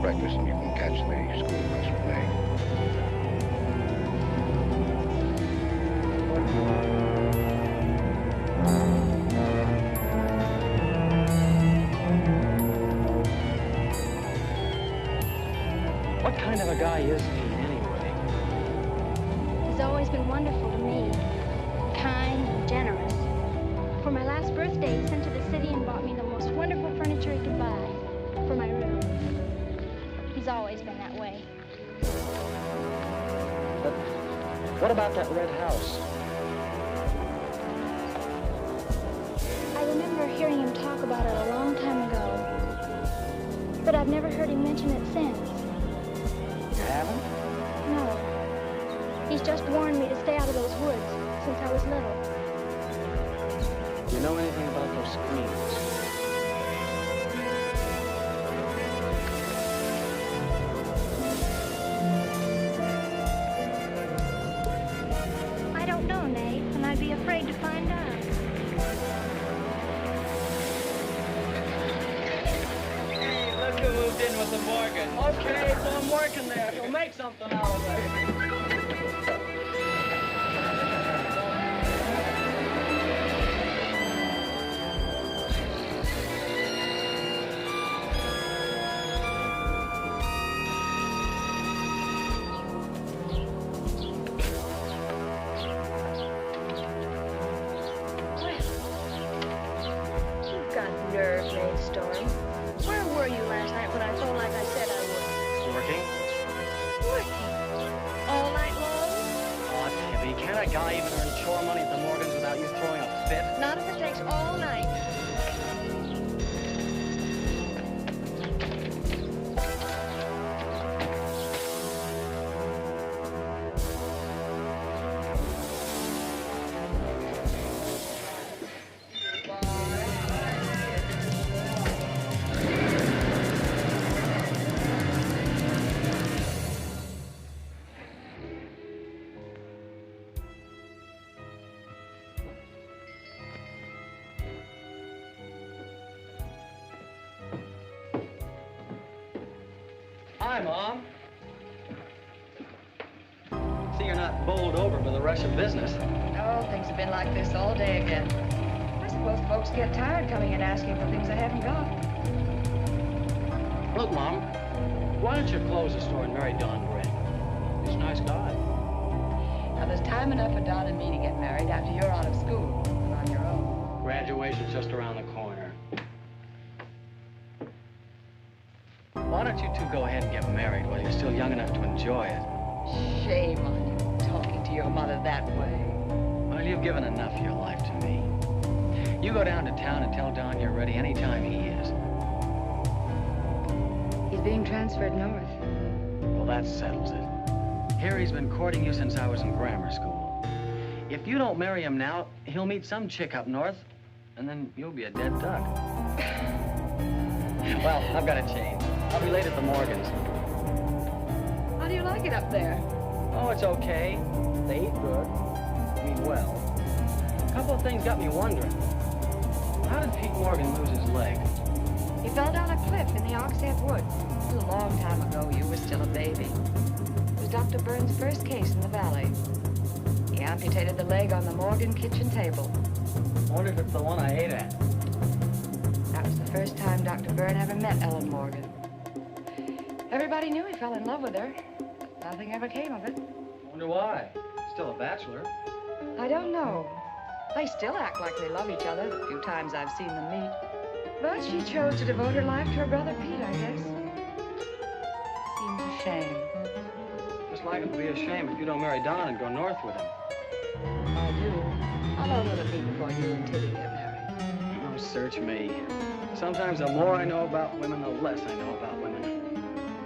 breakfast and you can catch the school bus from there. What kind of a guy is he, anyway? He's always been wonderful to me. Kind and generous. For my last birthday, he sent to the city and bought me the most wonderful furniture he could buy for my room. He's always been that way. But what about that red house? I remember hearing him talk about it a long time ago. But I've never heard him mention it since. You haven't? No. He's just warned me to stay out of those woods since I was little. Do you know anything about those screams? I don't know, Nate, and I'd be afraid to find out. Hey, look who moved in with the Morgan. Okay, so I'm working there. You'll make something out of it. Hi, Mom. See, you're not bowled over by the rush of business. Oh, things have been like this all day again. I suppose folks get tired coming in asking for things they haven't got. Look, Mom, why don't you close the store and marry Don Grant? He's a nice guy. Now, there's time enough for Don and me to get married after you're out of school and on your own. Graduation's just around the corner. Why don't you two go ahead and get married while you're still young enough to enjoy it? Shame on you, talking to your mother that way. Well, you've given enough of your life to me. You go down to town and tell Don you're ready anytime he is. He's being transferred north. Well, that settles it. Harry's been courting you since I was in grammar school. If you don't marry him now, he'll meet some chick up north, and then you'll be a dead duck. Well, I've got to change. I'll be late at the Morgans. How do you like it up there? Oh, it's okay. They eat good. I mean, well. A couple of things got me wondering. How did Pete Morgan lose his leg? He fell down a cliff in the Oxhead Wood. It was a long time ago. You were still a baby. It was Dr. Burns' first case in the valley. He amputated the leg on the Morgan kitchen table. Wonder if it's the one I ate at. That was the first time Dr. Byrne ever met Ellen Morgan. Everybody knew he fell in love with her. Nothing ever came of it. Wonder why. Still a bachelor. I don't know. They still act like they love each other, the few times I've seen them meet. But she chose to devote her life to her brother Pete, I guess. Seems a shame. Just like it'd be a shame if you don't marry Don and go north with him. I do. I'll know another Pete before you and Tilly get married. Oh, search me. Sometimes the more I know about women, the less I know about women.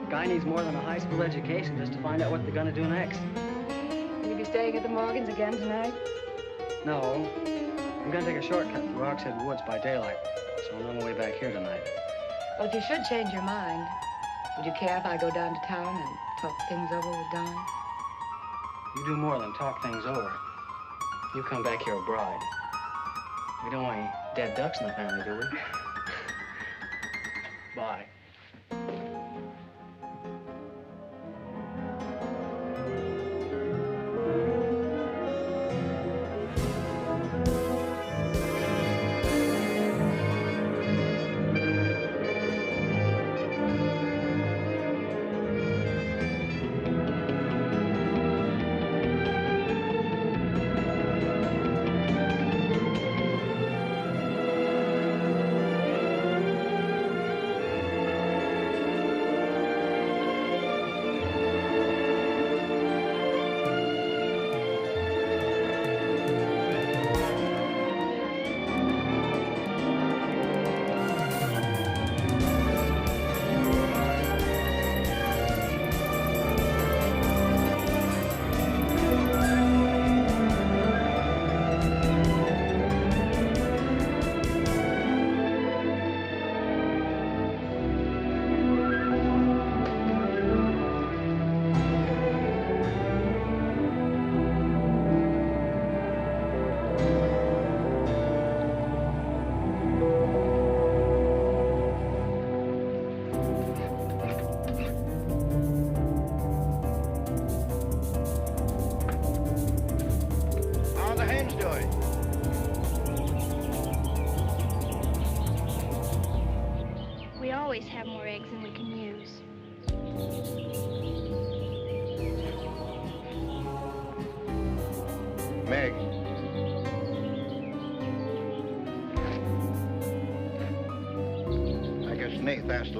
A guy needs more than a high school education just to find out what they're gonna do next. Will you be staying at the Morgans again tonight? No. I'm gonna take a shortcut through Oxhead Woods by daylight, so I'm on my way back here tonight. Well, if you should change your mind, would you care if I go down to town and talk things over with Don? You do more than talk things over. You come back here a bride. We don't want any dead ducks in the family, do we? Bye.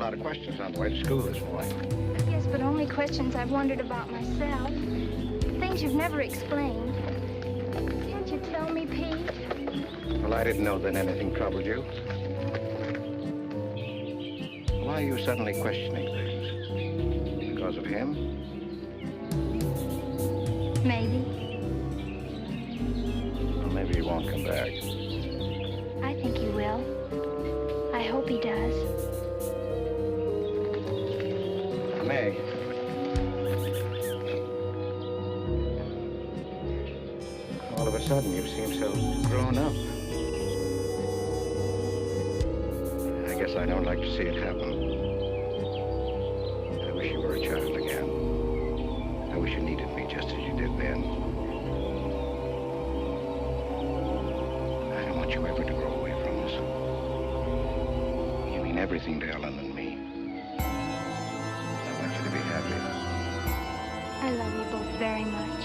lot of questions on the way to school this morning. Yes, but only questions I've wondered about myself. Things you've never explained. Can't you tell me, Pete? Well, I didn't know that anything troubled you. Why are you suddenly questioning things? Because of him? Maybe. Well, maybe he won't come back. I think he will. I hope he does. May. All of a sudden, you seem so grown up. I guess I don't like to see it happen. I wish you were a child again. I wish you needed me just as you did then. I don't want you ever to grow away from us. You mean everything to Ellen and me. I want you to be happy. I love you both very much.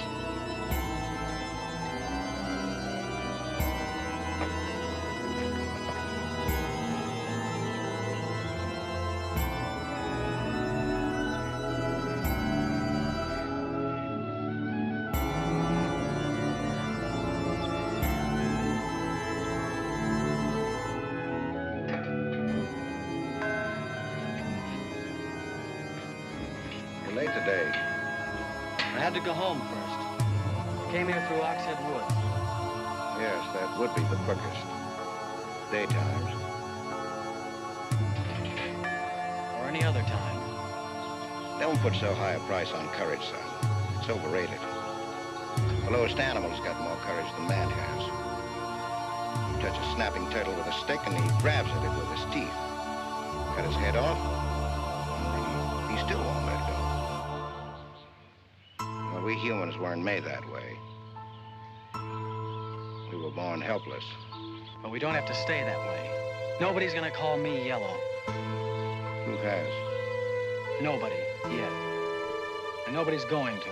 You're late today. I had to go home first. Came here through Oxhead Woods. Yes, that would be the quickest. Daytimes. Or any other time. Don't put so high a price on courage, son. It's overrated. The lowest animal's got more courage than man has. You touch a snapping turtle with a stick and he grabs at it with his teeth. Cut his head off, and he still won't let go. Well, we humans weren't made that way. We were born helpless. But we don't have to stay that way. Nobody's gonna call me yellow. Who has? Nobody, yet. And nobody's going to.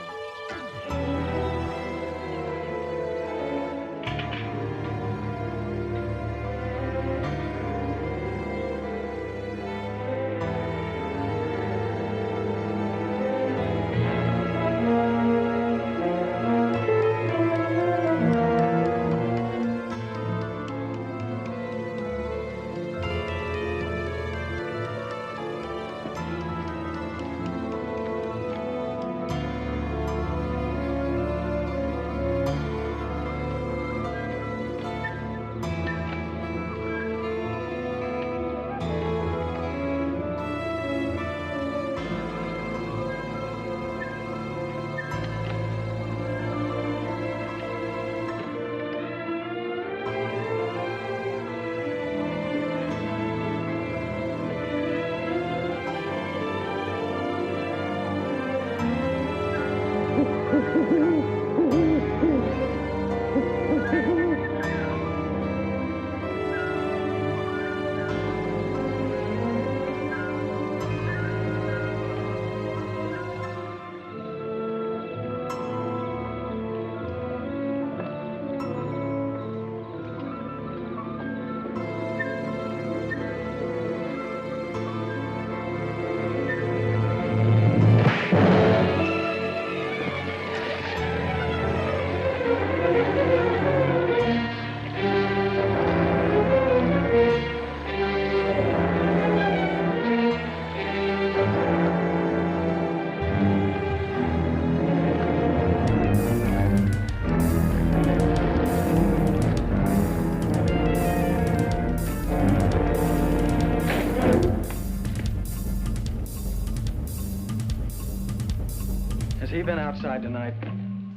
Has he been outside tonight?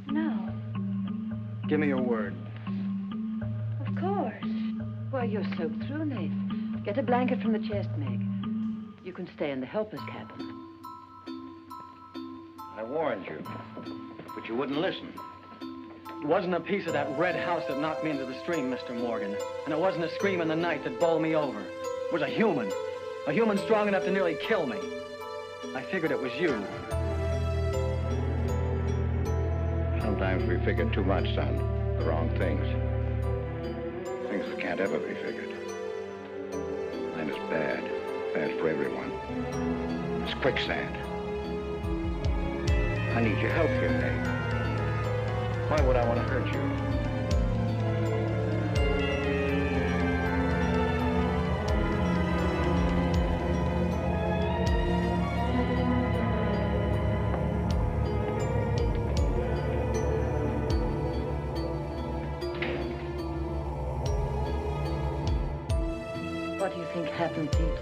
No, Give me your word. of course. Why, you're soaked through, Nathan. Get a blanket from the chest, Meg. You can stay in the helper's cabin. I warned you, but you wouldn't listen. It wasn't a piece of that red house that knocked me into the stream, Mr. Morgan. And it wasn't a scream in the night that bowled me over. It was a human. A human strong enough to nearly kill me. I figured it was you. Sometimes we figure too much, son. The wrong things. Things that can't ever be figured. Mine is bad. fast for everyone. It's quicksand. I need your help here, Nate. Why would I want to hurt you? What do you think happened, Pete?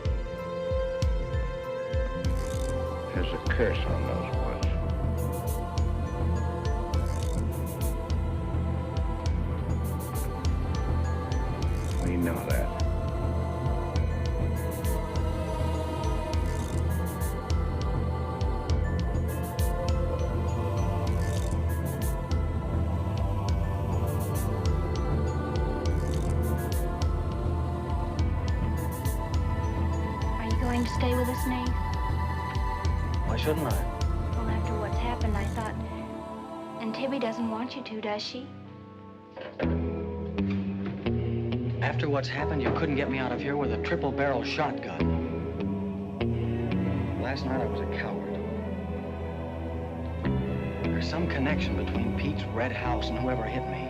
There's a curse on those woods. We know that. Are you going to stay with us, Nate? Why shouldn't I? Well, after what's happened, I thought... And Tibby doesn't want you to, does she? After what's happened, you couldn't get me out of here with a triple-barrel shotgun. Last night I was a coward. There's some connection between Pete's red house and whoever hit me.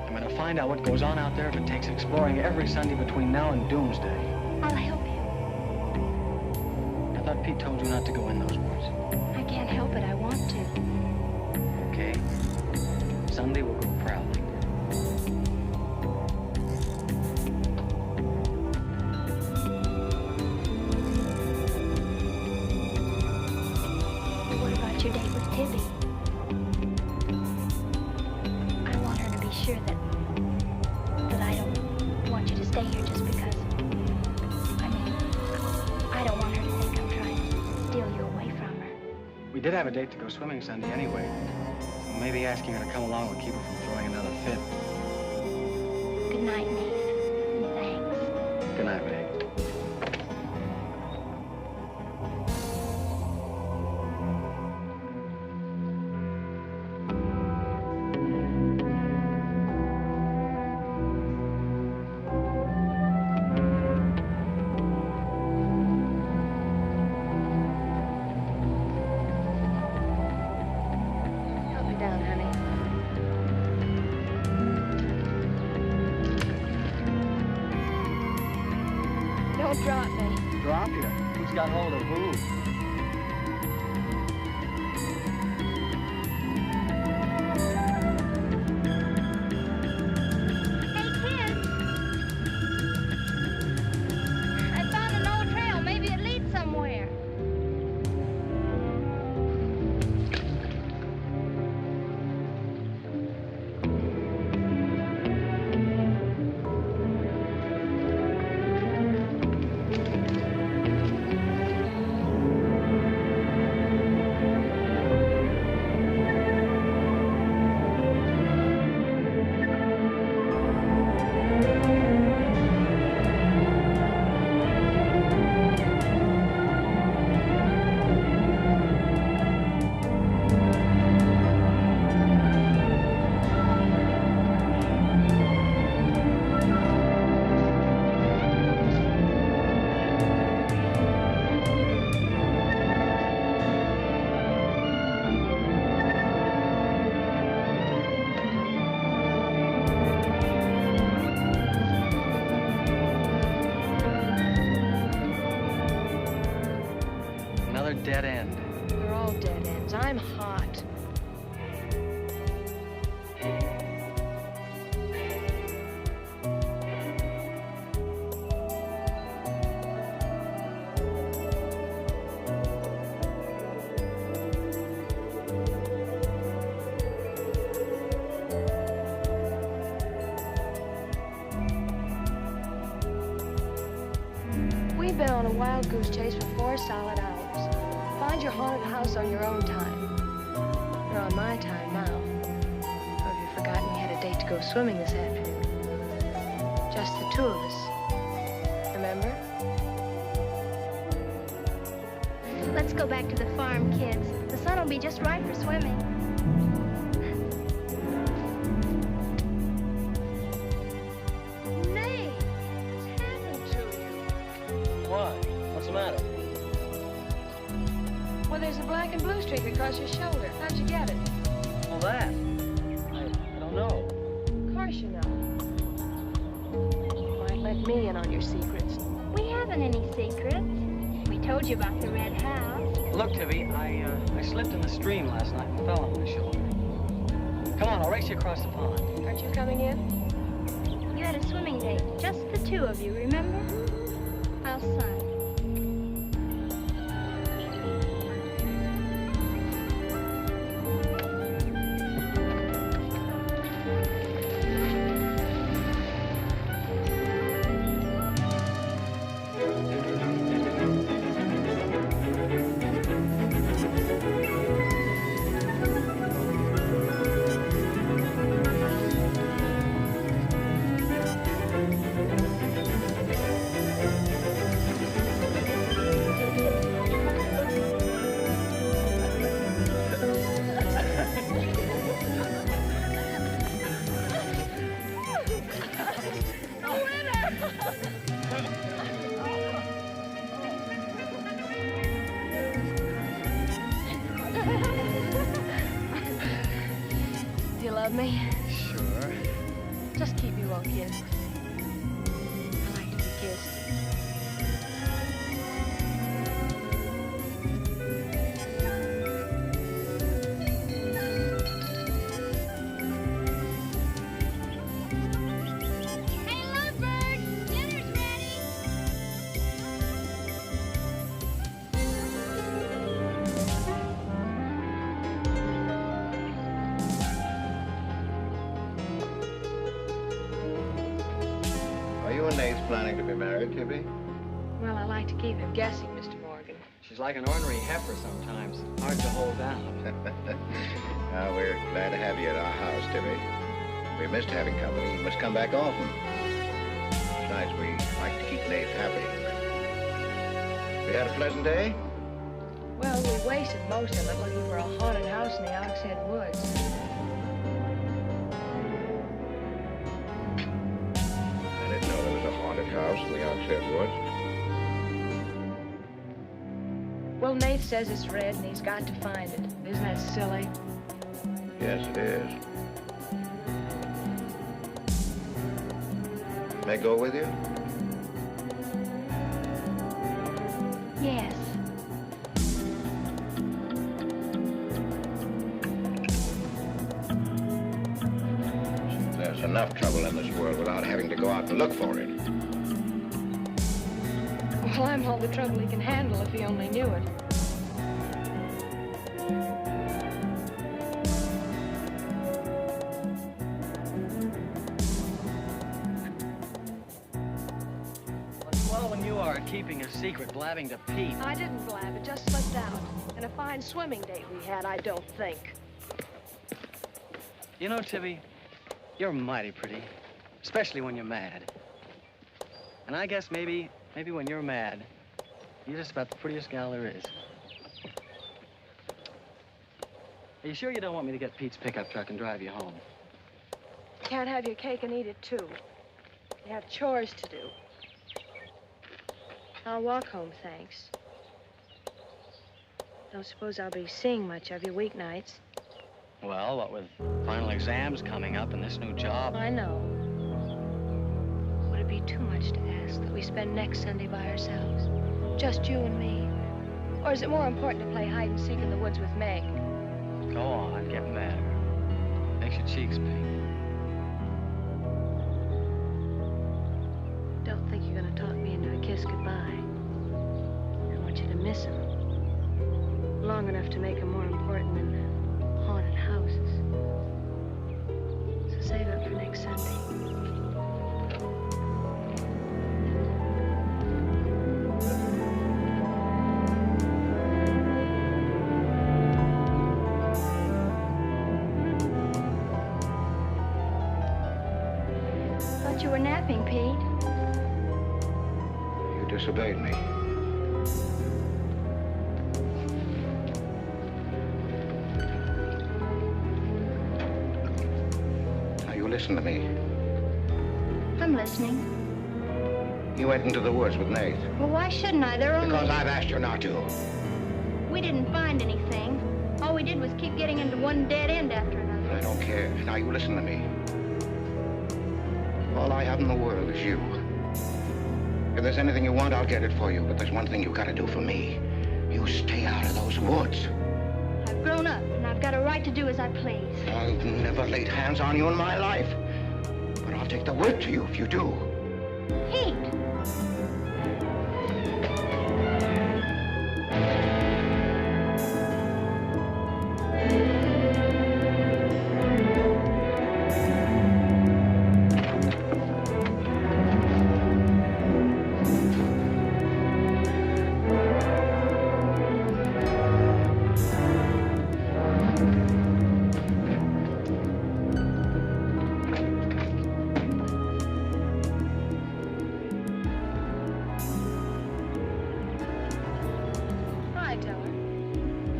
I'm gonna find out what goes on out there if it takes exploring every Sunday between now and doomsday. I'll help you. I thought Pete told you not to go in those woods. I can't help it. I want to. Okay. Sunday we'll go prowling. What about your date with Tibby? I want her to be sure that I don't want you to stay here just because. I mean, I don't want her to think I'm trying to steal you away from her. We did have a date to go swimming Sunday anyway. So maybe asking her to come along will keep her from throwing another fit. Good night, Nate. And thanks. Good night, babe. Help me down, honey. Don't drop me. Drop you. Who's got hold of who? Hey, kids! I found an old trail. Maybe it leads somewhere. Another dead end. They're all dead ends. I'm hot. We've been on a wild goose chase for 4 solid hours. Find your haunted house on your own time. You're on my time now. Or have you forgotten we had a date to go swimming this afternoon? Just the 2 of us. Remember? Let's go back to the farm, kids. The sun will be just right for swimming. Nate, what's happened to you? What? Well, there's a black and blue streak across your shoulder. How'd you get it? Well, that. I don't know. Of course you know. You might let me in on your secrets. We haven't any secrets. We told you about the red house. Look, Tibby, I slipped in the stream last night and fell on my shoulder. Come on, I'll race you across the pond. Aren't you coming in? You had a swimming date, just the two of you, remember? I'll sign. Do you love me? Sure. Just keep me well kissed. I like to be kissed. Hey, lovebird, dinner's ready. Are you and Nate planning to be married, Tibby? Well, I like to keep him guessing, Mr. Morgan. She's like an ornery heifer sometimes. Hard to hold down. We're glad to have you at our house, Tibby. We missed having company. You must come back often. Besides, we like to keep Nate happy. We had a pleasant day? Well, we wasted most of it looking for a haunted house in the Oxhead Woods. I didn't know there was a haunted house in the Oxhead Woods. Well, Nate says it's red and he's got to find it. Isn't that silly? Yes, it is. May I go with you? Yes. There's enough trouble in this world without having to go out and look for it. Well, I'm all the trouble he can handle if he only knew it. Well, when you are keeping a secret, blabbing to Pete. I didn't blab, it just slipped out. And a fine swimming date we had, I don't think. You know, Tibby, you're mighty pretty, especially when you're mad. And I guess maybe when you're mad, you're just about the prettiest gal there is. Are you sure you don't want me to get Pete's pickup truck and drive you home? You can't have your cake and eat it, too. You have chores to do. I'll walk home, thanks. Don't suppose I'll be seeing much of you weeknights. Well, what with final exams coming up and this new job. I know. Would it be too much to ask that we spend next Sunday by ourselves? Just you and me? Or is it more important to play hide and seek in the woods with Meg? Go on, get mad. Makes your cheeks pink. Don't think you're gonna talk me into a kiss goodbye. I want you to miss him. Long enough to make him more important than the haunted houses. So save it for next Sunday. Thought you were napping, Pete. You disobeyed me. Now, you listen to me. I'm listening. You went into the woods with Nate. Well, why shouldn't I? They're only... Because I've asked you not to. We didn't find anything. All we did was keep getting into one dead end after another. I don't care. Now you listen to me. All I have in the world is you. If there's anything you want, I'll get it for you. But there's one thing you gotta do for me. You stay out of those woods. I've grown up, and I've got a right to do as I please. I've never laid hands on you in my life. But I'll take the whip to you if you do. Pete!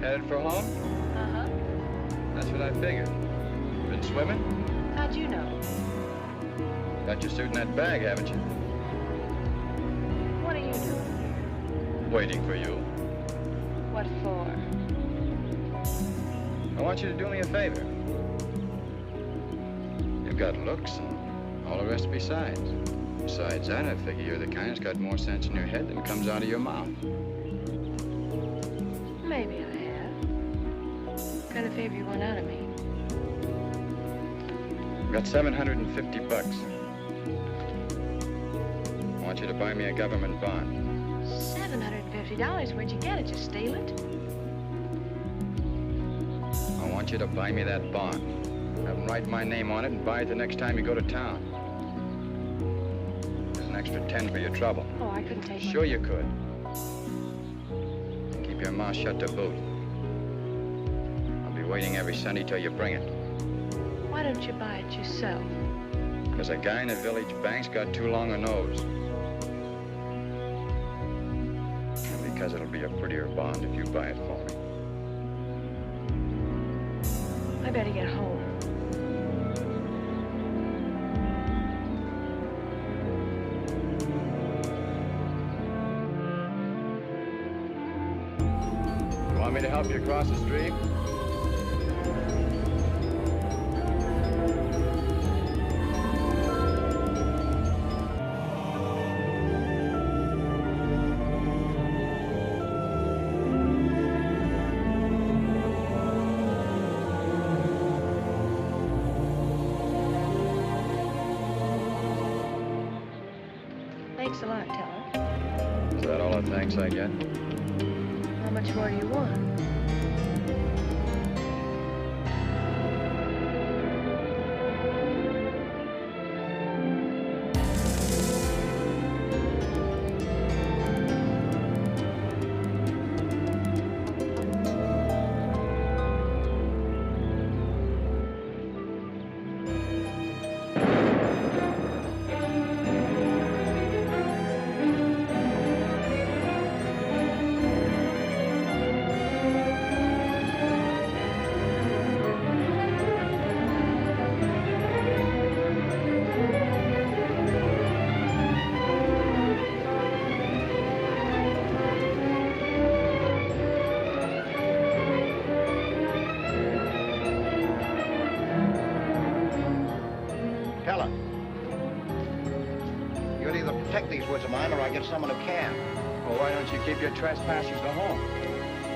Headed for home? Uh-huh. That's what I figured. Been swimming? How'd you know? Got your suit in that bag, haven't you? What are you doing? Waiting for you. What for? I want you to do me a favor. You've got looks and all the rest besides. Besides that, I figure you're the kind that's got more sense in your head than comes out of your mouth. Maybe I have. What kind of favor you want out of me? I've got $750. I want you to buy me a government bond. $750? Where'd you get it? Just steal it? I want you to buy me that bond. Have them write my name on it and buy it the next time you go to town. There's an extra 10 for your trouble. Oh, I couldn't take Sure you could. Keep your mouth shut to boot. I'll be waiting every Sunday till you bring it. Why don't you buy it yourself? Because a guy in the village bank's got too long a nose. And because it'll be a prettier bond if you buy it for me. I better get home. You want me to help you across the street? Thanks a lot, Teller. Is that all the thanks I get? How much more do you want? Teller. You'll either protect these woods of mine or I get someone who can. Well, why don't you keep your trespassers to home?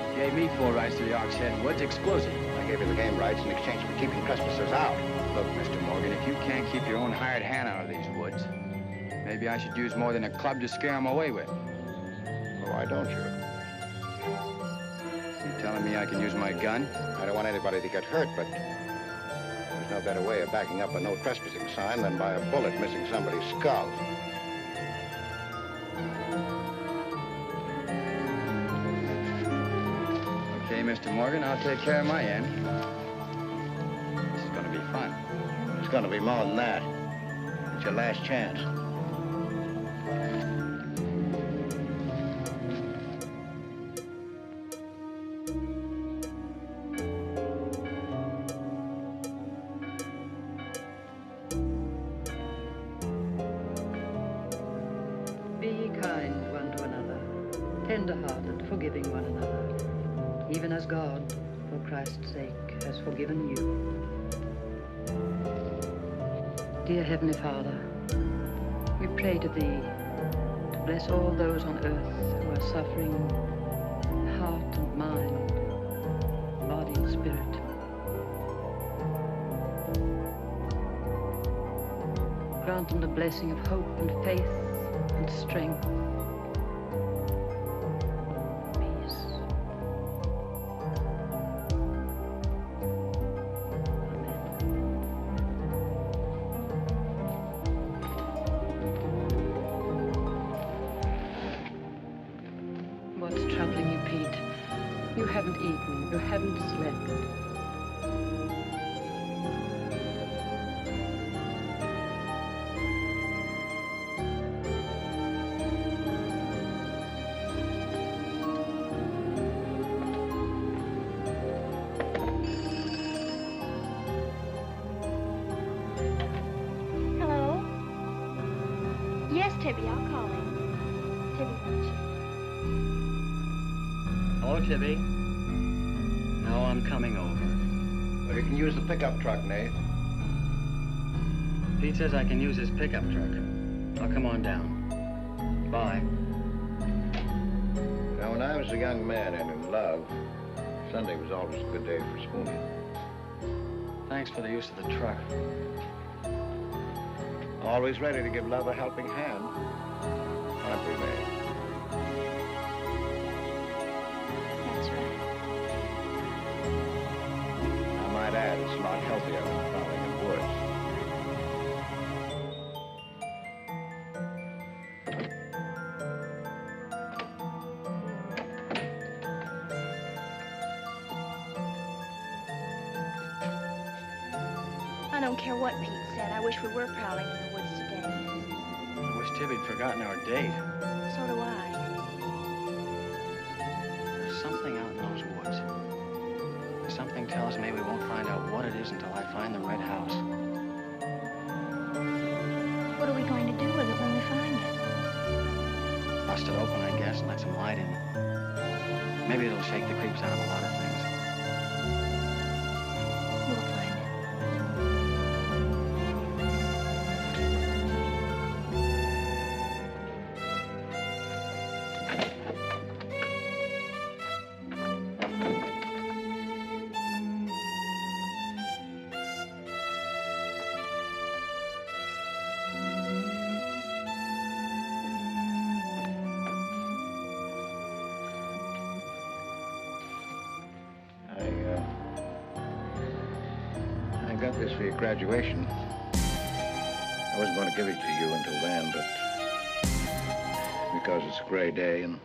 You gave me full rights to the Ox Head Woods, exclusive. I gave you the game rights in exchange for keeping trespassers out. Look, Mr. Morgan, if you can't keep your own hired hand out of these woods, maybe I should use more than a club to scare them away with. Well, why don't you? You telling me I can use my gun? I don't want anybody to get hurt, but there's no better way of backing up a no trespassing sign than by a bullet missing somebody's skull. Okay, Mr. Morgan, I'll take care of my end. This is gonna be fun. It's gonna be more than that. It's your last chance. Be ye kind one to another, tender-hearted, forgiving one another. even as God, for Christ's sake, has forgiven you. Dear Heavenly Father, we pray to Thee to bless all those on earth who are suffering, heart and mind, body and spirit. Grant them the blessing of hope and faith and strength. Peace. What's troubling you, Pete? You haven't eaten, you haven't slept. Hello? Yes, Tibby, I'll call him. Tibby wants you. Hello, Tibby. No, I'm coming over. Well, you can use the pickup truck, Nate. Pete says I can use his pickup truck. I'll come on down. Bye. Now, when I was a young man and in love, Sunday was always a good day for spooning. Thanks for the use of the truck. Always ready to give love a helping hand. Aren't we, May? That's right. I might add, it's a lot healthier than plowing in woods. I don't care what Pete said. I wish we were prowling in the woods today. I wish Tibby'd forgotten our date. So do I. There's something out in those woods. Something tells me we won't find out what it is until I find the red house. What are we going to do with it when we find it? Bust it open, I guess, and let some light in. Maybe it'll shake the creeps out of a lot of things. We'll find it. I got this for your graduation. I wasn't going to give it to you until then, but because it's a gray day and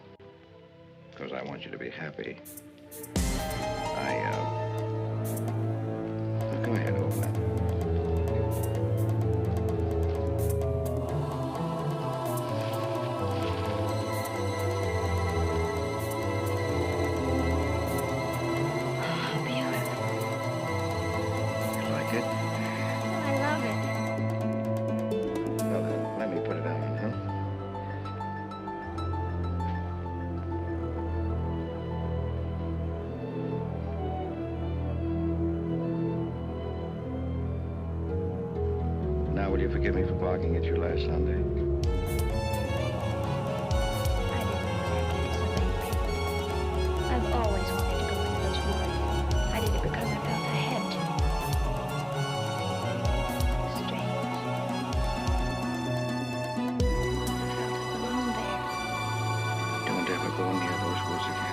because I want you to be happy, go ahead, open it. Now, will you forgive me for barking at you last Sunday? I didn't exactly disobey. I've always wanted to go into those woods. I did it because I felt I had to. Strange. I felt alone there. Don't ever go near those woods again.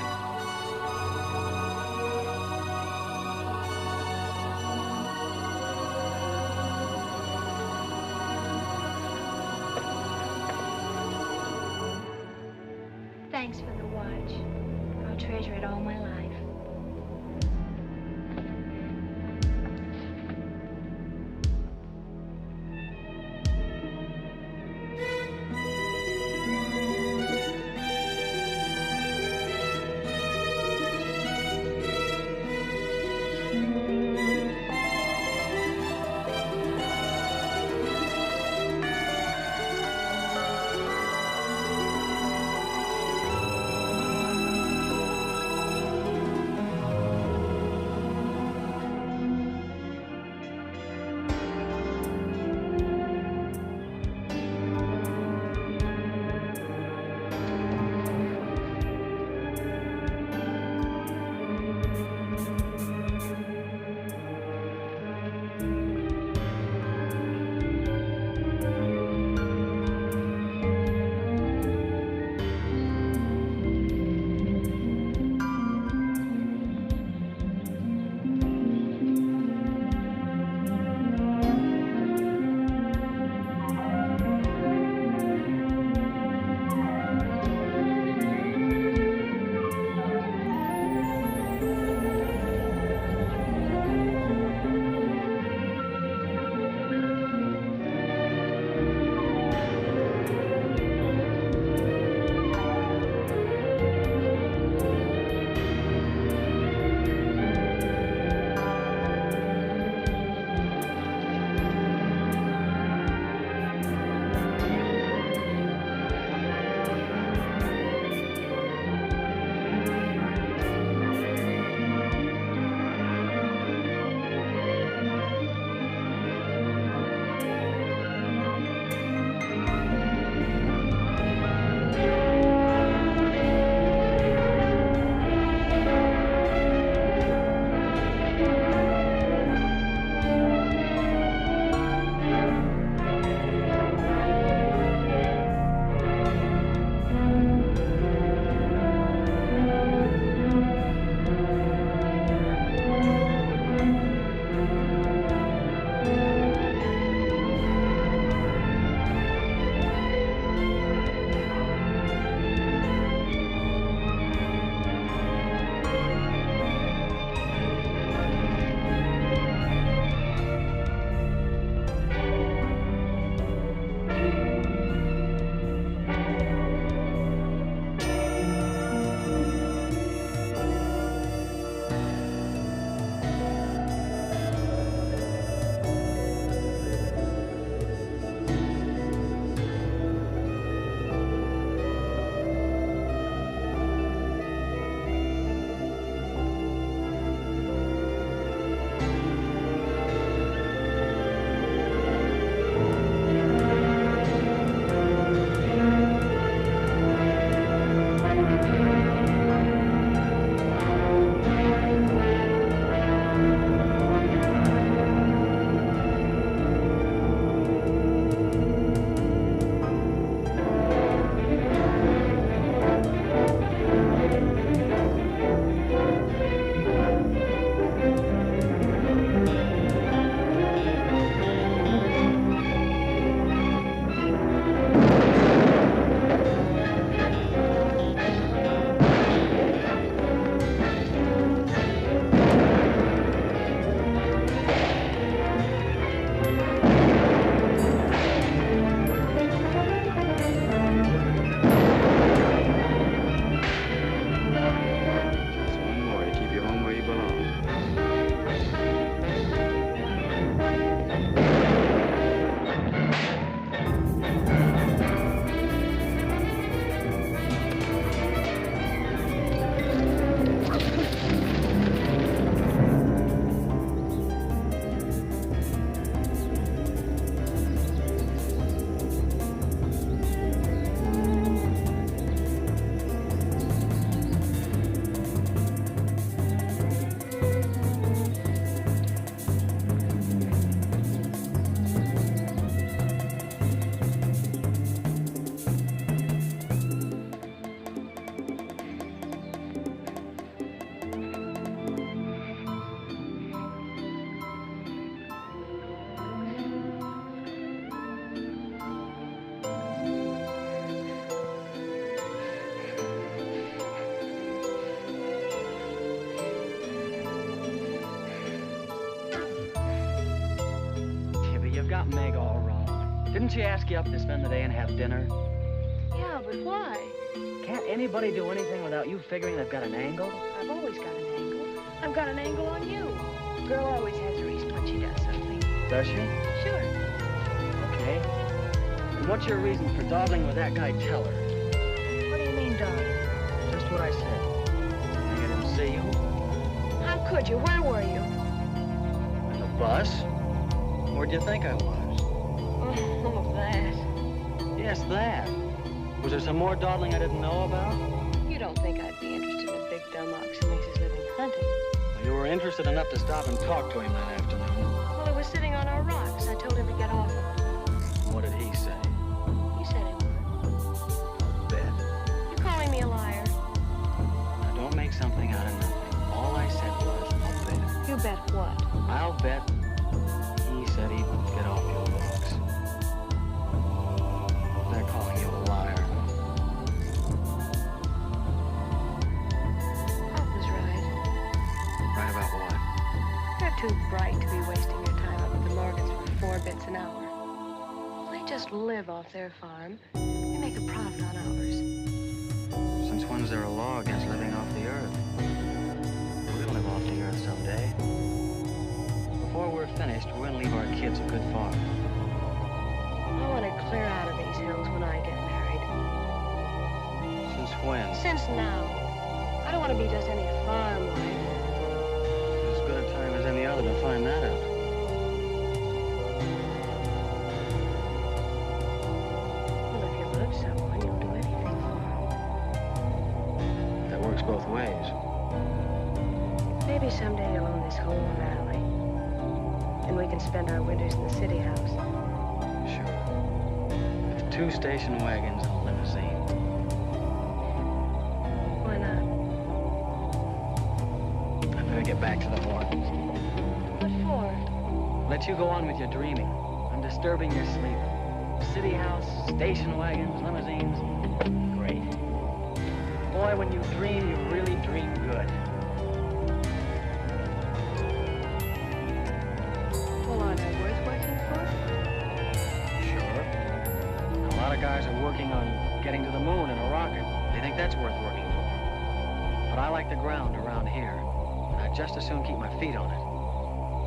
Thanks for the watch. I'll treasure it all my life. Didn't she ask you up to spend the day and have dinner? Yeah, but why? Can't anybody do anything without you figuring they've got an angle? I've always got an angle. I've got an angle on you. Girl always has a reason when she does something. Does she? Sure. Okay. And what's your reason for dawdling with that guy Teller? What do you mean, darling? Just what I said. I didn't see you. How could you? Where were you? In the bus? Where'd you think I was? Oh, that. Yes, that. Was there some more dawdling I didn't know about? You don't think I'd be interested in a big dumb ox who makes his living hunting? Well, you were interested enough to stop and talk to him that afternoon. Well, he was sitting on our rocks. I told him to get off them. What did he say? He said he would. Bet. You calling me a liar? Now, don't make something out of nothing. All I said was, I'll bet. You bet what? I'll bet he said he'd get off your rocks. They're calling you a liar. Pop was right. Right about what? You're too bright to be wasting your time up at the Morgans for 4 bits an hour. They just live off their farm. They make a profit on ours. Since when's there a law against living off the earth? We'll live off the earth someday. Before we're finished, we're gonna leave our kids a good farm. I want to clear out of these hills when I get married. Since when? Since now. I don't want to be just any farm wife. As good a time as any other to find that out. Well, if you love someone, you'll do anything for them. That works both ways. Maybe someday you'll own this whole valley. And we can spend our winters in the city house. Sure. With 2 station wagons and a limousine. Why not? I better get back to the Morgans. What for? Let you go on with your dreaming. I'm disturbing your sleep. City house, station wagons, limousines. Great. Boy, when you dream, you really dream good. Well, aren't I worth working for? Sure. A lot of guys are working on getting to the moon in a rocket. They think that's worth working for. But I like the ground around here. And I'd just as soon keep my feet on it.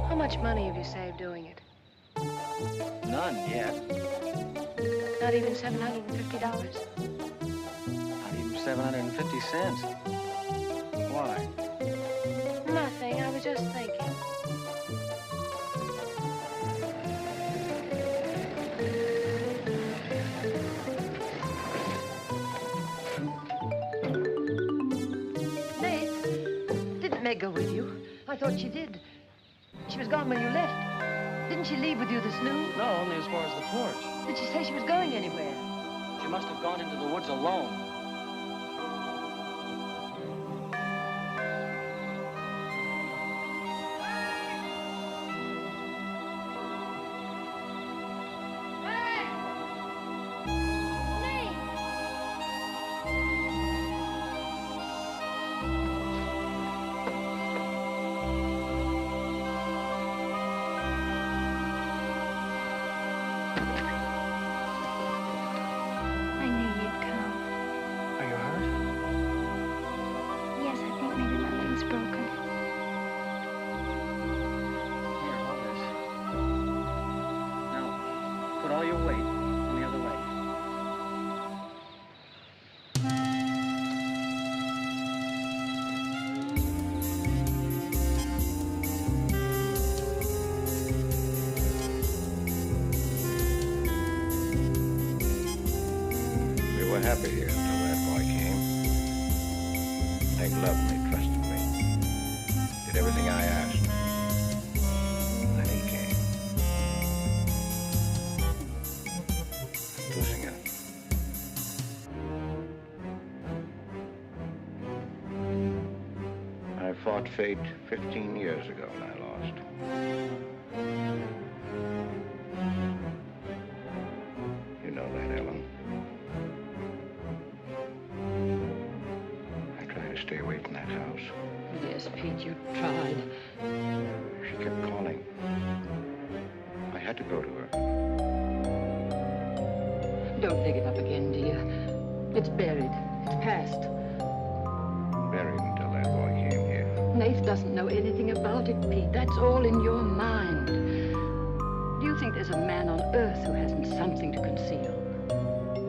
How much money have you saved doing it? None yet. Not even $750? Not even 750 cents. Why? Nothing. I was just thinking. Meg go with you? I thought she did. She was gone when you left. Didn't she leave with you this noon? No, only as far as the porch. Did she say she was going anywhere? She must have gone into the woods alone. Happy here until that boy came. Hank loved me, trusted me, did everything I asked. Then he came. I'm losing him. I fought fate 15 years ago and I lost. You know that, Ellen. Stay away from that house. Yes, Pete, you tried. She kept calling. I had to go to her. Don't dig it up again, dear. It's buried. It's past. Buried until that boy came here. Nath doesn't know anything about it, Pete. That's all in your mind. Do you think there's a man on earth who hasn't something to conceal?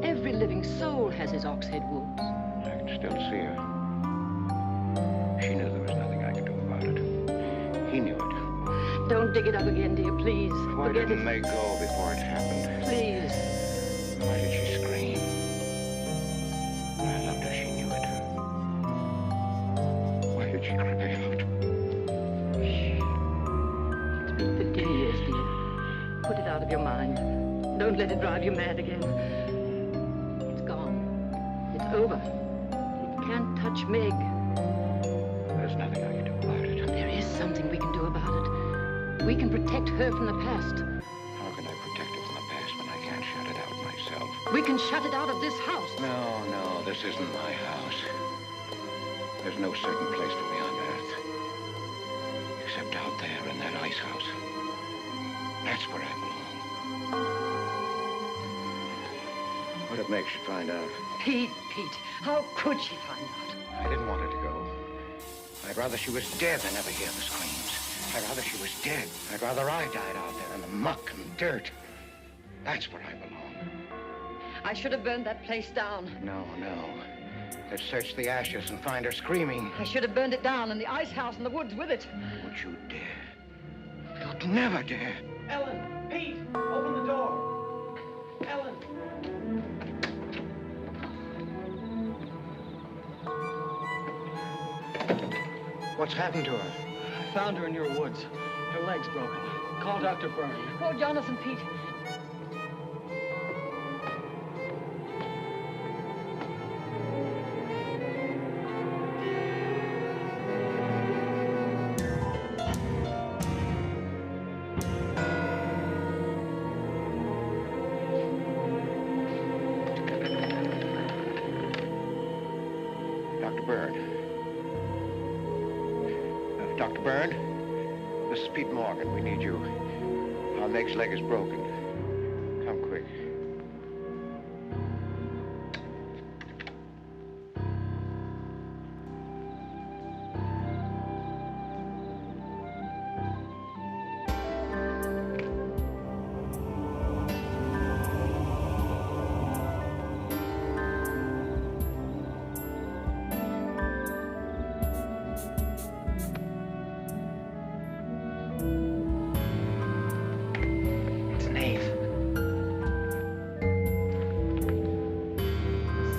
Every living soul has his ox head wounds. I can still see her. She knew there was nothing I could do about it. He knew it. Don't dig it up again, dear, please. Why Forget didn't it. they go before it happened? Please. Why did she scream? I loved her, she knew it. Why did she cry out? It's been 15 years, dear. Put it out of your mind. Don't let it drive you mad again. It's gone. It's over. It can't touch Meg. There's nothing I can do about it. There is something we can do about it. We can protect her from the past. How can I protect her from the past when I can't shut it out myself? We can shut it out of this house. No, this isn't my house. There's no certain place for me on earth. Except out there in that ice house. That's where I belong. What it makes you find out? Pete, how could she find out? I didn't want her to go. I'd rather she was dead than ever hear the screams. I'd rather she was dead. I'd rather I died out there in the muck and dirt. That's where I belong. I should have burned that place down. No. Let's search the ashes and find her screaming. I should have burned it down and the ice house in the woods with it. Would you dare? You'd never dare. Ellen, Pete, open the door. Ellen. What's happened to her? I found her in your woods. Her leg's broken. Call Dr. Byrne. Oh, Jonathan, Pete. Dr. Byrne. Dr. Byrne? This is Pete Morgan. We need you. Our Meg's leg is broken. Come quick.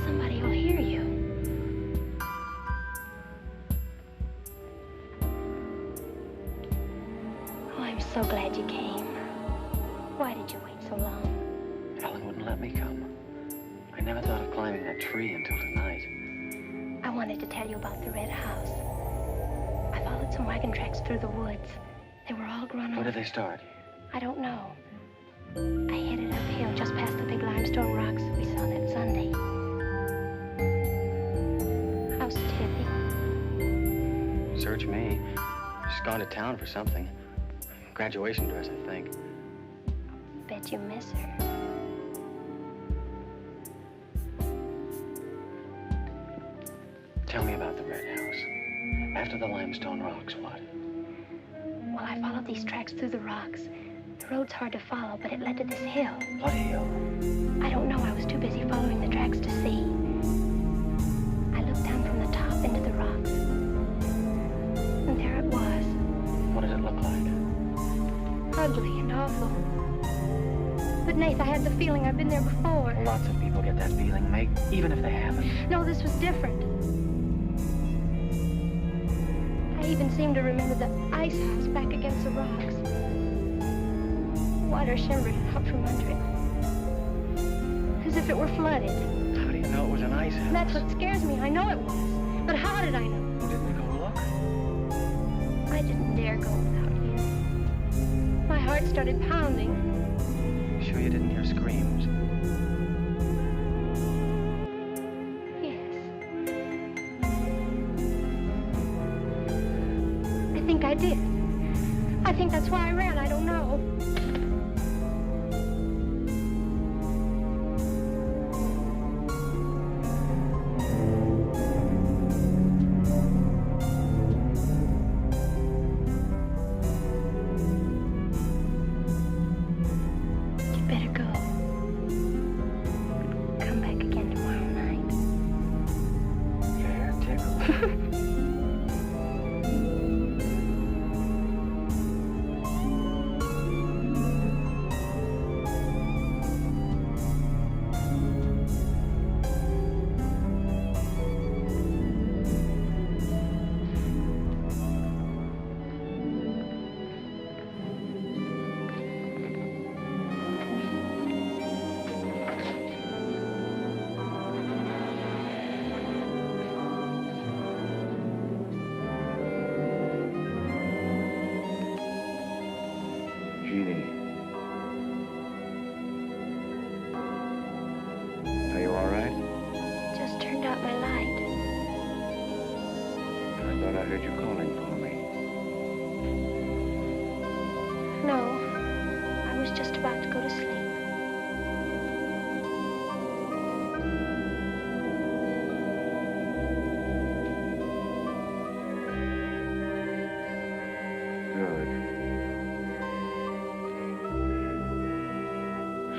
Somebody will hear you. Oh, I'm so glad you came. Why did you wait so long? Ellen wouldn't let me come. I never thought of climbing that tree until tonight. I wanted to tell you about the red house. I followed some wagon tracks through the woods. They were all grown Where up. did they start? I don't know. I headed uphill just past the big limestone rocks we saw that Sunday. How's Tippy? Search me. She's gone to town for something. Graduation dress, I think. Bet you miss her. Tell me about the red house. After the limestone rocks, what? Well, I followed these tracks through the rocks. The road's hard to follow, but it led to this hill. What hill? I don't know. I was too busy following the tracks to see. I looked down from the top into the rocks. And there it was. What did it look like? Ugly and awful. But, Nath, I had the feeling I've been there before. Lots of people get that feeling, Meg, even if they haven't. No, this was different. I even seemed to remember the ice house back against the rocks. Water shimmered out from under it. As if it were flooded. How do you know it was an ice house? That's what scares me. I know it was. But how did I know? Didn't you go look? I didn't dare go without you. My heart started pounding. Sure you didn't hear screams? Yes. I think I did. I think that's why I ran. I don't know. Jeannie. Are you all right? Just turned out my light. I thought I heard you calling for me. No, I was just about to go to sleep.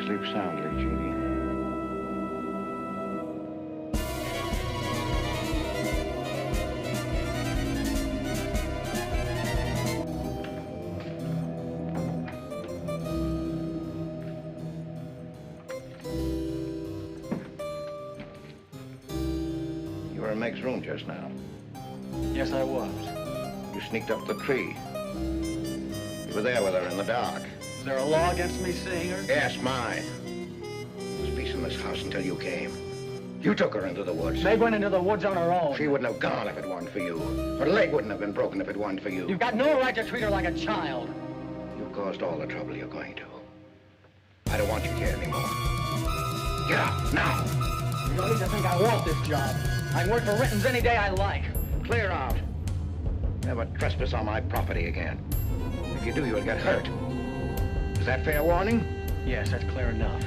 Sleep soundly, Jeannie. You were in Meg's room just now. Yes, I was. You sneaked up the tree. You were there with her in the dark. Is there a law against me seeing her? Yes, mine. There was peace in this house until you came. You took her into the woods. Meg went into the woods on her own. She wouldn't have gone if it weren't for you. Her leg wouldn't have been broken if it weren't for you. You've got no right to treat her like a child. You caused all the trouble you're going to. I don't want you here anymore. Get out, now! You don't need to think I want this job. I can work for Rittens any day I like. Clear out. Never trespass on my property again. If you do, you'll get hurt. Is that fair warning? Yes, that's clear enough.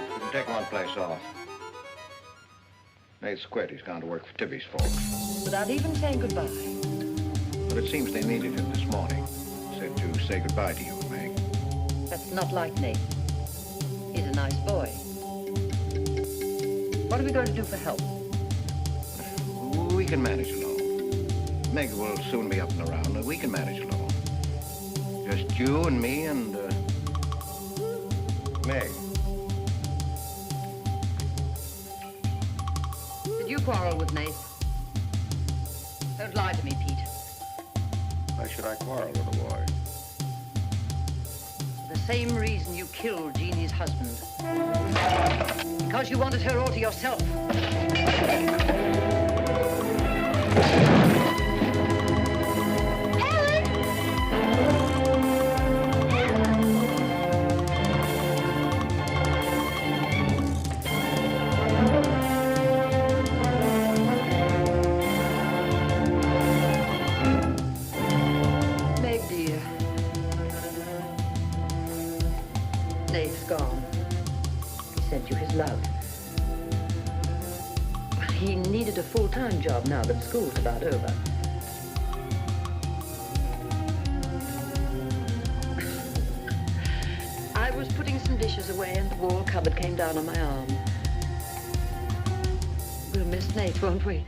You can take one place off. Nate's quit. He's gone to work for Tibby's folks. Without even saying goodbye. But it seems they needed him this morning. Said to say goodbye to you, Meg. That's not like Nate. He's a nice boy. What are we going to do for help? We can manage alone. Meg will soon be up and around. We can manage alone. Just you and me and, Meg. Did you quarrel with Nate? Don't lie to me, Pete. Why should I quarrel with a boy? The same reason you killed Jeannie's husband. Because you wanted her all to yourself. Nate's gone. He sent you his love. He needed a full-time job now that school's about over. I was putting some dishes away and the wall cupboard came down on my arm. We'll miss Nate, won't we?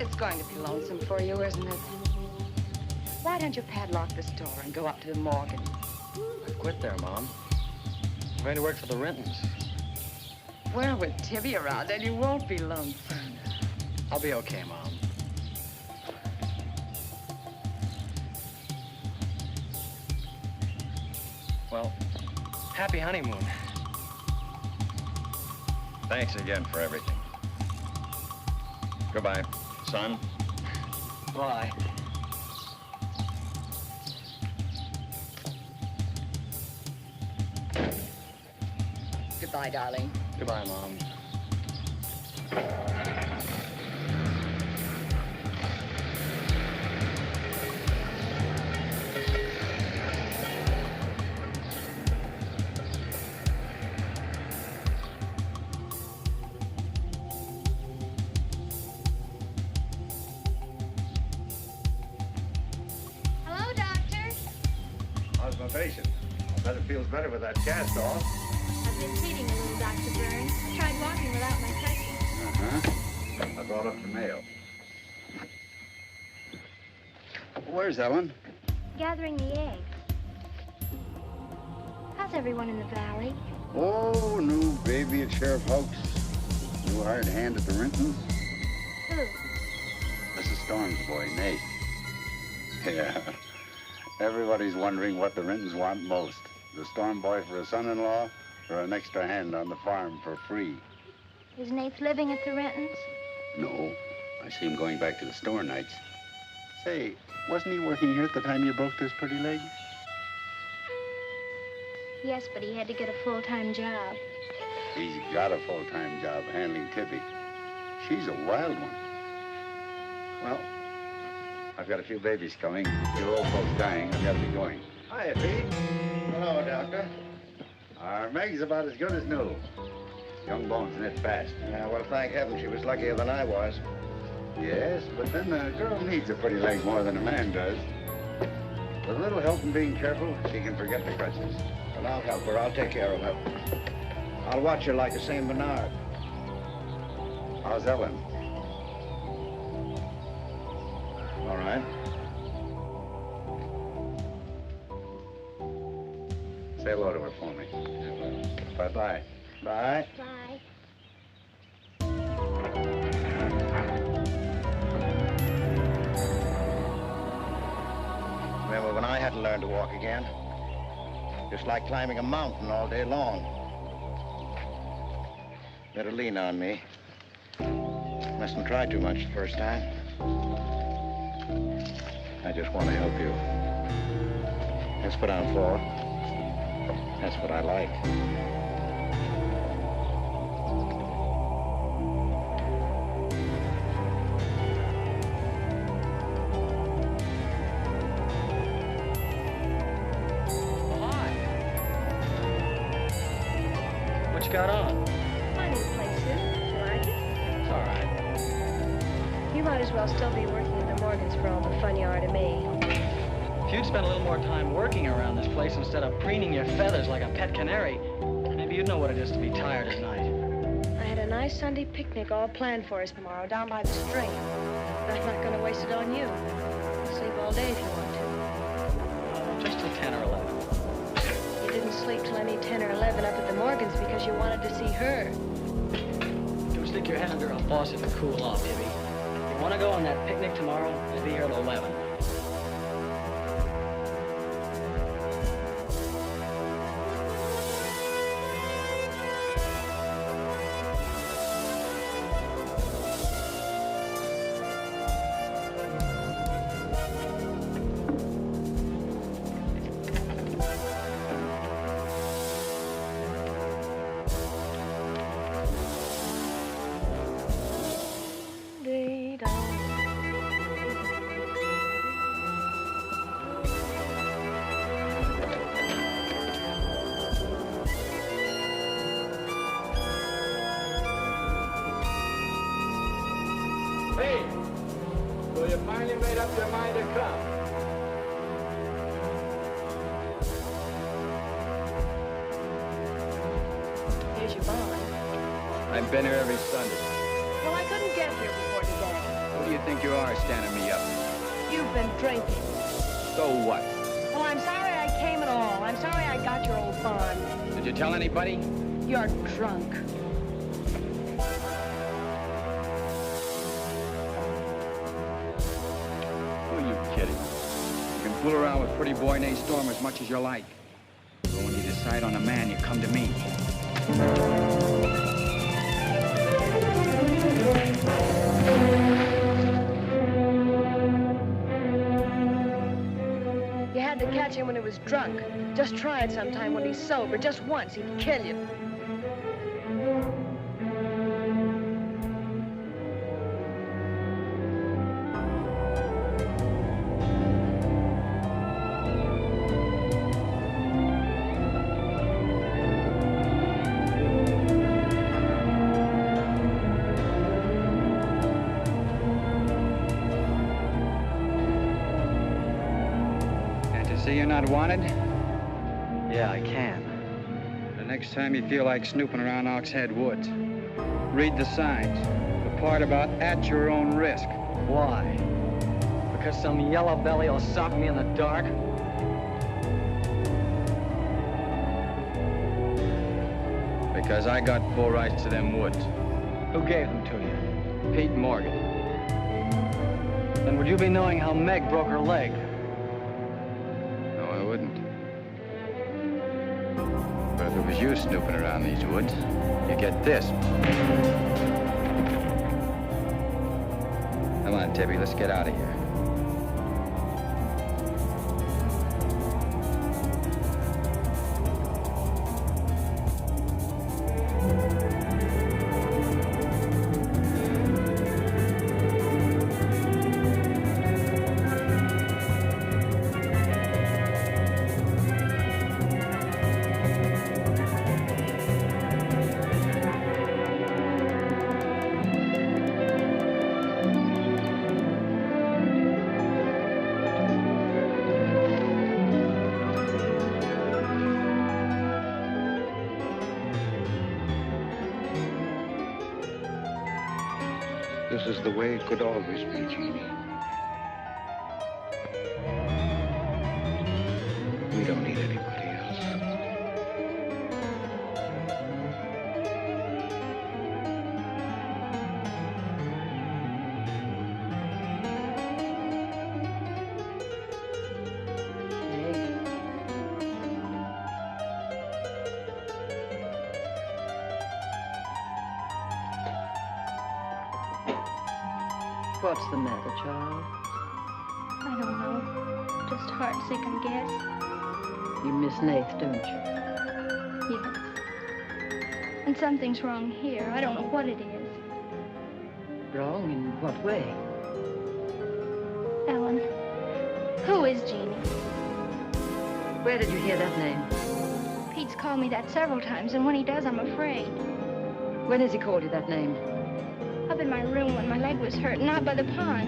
It's going to be lonesome for you, isn't it? Why don't you padlock this door and go up to the Morgan? I quit there, Mom. I'm going to work for the Rentons. Well, with Tibby around, then you won't be lonesome. I'll be okay, Mom. Well, happy honeymoon. Thanks again for everything. Goodbye, son. Bye. Goodbye, darling. Goodbye, Mom. Hello, Doctor. How's my patient? I bet it feels better with that cast off. I've been feeding a little, Dr. Burns. Tried walking without my crutches. brought up the mail. Where's Ellen? Gathering the eggs. How's everyone in the valley? Oh, new baby at Sheriff Hoke's. New hired hand at the Rintons. Who? Mrs. Storm's boy, Nate. Yeah. Everybody's wondering what the Rintons want most. The Storm boy for a son-in-law or an extra hand on the farm for free. Is Nate living at the Rentons? No. I see him going back to the store nights. Say, wasn't he working here at the time you broke this pretty leg? Yes, but he had to get a full-time job. He's got a full-time job handling Tippy. She's a wild one. Well, I've got a few babies coming. Your old folks dying. I've got to be going. Hiya, Pete. Hello, Doctor. Our Meg's about as good as new. Young bones knit fast. Yeah, well, thank heaven she was luckier than I was. Yes, but then a girl needs a pretty leg more than a man does. With a little help and being careful, she can forget the crutches. Well, I'll help her. I'll take care of her. I'll watch her like a St. Bernard. How's Ellen? All right. Say hello to her for me. Bye-bye. Bye. Bye. Remember when I had to learn to walk again? Just like climbing a mountain all day long. Better lean on me. Mustn't try too much the first time. I just want to help you. Let's put on 4. That's what I like. What you got on? My new place, Sue. You like it? It's all right. You might as well still be working at the Morgans for all the fun you are to me. If you'd spend a little more time working around this place instead of preening your feathers like a pet canary, maybe you'd know what it is to be tired at night. I had a nice Sunday picnic all planned for us tomorrow down by the stream. I'm not going to waste it on you. Sleep all day if you want to. Just till 10 or 11. You didn't sleep till any 10 or 11 up at the Morgans because you wanted to see her. Go stick your head under a faucet and cool off, Ibby. If you want to go on that picnic tomorrow, I'll be here at 11. Hey, so you finally made up your mind to come? Here's your bond. I've been here every Sunday. Well, I couldn't get here before today. Who do you think you are standing me up? You've been drinking. So what? Well, I'm sorry I came at all. I'm sorry I got your old bond. Did you tell anybody? You're drunk. Who are you kidding? You can fool around with pretty boy named Storm as much as you like. But when you decide on a man, you come to me. You had to catch him when he was drunk. Just try it sometime when he's sober. Just once, he'd kill you. See you're not wanted? Yeah, I can. The next time you feel like snooping around Oxhead Woods, read the signs. The part about at your own risk. Why? Because some yellow belly will sock me in the dark? Because I got full rights to them woods. Who gave them to you? Pete Morgan. Then would you be knowing how Meg broke her leg? No, I wouldn't. But if it was you snooping around these woods, you get this. Come on, Tippy, let's get out of here. This is the way it could always be, Jeannie. We don't need anybody else. What's the matter, child? I don't know. Just heartsick, I guess. You miss Nath, don't you? Yes. And something's wrong here. I don't know what it is. Wrong in what way? Ellen, who is Jeannie? Where did you hear that name? Pete's called me that several times, and when he does, I'm afraid. When has he called you that name? Up in my room when my leg was hurt, and out by the pond.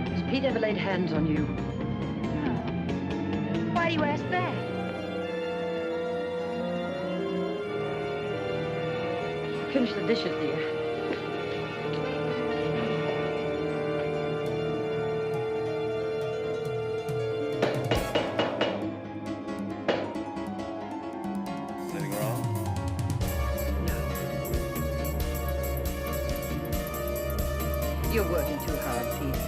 Has Pete ever laid hands on you? No. Why do you ask that? Finish the dishes, dear. Anything wrong? You're working too hard, Pete.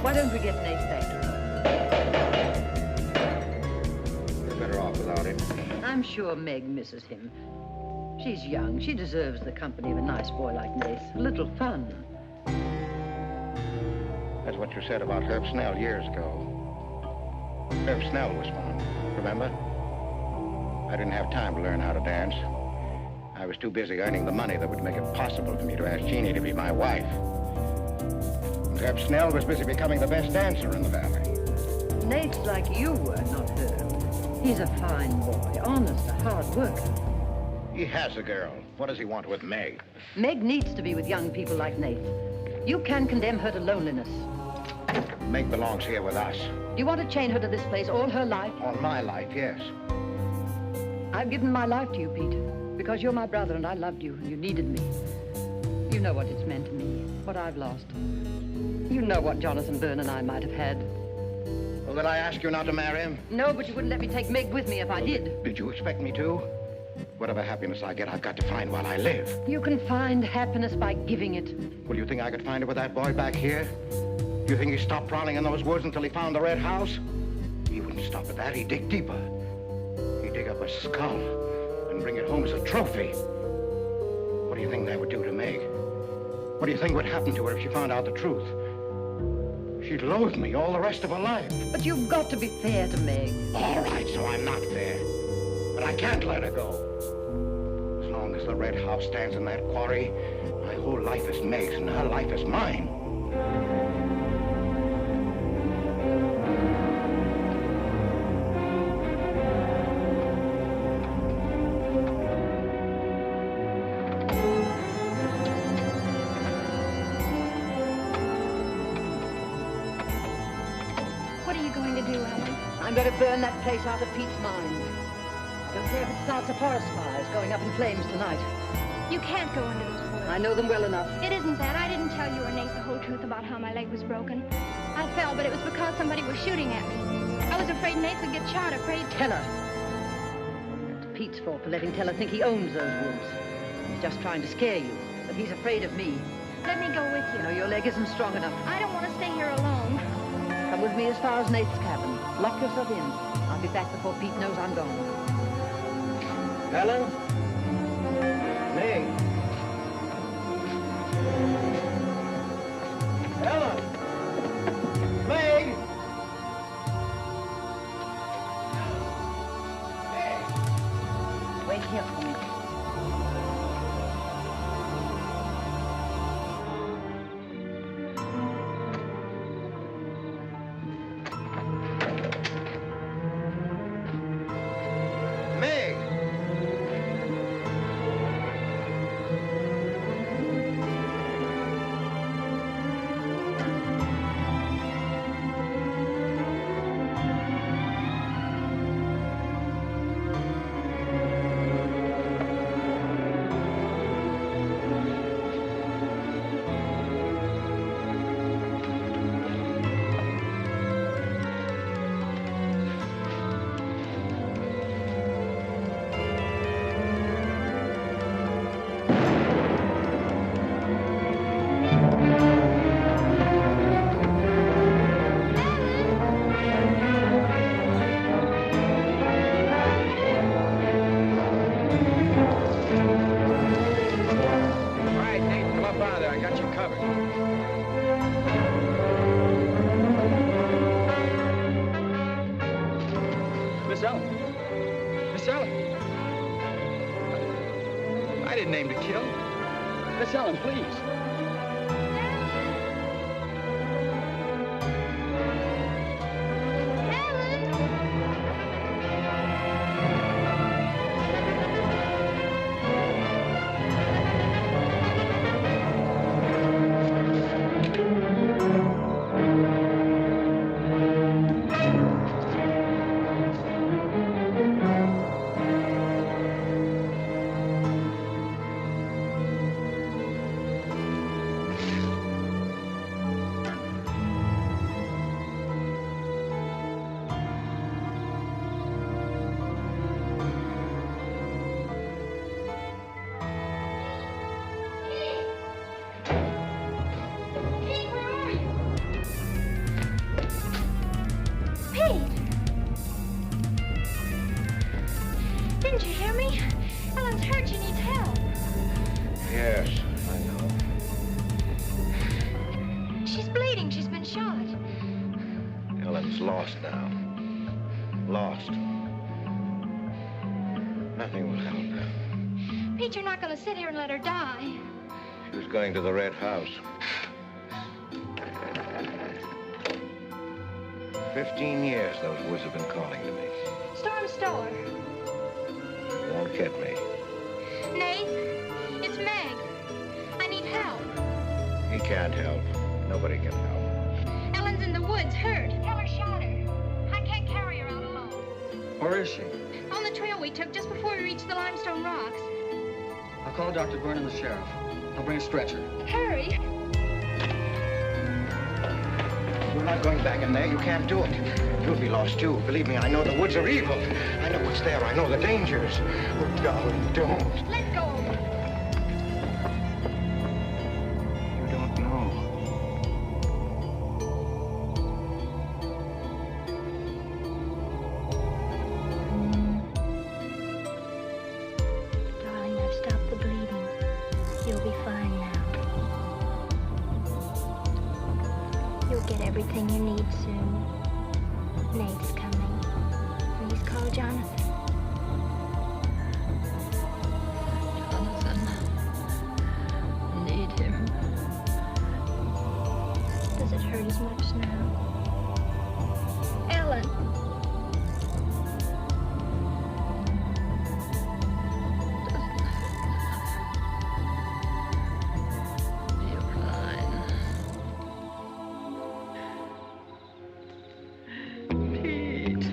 Why don't we get Nath back to We're better off without him. him? I'm sure Meg misses him. She's young. She deserves the company of a nice boy like Nath. A little fun. That's what you said about Herb Snell years ago. Herb Snell was fun, remember? I didn't have time to learn how to dance. I was too busy earning the money that would make it possible for me to ask Jeannie to be my wife. And Herb Snell was busy becoming the best dancer in the valley. Nate's like you were, not her. He's a fine boy, honest, a hard worker. He has a girl. What does he want with Meg? Meg needs to be with young people like Nate. You can condemn her to loneliness. Meg belongs here with us. You want to chain her to this place all her life? All my life, yes. I've given my life to you, Pete, because you're my brother and I loved you and you needed me. You know what it's meant to me, what I've lost. You know what Jonathan Byrne and I might have had. Well, did I ask you not to marry him? No, but you wouldn't let me take Meg with me if I did. Did you expect me to? Whatever happiness I get, I've got to find while I live. You can find happiness by giving it. Well, you think I could find it with that boy back here? Do you think he stopped prowling in those woods until he found the red house? He wouldn't stop at that. He'd dig deeper. He'd dig up a skull and bring it home as a trophy. What do you think that would do to Meg? What do you think would happen to her if she found out the truth? She'd loathe me all the rest of her life. But you've got to be fair to Meg. All right, so I'm not fair. But I can't let her go. As long as the red house stands in that quarry, my whole life is Meg's and her life is mine. What are you going to do, Ellen? I'm going to burn that place out of Pete's mind. Don't care if it starts a forest fire. It's going up in flames tonight. You can't go into those woods. I know them well enough. It isn't that. I didn't tell you or Nate the whole truth about how my leg was broken. I fell, but it was because somebody was shooting at me. I was afraid Nate would get shot, afraid... Tell her. That's Pete's fault for letting Teller think he owns those woods. He's just trying to scare you, but he's afraid of me. Let me go with you. No, your leg isn't strong enough. I don't want to stay here alone. Come with me as far as Nate's cabin. Lock yourself in. I'll be back before Pete knows I'm gone. Helen? Meg? Helen? Meg? Wait here for me. Meg! Miss Ellen. Miss Ellen. I didn't aim to kill. Miss Ellen, please. Didn't you hear me? Ellen's hurt. She needs help. Yes, I know. She's bleeding. She's been shot. Ellen's lost now. Lost. Nothing will help. Pete, you're not going to sit here and let her die. She was going to the Red House. 15 years those woods have been calling to me. Storm Store. Won't get me. Nate, it's Meg. I need help. He can't help. Nobody can help. Ellen's in the woods, hurt. Teller shot her. I can't carry her out alone. Where is she? On the trail we took just before we reached the limestone rocks. I'll call Dr. Byrne and the sheriff. I'll bring a stretcher. Hurry. You're not going back in there. You can't do it. You'll be lost, too. Believe me, I know the woods are evil. I know what's there. I know the dangers. Oh, darling, don't. Let go. You don't know. Darling, I've stopped the bleeding. You'll be fine now. You'll get everything you need soon. Nate's coming. Please call Jonathan. Jonathan. Need him. Does it hurt as much now? Ellen. You're fine. Pete.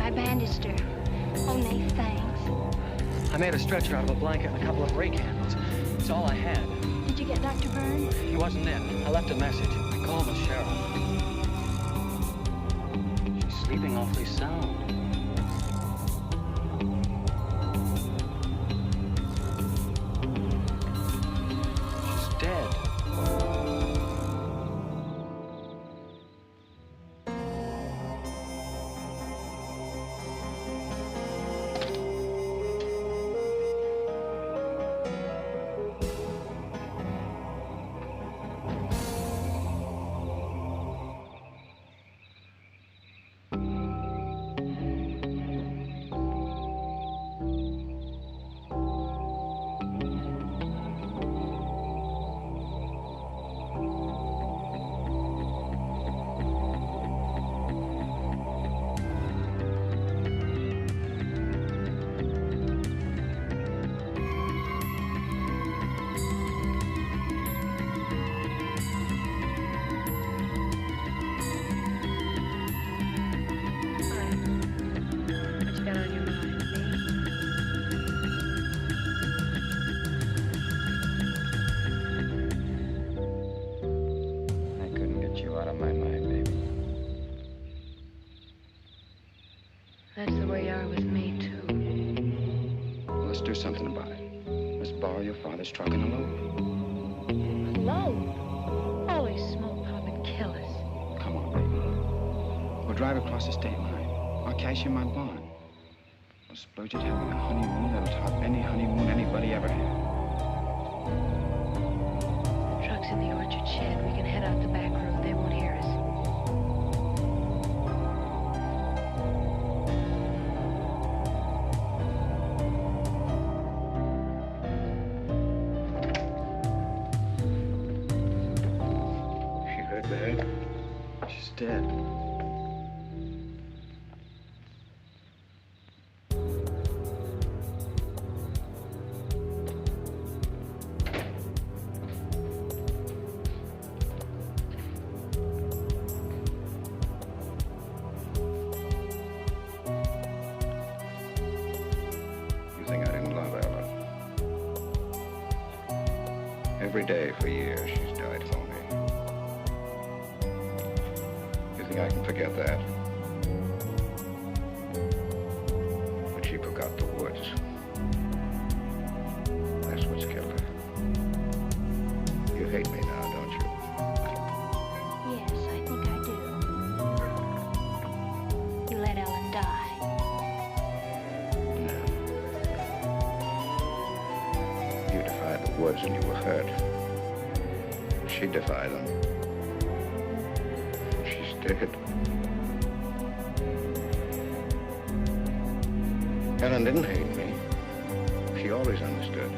I bandaged her. Oh, Nate, thanks. I made a stretcher out of a blanket and a couple of brake handles. It's all I had. Did you get Dr. Byrne? He wasn't in. I left a message. I called the sheriff. She's sleeping awfully sound. She's dead. That's the way you are with me, too. Well, let's do something about it. Let's borrow your father's truck and unload. Alone? Holy smoke, Pop, it'd kill us. Come on, baby. We'll drive across the state line. I'll cash in my bond. We'll splurge at having a honeymoon that'll top any honeymoon anybody ever had. The truck's in the orchard shed. We can head out the back road. They won't hear us. She's dead. You think I didn't love Ella? Every day for years she's died for me. I can forget that. But she forgot the woods. That's what's killed her. You hate me now, don't you? Yes, I think I do. You let Ellen die. No. You defied the woods and you were hurt. She defied them. Dead. Ellen didn't hate me. She always understood.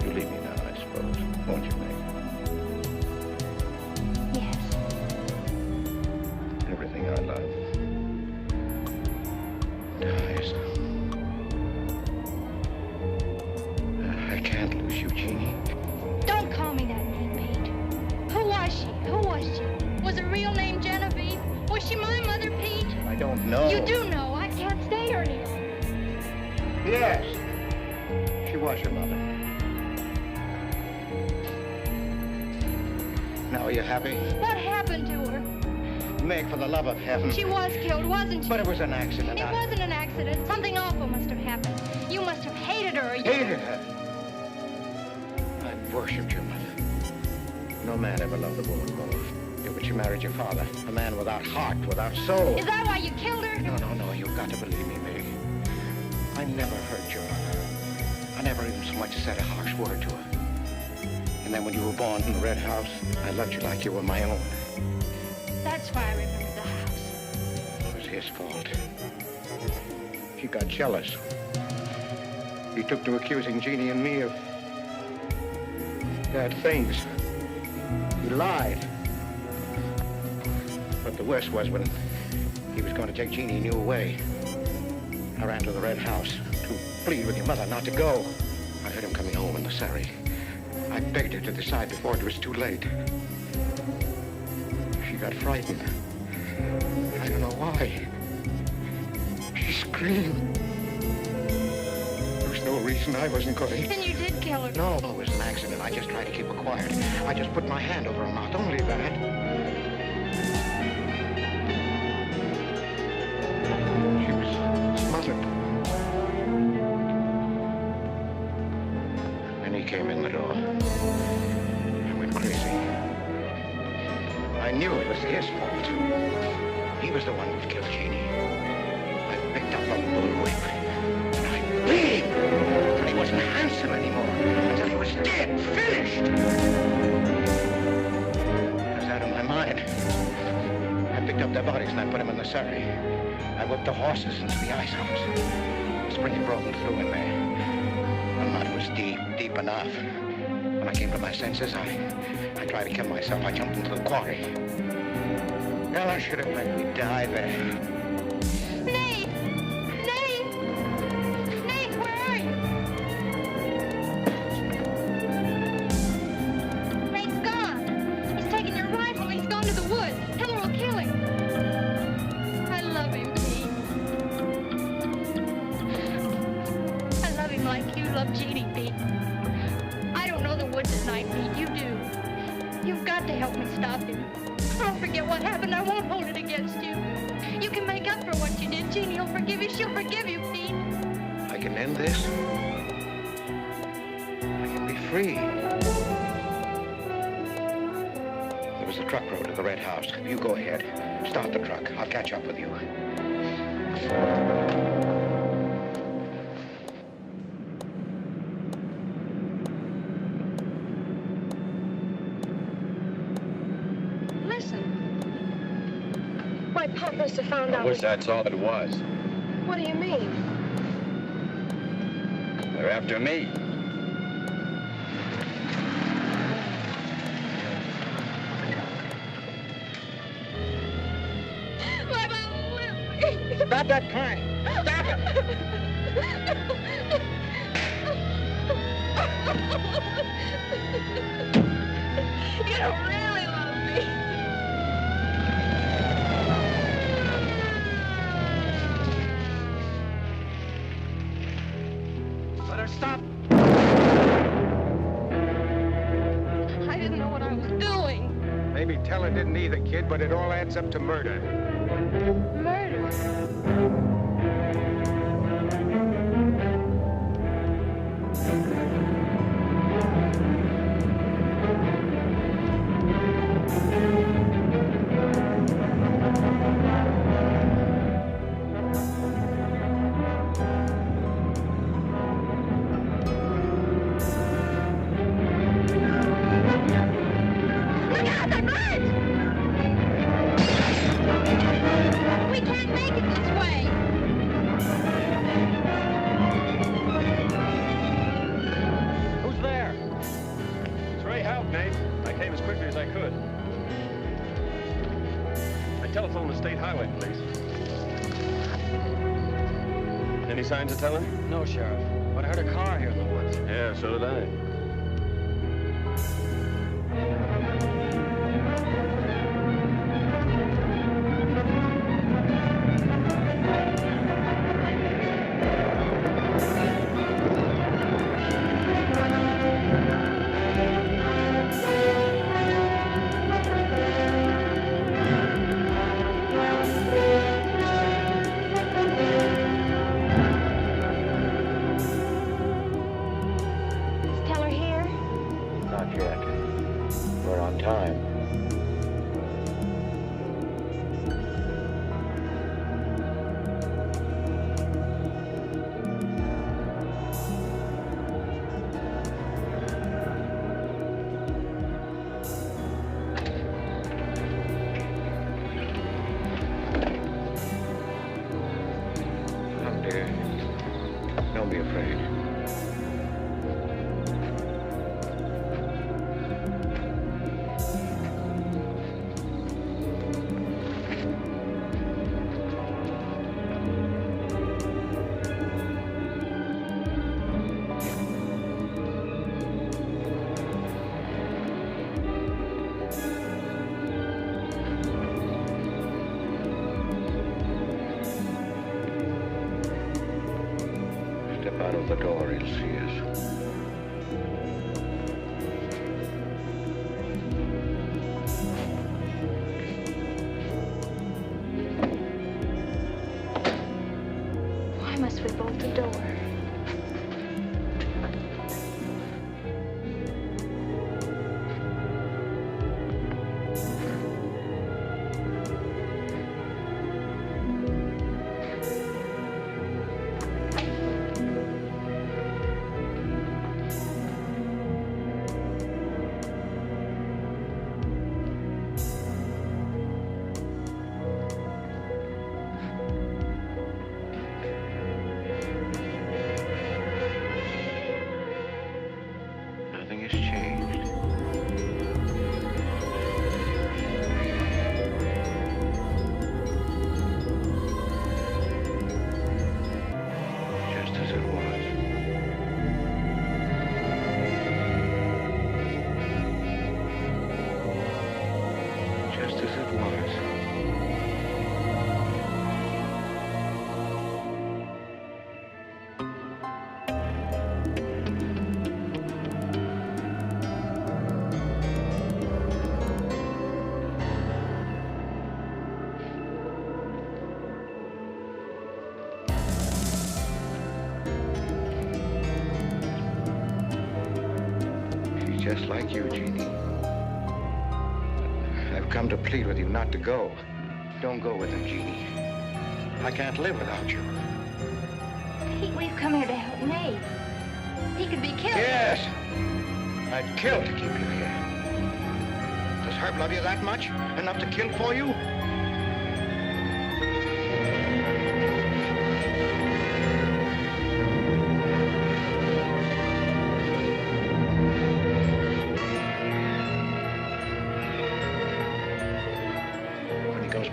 You leave me now, I suppose, won't you, Meg? Yes. Everything I love dies. I can't lose you, Jeannie. Don't call me that name, Pete. Who was she? Who was she? Was her real name Genevieve? Was she my mother, Pete? I don't know. You do know. I can't stay her here. Yes. She was your mother. Now are you happy? What happened to her? Meg, for the love of heaven. She was killed, wasn't she? But it was an accident. It wasn't an accident. Something awful must have happened. You must have hated her. Hated her? I worshipped your mother. No man ever loved a woman more. Yeah, but you married your father. A man without heart, without soul. Is that why you killed her? No. You've got to believe me, Meg. I never hurt your mother. I never even so much as said a harsh word to her. And then when you were born in the red house, I loved you like you were my own. That's why I remember the house. It was his fault. He got jealous. He took to accusing Jeannie and me of bad things. He lied. But the worst was when he was going to take Jeannie and you away. I ran to the red house to plead with your mother not to go. I heard him coming home in the surrey. I begged her to decide before it was too late. She got frightened. I don't know why. She screamed. There was no reason I wasn't going. Then you did kill her. No, it was an accident. I just tried to keep her quiet. I just put my hand over her mouth, only that. She was smothered. Then he came in the door. I went crazy. I knew it was his fault. He was the one who'd killed Jeannie. I picked up a bullwhip, and I beat him until he wasn't handsome anymore, until he was dead, finished. I was out of my mind. I picked up their bodies and I put them in the surrey. I whipped the horses into the ice house. The spring had broken through in there. The mud was deep, deep enough. When I came to my senses, I tried to kill myself. I jumped into the quarry. Well, I should have let me die there. Nate! Nate! Nate, where are you? Nate's gone. He's taken your rifle. He's gone to the woods. Hiller will kill him. I love him, Pete. I love him like you love Jeannie, Pete. I don't know the woods at night, Pete. You do. You've got to help me stop him. I'll forget what happened. I won't hold it against you. You can make up for what you did. Jeannie will forgive you. She'll forgive you, Pete. I can end this. I can be free. There was a truck road to the red house. You go ahead. Start the truck. I'll catch up with you. My pop must have found out. I wish that's all it was. What do you mean? They're after me. My mom will. Stop that crying. Stop it. You don't really love me. Let her stop. I didn't know what I was doing. Maybe Teller didn't either, kid, but it all adds up to murder. Murder. Look out, the bridge! We can't make it this way. Who's there? It's Ray Houck, Nate. I came as quickly as I could. I telephoned the state highway police. Any signs of Teller? No, Sheriff. But I heard a car here in the woods. Yeah, so did I. as it was. Just like you, Jeannie. I've come to plead with you not to go. Don't go with him, Jeannie. I can't live without you. Pete, we've come here to help Nate. He could be killed. Yes! I'd kill to keep you here. Does Herb love you that much? Enough to kill for you?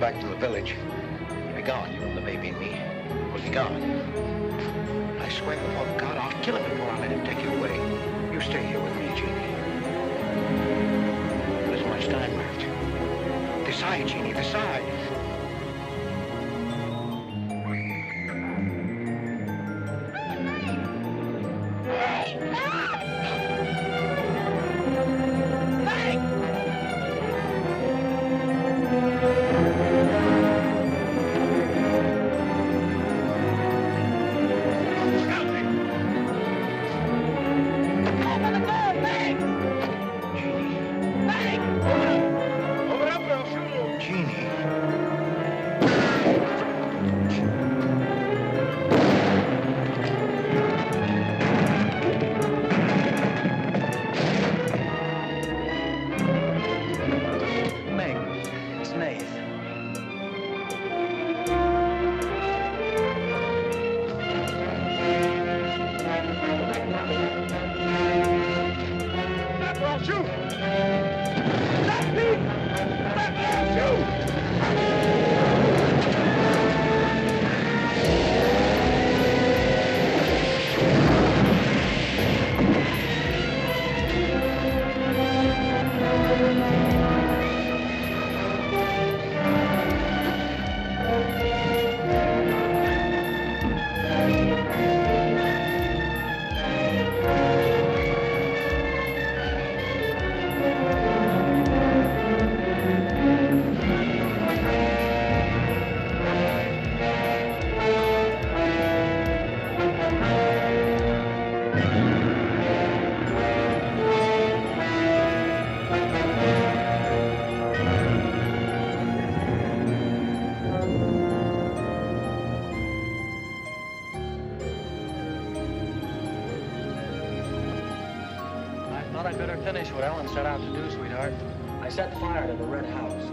Back to the village. You'll be gone, you and the baby and me. We'll be gone. I swear before God, I'll kill him before I let him take you away. You stay here with me, Jeannie. There's much time left. Decide, Jeannie, decide. Finish what Ellen set out to do, sweetheart. I set fire to the red house.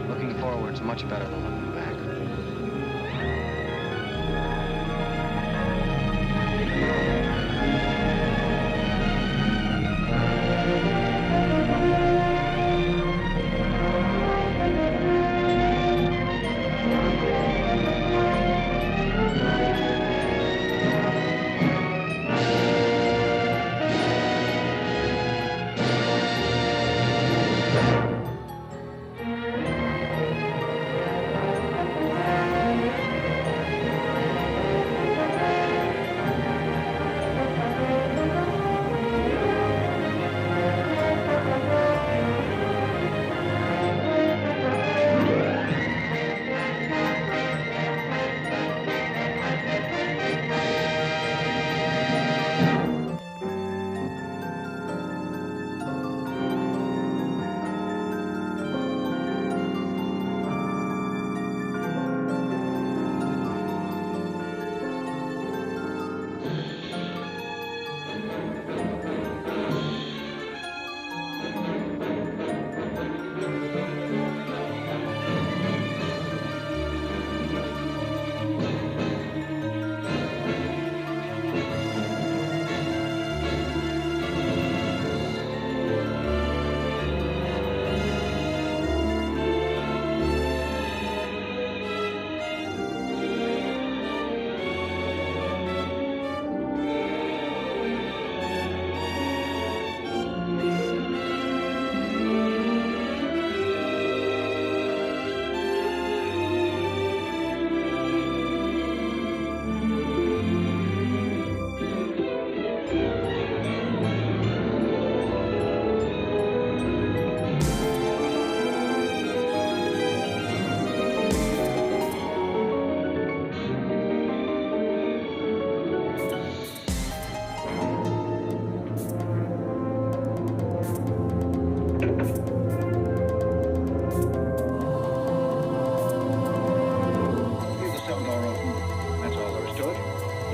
Looking forward's much better than looking back.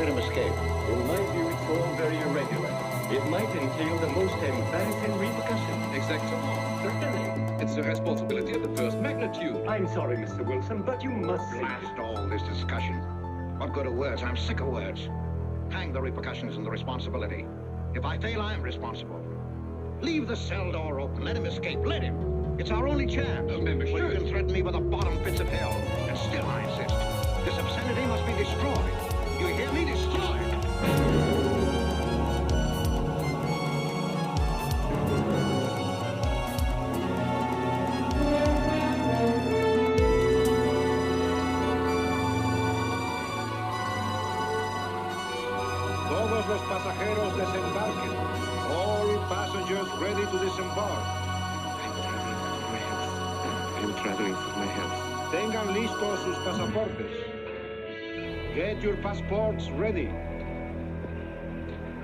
let him escape? In my view, it's all very irregular. It might entail the most embarrassing repercussions. Exactement. Certainly. It's a responsibility of the first magnitude. I'm sorry, Mr. Wilson, but you must see. Blast all this discussion. What good are words? I'm sick of words. Hang the repercussions and the responsibility. If I fail, I'm responsible. Leave the cell door open. Let him escape. Let him. It's our only chance. Well, you can threaten me with the bottom pits of hell. And still I insist. This obscenity must be destroyed. You hear me? Destroyed. Todos los pasajeros desembarquen. All passengers ready to disembark. I'm traveling for my health. Tengan listos sus pasaportes. Get your passports ready.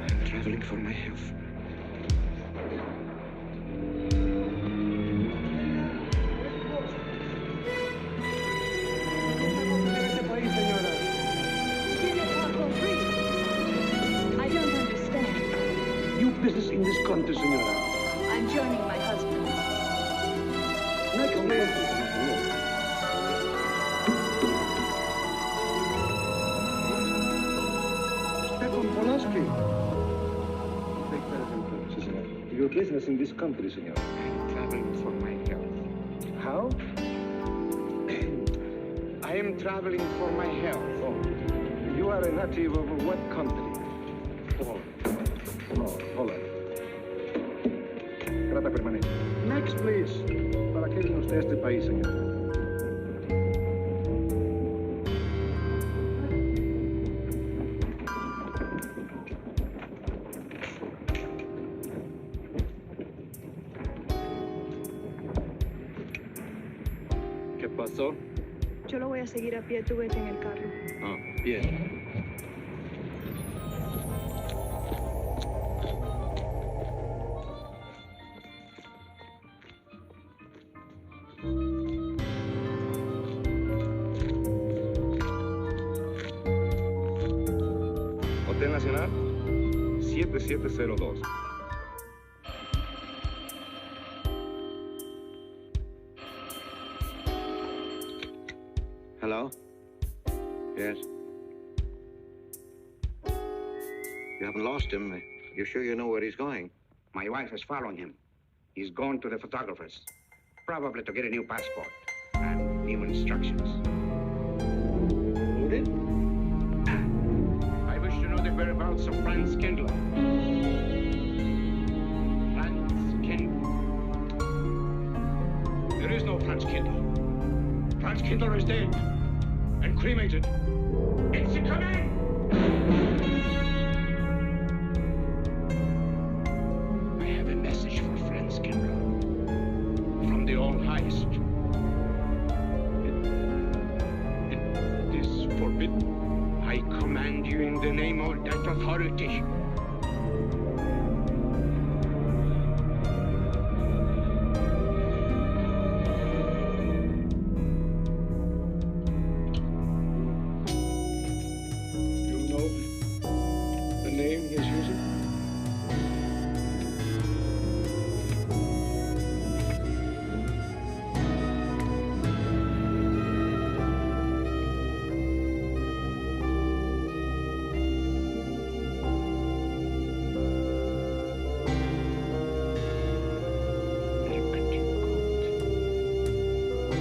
I'm traveling for my health. I don't understand. You business in this country, senora. I'm joining my husband. Next, please. Stefan Polaski. Take care of him, senor. Your business in this country, senor. I'm traveling for my health. How? I am traveling for my health. Oh. You are a native of what country? Holland. Grata permanente. Next, please. ¿Para qué vino usted a este país, señor? ¿Qué pasó? Yo lo voy a seguir a pie, tú vete en el carro. Ah, bien. Hotel Nacional 7702. Hello? Yes? You haven't lost him. You're sure you know where he's going? My wife is following him. He's gone to the photographer's, probably to get a new passport and new instructions. Wounded? I wish to know the whereabouts of Franz Kindler. Franz Kindler. There is no Franz Kindler. Franz Kindler is dead and cremated. It's a command! I have a message for Franz Kindler from the All-Highest. It is forbidden. I command you in the name of that authority. You know the name he's using?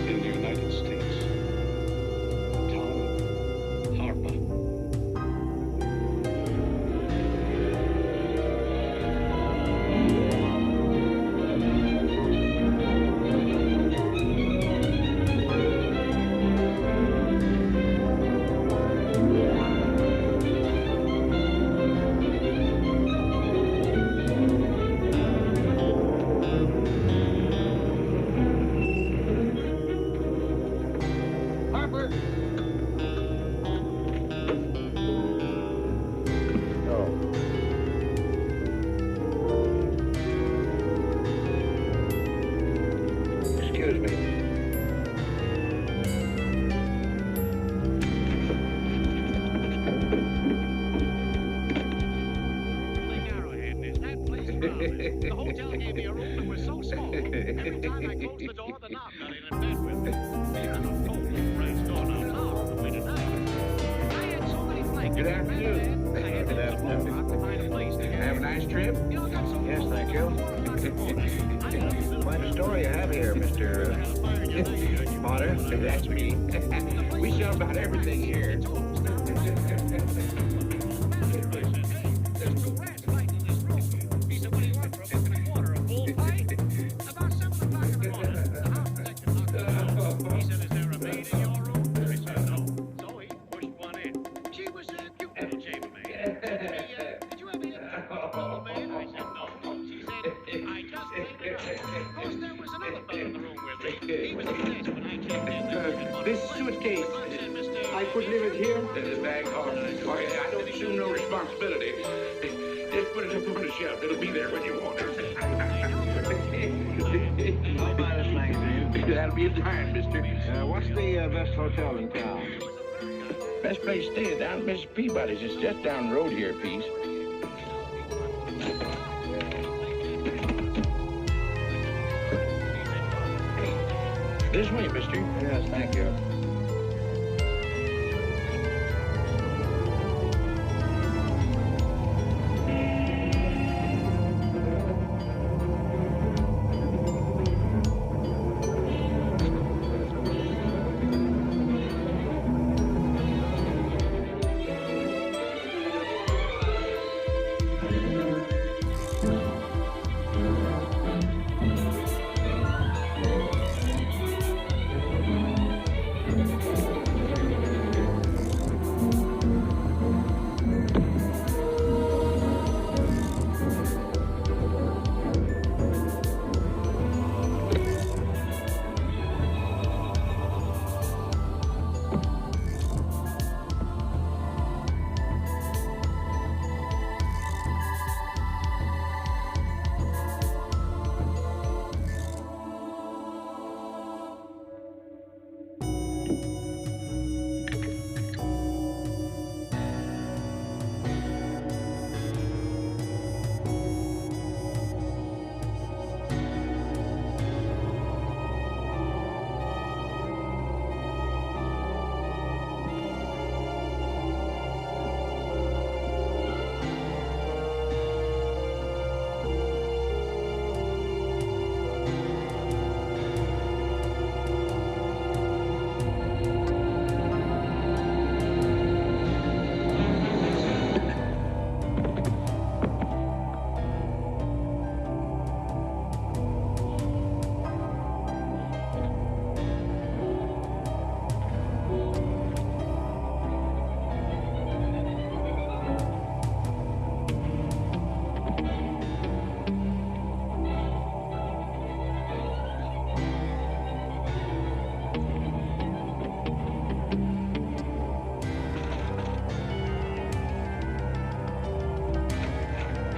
In the United States. Tom Harper. The hotel gave me a room that was so small. Every time I closed the door, the knob got in bed with me. I'm not told the French door knob on the way tonight. I had so many blankets. Good afternoon. Good afternoon. To find a place to Have a nice trip? Yes, thank you. Quite a story you have here, Mr. Potter. That's me. We sell about everything here. This suitcase, I could leave it here? This bag, I don't assume no responsibility. Just put it up on the shelf. It'll be there when you want it. I'll buy this magazine. That'll be a dime, mister. What's the best hotel in town? Best place to stay is down at Mrs. Peabody's. It's just down the road here a piece. This way, mister. Yes, thank you.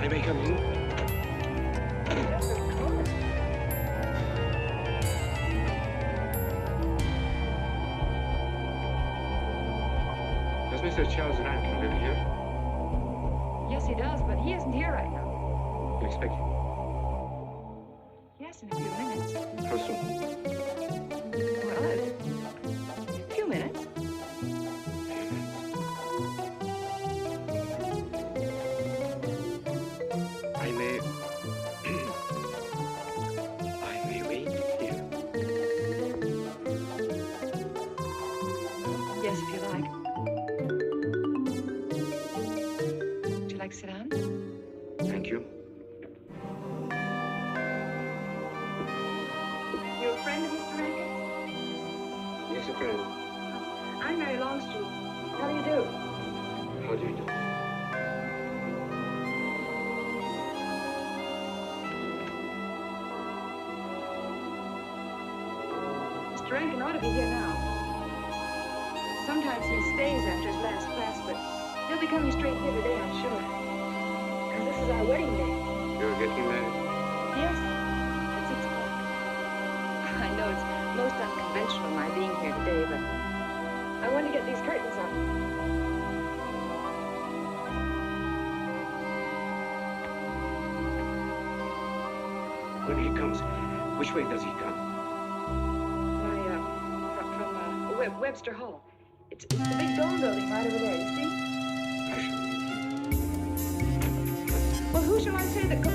I may come in? Does Mr. Charles Rankin live here? Yes, he does, but he isn't here right now. You expect him? Yes, in a few minutes. How soon? Well, a few minutes. I may wait here. Yes, if you like. Would you like to sit down? Thank you. You a friend of Mr. Rankin? Yes, a friend. I'm Mary Longstreet. How do you do? How do you do? Mr. Rankin ought to be here now. Sometimes he stays after his last class, but he'll be coming straight here today, I'm sure. Because this is our wedding day. You're getting married? Yes, at 6 o'clock. I know it's most unconventional, my being here today, but I want to get these curtains up. he comes. Which way does he come? Why, from Webster Hall. It's the big dome building right over there, you see? I shall meet him. Well, who shall I say that could...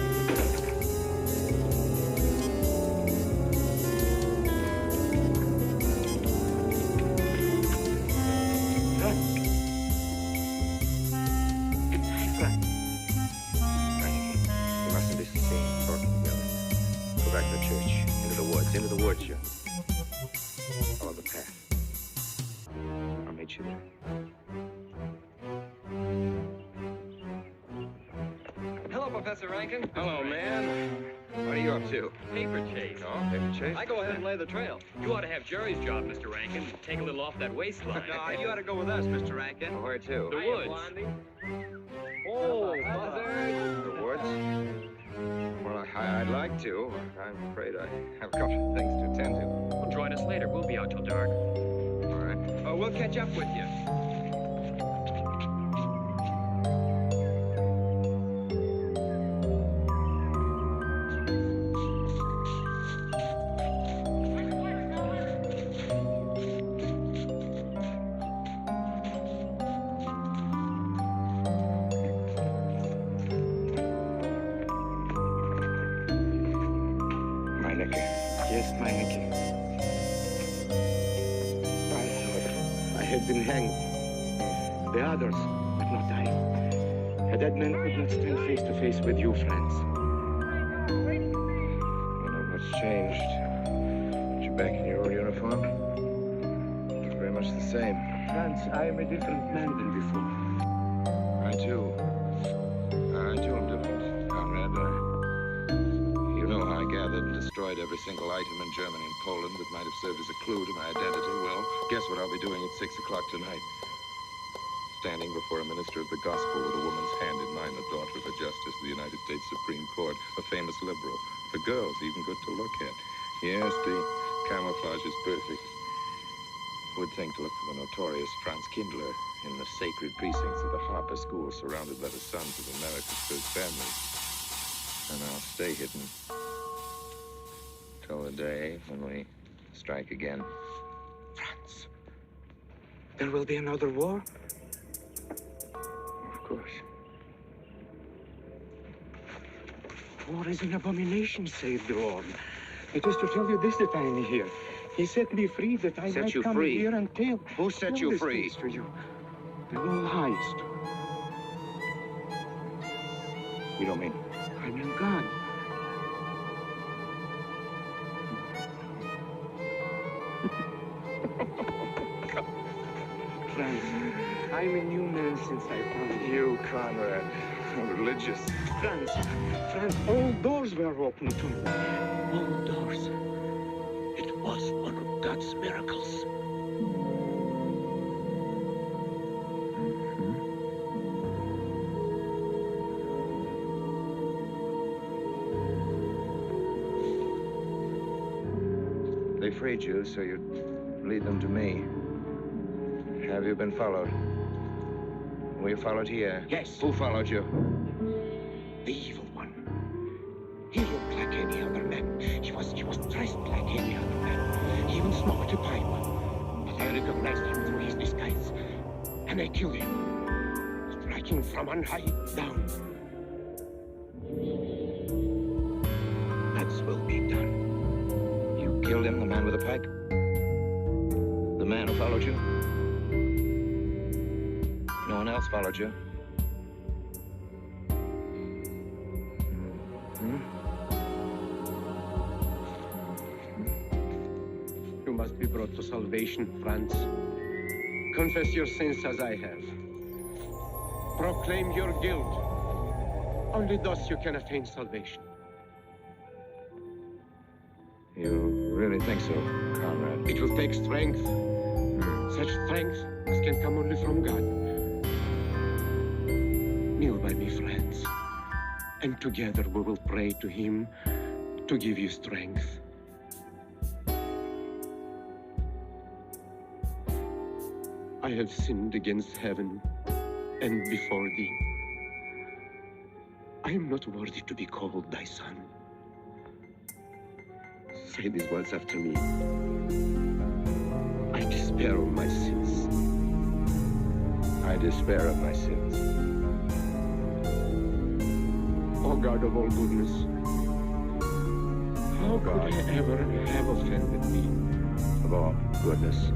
Into the woods, you. Follow the path. I'll meet you there. Hello, Professor Rankin. Hello, man. What are you up to? Paper chase. Oh, paper chase? I go ahead and lay the trail. You ought to have Jerry's job, Mr. Rankin. Take a little off that waistline. No, you ought to go with us, Mr. Rankin. Where to? The woods. Oh, Mother. The woods? Well, I'd like to. I'm afraid I have a couple of things to attend to. Well, join us later. We'll be out till dark. All right. Oh, we'll catch up with you. Yes, Meineke. I had been hanged. The others, but not I. A dead man could not stand face to face with you, Franz. What's changed? You're back in your old uniform? Very much the same. Franz, I am a different man than before. I too am different, Conrad. You know how I gathered and destroyed every single item in Germany and Poland that might have served as a clue to my identity. Well, guess what I'll be doing at 6 o'clock tonight? Standing before a minister of the gospel with a woman's hand in mine, the daughter of a justice of the United States Supreme Court, a famous liberal. For girls, even good to look at. Yes, the camouflage is perfect. Would think to look for the notorious Franz Kindler in the sacred precincts of the Harper School, surrounded by the sons of America's first families. And I'll stay hidden till the day when we strike again. Franz, there will be another war? Of course. War is an abomination, saith the Lord. It is to tell you this that I am here. He set me free that I might come here and tell. Who set you free? To you. The All Highest. You don't mean? I mean God. Franz, I'm a new man since I found you. You, Conrad, religious. Franz, all doors were open to me. All doors. It was one of God's miracles. They freed you so you'd lead them to me. Have you been followed? Were you followed here? Yes. Who followed you? The evil one. He looked like any other man. He was dressed like any other man. He even smoked a pipe. But I recognized him through his disguise. And I killed him, striking from on high down. That will be done. You killed him, the man with the pike? The man who followed you? No one else followed you? You must be brought to salvation, Franz. Confess your sins as I have. Proclaim your guilt. Only thus you can attain salvation. You really think so, Conrad? It will take strength. Such strength as can come only from God. Kneel by me, friends, and together we will pray to him to give you strength. I have sinned against heaven and before thee. I am not worthy to be called thy son. say these words after me. I despair of my sins. I despair of my sins. Oh God of all goodness, how could I ever have offended thee? Of all goodness.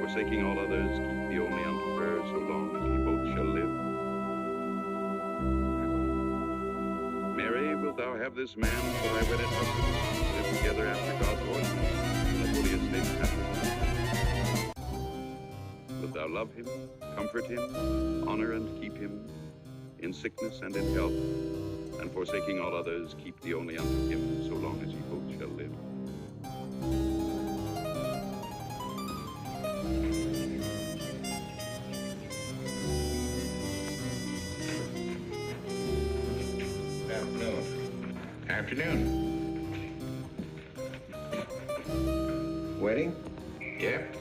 Forsaking all others, keep thee only unto her, so long as ye both shall live. Mary, wilt thou have this man for thy wedded husband, live together after God's ordinance, in the holy estate of matrimony? Wilt thou love him, comfort him, honor and keep him, in sickness and in health, and forsaking all others, keep thee only unto him, so long as ye both shall live? Afternoon. Wedding? Yep.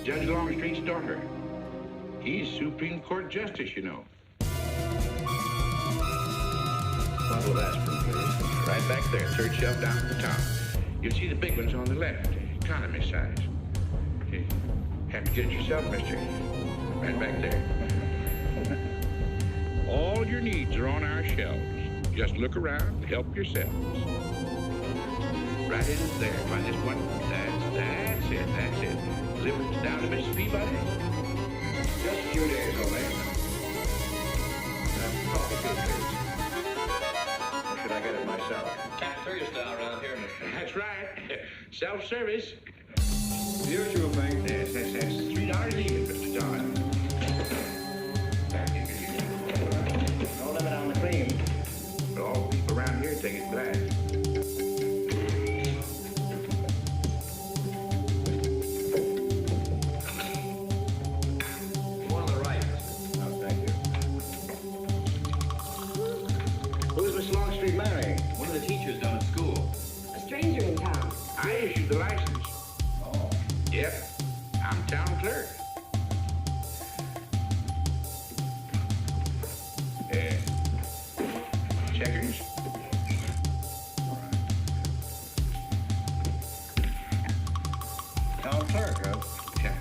Judge Longstreet's daughter. He's Supreme Court Justice, you know. Bottle of aspirin, please. Right back there, third shelf down at the top. You'll see the big ones on the left, economy size. You have to get it yourself, mister. Right back there. All your needs are on our shelves. Just look around, help yourselves. Right in there, find this one. That's it. Liver's down to Mrs. Peabody. Just a few days, old man. Coffee good, please. Or should I get it myself? Cafeteria style around here, mister. That's right. Self-service. Usual thing. Yes, that's $3 even, Mr. Todd. No limit on the cream. But all people around here take it black. One on the right. Oh, thank you. Who's Miss Longstreet marrying? One of the teachers down at school. A stranger in town. I issued the license. Oh. Yep. I'm town clerk. Checkers? Town clerk, huh? Yeah.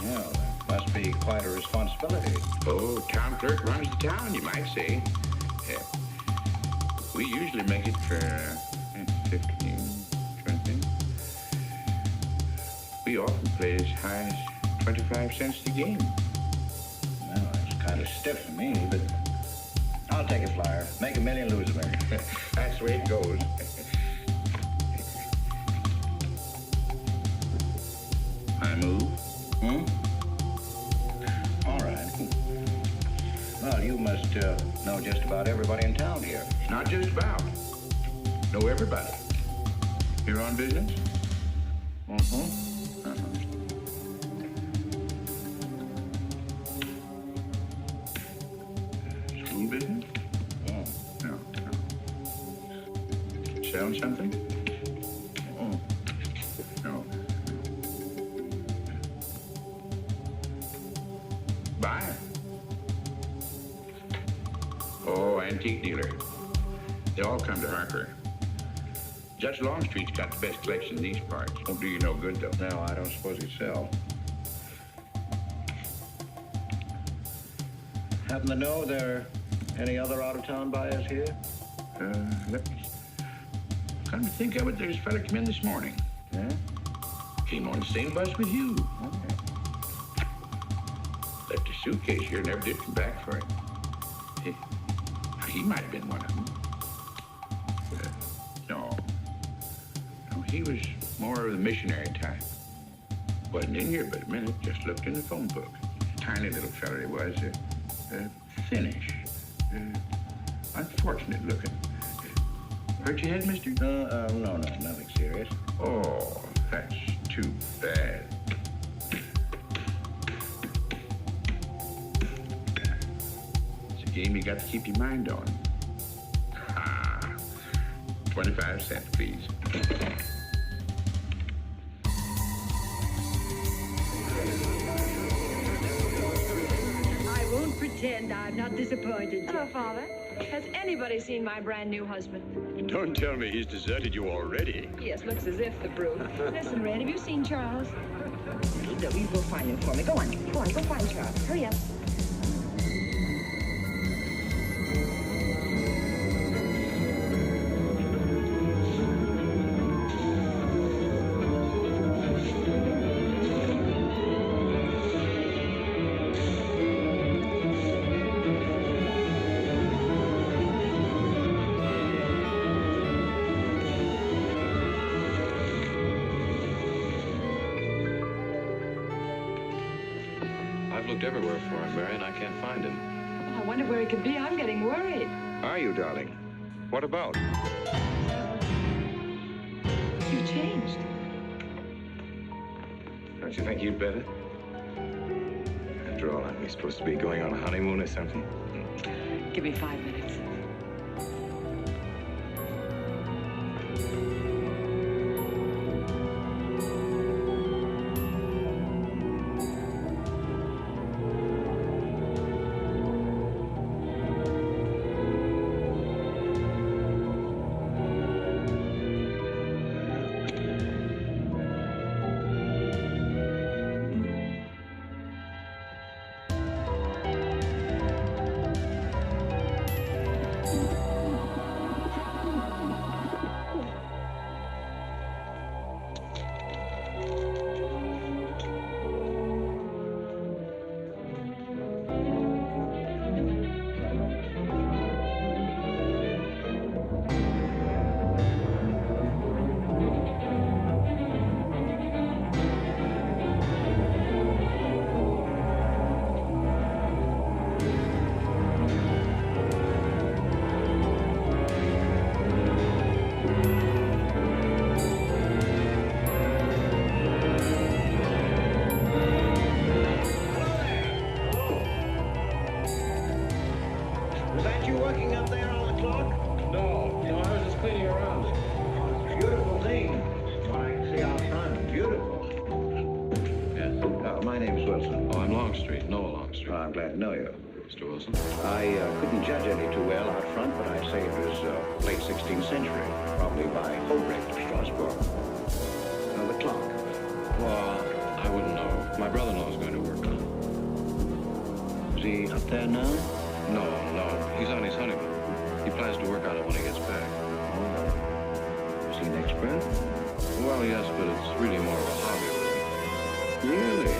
Well, that must be quite a responsibility. Oh, town clerk runs the town, you might say. Yeah. We usually make it for 15, 20. We often play as high as 25 cents a game. Well, that's Kind of stiff for me, but I'll take a flyer. Make a million, lose a million. That's the way it goes. I move? All right. Well, you must know just about everybody in town here. Not just about. Know everybody. Here on business? School business? No. Selling something? No. Buy? Oh, antique dealer. They all come to Harker. Judge Longstreet's got the best collection in these parts. Won't do you no good, though. No, I don't suppose he'd sell. Happen to know there are any other out-of-town buyers here? Let me... Come to think of it, there's a fella come in this morning. Yeah? Came on the same bus with you. Left a suitcase here, never did come back for it. He might have been one of them. No, he was more of the missionary type. Wasn't in here but a minute, just looked in the phone book. Tiny little fella he was, thinnish, unfortunate looking. Hurt your head, mister? No, nothing serious. Oh, that's too bad. It's a game you got to keep your mind on. 25 cents, please. I won't pretend I'm not disappointed. Hello, Father. Has anybody seen my brand new husband? Don't tell me he's deserted you already. Yes, looks as if the brute. Listen, Red, have you seen Charles? No, you go find him for me. Go on, go find Charles. Hurry up. Everywhere for him, Mary, and I can't find him. Oh, I wonder where he could be. I'm getting worried. Are you, darling? What about? You changed. Don't you think you'd better? After all, aren't we supposed to be going on a honeymoon or something? Give me 5 minutes. Couldn't judge any too well out front, but I'd say it was late 16th century, probably by Hobrecht of Strasbourg. The clock. Well, I wouldn't know. My brother-in-law's going to work on it. Is he up there now? No. He's on his honeymoon. He plans to work on it when he gets back. Oh. Is he an expert? Well, yes, but it's really more of a hobby with him. Really?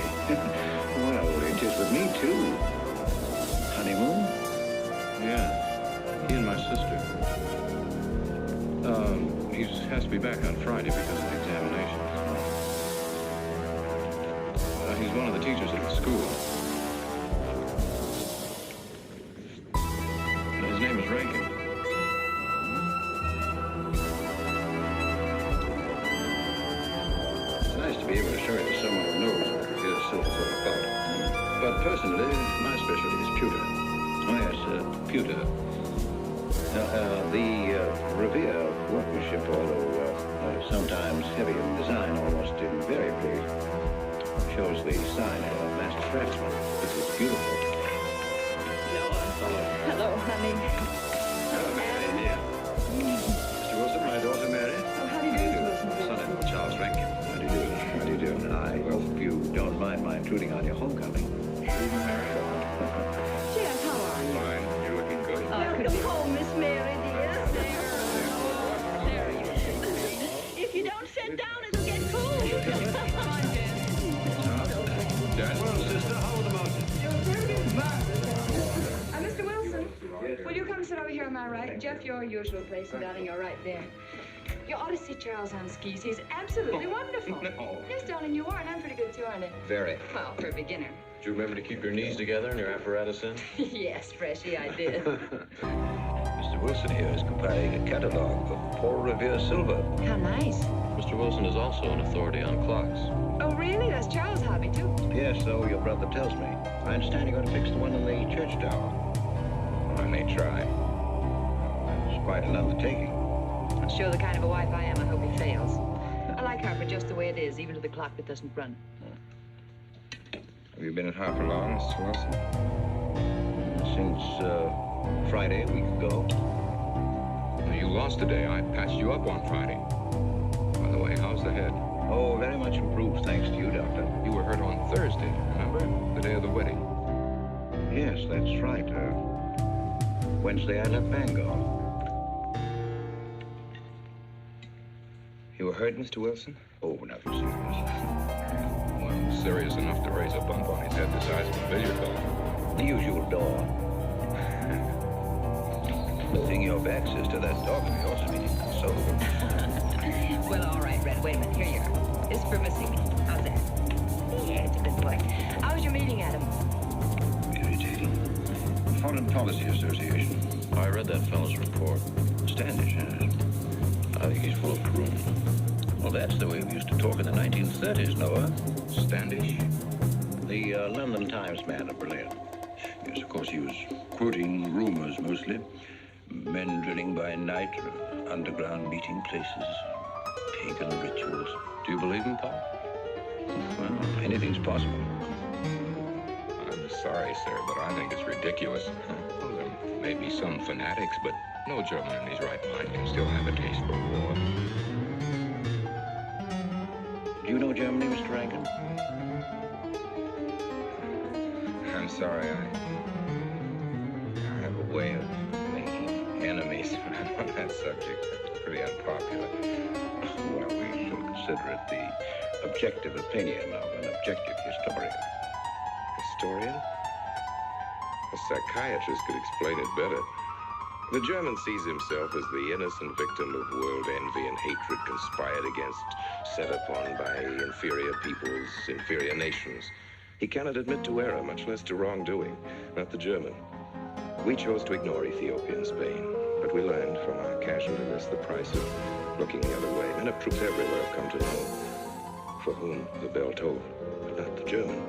Well, it is with me, too. teachers at the school. His name is Rankin. It's nice to be able to show it to someone who knows what Revere Silver's all about. But personally, my specialty is pewter. Oh, yes, pewter. The Revere workmanship, although sometimes heavy in design, almost invariably shows the sign of a master craftsman. This is beautiful. Hello, honey. Hello, Mary, dear. Mr. Wilson, my daughter, Mary. Oh, how do you do, Mr. Wilson? Son-in-law, Charles Rankin. How do you do? How do you do? I hope you don't mind my intruding on your homecoming. Mary? Jeff, how are you? Fine. You're looking good. Welcome home, Miss Mary, dear. There you go. If you don't sit down, it'll get cold. Dad? Well, sister, how are the mountains? Mr. Wilson, will you come sit over here on my right? Jeff, your usual place, and darling, you're right there. You ought to see Charles on skis. He's absolutely wonderful. No. Yes, darling, you are, and I'm pretty good too, aren't I? Very. Well, for a beginner. Do you remember to keep your knees together and your apparatus in? Yes, Freshy, I did. Mr. Wilson here is compiling a catalog of Paul Revere silver. How nice. Mr. Wilson is also an authority on clocks. Oh, really? That's Charles' hobby, too. Yes, so your brother tells me. I understand you're going to fix the one in the church tower. I may try. It's quite an undertaking. Not sure the kind of a wife I am. I hope he fails. I like Harper just the way it is, even to the clock that doesn't run. Have you been at Harper long, Mr. Wilson? Since Friday, a week ago. You lost today. I patched you up on Friday. By the way, how's the head? Oh, very much improved, thanks to you, Doctor. You were hurt on Thursday, remember? The day of the wedding. Yes, that's right. Wednesday, I left Bangor. You were hurt, Mr. Wilson? Oh, nothing serious. Well, serious enough to raise a bump on his head the size of a billiard ball. The usual door. The thing you're back, sister, that dog of yours is being consoled. Well, all right, Red. Wait a minute. Here you are. This is for Missy. How's that? Yeah, it's a good boy. How was your meeting, Adam? Irritating. Foreign Policy Association. I read that fellow's report. Standish, yes. I think he's full of prune. Well, that's the way we used to talk in the 1930s, Noah. Standish? The London Times man of Berlin. Yes, of course, he was quoting rumors mostly. Men drilling by night, underground meeting places, pagan rituals. Do you believe him, Paul? Well, anything's possible. I'm sorry, sir, but I think it's ridiculous. Well, there may be some fanatics, but no German in his right mind can still have a taste for war. Do you know Germany, Mr. Rankin? I'm sorry, I have a way of making enemies when I'm on that subject. It's pretty unpopular. Well, we shall consider it the objective opinion of an objective historian. Historian? A psychiatrist could explain it better. The German sees himself as the innocent victim of world envy and hatred conspired against, set upon by inferior peoples, inferior nations. He cannot admit to error, much less to wrongdoing. Not the German. We chose to ignore Ethiopia and Spain, but we learned from our casualty list the price of looking the other way. Men of troops everywhere have come to know for whom the bell tolled, but not the German.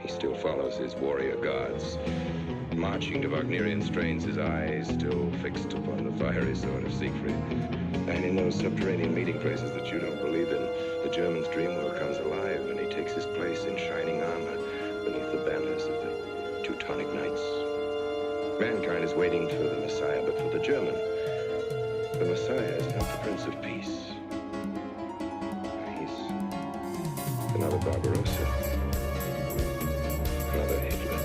He still follows his warrior gods, marching to Wagnerian strains, his eyes still fixed upon the fiery sword of Siegfried. And in those subterranean meeting places that you don't believe in, the German's dream world comes alive, and he takes his place in shining armor beneath the banners of the Teutonic Knights. Mankind is waiting for the Messiah, but for the German, the Messiah is not the Prince of Peace. He's another Barbarossa, another Hitler.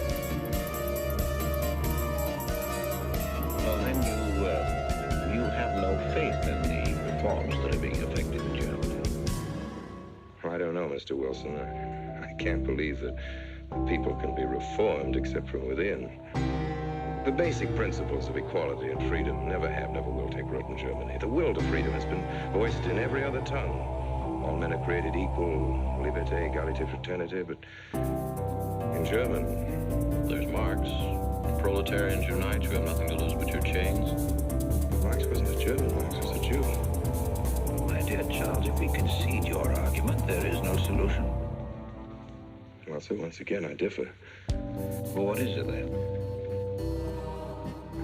Well, then you have no faith in the reforms that are being effected in Germany. I don't know, Mr. Wilson. I can't believe that people can be reformed except from within. The basic principles of equality and freedom never have, never will take root in Germany. The will to freedom has been voiced in every other tongue. All men are created equal, liberté, égalité, fraternité, but in German, there's Marx. Proletarians unite, you have nothing to lose but your chains. Marx wasn't a German, Marx was a Jew. My dear Charles, if we concede your argument, there is no solution. Well, sir, once again, I differ. Well, what is it then?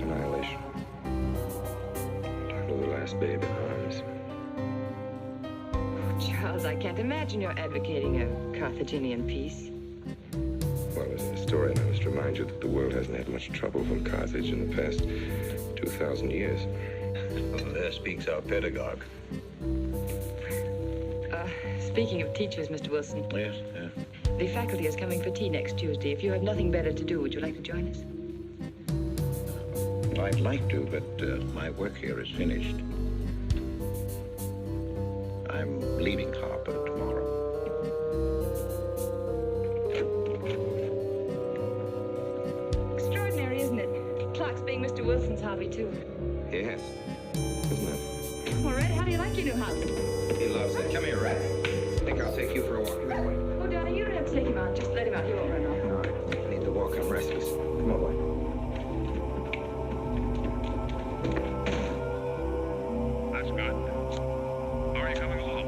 Annihilation. Title of the last babe in arms. Charles, I can't imagine you're advocating a Carthaginian peace. Well, as an historian, I must remind you that the world hasn't had much trouble from Carthage in the past 2,000 years. Well, there speaks our pedagogue. Speaking of teachers, Mr. Wilson. Yes, yeah. The faculty is coming for tea next Tuesday. If you have nothing better to do, would you like to join us? Well, I'd like to, but my work here is finished. I'm leaving Harper tomorrow. Extraordinary, isn't it? Clocks being Mr. Wilson's hobby, too. Yes, isn't it? Well, Red, how do you like your new house? He loves it. Come here, Red. I think I'll take you for a walk. Come on, boy. Oh, darling, you don't have to take him out. Just let him out. He won't run off. I need the walk. I'm restless. Come on, boy. That's good. How are you coming along?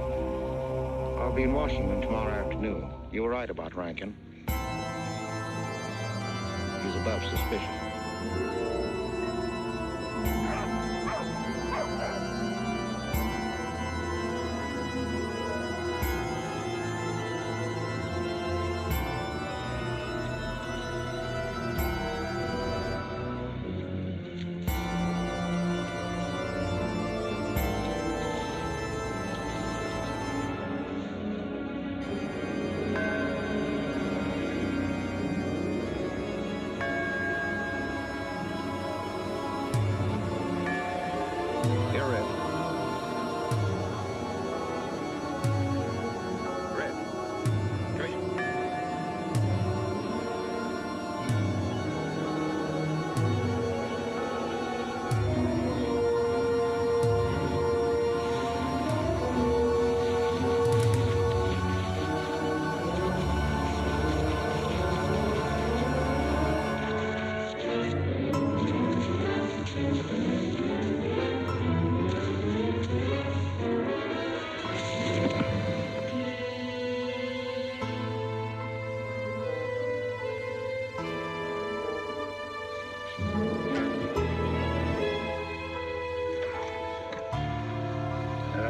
I'll be in Washington tomorrow afternoon. You were right about Rankin. He's above suspicion.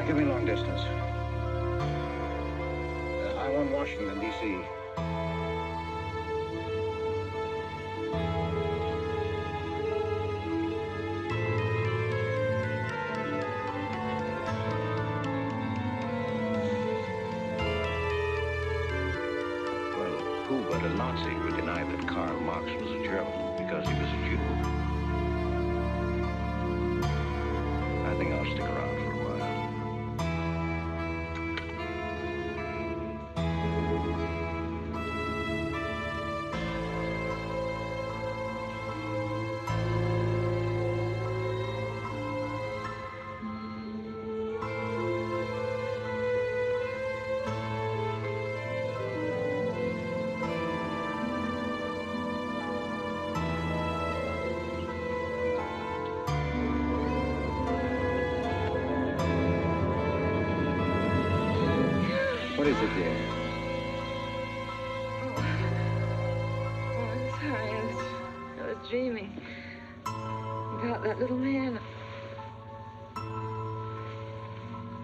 Give me long distance. I want Washington, D.C. Well, who but a Nazi would deny that Karl Marx was a German because he was a Jew? I think I'll stick around for a while. What is it, dear? Oh, I'm sorry. I was dreaming about that little man.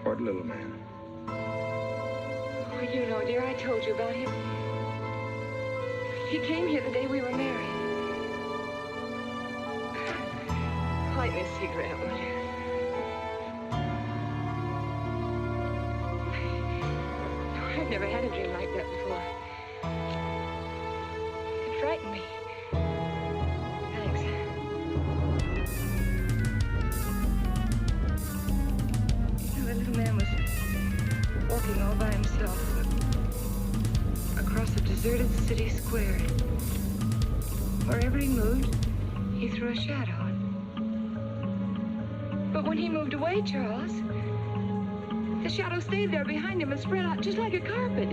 What little man? Oh, you know, dear, I told you about him. He came here the day we were married. Light me a cigarette, will you? I've never had a dream like that before. It frightened me. Thanks. You know, the little man was walking all by himself across a deserted city square. Wherever he moved, he threw a shadow. But when he moved away, Charles, The shadow stayed there behind him and spread out just like a carpet.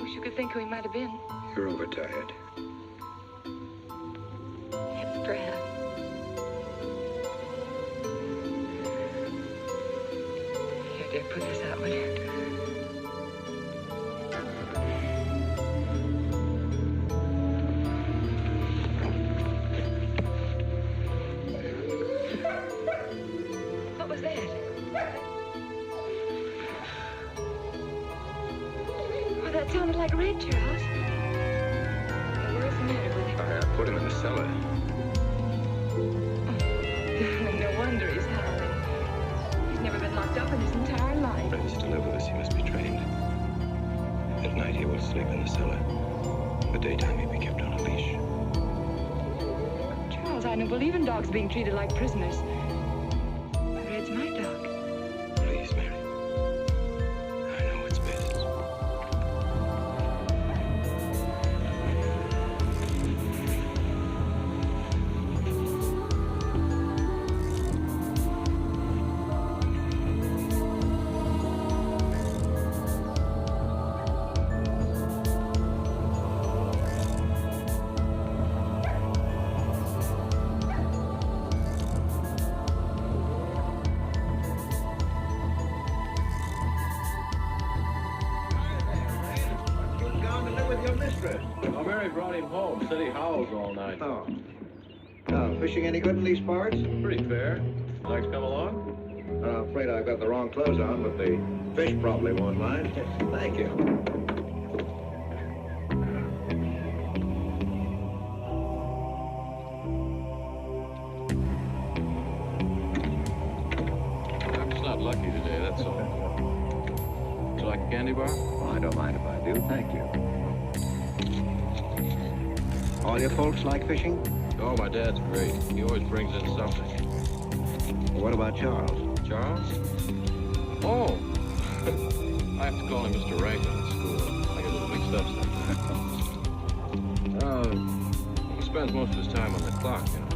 Wish you could think who he might have been. You're overtired. Perhaps. Here, dear, put this out, will you? What was that? Oh, that sounded like rain, Charles. Where's the matter with him? I put him in the cellar. No wonder he's howling. He's never been locked up in his entire life. Friends deliver this, he must be trained. At night he will sleep in the cellar. In the daytime he'll be kept on a leash. Charles, I don't believe in dogs being treated like prisoners. Red's my dog. Please, Mary. I know what's best. Oh, Mary brought him home. Said he howls all night. Oh. Fishing any good in these parts? Pretty fair. Would you like to come along? I'm afraid I've got the wrong clothes on, but the fish probably won't mind. Thank you. I'm just not lucky today, that's all. Would you like a candy bar? Well, I don't mind if I do. Thank you. All your folks like fishing? Oh, my dad's great. He always brings in something. What about Charles? Charles? Oh! I have to call him Mr. Rankin at school. I get a little mixed up sometimes. He spends most of his time on the clock, you know.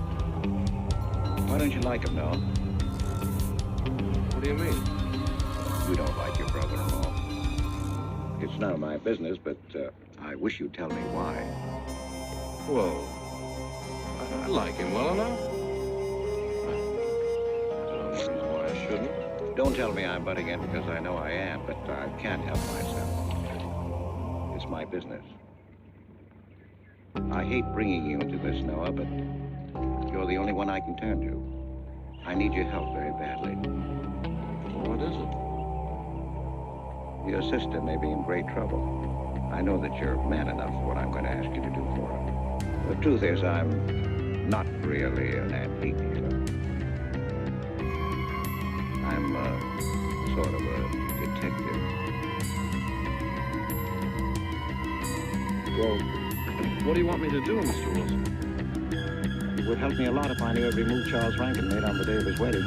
Why don't you like him, Noel? What do you mean? You don't like your brother-in-law. It's none of my business, but I wish you'd tell me why. Well, I like him well enough. I don't know reason why I shouldn't. Don't tell me I'm butting in because I know I am, but I can't help myself. It's my business. I hate bringing you into this, Noah, but you're the only one I can turn to. I need your help very badly. What is it? Your sister may be in great trouble. I know that you're man enough for what I'm going to ask you to do for her. The truth is, I'm not really an antique dealer. I'm sort of a detective. Well, what do you want me to do, Mr. Wilson? It would help me a lot if I knew every move Charles Rankin made on the day of his wedding,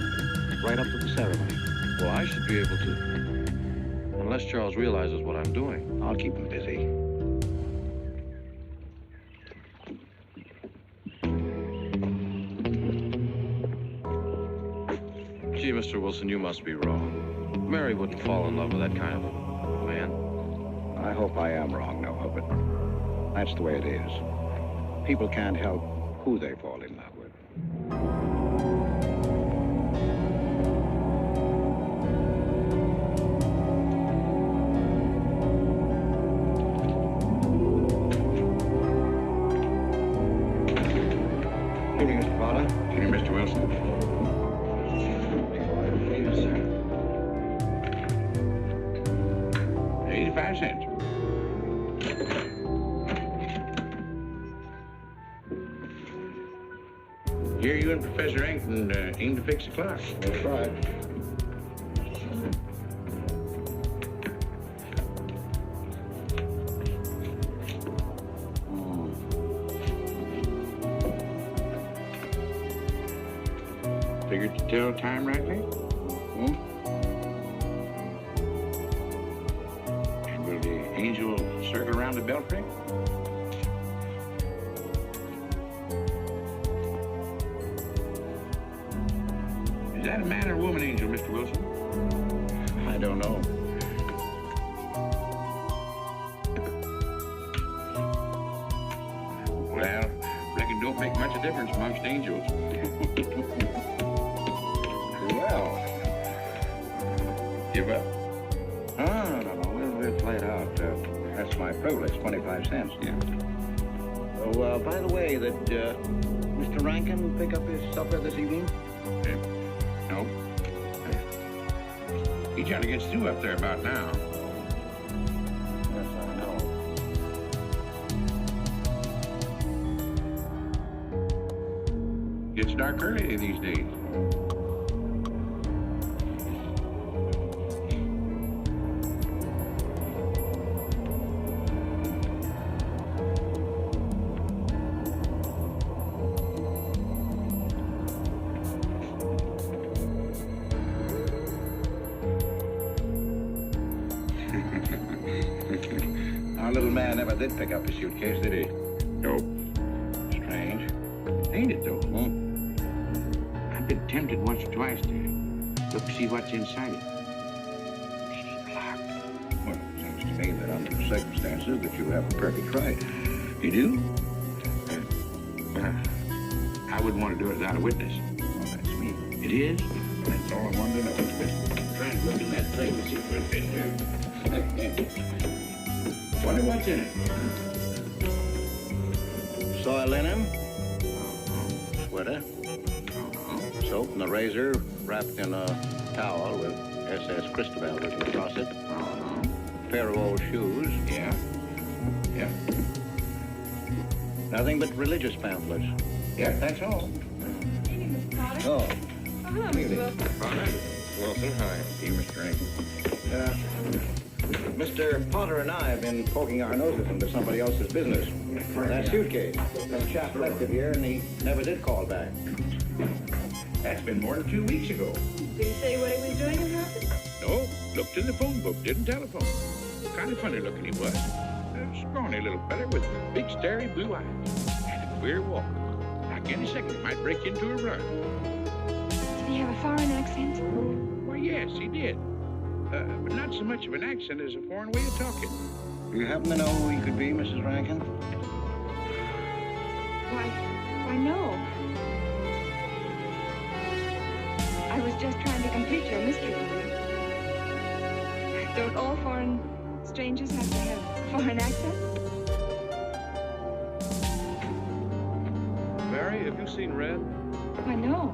right up to the ceremony. Well, I should be able to. Unless Charles realizes what I'm doing. I'll keep him busy. Gee, Mr. Wilson, you must be wrong. Mary wouldn't fall in love with that kind of a man. I hope I am wrong, Noah, but that's the way it is. People can't help who they fall in love with. Good evening, Mr. Potter. Good evening, Mr. Wilson. 85 cents. Here you and Professor Ankton aim to fix the clock. That's right. Figured to tell time rightly? And will the angel circle around the belfry? Mr. Wilson? I don't know. Well, reckon don't make much of difference amongst angels. Well. Give up? No. We'll play it out. That's my privilege, 25 cents. Yeah. Oh, by the way, did Mr. Rankin pick up his supper this evening? No. He trying to get Stu up there about now. Yes, I know. Gets dark early these days. Our little man never did pick up his suitcase, did he? Nope. Strange. Ain't it, though? I've been tempted once or twice to look to see what's inside it. Well, it seems to me that under the circumstances that you have a perfect right. You do? I wouldn't want to do it without a witness. Well, that's me. It is? That's all I wanted to know. Trying to look in that thing to see if it fits here. Wonder what's in it. Soil linen, sweater, soap and a razor wrapped in a towel with SS Christabel written across it. A pair of old shoes. Yeah. Yeah. Nothing but religious pamphlets. Yeah, that's all. Oh. Hello, Mr. Wilson. Potter. Wilson, hi. You, Mr. Rankin. Mr. Potter and I have been poking our noses into somebody else's business. That suitcase. That chap left it here and he never did call back. That's been more than 2 weeks ago. Did he say what he was doing or nothing? No, looked in the phone book, didn't telephone. Kind of funny looking he was. A scrawny little feller with big, starry blue eyes. And a queer walk. Like any second, he might break into a run. Did he have a foreign accent? Why, yes, he did. But not so much of an accent as a foreign way of talking. Do you happen to know who he could be, Mrs. Rankin? Why no. I was just trying to complete your mystery for you. Don't all foreign strangers have to have foreign accents? Mary, have you seen Red? Why, no.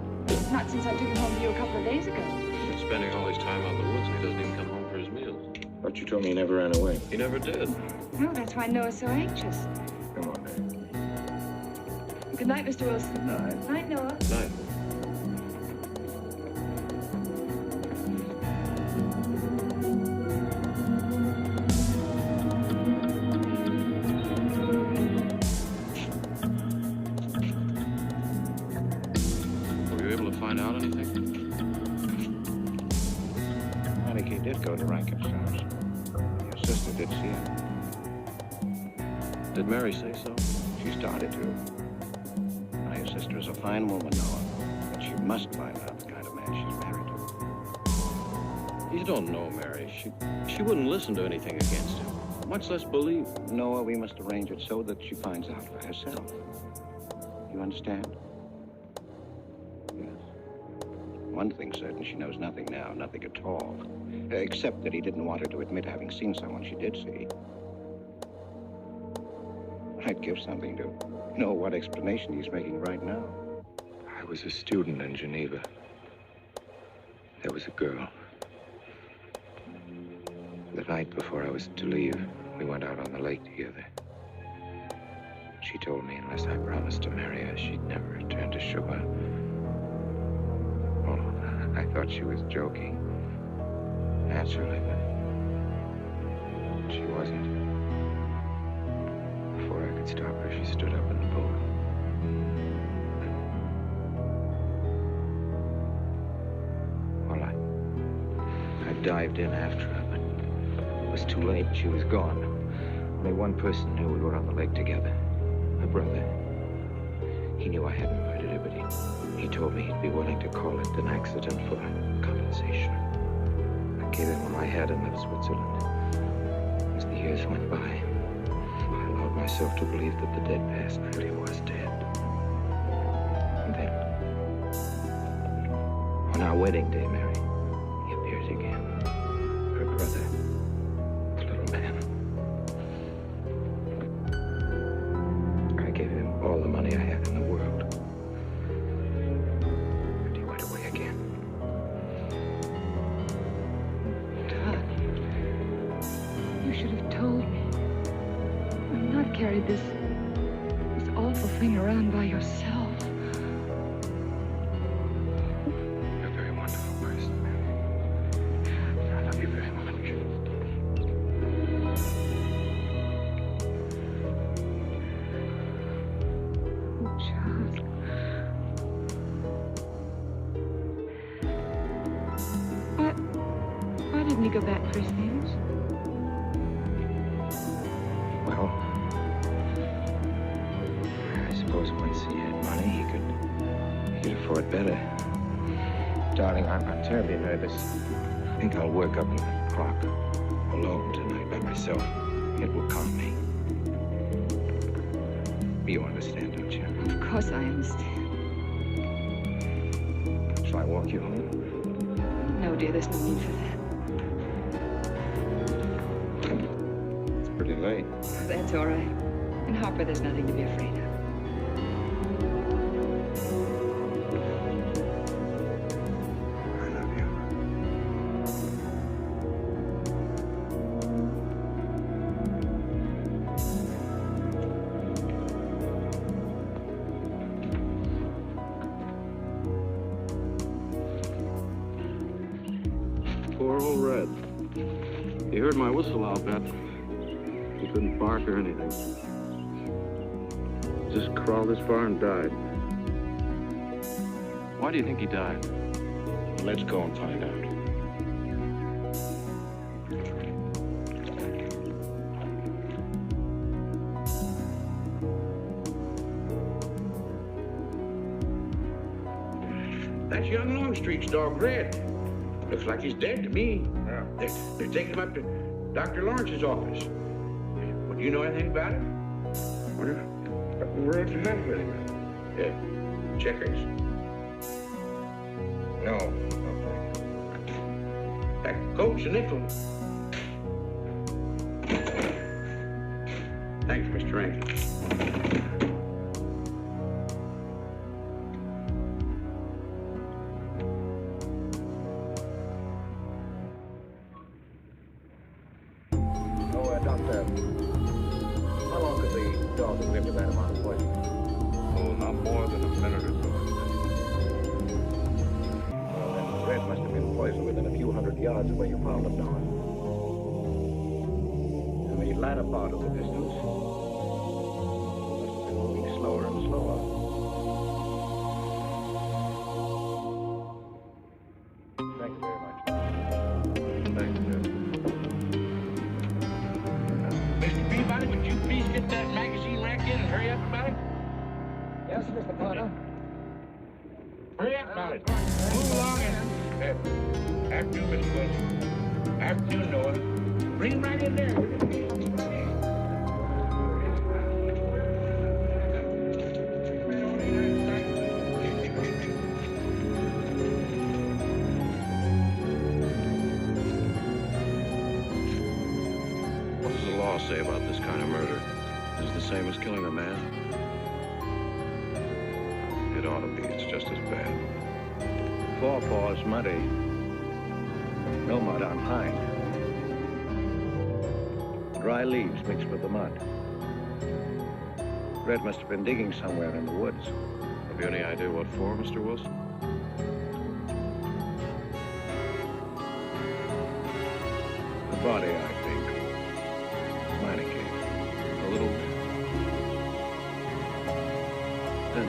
Not since I took him home to you a couple of days ago. He's been spending all his time out in the woods and he doesn't even come home for his meals. But you told me he never ran away. He never did. No, that's why Noah's so anxious. Come on, Dave. Good night, Mr. Wilson. Night. Night, Noah. Night. Were you able to find out anything? I think he did go to Rankin's house. Your sister did see him. Did Mary say so? She started to. Now, your sister is a fine woman, Noah. But she must find out the kind of man she's married to. You don't know Mary. She wouldn't listen to anything against him, much less believe. Noah, we must arrange it so that she finds out for herself. You understand? Yes. One thing certain, she knows nothing now, nothing at all. Except that he didn't want her to admit having seen someone she did see. I'd give something to know what explanation he's making right now. I was a student in Geneva. There was a girl. The night before I was to leave, we went out on the lake together. She told me unless I promised to marry her, she'd never return to shore. Oh, I thought she was joking. Naturally, but she wasn't. Before I could stop her, she stood up in the boat. Well, I dived in after her, but it was too late. She was gone. Only one person knew we were on the lake together. My brother. He knew I hadn't murdered her, but he told me he'd be willing to call it an accident for a couple sensation. I gave him my head and left Switzerland. As the years went by, I allowed myself to believe that the dead past really was dead. And then, on our wedding day, Mary, he appears again. Her brother, the little man. I gave him all the money I had in the world. And he went away again. You should have told me. I've not carried this awful thing around by yourself. You're a very wonderful person, Mary. I love you very much. Oh, Charles. Why didn't he go back for his things? Well, I suppose once he had money, he could afford better. Darling, I'm terribly nervous. I think I'll work up a clock alone tonight by myself. It will calm me. You understand, don't you? Of course I understand. Shall I walk you home? No, dear, there's no need for that. It's pretty late. That's all right. In Harper, there's nothing to be afraid of. I love you. Poor old Red. He heard my whistle, I'll bet. He couldn't bark or anything. Just crawled this far and died. Why do you think he died? Let's go and find out. That's young Longstreet's dog, Red. Looks like he's dead to me. They're taking him up to Dr. Lawrence's office. Well, do you know anything about it? Where's the men with him? Yeah, Checkers. No. That coat's a nickel. Thanks, Mr. Rankin. Doctor, how long could the dog have lived with that amount of poison? Oh, not more than a minute or so, Well, then Red must have been poisoned within a few hundred yards of where you found him, Don. And the latter part of the distance must have been moving slower and slower. Thank you very much. Thanks, Jeff. Mr. Peabody, would you please get that magazine rack in and hurry up about it? Yes, Mr. Potter. Hurry up about it. Move along and... after you, Miss Wilson. After you, Noah. Bring him right in there. What does the law say about this kind of murder? Is it the same as killing a man? It ought to be. It's just as bad. Forepaws muddy. No mud on hind. Dry leaves mixed with the mud. Red must have been digging somewhere in the woods. Have you any idea what for, Mr. Wilson? The body, I think. Minor case. A little... Then...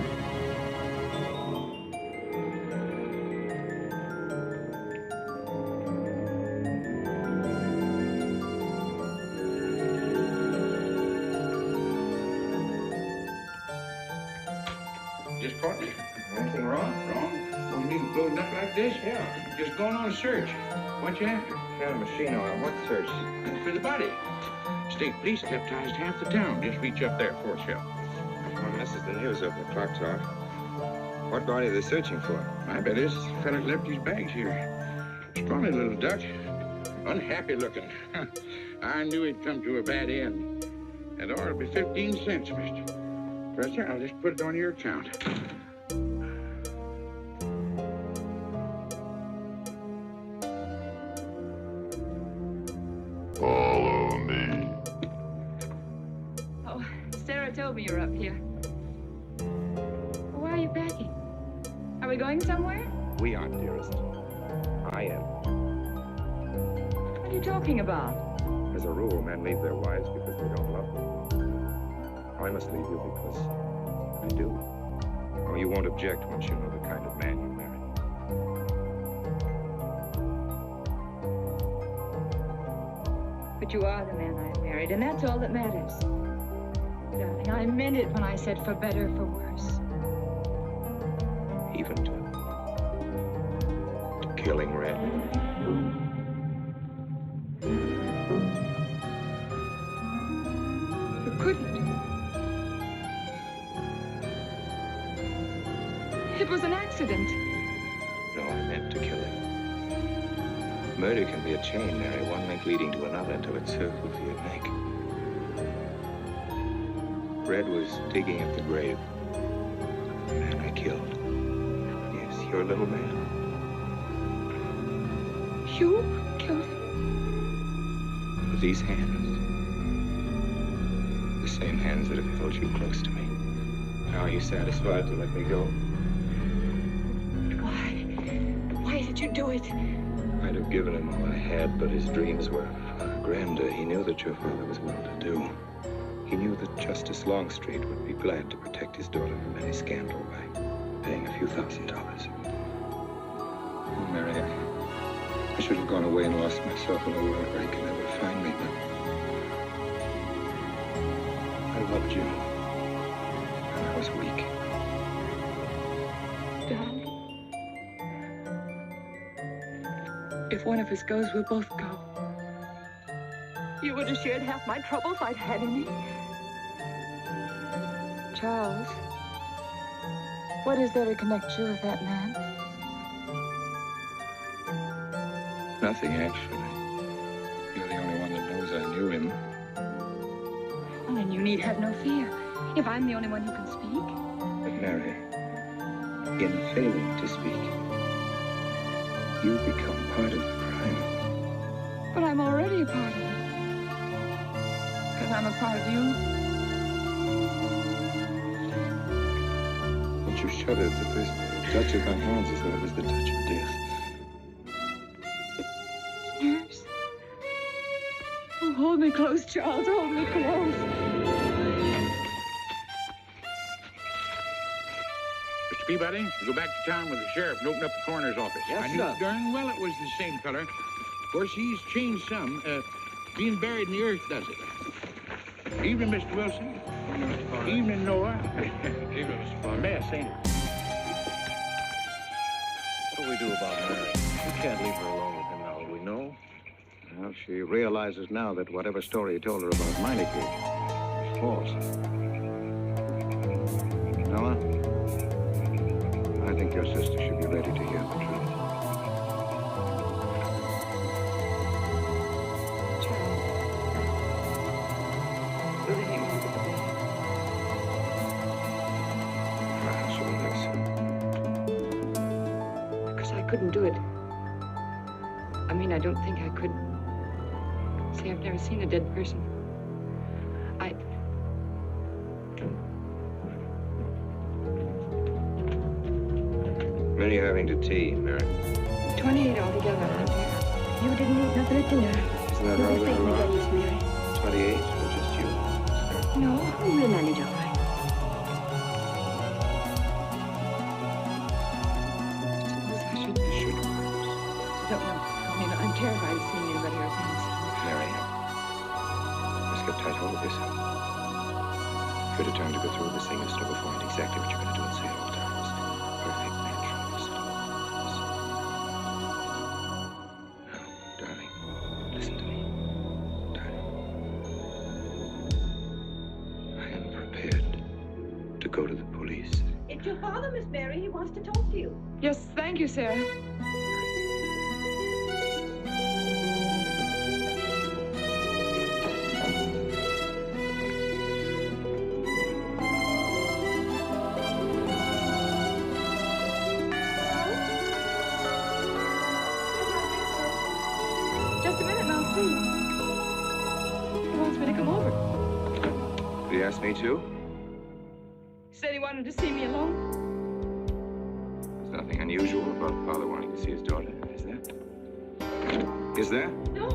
Just caught me. Anything wrong? Wrong? What do you He's loading up like this? Yeah. Just going on a search. What you after? Got a machine on what search? For the body. State police deputized half the town. Just reach up there, fourth shelf. Well, this is the news open. The clock's off. What body are they searching for? I bet this fella left his bags here. Scrawny little duck. Unhappy looking. I knew he'd come to a bad end. And ought to be 15 cents, mister. Professor, I'll just put it on your account. Follow me. Oh, Sarah told me you're up here. Why are you packing? Are we going somewhere? We aren't, dearest. I am. What are you talking about? As a rule, men leave their wives because they don't love them. I must leave you because I do. Oh, you won't object once you know the kind of man you marry. But you are the man I married, and that's all that matters. Darling, I meant it when I said for better, for worse. Even to killing Red. You couldn't. It was an accident. No, I meant to kill him. Murder can be a chain, Mary, one link leading to another until it serves the neck. Red was digging at the grave. The man I killed. Yes, your little man. You killed him? With these hands. The same hands that have held you close to me. Now are you satisfied to let me go? Why did you do it? I'd have given him all I had, but his dreams were far grander. He knew that your father was well-to-do. He knew that Justice Longstreet would be glad to protect his daughter from any scandal by paying a few $1,000s. Oh, Mary, I should have gone away and lost myself in a world where he could never find me, but I loved you, and I was weak. Darling, if one of us goes, we'll both go. You would have shared half my trouble if I'd had any. Charles, what is there to connect you with that man? Nothing, actually. You're the only one that knows I knew him. Well, then you need have no fear. If I'm the only one who can speak. But Mary, in failing to speak, you become part of the crime. But I'm already a part of it. Because I'm a part of you. But you shuddered at the first touch of my hands as though it was the touch of death. Nerves. Oh, hold me close, Charles. Hold me close. Mr. Peabody, you go back to town with the sheriff and open up the coroner's office. Yes, I knew sir. darn well it was the same color. Of course, he's changed some. Being buried in the earth does it. Evening, Mr. Wilson. Evening, Noah. Evening, Mr. Farmer. Mess, ain't it? What do we do about Mary? We can't leave her alone with him now, we know. Well, she realizes now that whatever story he told her about maniac is false. Noah, I think your sister should be ready to hear the truth. Because I couldn't do it. I mean, I don't think I could. See, I've never seen a dead person. Many are having to tea, Mary. 28 altogether, aren't there? You didn't eat nothing at dinner. Isn't that You'll rather be faint a lot? days, Mary. 28, or just you? No, we'll manage all right. Suppose I should. I don't know. I mean, I'm terrified of seeing anybody else else. Mary, just get tight hold of yourself. If you're determined to go through with this thing, you'll start before and exactly what you're going to do and say at all times. Perfect naturalist. go to the police. It's your father, Miss Mary. He wants to talk to you. Yes, thank you, Sarah. Just a minute and I'll see. He wants me to come over. Did he ask me to? He said he wanted to see me alone. There's nothing unusual about a father wanting to see his daughter, is there? Is there? No.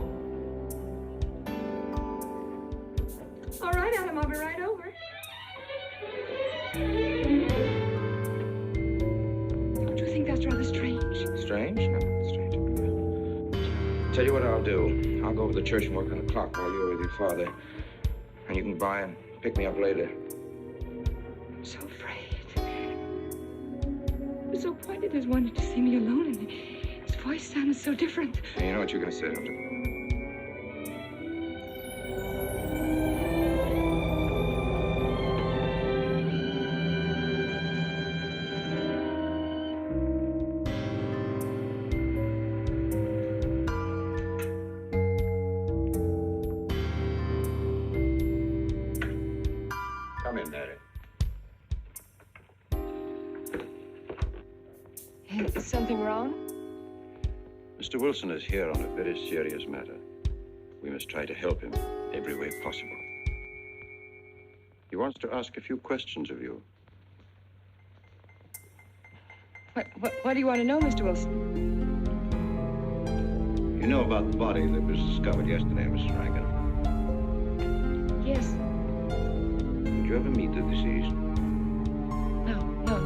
All right, Adam, I'll be right over. Don't you think that's rather strange? Strange? No, not strange. Tell you what I'll do. I'll go over to the church and work on the clock while you're with your father. And you can by and pick me up later. I'm so afraid. He was so pointed as wanted to see me alone, and his voice sounded so different. And you know what you're going to say, don't you? Come in, Mary. Is something wrong? Mr. Wilson is here on a very serious matter. We must try to help him every way possible. He wants to ask a few questions of you. What do you want to know, Mr. Wilson? You know about the body that was discovered yesterday, Mrs. Rankin? Yes. Did you ever meet the deceased?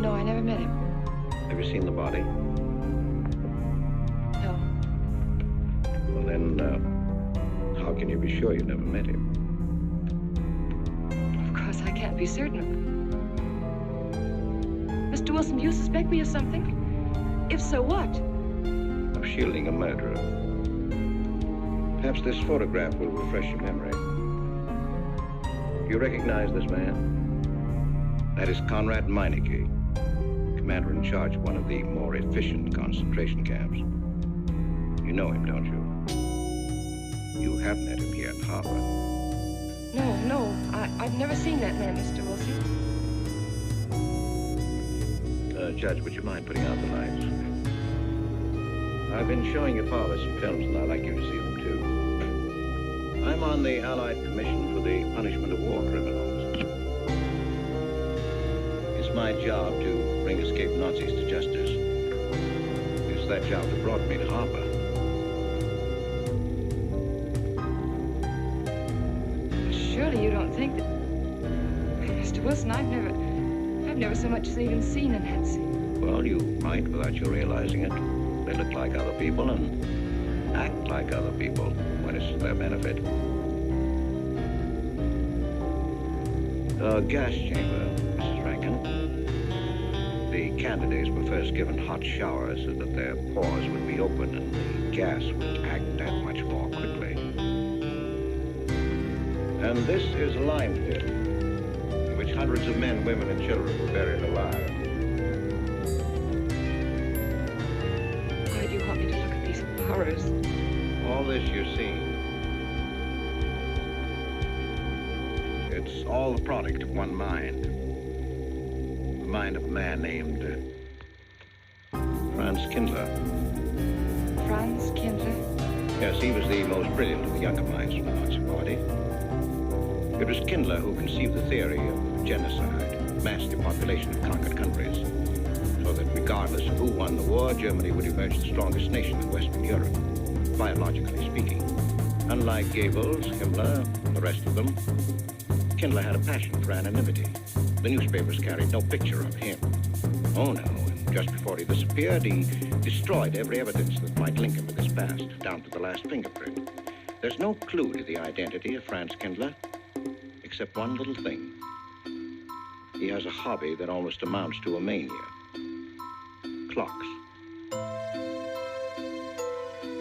No, I never met him. Have you seen the body? No. Well, then, how can you be sure you never met him? Of course, I can't be certain of it. Mr. Wilson, do you suspect me of something? If so, what? Of shielding a murderer. Perhaps this photograph will refresh your memory. Do you recognize this man? That is Conrad Meinecke, commander in charge of one of the more efficient concentration camps. You know him, don't you? You have met him here in Harbor. No, I've never seen that man, Mr. Wilson. Judge, would you mind putting out the lights? I've been showing your father some films, and I'd like you to see them, too. I'm on the Allied Commission for the Punishment of War Criminals. It's my job to bring escaped Nazis to justice. It's that job that brought me to Harper. Surely you don't think that... Mr. Wilson, I've never so much as even seen a Nazi. Well, you might without you realizing it. They look like other people and act like other people when it's to their benefit. A gas chamber, Mrs. Rankin. The candidates were first given hot showers so that their pores would be open and the gas would act that much more quickly. And this is a lime pit in which hundreds of men, women, and children were buried alive. Why do you want me to look at these horrors? All this you're seeing, it's all the product of one mind. The mind of a man named Franz Kindler. Franz Kindler? Yes, he was the most brilliant of the younger minds from the Nazi Party. It was Kindler who conceived the theory of genocide, mass depopulation of conquered countries, so that regardless of who won the war, Germany would emerge the strongest nation in Western Europe, biologically speaking. Unlike Goebbels, Himmler, and the rest of them, Kindler had a passion for anonymity. The newspapers carried no picture of him. Oh, no, and just before he disappeared, he destroyed every evidence that might link him with his past, down to the last fingerprint. There's no clue to the identity of Franz Kindler, except one little thing. He has a hobby that almost amounts to a mania. Clocks.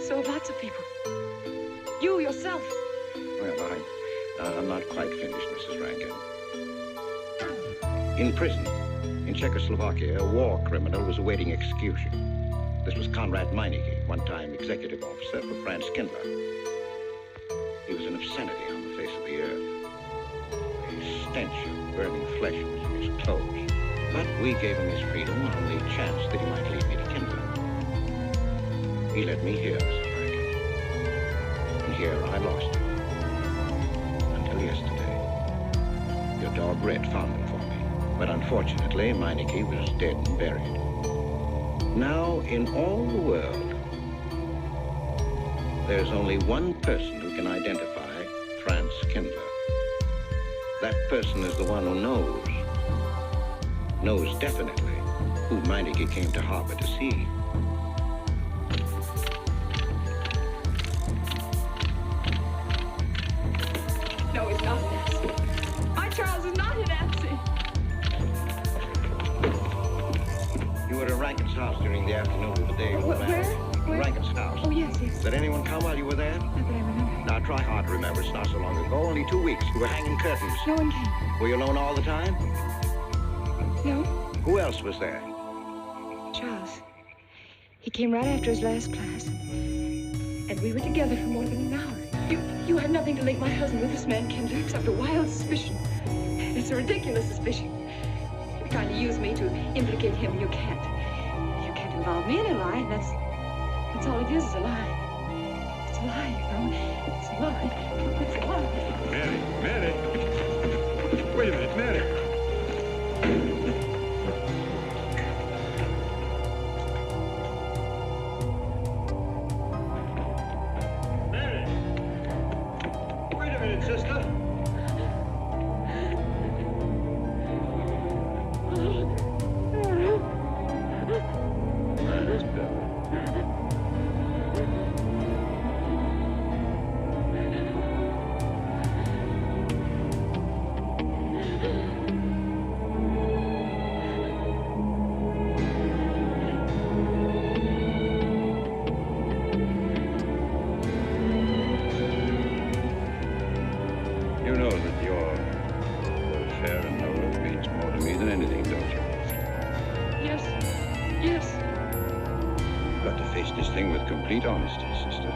So have lots of people. You yourself. Well, I'm not quite finished, Mrs. Rankin. In prison, in Czechoslovakia, a war criminal was awaiting execution. This was Conrad Meineke, one-time executive officer for Franz Kindler. He was an obscenity on the face of the earth. A stench of burning flesh was in his clothes. But we gave him his freedom on the chance that he might lead me to Kindler. He led me here, Mr. Frank. And here I lost him. Until yesterday. Your dog Red found him for me. But unfortunately, Meineke was dead and buried. Now, in all the world, there's only one person who can identify Franz Kindler. That person is the one who knows definitely who Meineke came to harbor to see. No, it's not Nancy. My Charles is not Nancy. You were at Rankin's house during the afternoon of the day you were married. Where? Rankin's house. Oh, yes, yes. Did anyone come while you were there? Not that I remember. Now, try hard to remember. It's not so long ago. Only 2 weeks. You were hanging curtains. No one came. Were you alone all the time? No. Who else was there? Charles. He came right after his last class. And we were together for more than an hour. You had nothing to link my husband with this man, Kindler, except a wild suspicion. It's a ridiculous suspicion. You're trying to use me to implicate him, and you can't. You can't involve me in a lie. That's all it is a lie. It's a lie, you know. It's a lie. It's a lie. Mary! Wait a minute, Mary! Wait a minute, sister. You know that your welfare and Noah means more to me than anything, don't you? Yes. Yes. You've got to face this thing with complete honesty, sister.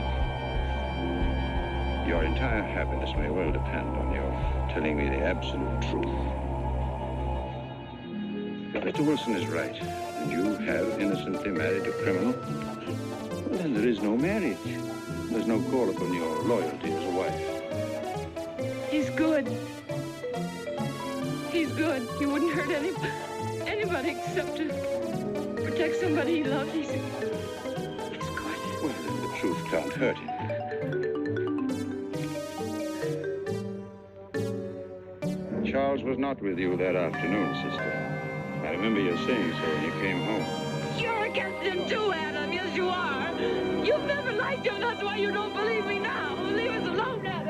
Your entire happiness may well depend on your telling me the absolute truth. If Mr. Wilson is right, and you have innocently married a criminal, well, then there is no marriage. There's no call upon your loyalty as a wife. He's good. He's good. He wouldn't hurt anybody except to protect somebody he loved. He's good. Well, then the truth can't hurt him. Charles was not with you that afternoon, sister. I remember you saying so when you came home. You're against him too, Adam. Yes, you are. You've never liked him. That's why you don't believe me now. Leave us alone, Adam.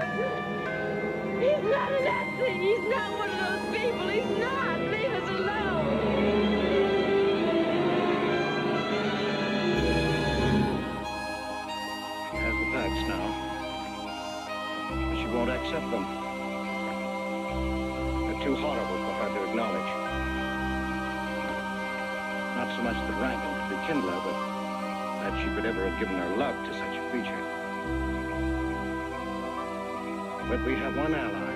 He's not an Nazi. He's not one of those people. He's not. Leave us alone. She has the facts now. But she won't accept them. They're too horrible for her to acknowledge. Not so much that Rankin could be Kindler, but that she could ever have given her love to such a creature. But we have one ally,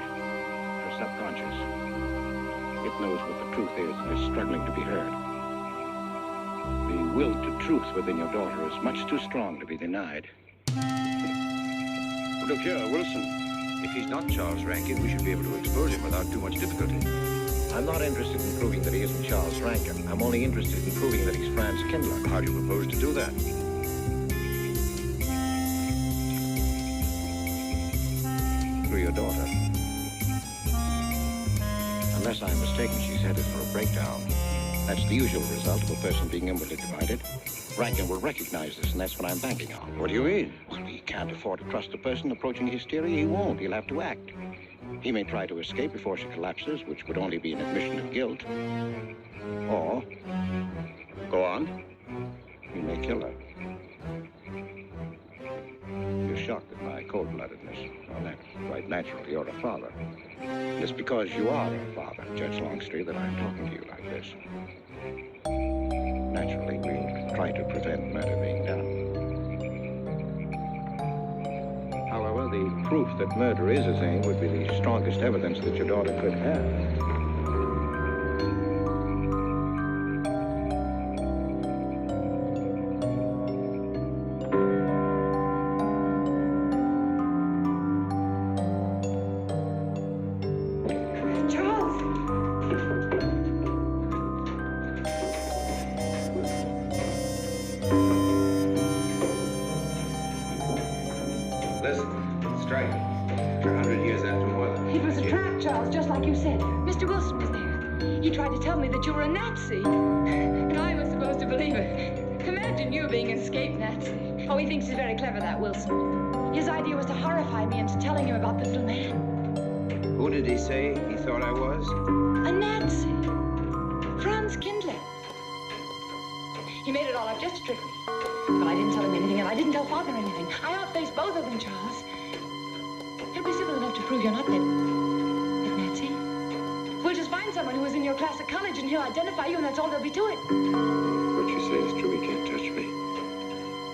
her subconscious. It knows what the truth is and is struggling to be heard. The will to truth within your daughter is much too strong to be denied. Look here, Wilson. If he's not Charles Rankin, we should be able to expose him without too much difficulty. I'm not interested in proving that he isn't Charles Rankin. I'm only interested in proving that he's Franz Kindler. How do you propose to do that? Through your daughter. Unless I'm mistaken, she's headed for a breakdown. That's the usual result of a person being inwardly divided. Rankin will recognize this, and that's what I'm banking on. What do you mean? Well, he can't afford to trust a person approaching hysteria. He won't. He'll have to act. He may try to escape before she collapses, which would only be an admission of guilt. Or, go on, he may kill her. You're sure shocked at my cold-bloodedness. Well, that's quite natural. You're a father. It's because you are a father, Judge Longstreet, that I'm talking to you like this. Naturally, we'll try to prevent murder being done. However, the proof that murder is a thing would be the strongest evidence that your daughter could have. His idea was to horrify me into telling him about the little man. Who did he say he thought I was? A Nazi. Franz Kindler. He made it all up just to trick me. But I didn't tell him anything, and I didn't tell Father anything. I outfaced both of them, Charles. He'll be civil enough to prove you're not that Nazi. We'll just find someone who was in your class at college, and he'll identify you, and that's all there'll be to it. What you say is true. He can't touch me.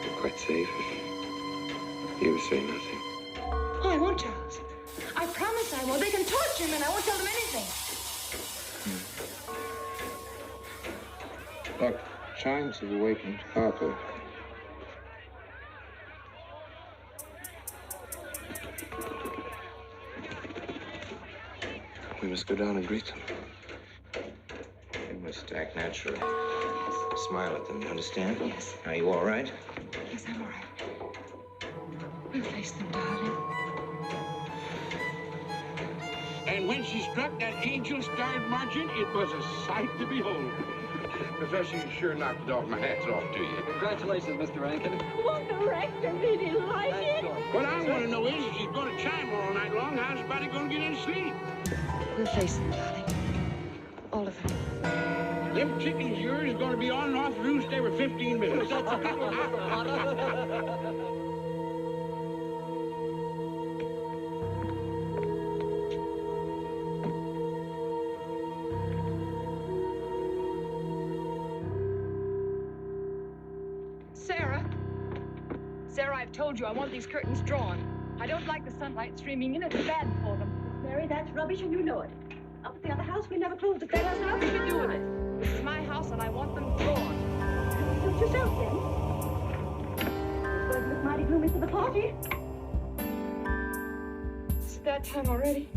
I'm quite safe if you say nothing. Oh, I won't, Charles. I promise I won't. They can torture him, and I won't tell them anything. Look, chimes have awakened Papa. We must go down and greet them. You must act naturally. Smile at them, you understand? Yes. Are you all right? Yes, I'm all right. We'll face them, darling. And when she struck that angel-starred margin, it was a sight to behold. Professor, you sure knocked it off. My hat's off to you. Congratulations, Mr. Rankin. Won't the rector really like it? What I want to know is, if she's going to chime all night long, how's everybody going to get any sleep? We'll face them, darling. All of them. Them chickens of yours are going to be on and off the roost every 15 minutes. That's a good one. Sarah, I've told you I want these curtains drawn. I don't like the sunlight streaming in. It's bad for them. Mary, that's rubbish and you know it. Up at the other house, we never closed the curtains. That has nothing to do with it. This is my house and I want them drawn. Suit yourself, then. It's going to look mighty gloomy for the party. Is it that time already?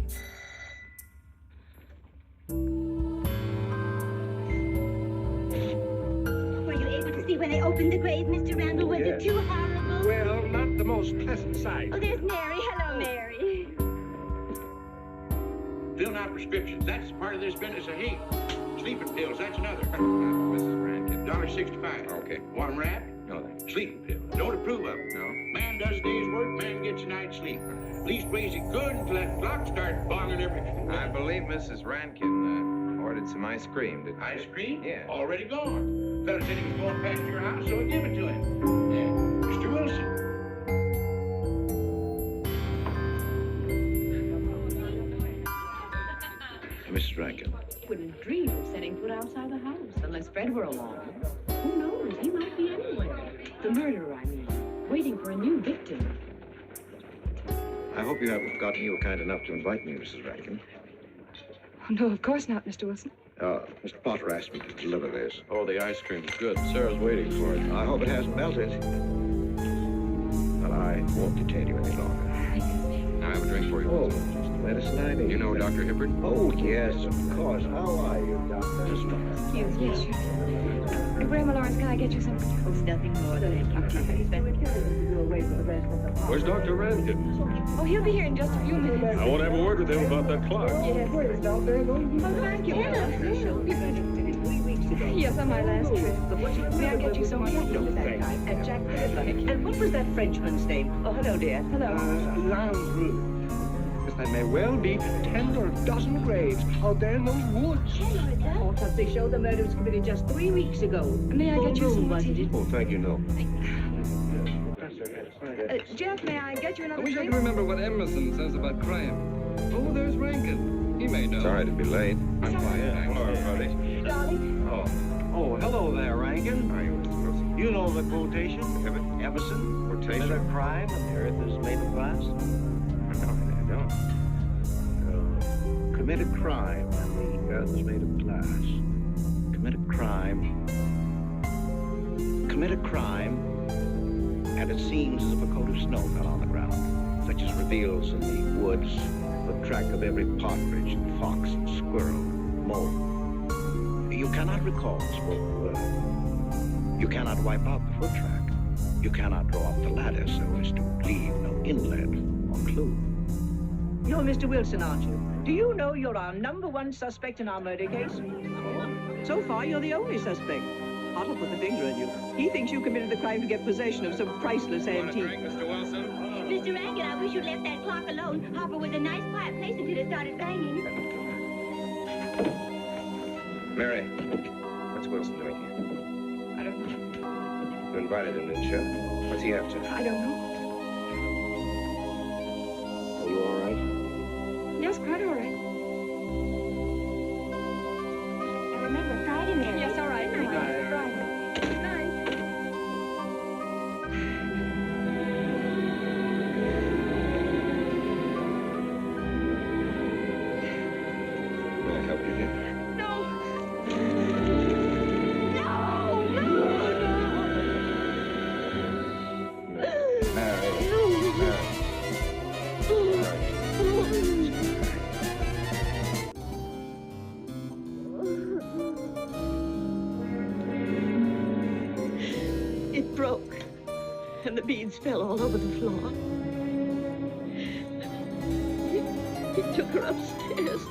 Were you able to see when they opened the grave, Mr. Randall? Was it too horrible? Well, not the most pleasant sight. Oh, there's Mary. Hello, Mary. Filling out prescriptions. That's part of this business of hate. Sleeping pills, that's another. Mrs. Rankin. $1.65. Okay. One wrap? No, thanks. Sleeping pill. Don't approve of it. No. Man does a day's work, man gets a night's sleep. Leastways it could until that clock starts bonging everything. I believe Mrs. Rankin ordered some ice cream, didn't Ice cream? Yeah. Already gone. Fella said he was going past your house, so I give it to him. Yeah. Mr. Wilson. Mrs. Rankin. Wouldn't dream of setting foot outside the house unless Fred were along. Who knows? He might be anywhere. The murderer, I mean, waiting for a new victim. I hope you haven't forgotten you were kind enough to invite me, Mrs. Rankin. Oh, no, of course not, Mr. Wilson. Mr. Potter asked me to deliver this. Oh, the ice cream's good. Sarah's waiting for it. I hope it hasn't melted. Well, I won't detain you any longer. Now I have a drink for you. Oh, just the medicine I need. You know Dr. Hibbert? Oh, yes, of course. How are you, Doctor? Yes, sure. Grandma Lawrence, can I get you something? Oh, it's nothing more than Where's Dr. Rankin? Oh, he'll be here in just a few minutes. I want to have a word with him about that clock. Yes. Oh, thank you. Yes, on my last trip. May I get you some more? And Jack, and what was that Frenchman's name? Oh, hello, dear. Hello. Landru. There may well be 10 or a dozen graves out there in those woods. Oh, but they show the murder was committed just 3 weeks ago. May I get you some more tea? Oh, thank you, no. Jeff, may I get you another I wish I drink? could remember what Emerson says about crime. Oh, there's Rankin. He may know. Sorry to be late. I'm fine. Hello, everybody. Darling. Oh, hello there, Rankin. How are you, Mr. Wilson? You know the quotation? Emerson? Quotation? Commit a crime and the earth is made of glass? No, I don't. Commit a crime and the earth is made of glass. Commit a crime. Commit a crime, and it seems as if a coat of snow fell on the ground, such as reveals in the woods the track of every partridge and fox and squirrel and mole. You cannot recall the spoken word. You cannot wipe out the foot track. You cannot draw up the ladder so as to leave no inlet or clue. You're Mr. Wilson, aren't you? Do you know you're our #1 suspect in our murder case? So far, you're the only suspect. Hart will put the finger on you. He thinks you committed the crime to get possession of some priceless antique. Mr. Wilson? Mr. Rankin, I wish you'd left that clock alone. Harper was a nice quiet place until it started banging. Mary, what's Wilson doing here? I don't know. You invited him, didn't you? What's he after? I don't know. Are you all right? Yes, quite all right. And remember Friday, Mary. Yes, all right. Good night. Friday. Good night. May I help you, dear? No. It broke, and the beads fell all over the floor. He took her upstairs.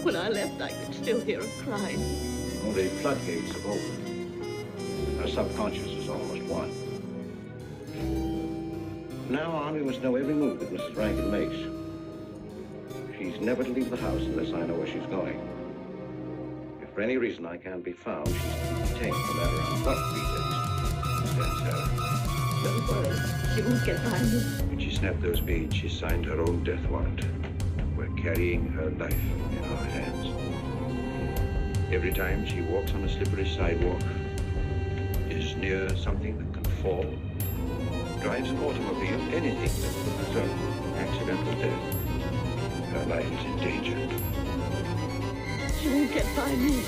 When I left, I could still hear her crying. Well, the floodgates have opened. Our subconscious is almost won. From now on, we must know every move that Mrs. Rankin makes. She's never to leave the house unless I know where she's going. If for any reason I can't be found, she's to be detained no matter on what pretext. Don't worry, she won't get by me. When she snapped those beads, she signed her own death warrant. We're carrying her life in our hands. Every time she walks on a slippery sidewalk, is near something that can fall, drives an automobile, anything that could result in accidental death, her life is in danger. She won't get by me.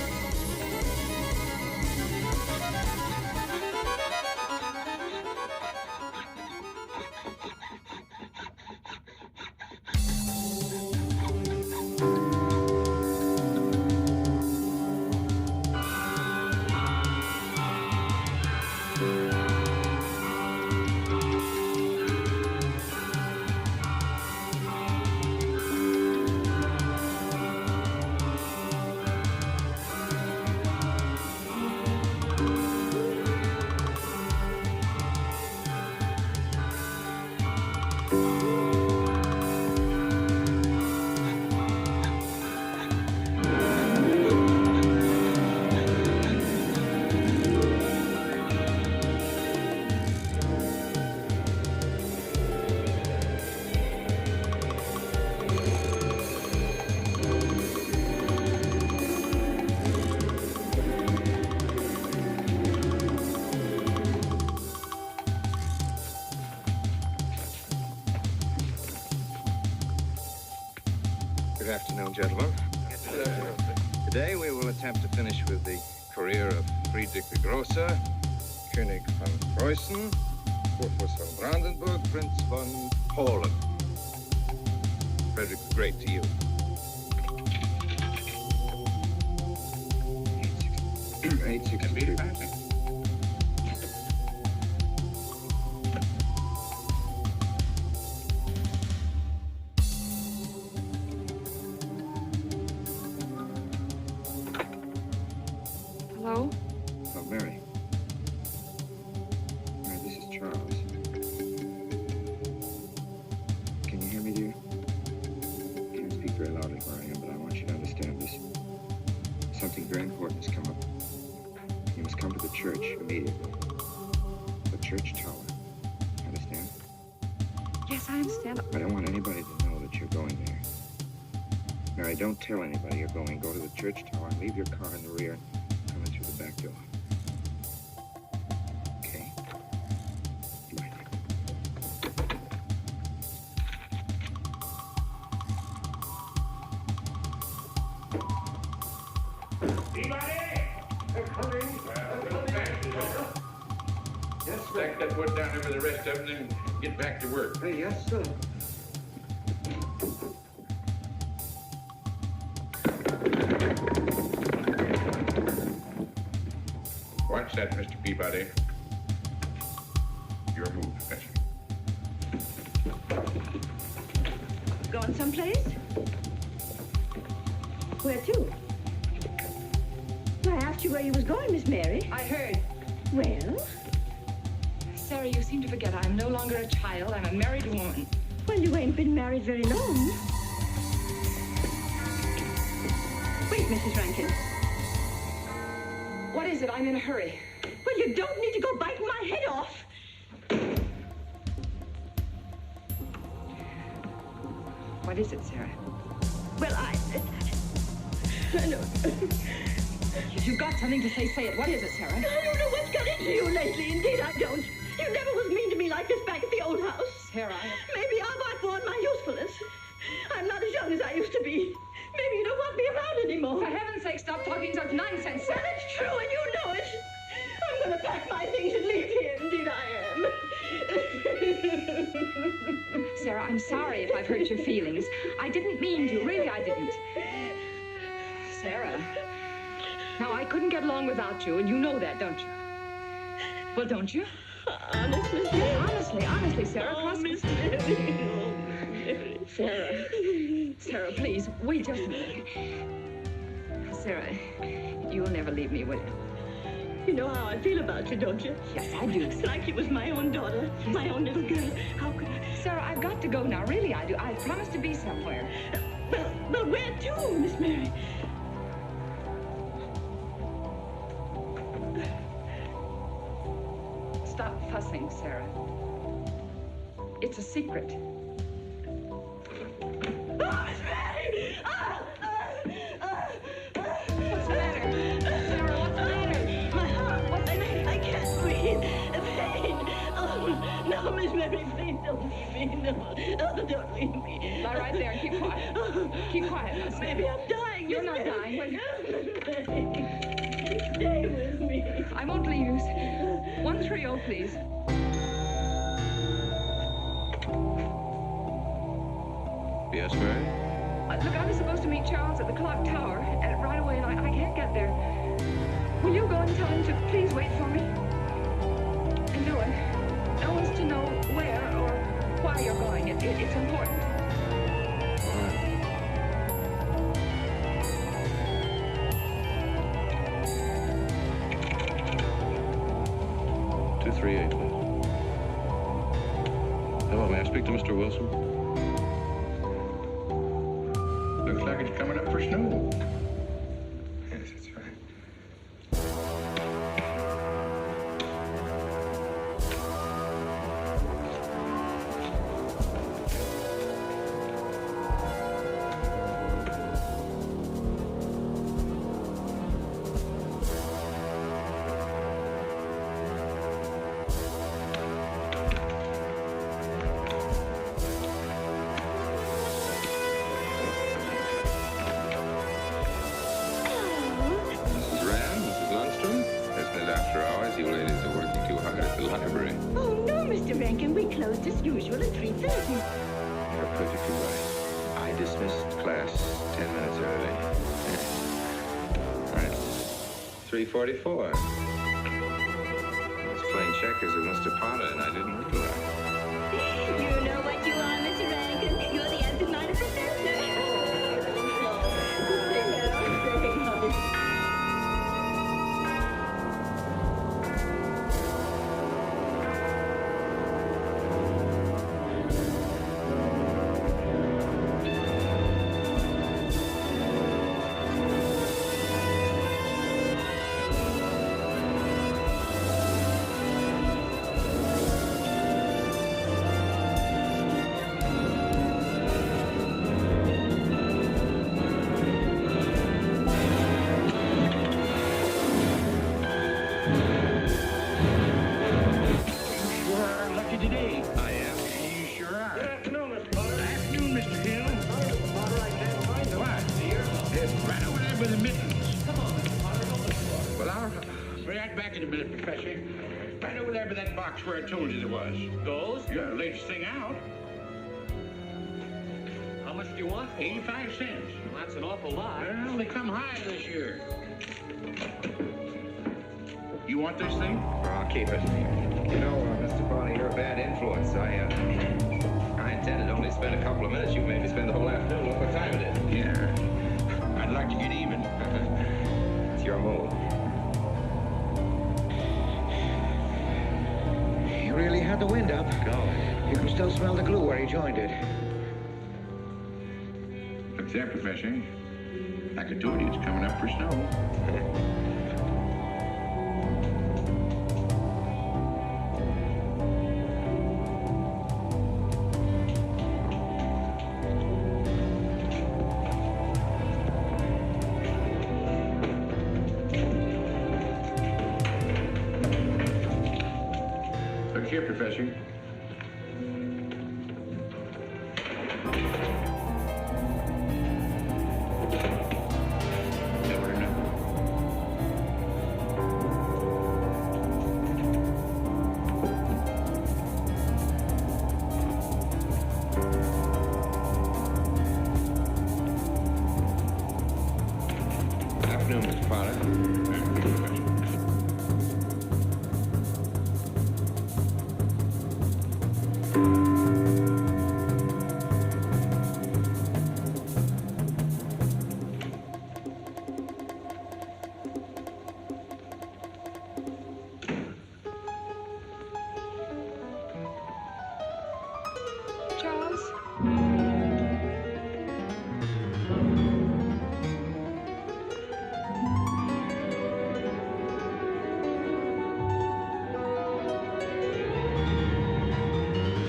Good afternoon, gentlemen. Today we will attempt to finish with the career of Friedrich the Grosser, König von Preußen, Kurfürst von Brandenburg, Prince von Poland. Frederick the Great to you. 862. Hello? Oh, Mary. Mary, this is Charles. Can you hear me, dear? I can't speak very loudly where I am, but I want you to understand this. Something very important has come up. You must come to the Yes, I understand. I don't want anybody to know that you're going there. Mary, don't tell anybody you're going. Go to the church tower and leave your car in the rear. Come in through the back door. Okay? Goodbye. Just stack that wood down over the rest of them and get back to work. Hey, yes, sir. Watch that, Mr. Peabody. Your move, that's it. Going someplace? Where to? I asked you where you was going, Miss Mary. I heard. Well? Sarah, you seem to forget I'm no longer a child. I'm a married woman. Well, you ain't been married very long. Wait, Mrs. Rankin. What is it? I'm in a hurry. Well, you don't need to go biting my head off. What is it, Sarah? Well, I know. If you've got something to say, say it. What is it, Sarah? I don't know what's got into you lately. Indeed, I don't. You never was mean to me like this back at the old house. Sarah, Maybe I've outworn my usefulness. I'm not as young as I used to be. Maybe you don't want me around anymore. For heaven's sake, stop talking such nonsense, Sarah. Well, it's true, and you know it. I'm going to pack my things and leave here. Indeed, I am. Sarah, I'm sorry if I've hurt your feelings. I didn't mean to. Really, I didn't. Sarah. Now, I couldn't get along without you, and you know that, don't you? Well, don't you? Honestly? Yes, honestly, Sarah. Oh, Miss Mary. Sarah. Sarah, please, wait just a minute. Sarah, you'll never leave me, will you? You know how I feel about you, don't you? Yes, I do. It's like you was my own daughter, my own little girl. How could I? Sarah, I've got to go now. Really, I do. I promised to be somewhere. Well, where to, Miss Mary? Stop fussing, Sarah. It's a secret. Oh, Miss Mary! What's the matter? Sarah, what's the matter? My heart. What's the matter? I can't breathe. Pain. Oh, no, Miss Mary, please don't leave me. No, don't leave me. Lie right there and keep quiet. Keep quiet now, Sarah. Maybe I'm dying. You're not dying, will you? Stay with me. I won't leave you. 130, please. Yes, Mary? Look, I was supposed to meet Charles at the clock tower right away, and I can't get there. Will you go and tell him to please wait for me? And no one's to know where or why you're going. It's important. All right. Hello, may I speak to Mr. Wilson? Looks like it's coming up for snow. Yes, that's right. Closed as usual at 3:30. You're perfectly right. I dismissed class 10 minutes early. All right. 3:44. I was playing checkers with Mr. Potter, and I didn't realize. You know what you are, Mr. Rankin. You're the absent-minded professor. Wait a minute, Professor. Right over there by that box where I told you there was. Those? Yeah, latest thing out. How much do you want? 85 cents. Well, that's an awful lot. Well, they come high this year. You want this thing? I'll keep it. You know, Mr. Barney, you're a bad influence. I intended only to spend a couple of minutes. You made me spend the whole afternoon. Look what time it is. Yeah. I'd like to get even. It's your move. He really had the wind up. Golly. You can still smell the glue where he joined it. Look there, Professor. Like I told you, it's coming up for snow. Look here, Professor. Afternoon, Mr. Potter. Charles?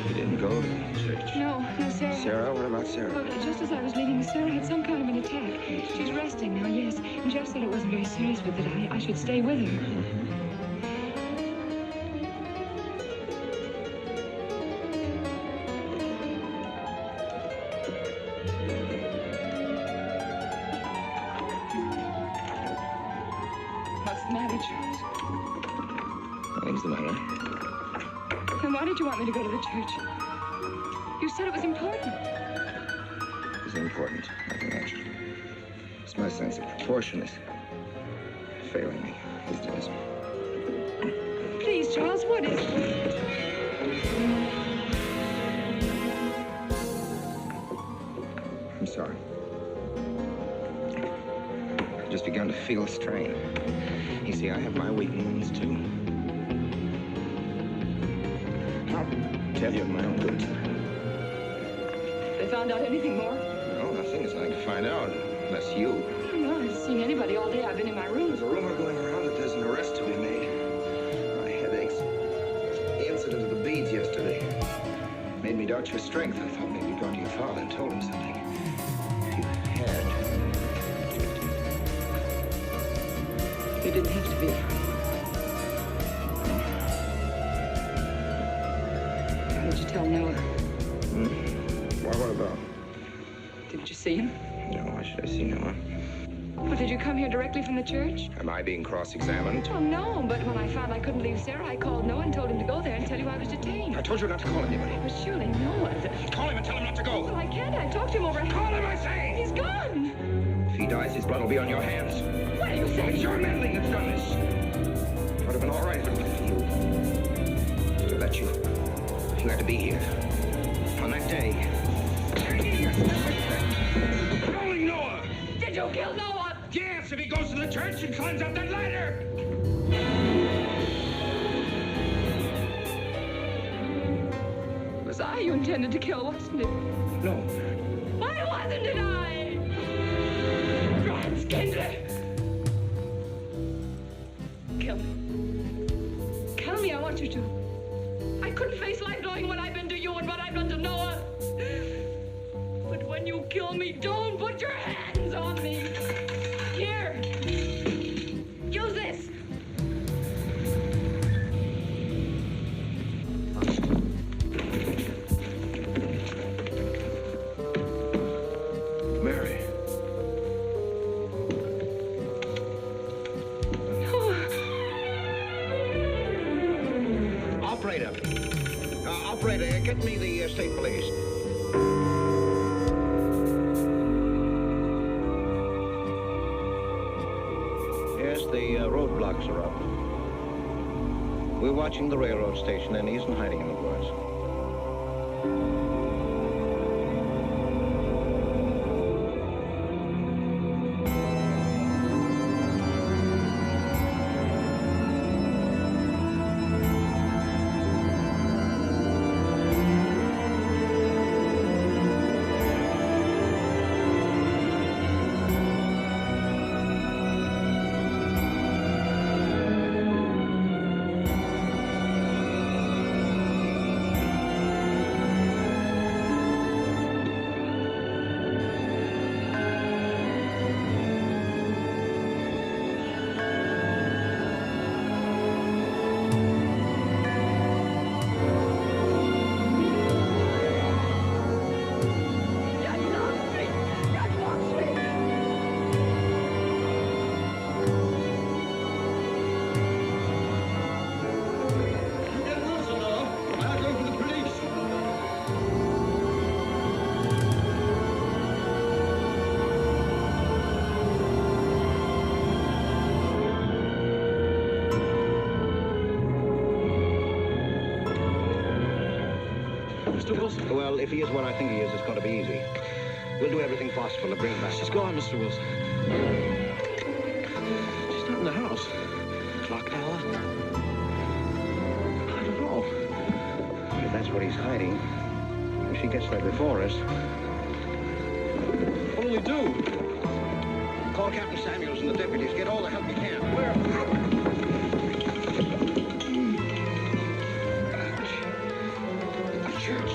You didn't go to church. No, Sarah. Sarah? What about Sarah? Well, just as I was leaving, Sarah had some kind of an attack. She's resting now, yes. And Jeff said it wasn't very serious, but that I should stay with her. What's the matter, Charles? Nothing's the matter. Then why did you want me to go to the church? You said it was important. It's important, nothing much. It's my sense of proportion is failing me these days. Please, Charles, what is it? I'm sorry. I've just begun to feel a strain. You see, I have my weaknesses, too. I'll tell you of my own good. They found out anything more? No, nothing. There's nothing to find out, unless you. No, I haven't seen anybody all day. I've been in my room. There's a rumor going around that there's an arrest to be made. My headaches. The incident of the beads yesterday made me doubt your strength. I thought maybe you'd gone to your father and told him something. If you had. You didn't have to be. How did you tell Noah? Well, what about? Did you see him? No, why should I see Noah? Well, did you come here directly from the church? Am I being cross-examined? Oh, no, but when I found I couldn't leave Sarah, I called Noah and told him to go there and tell you I was detained. I told you not to call anybody. But surely Noah... Call him and tell him not to go. Well, I can't. I talked to him over... Call him, I say! He's gone! If he dies, his blood will be on your hands. What are you saying? It's your meddling that's done this. It would have been all right if it wasn't for you. To let you. You had to be here. On that day. Rolling Noah! Did you kill Noah? Yes, if he goes to the church and climbs up that ladder! It was I you intended to kill, wasn't it? No. Why wasn't it I? Frankenstein! Kill me. Kill me, I want you to. I couldn't face life knowing what I've been to you and what I've done to Noah. But when you kill me, don't put your hands on me. Here. Use this. Mary. Get me the state police. Yes, the roadblocks are up. We're watching the railroad station, and he isn't hiding in the woods. Mr. Wilson? Well, if he is what I think he is, it's going to be easy. We'll do everything possible to bring him back. She's gone, Mr. Wilson. She's not in the house. Clock hour? I don't know. If that's what he's hiding, if she gets there before us... What'll we do? Call Captain Samuels and the deputies. Get all the help you can. Where?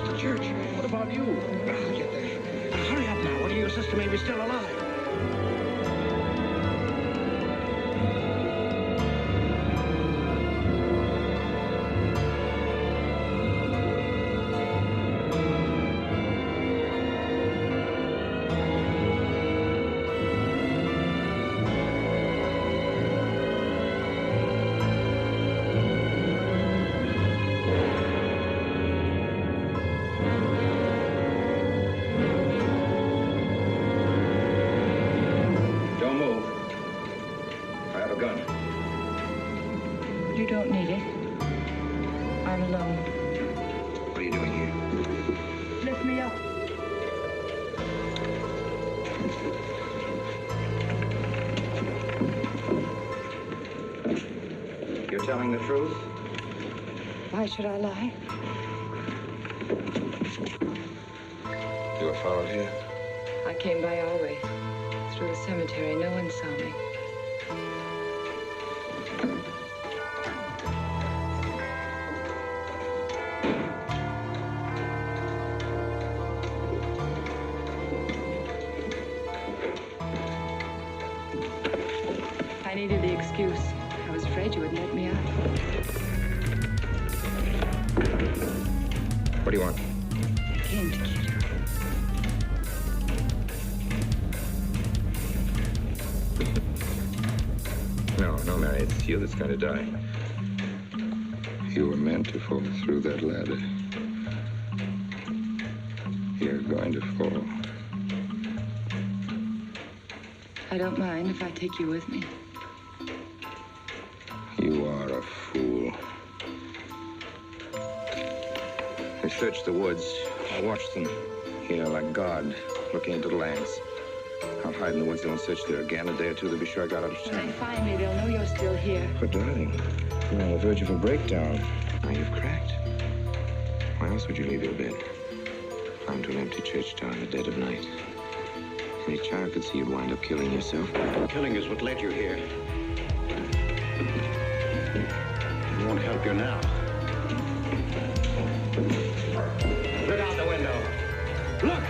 The church. What about you? I'll get there. Hurry up now. One of your sister may be still alive. You don't need it. I'm alone. What are you doing here? Lift me up. You're telling the truth? Why should I lie? You were followed here? I came by our way. Through the cemetery. No one saw me. I needed the excuse. I was afraid you wouldn't let me out. What do you want? I came to kill you. No, Mary, it's you that's going to die. You were meant to fall through that ladder. You're going to fall. I don't mind if I take you with me. You are a fool. They searched the woods. I watched them here like God, looking into the lands. I'll hide in the woods. They won't search there again. A day or two, they'll be sure I got out of When town. they find me, they'll know you're still here. But, darling, you're on the verge of a breakdown. Now you've cracked. Why else would you leave your bed? Down to an empty church door in the dead of night. Any child could see you'd wind up killing yourself. Killing is what led you here. It won't help you now. Look out the window. Look!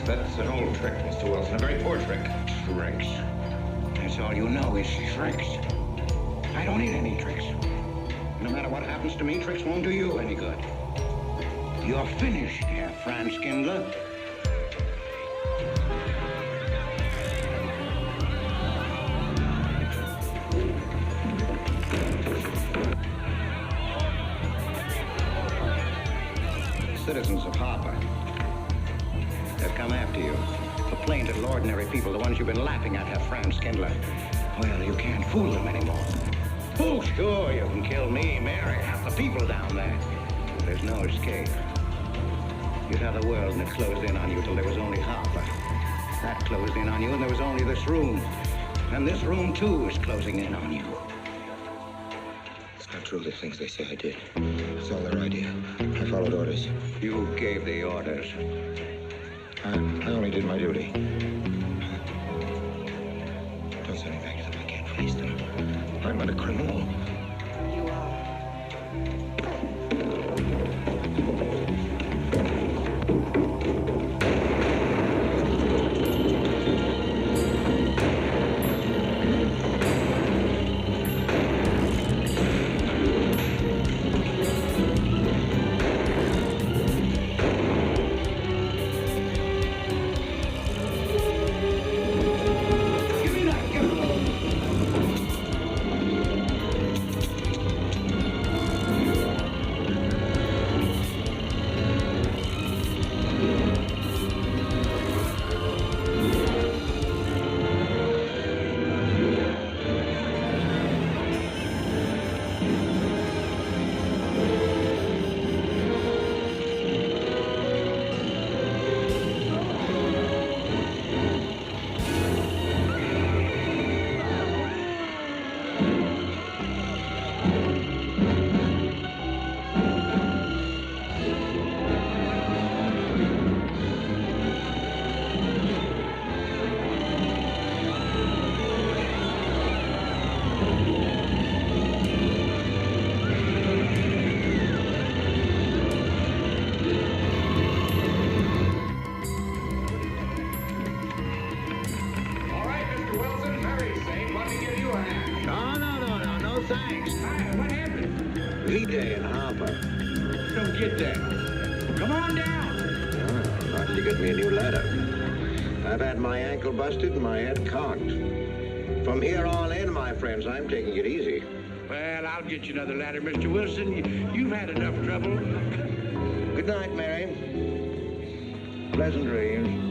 That's an old trick, Mr. Wilson. A very poor trick. Tricks. That's all you know is tricks. I don't need any tricks. No matter what happens to me, tricks won't do you any good. You're finished, Herr Franz Kindler. citizens of Harper. They've come after you. The plain little ordinary people, the ones you've been laughing at, have Franz Kindler. Well, you can't fool them anymore. Oh, sure, you can kill me, Mary, half the people down there. There's no escape. You'd have the world and it closed in on you till there was only Harper. That closed in on you and there was only this room. And this room, too, is closing in on you. It's not true, the things they say I did. It's all their idea. I followed orders. You gave the orders. I only did my duty. Don't send me back to them. I can't face them. I'm not a criminal. You are. V-Day in Harper. Don't get that. Come on down. Why did you get me a new ladder? I've had my ankle busted and my head cocked. From here on in, my friends, I'm taking it easy. Well, I'll get you another ladder, Mr. Wilson. You've had enough trouble. Good night, Mary. Pleasant dreams.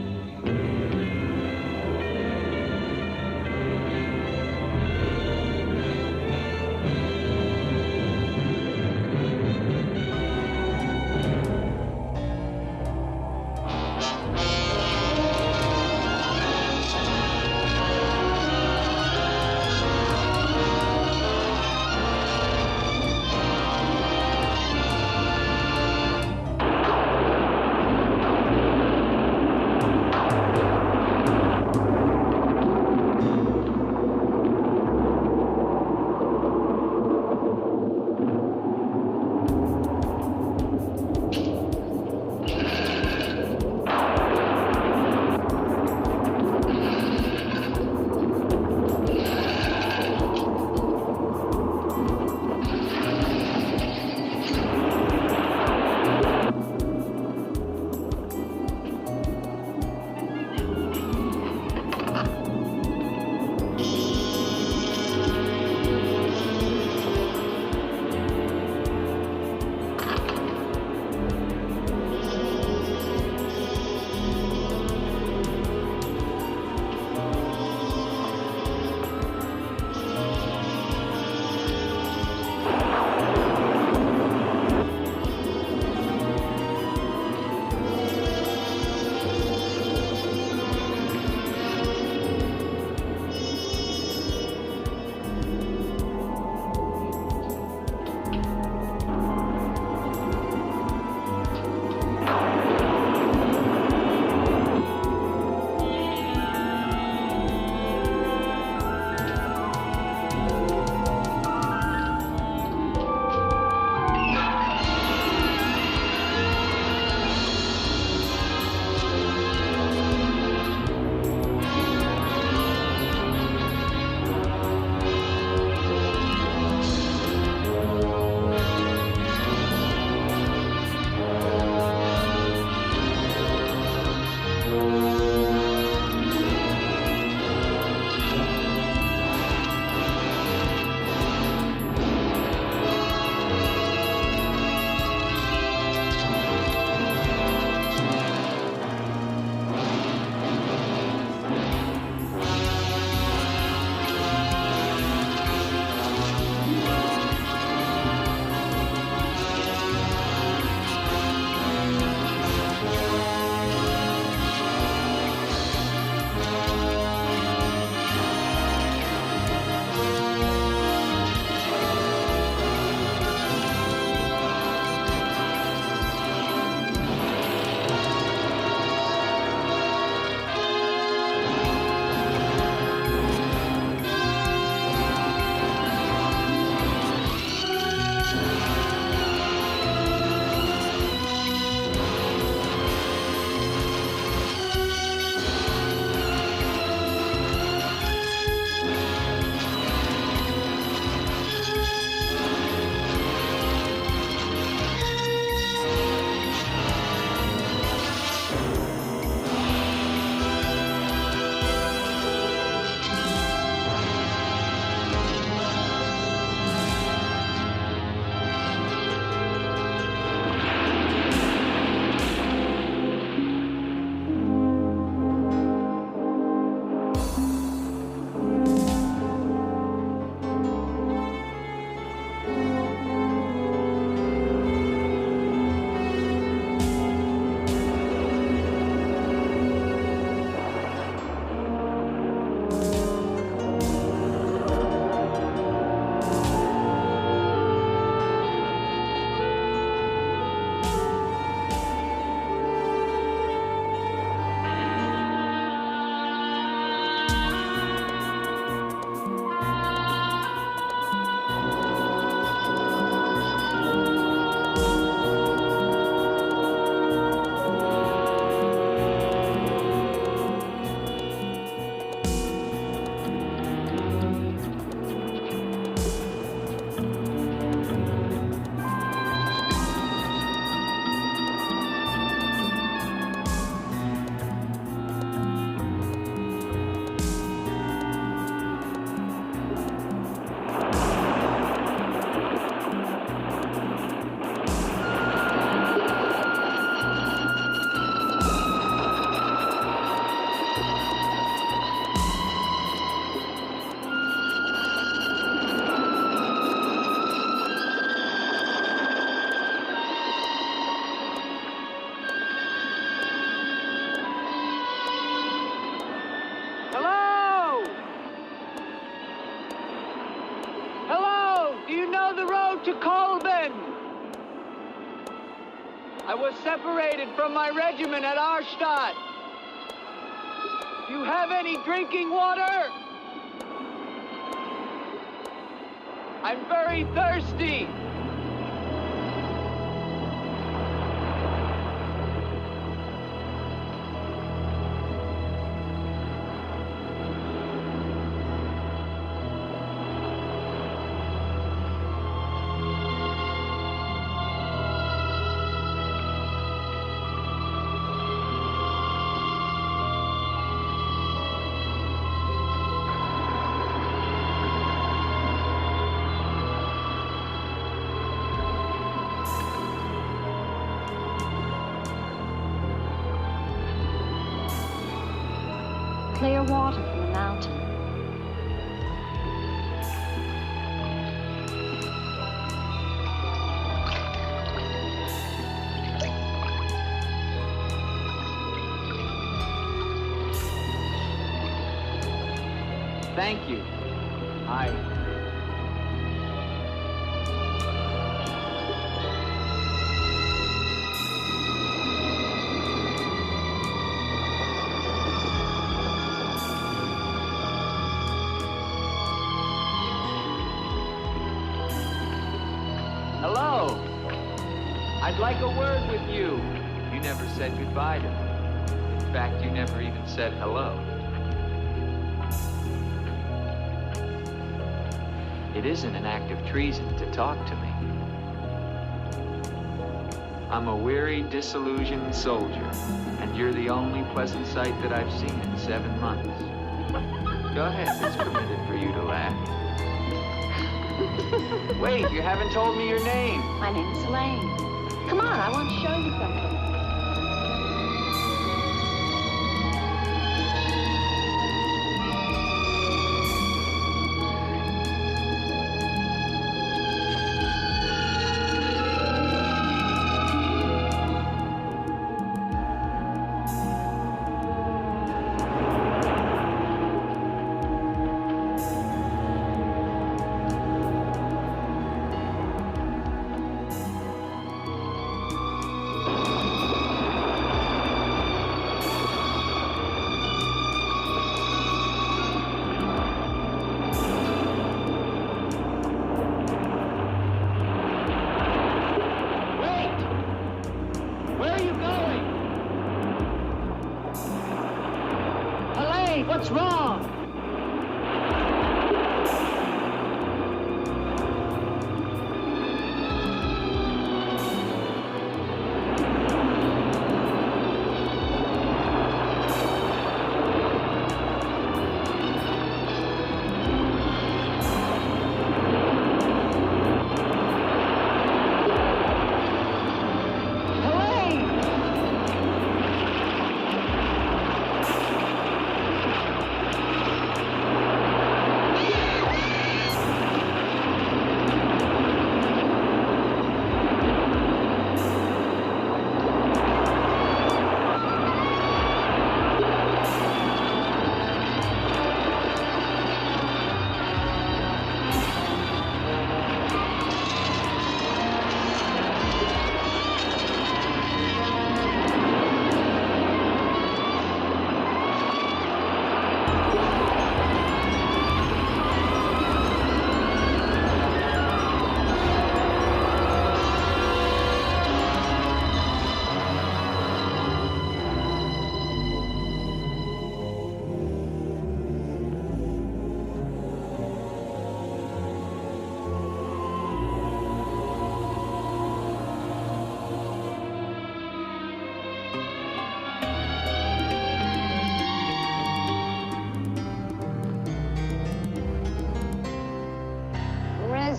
was separated from my regiment at Arstadt. Do you have any drinking water? I'm very thirsty. Clear water from the mountain. Thank you. Hello. I'd like a word with you. You never said goodbye to me. In fact, you never even said hello. It isn't an act of treason to talk to me. I'm a weary, disillusioned soldier, and you're the only pleasant sight that I've seen in 7 months. Go ahead, it's permitted for you to laugh. Wait, you haven't told me your name. My name's Elaine. Come on, I want to show you something. What's wrong?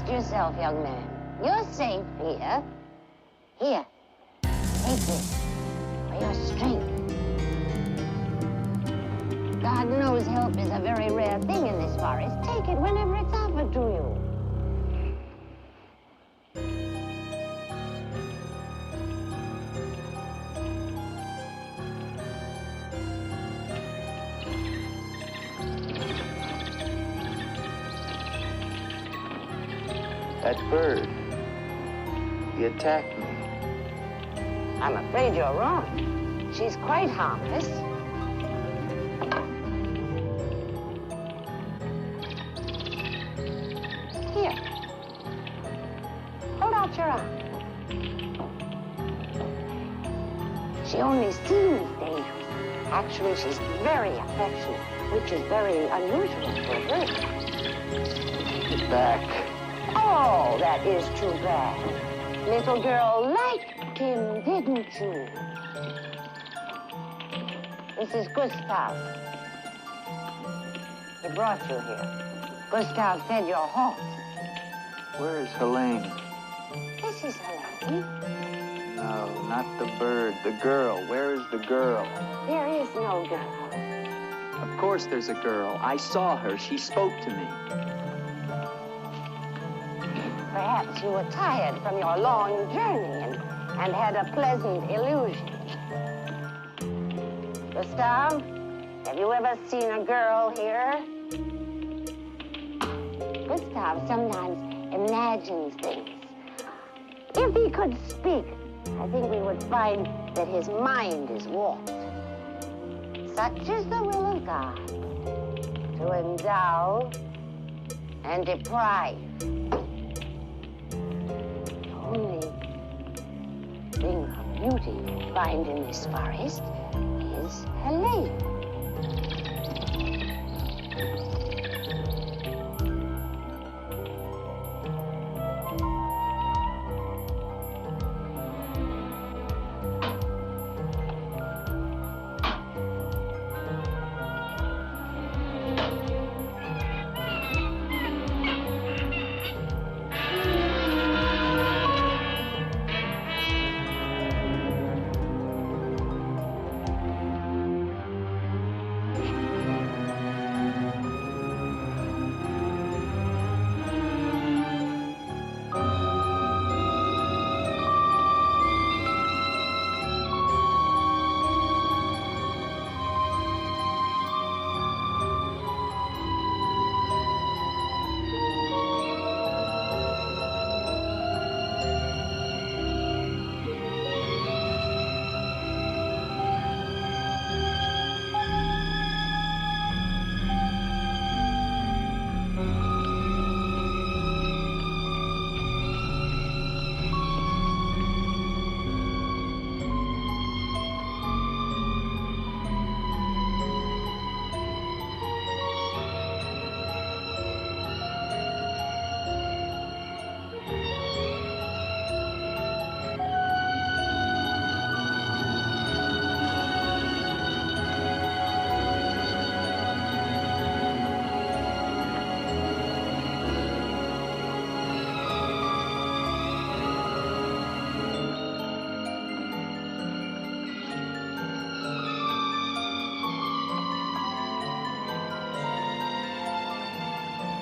Yourself, young man. You're safe here. Here, take this for your strength. God knows help is a very rare thing in this forest. Take it whenever it's offered to you. That bird, he attacked me. I'm afraid you're wrong. She's quite harmless. Here. Hold out your arm. She only seems dangerous. Actually, she's very affectionate, which is very unusual for a girl. Get back. Oh, that is too bad. Little girl liked him, didn't you? This is Gustav. He brought you here. Gustav fed your horse. Where is Helene? This is Helene. No, not the bird. The girl. Where is the girl? There is no girl. Of course there's a girl. I saw her. She spoke to me. Perhaps you were tired from your long journey and had a pleasant illusion. Gustav, have you ever seen a girl here? Gustav sometimes imagines things. If he could speak, I think we would find that his mind is warped. Such is the will of God, to endow and deprive. The only thing of beauty you find in this forest is Helene.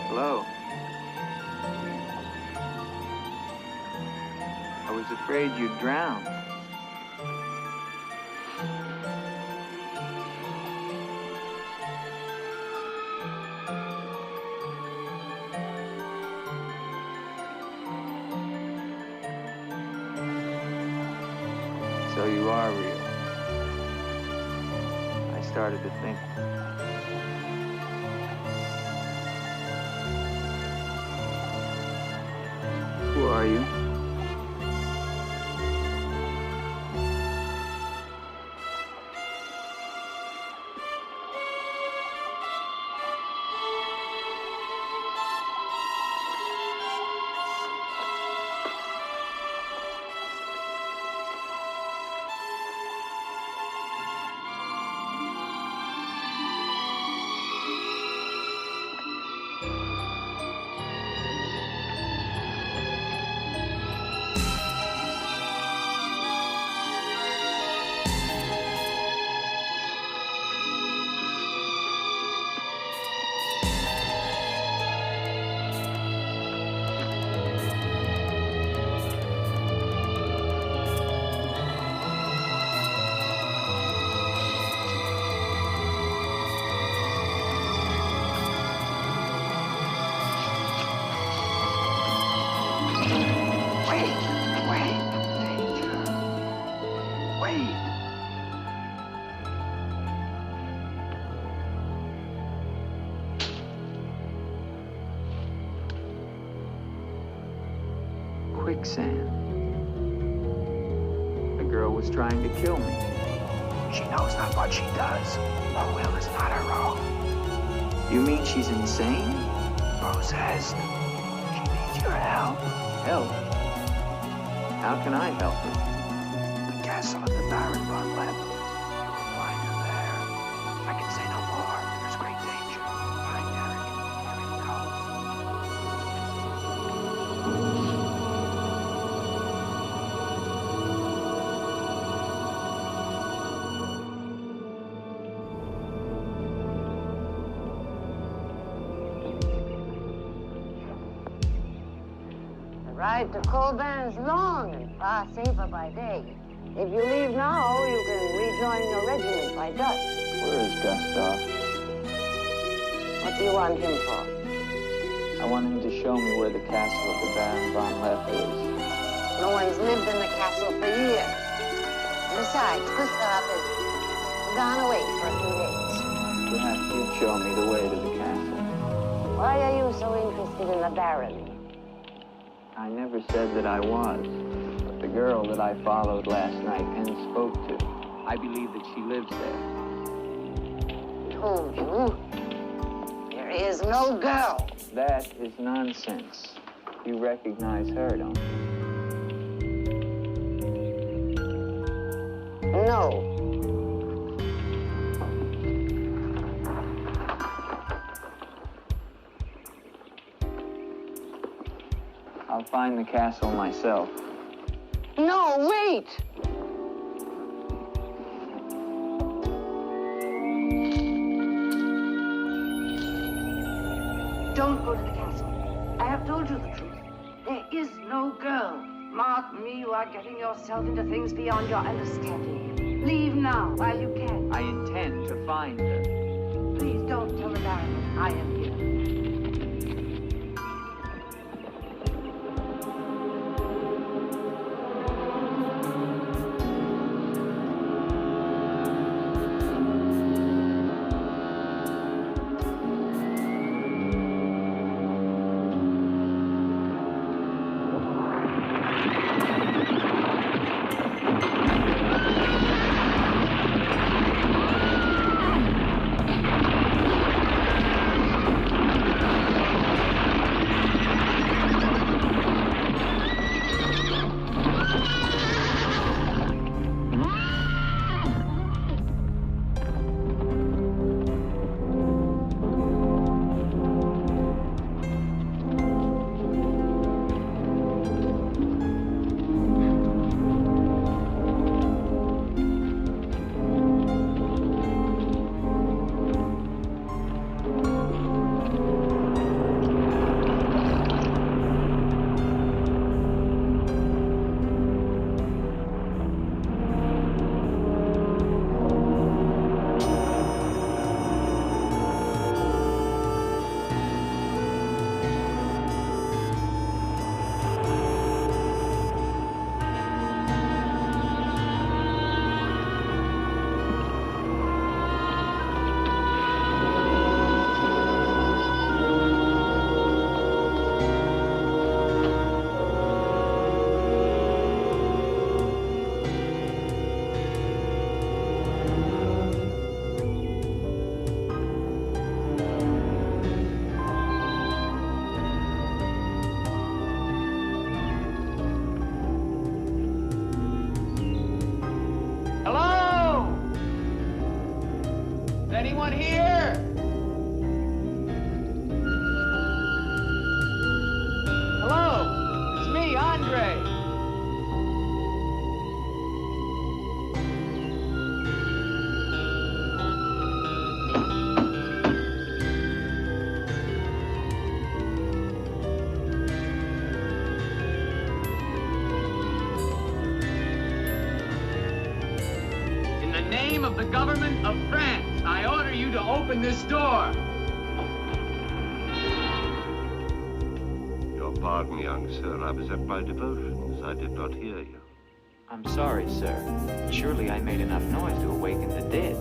Hello. I was afraid you'd drown. So you are real. I started to think. Who are you? haxan. The girl was trying to kill me. She knows not what she does. Her will is not her own. You mean she's insane? Possessed. She needs your help. Help? How can I help her? The castle of the Baron von Lepp. You will find her there. I can say no more. There's great danger. Find Eric. Here it goes. The ride to Colban is long and far safer by day. If you leave now, you can rejoin your regiment by dusk. Where is Gustav? What do you want him for? I want him to show me where the castle of the Baron von Lepp is. No one's lived in the castle for years. Besides, Gustav has gone away for a few days. Perhaps you'd show me the way to the castle. Why are you so interested in the Baron? I never said that I was. But the girl that I followed last night and spoke to, I believe that she lives there. Told you. There is no girl. That is nonsense. You recognize her, don't you? No. I'll find the castle myself. No, wait! Don't go to the castle. I have told you the truth. There is no girl. Mark me, you are getting yourself into things beyond your understanding. Leave now while you can. I intend to find her. Please don't tell the Baron I am here. Anyone here? Hello, it's me, Andre. In the name of the government of France, I order you to open this door. Your pardon, young sir. I was at my devotions. I did not hear you. I'm sorry, sir. Surely I made enough noise to awaken the dead.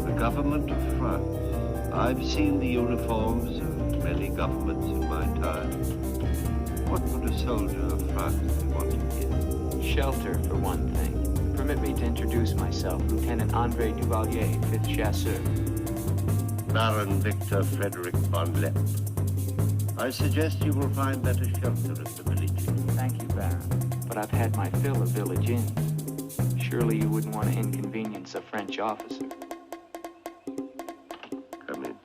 The government of France. I've seen the uniforms of many governments in my time. What would a soldier of France be wanting here? Shelter, for one thing. Permit me to introduce myself, Lieutenant Andre Duvalier, 5th Chasseur. Baron Victor Frederick von Lepp. I suggest you will find better shelter at the village inn. Thank you, Baron. But I've had my fill of village inns. Surely you wouldn't want to inconvenience a French officer. Come in.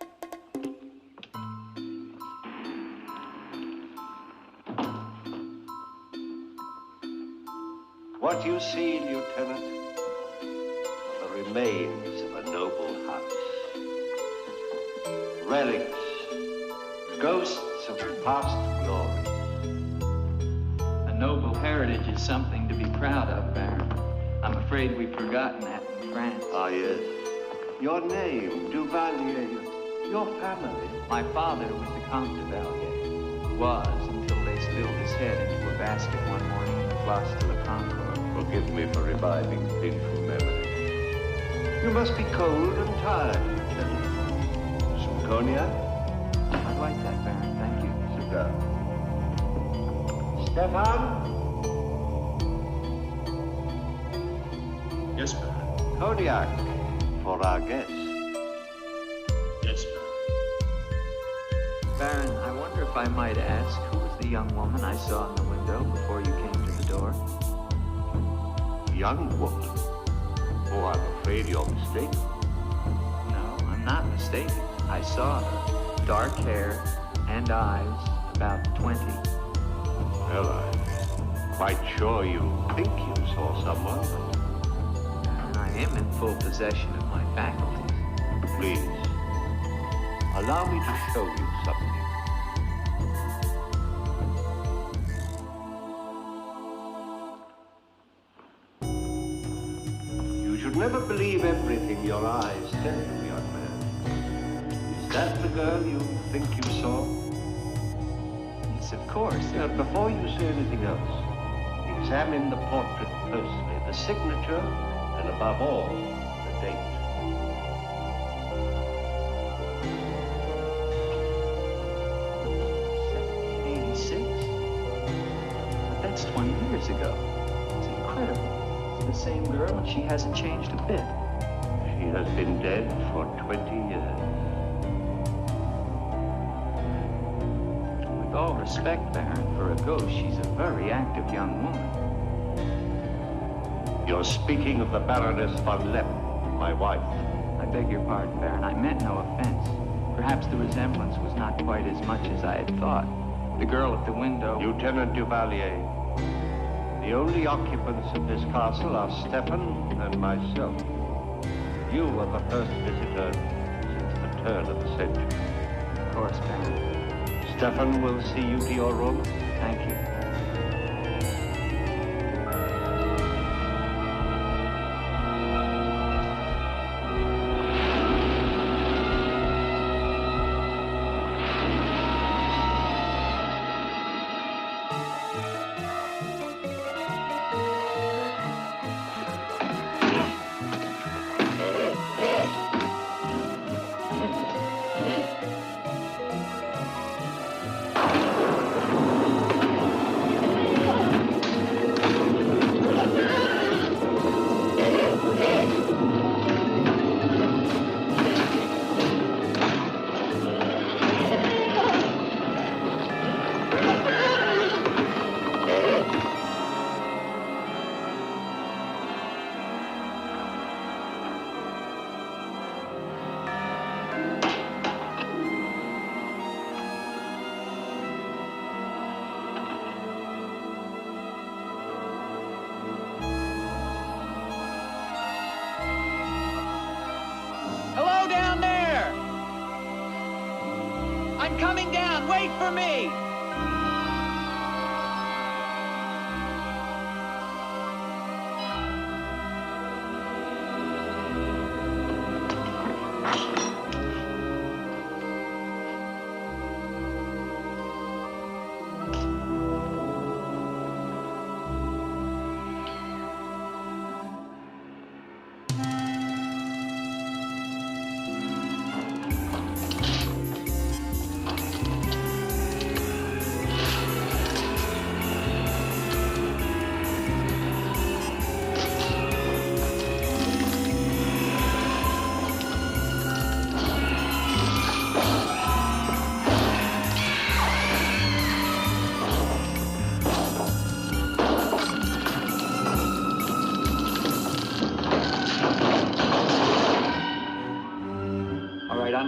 What you see, Lieutenant, are the remains of a noble house. Relics, ghosts of past glory. A noble heritage is something to be proud of, Baron. I'm afraid we've forgotten that in France. Ah, yes. Your name, Duvalier, your family. My father was the Comte de Valier. Was, until they spilled his head into a basket one morning in the Place de la Concorde. Forgive me for reviving painful memories. You must be cold and tired, Lieutenant. Some cognac? I'd like that, Baron. Thank you. Cigar. Stefan? Yes, Baron. Cognac for our guest. Yes, Baron. Baron, I wonder if I might ask who was the young woman I saw in the window before you came to the door? Young woman? Oh, I'm afraid you're mistaken. No, I'm not mistaken. I saw her. Dark hair and eyes, about 20. Well, I'm quite sure you think you saw someone, but... I am in full possession of my faculties. Please, allow me to show you something. You should never believe everything your eyes tell you, young man. Is that the girl you think you saw? Yes, of course. Now, before you say anything else, examine the portrait closely, the signature, and above all, the date. 86? But that's 20 years ago. It's incredible. It's the same girl and she hasn't changed a bit. She has been dead for 20 years. With all respect, Baron, for a ghost, she's a very active young woman. You're speaking of the Baroness von Lepp, my wife. I beg your pardon, Baron. I meant no offense. Perhaps the resemblance was not quite as much as I had thought. The girl at the window... Lieutenant Duvalier, the only occupants of this castle are Stefan and myself. You were the first visitor since the turn of the century. Of course, Baron. Stefan will see you to your room. Thank you. I'm coming down. Wait for me.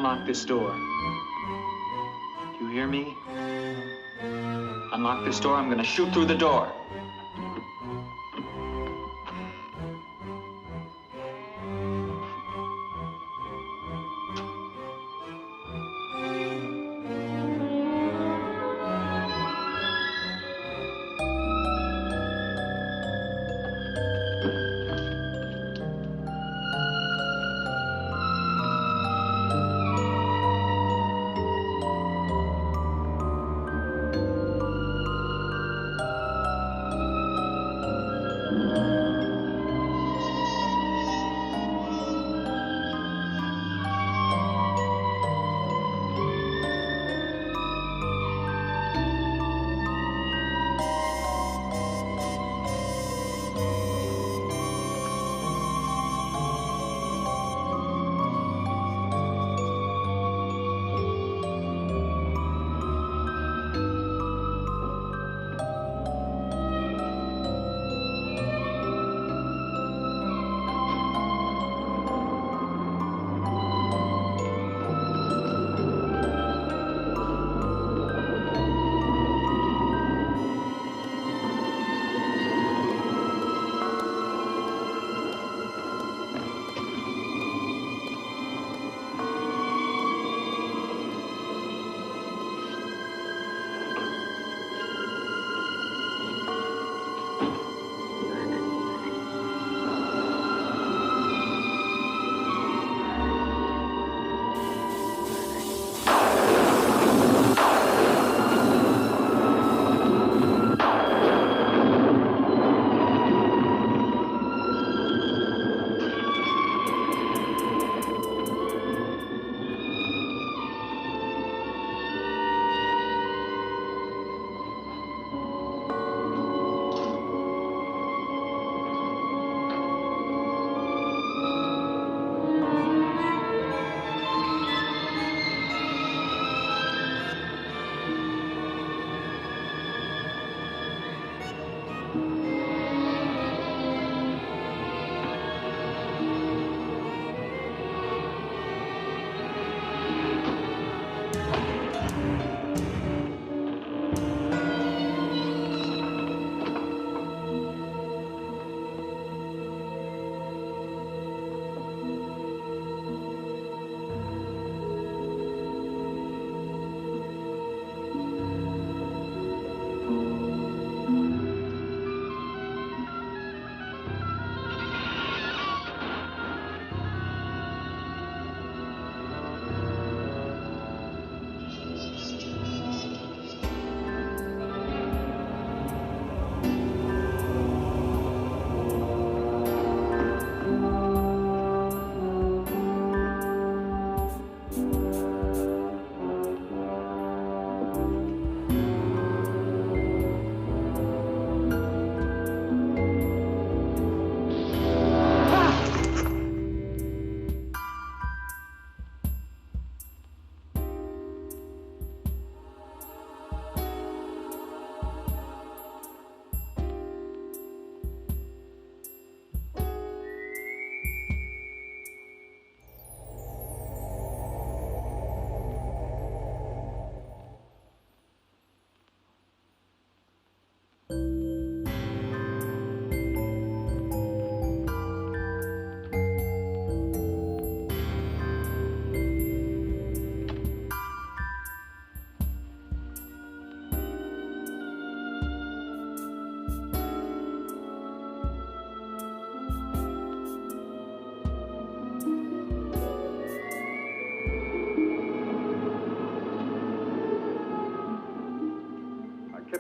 Unlock this door. Do you hear me? Unlock this door, I'm gonna shoot through the door.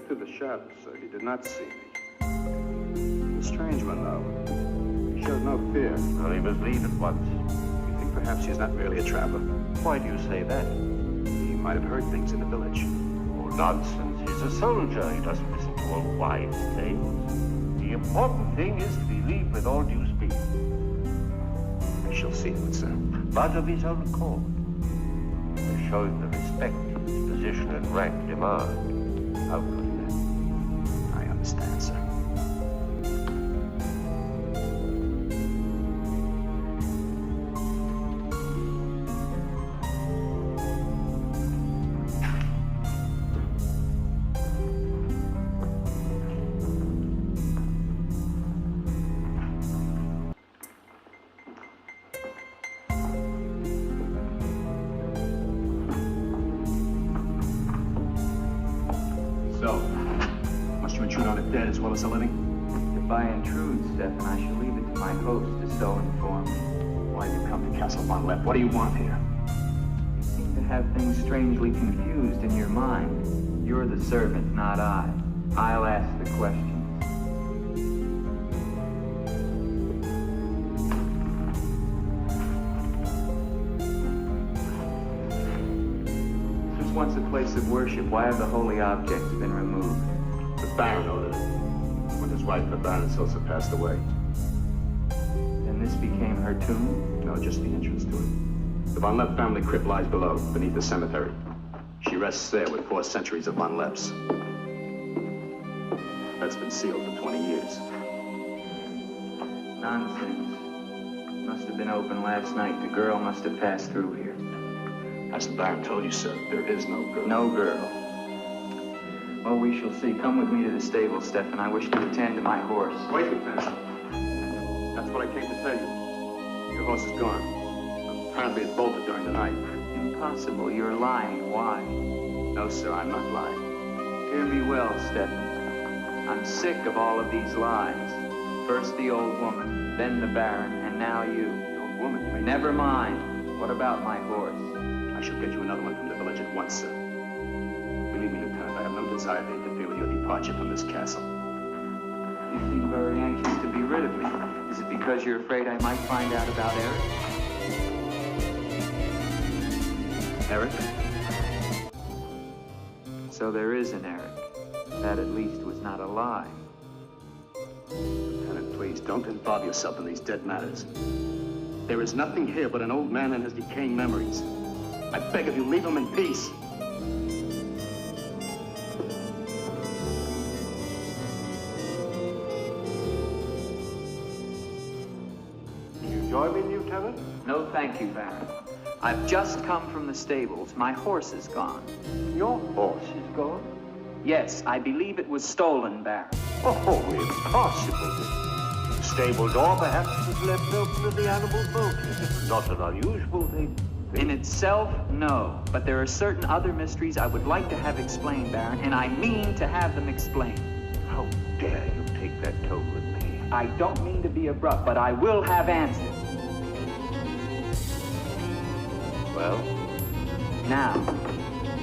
Through the shadows, so he did not see me. A strange one, though. He showed no fear. Well, he must leave at once. You think perhaps he's not really a traveler? Why do you say that? He might have heard things in the village. Oh, nonsense. He's a soldier. He doesn't listen to all wives' tales. The important thing is to believe with all due speed. We shall see, good sir. But of his own accord. By showing the respect his position and rank demand. How could he? I understand, sir. dead as well as the living? If I intrude, Stefan, I shall leave it to my host to so inform me. Why have you come to Castle Von Lepp? What do you want here? You seem to have things strangely confused in your mind. You're the servant, not I. I'll ask the questions. This was once a place of worship. Why have the holy objects been removed? The Baron ordered it. When his wife, the Baroness, also passed away. Then this became her tomb? No, just the entrance to it. The Von Lepp family crypt lies below, beneath the cemetery. She rests there with 4 centuries of Von Lepps. That's been sealed for 20 years. Nonsense. Must have been open last night. The girl must have passed through here. As the Baron told you, sir, there is no girl. No girl. Well, we shall see. Come with me to the stable, Stefan. I wish to attend to my horse. Wait, Lieutenant. That's what I came to tell you. Your horse is gone. Apparently it bolted during the night. Impossible. You're lying. Why? No, sir, I'm not lying. Hear me well, Stefan. I'm sick of all of these lies. First the old woman, then the Baron, and now you. The old woman, you mean? Never mind. What about my horse? I shall get you another one from the village at once, sir. Believe me, Lieutenant, I have no desire to interfere with your departure from this castle. You seem very anxious to be rid of me. Is it because you're afraid I might find out about Eric? Eric? So there is an Eric. That at least was not a lie. Lieutenant, please, don't involve yourself in these dead matters. There is nothing here but an old man and his decaying memories. I beg of you, leave him in peace. You join me, Lieutenant? No, thank you, Baron. I've just come from the stables. My horse is gone. Your horse is gone? Yes, I believe it was stolen, Baron. Oh, impossible. The stable door perhaps was left open and the animal bolted. Not an unusual thing. In itself, no. But there are certain other mysteries I would like to have explained, Baron, and I mean to have them explained. How dare you take that tone with me? I don't mean to be abrupt, but I will have answers. Well? Now,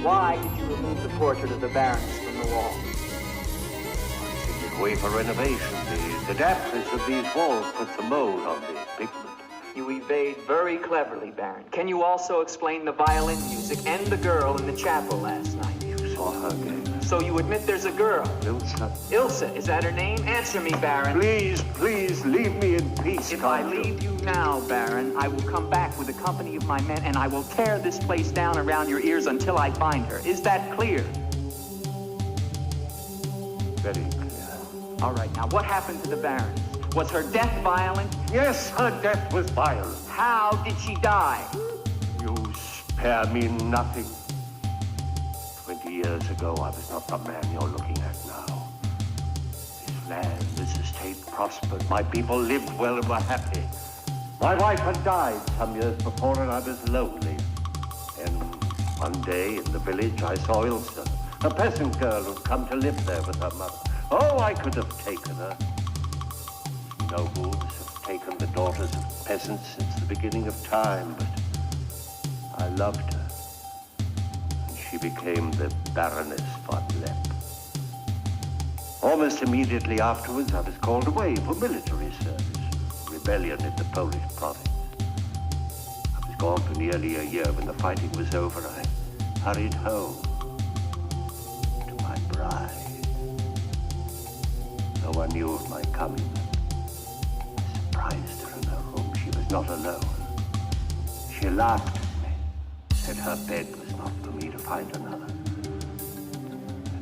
why did you remove the portrait of the Baroness from the wall? I took it away for renovation. The dampness of these walls puts a mold on the pigment. You evade very cleverly, Baron. Can you also explain the violin music and the girl in the chapel last night? You saw her again. So you admit there's a girl? Ilsa. Ilsa, is that her name? Answer me, Baron. Please, leave me in peace. If I leave you now, Baron, I will come back with a company of my men and I will tear this place down around your ears until I find her. Is that clear? Very clear. All right, now what happened to the Baron? Was her death violent? Yes, her death was violent. How did she die? You spare me nothing. 20 years ago, I was not the man you're looking at now. This land, this estate prospered. My people lived well and were happy. My wife had died some years before, and I was lonely. And one day in the village, I saw Ilsa, a peasant girl who'd come to live there with her mother. Oh, I could have taken her. Nobles have taken the daughters of peasants since the beginning of time, but I loved her. And she became the Baroness von Lepp. Almost immediately afterwards, I was called away for military service, rebellion in the Polish province. I was gone for nearly a year. When the fighting was over, I hurried home to my bride. No one knew of my coming. I surprised her in her room. She was not alone. She laughed at me, said her bed was not for me to find another.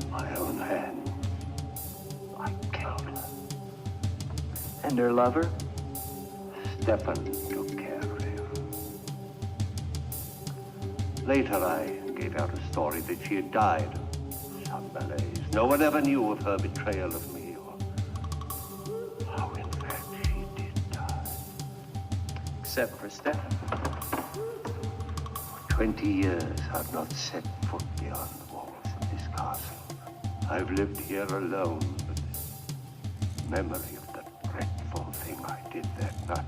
In my own hand, I killed her. And her lover? Stefan took care of him. Later, I gave out a story that she had died of some malaise. No one ever knew of her betrayal of me, or how, in fact, she did die. Except for Stefan. For 20 years, I've not set foot beyond the walls of this castle. I've lived here alone, but memory of the dreadful thing I did that night.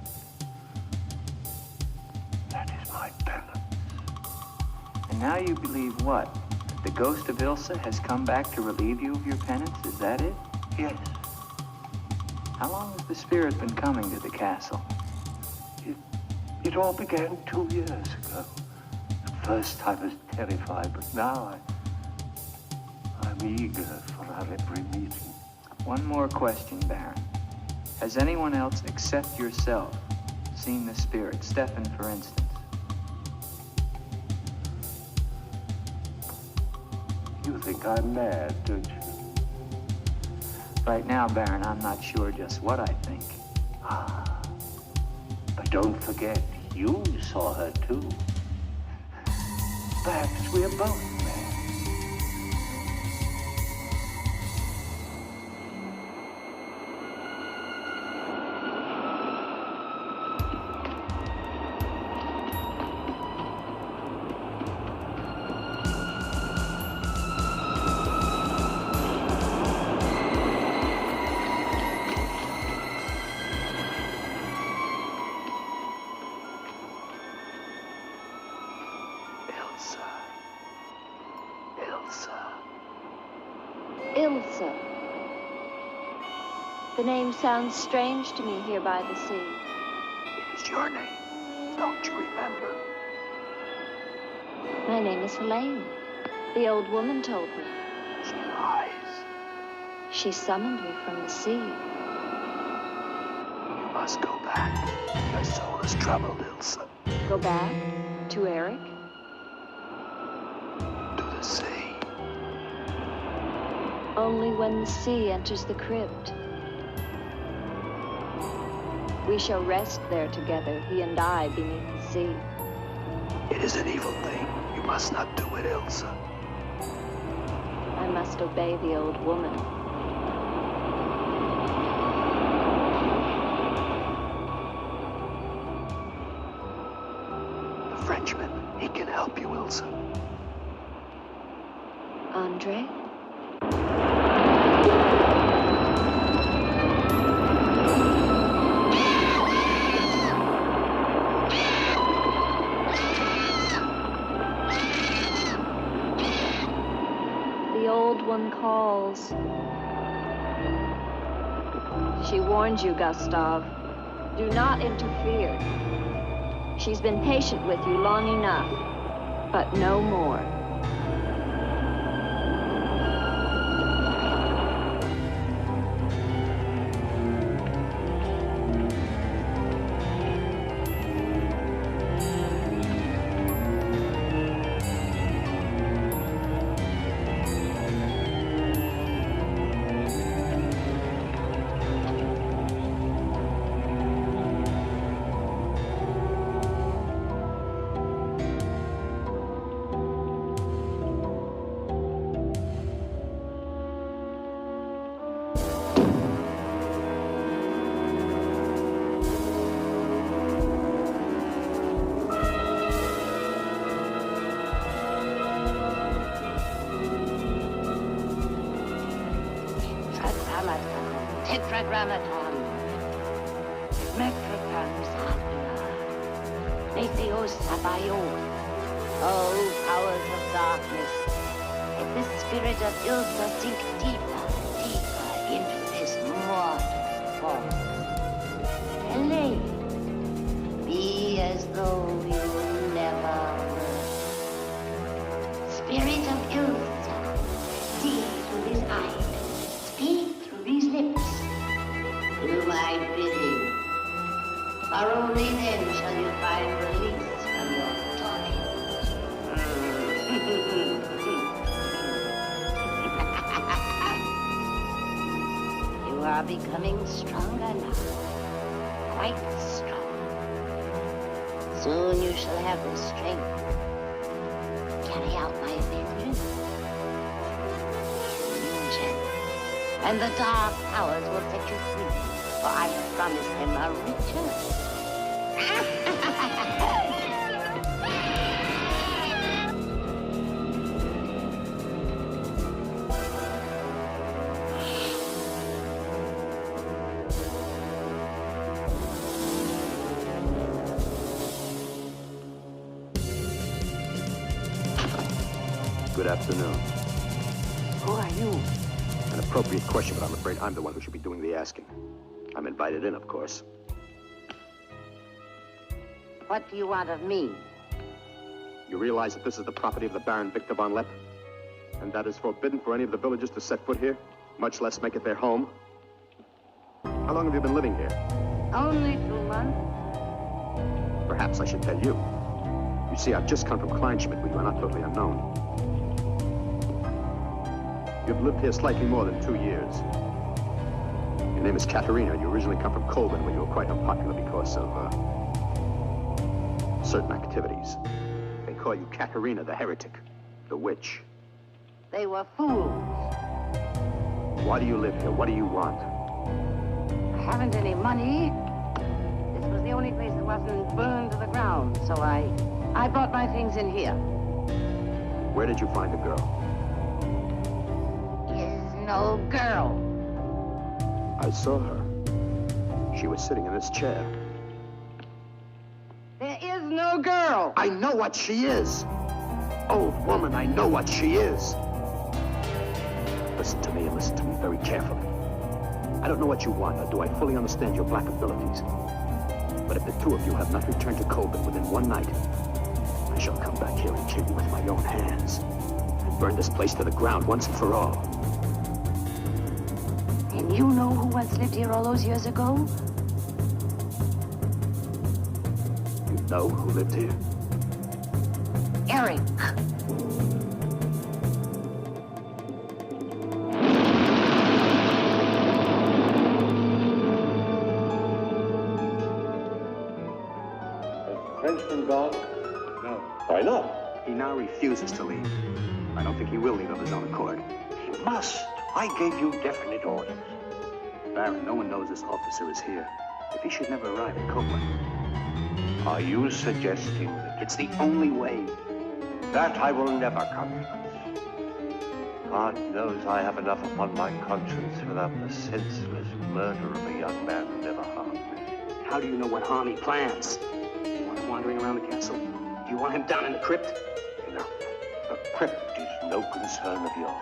That is my penance. And now you believe what? That the ghost of Ilsa has come back to relieve you of your penance? Is that it? Yes. How long has the spirit been coming to the castle? It all began 2 years ago. At first I was terrified, but now I'm eager for our every meeting. One more question, Baron. Has anyone else except yourself seen the spirit? Stefan, for instance. You think I'm mad, don't you? Right now, Baron, I'm not sure just what I think. But don't forget, you saw her too. Perhaps we're both mad. Ilsa. The name sounds strange to me here by the sea. It is your name. Don't you remember? My name is Helene. The old woman told me. She lies. She summoned me from the sea. You must go back. Your soul is troubled, Ilsa. Go back? To Eric? To the sea. Only when the sea enters the crypt. We shall rest there together, he and I, beneath the sea. It is an evil thing. You must not do it, Ilsa. I must obey the old woman. The Frenchman, he can help you, Ilsa. Andre? The old one calls. She warns you, Gustav. Do not interfere. She's been patient with you long enough, but no more. Tetragrammaton, Metricam Sapina, Netheos Sabayon, all powers of darkness, let the spirit of Ilsa sink deeper and deeper into this mortal form. Helene, be as though you never were. Spirit of Ilsa, see through these eyes, speak through these lips. Do my bidding, for only then shall you find release from your torment. You are becoming stronger now, quite strong. Soon you shall have the strength to carry out my vision. And the dark powers will set you free, for I have promised them a return. Good afternoon. Who are you? An appropriate question, but I'm afraid I'm the one who should be doing the asking. I'm invited in, of course. What do you want of me? You realize that this is the property of the Baron Victor von Lepp? And that is forbidden for any of the villagers to set foot here, much less make it their home? How long have you been living here? Only 2 months. Perhaps I should tell you. You see, I've just come from Kleinschmidt, where you are not totally unknown. You've lived here slightly more than 2 years. Your name is Katerina. You originally come from Colburn, where you were quite unpopular because of, certain activities. They call you Katerina the heretic, the witch. They were fools. Why do you live here? What do you want? I haven't any money. This was the only place that wasn't burned to the ground, so I brought my things in here. Where did you find the girl? Is no girl. I saw her. She was sitting in this chair. There is no girl. I know what she is. Old woman, I know what she is. Listen to me and listen to me very carefully. I don't know what you want, or do I fully understand your black abilities. But if the two of you have not returned to Colburn within one night, I shall come back here and kill you with my own hands. And burn this place to the ground once and for all. And you know who once lived here all those years ago? You know who lived here? Eric. Frenchman gone? No. Why not? He now refuses to leave. I don't think he will leave of his own accord. He must. I gave you definite orders. Baron, no one knows this officer is here. If he should never arrive in Copeland. Are you suggesting that it's the only way? That I will never countenance. God knows I have enough upon my conscience without the senseless murder of a young man who never harmed me. How do you know what harm he plans? Do you want him wandering around the castle? Do you want him down in the crypt? Enough. The crypt is no concern of yours.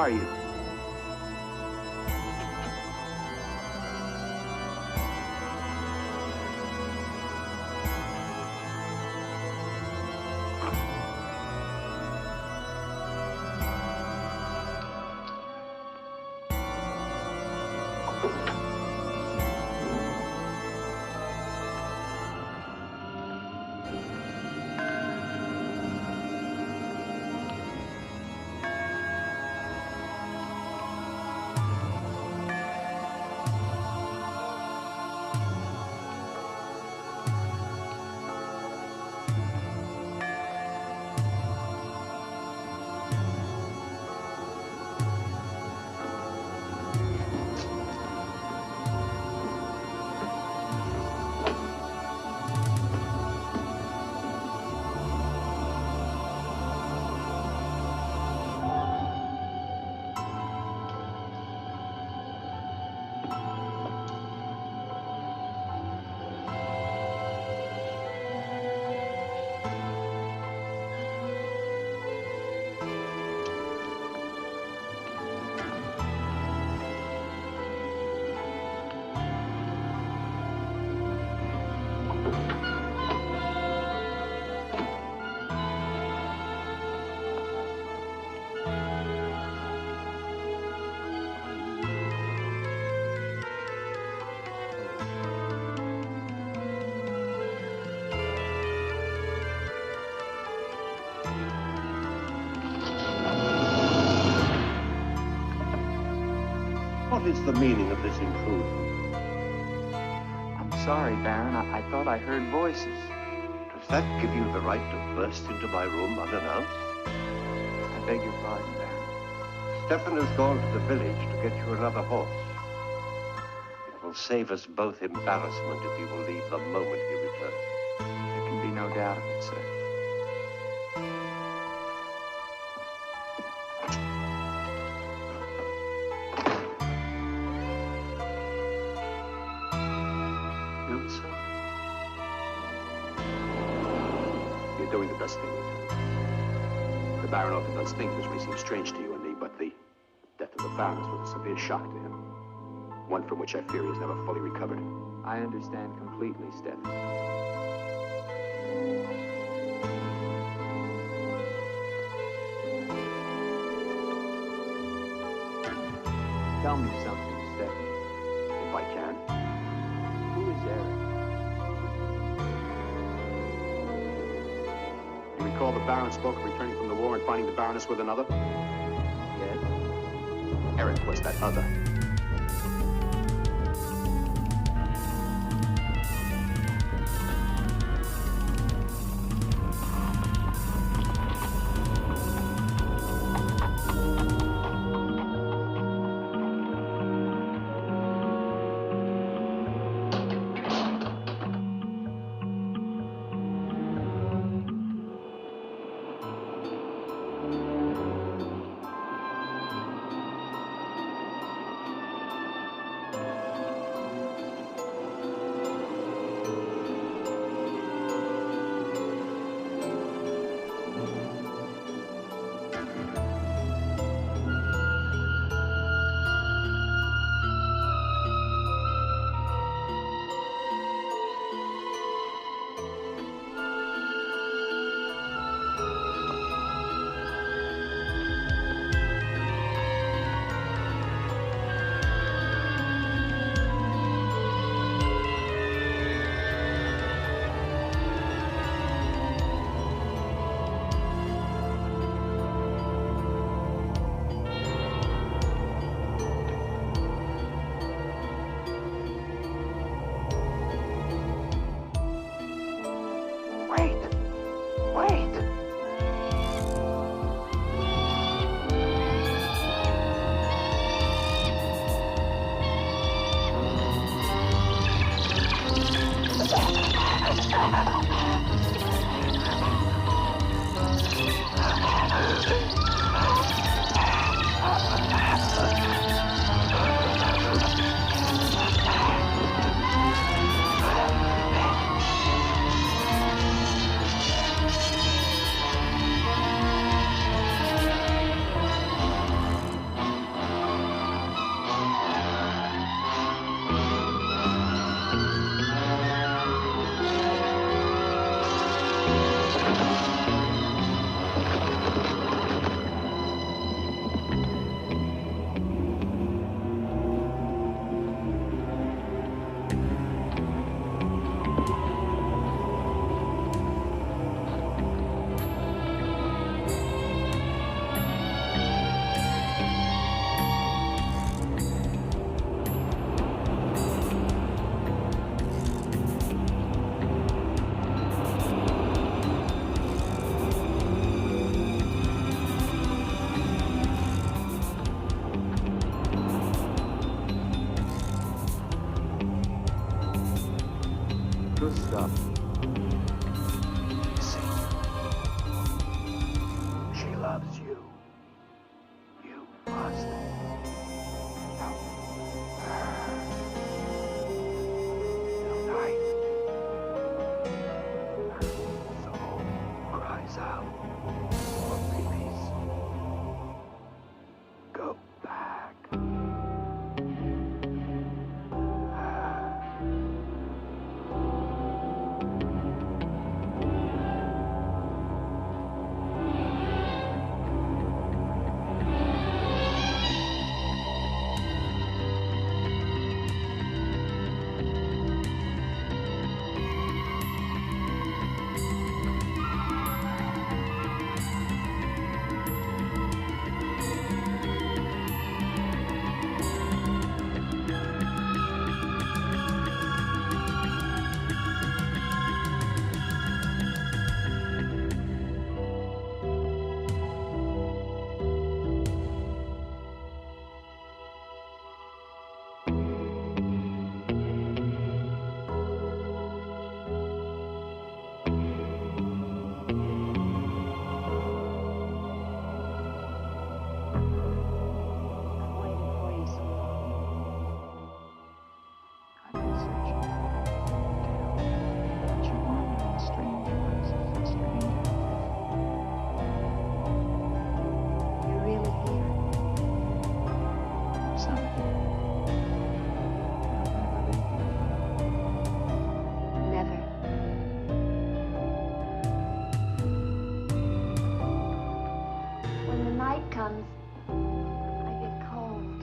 are you? What is the meaning of this intrusion? I'm sorry, Baron. I thought I heard voices. Does that give you the right to burst into my room unannounced? I beg your pardon, Baron. Stefan has gone to the village to get you another horse. It will save us both embarrassment if you will leave the moment he returns. There can be no doubt of it, sir. You're doing the best thing you can. The Baron often does things which may seem strange to you and me, but the death of the Baroness was a severe shock to him. One from which I fear he has never fully recovered. I understand completely, Stefan. Tell me something, Stefan. If I can. Who is Eric? You recall the Baron spoke of returning from the war and finding the Baroness with another? Yes. Eric was that other. useless stuff. You see, she loves you. You must help her. Tonight, her soul cries out for release. Go back. Comes, I get cold.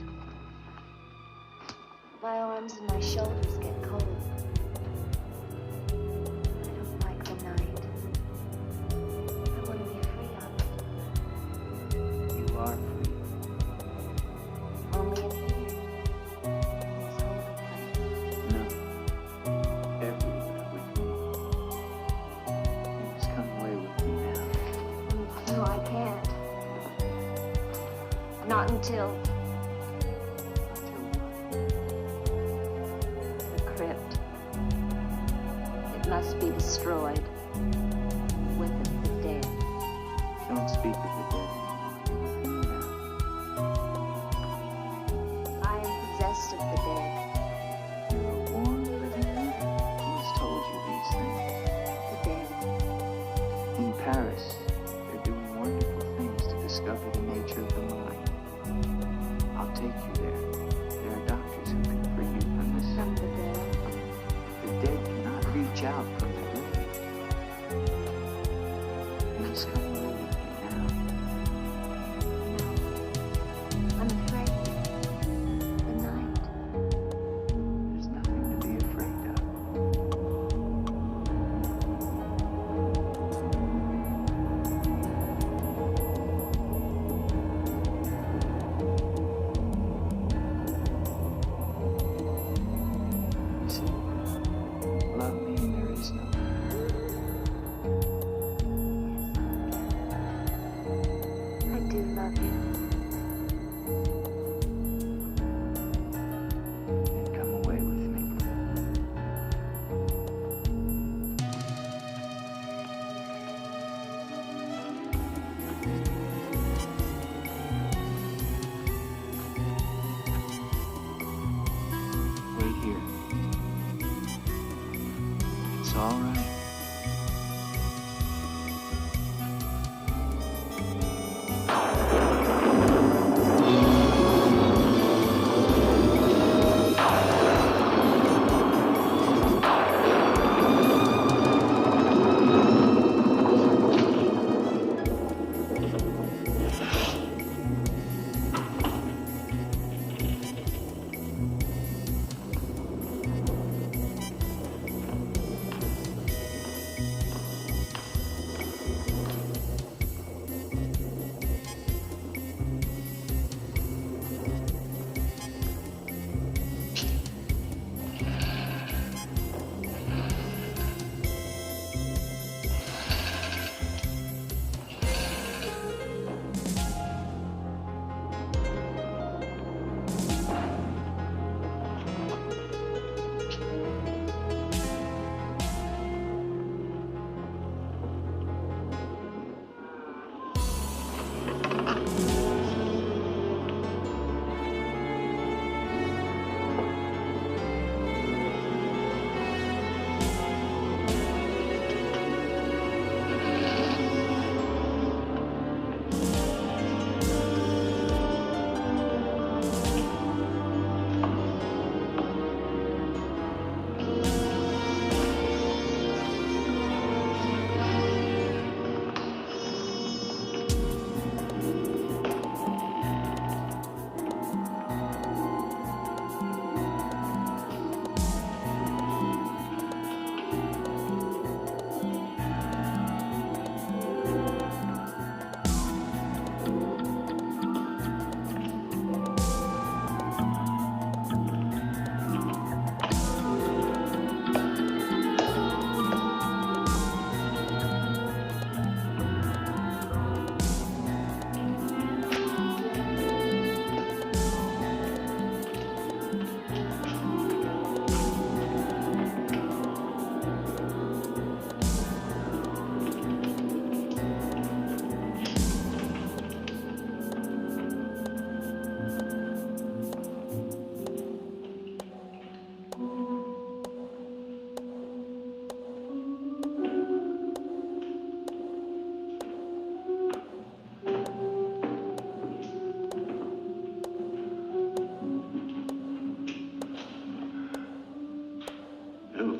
My arms and my shoulders get cold. I don't like the night. I want to be free of it. You are free. Only in here. This holy place. No. Everywhere with me. You must come away with me now. No, I can't. Not until... The crypt. It must be destroyed. With it, the dead. Don't speak of the dead anymore. I am possessed of the dead. You're a warm living man. Who has told you these things? The dead. In Paris, they're doing wonderful things to discover the nature of the mind. I'll take you there. There are doctors who can free you from this. From the dead. The dead cannot reach out from the grave. You must come away with me now. No. I'm afraid. The night. There's nothing to be afraid of. You see, love me and there is no hurt. I do love you. Then come away with me. Wait here. It's all right.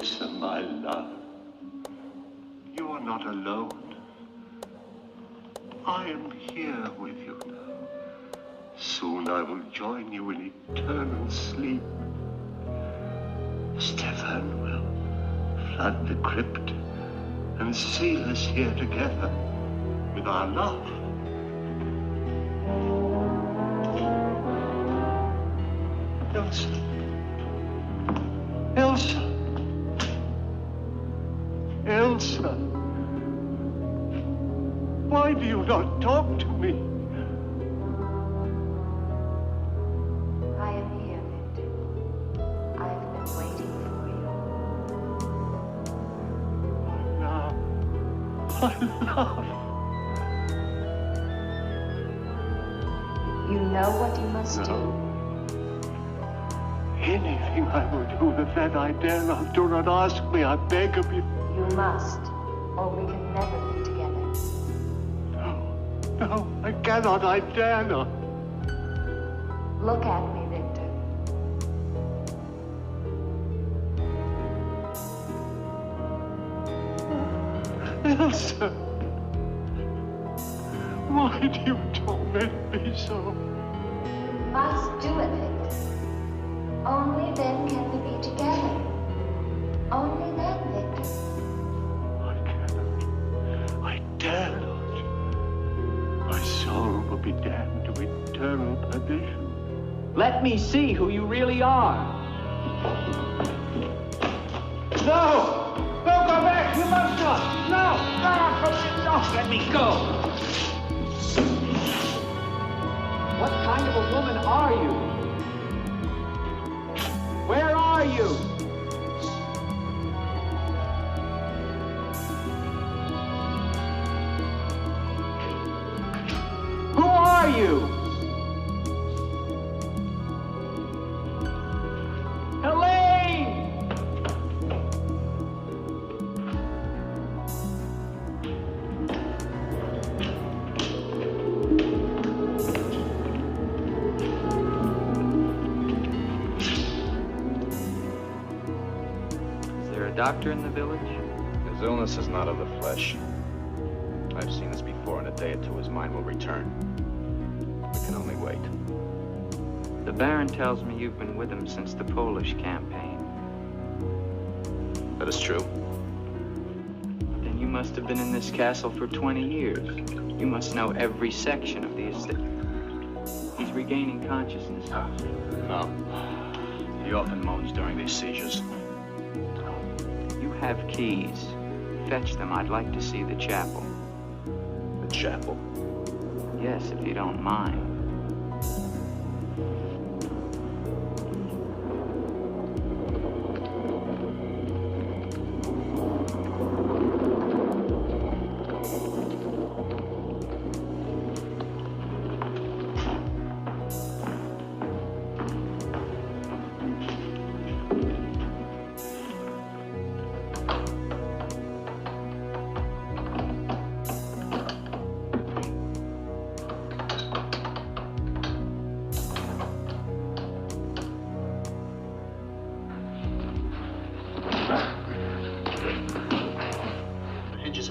Elsa, my love, you are not alone. I am here with you now. Soon I will join you in eternal sleep. Stefan will flood the crypt and seal us here together with our love. Elsa. Elsa. Elsa. Why do you not talk to me? I am here, Victor. I've been waiting for you. My love. You know what you must do. Anything I will do that I dare not. Do not ask me, I beg of you. You must, or we can never be together. No, I cannot, I dare not. Look at me, Victor. Elsa, why do you torment me so? You must do it, Victor. Only then can we be together. Only then, Victor. I cannot. I dare not. My soul will be damned to eternal perdition. Let me see who you really are. No! Don't go back! You must not! No! No! Let me go! What kind of a woman are you? Where are you? Who are you? Helene! Doctor in the village? His illness is not of the flesh. I've seen this before. In a day or two, his mind will return. We can only wait. The Baron tells me you've been with him since the Polish campaign. That is true. Then you must have been in this castle for 20 years. You must know every section of the estate. He's regaining consciousness. No. He often moans during these seizures. You have keys. Fetch them. I'd like to see the chapel. The chapel? Yes, if you don't mind.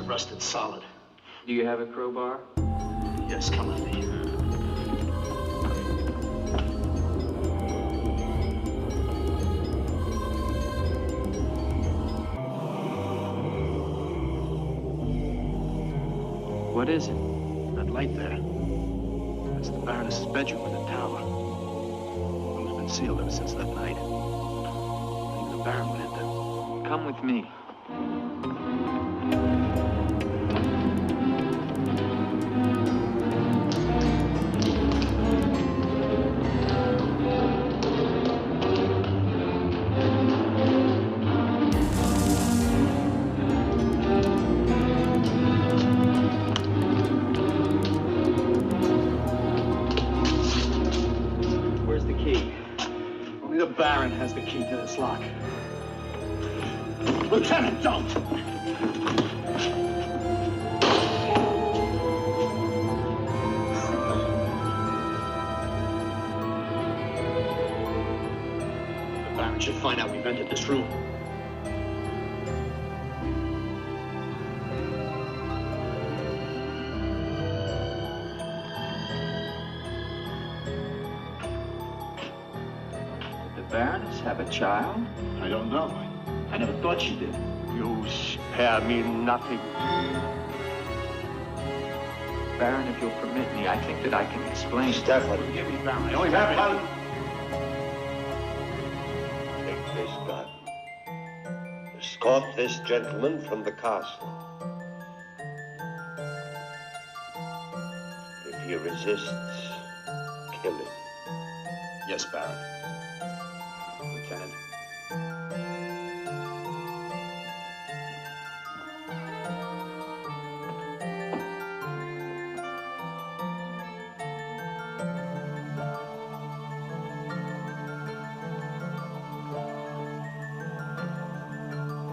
Rusted solid. Do you have a crowbar? Yes, come with me. What is it? That light there. That's the Baroness's bedroom in the tower. The room's been sealed ever since that night. I think the Baron went in there. Come with me. Only the Baron has the key to this lock. Lieutenant, don't! The Baron should find out we've entered this room. a child? I don't know. I never thought she did. You spare me nothing. Baron, if you'll permit me, I think that I can explain. Stefan. Forgive me, Baron. I only have one. Take this gun. Escort this gentleman from the castle. If he resists, kill him. Yes, Baron. Lieutenant.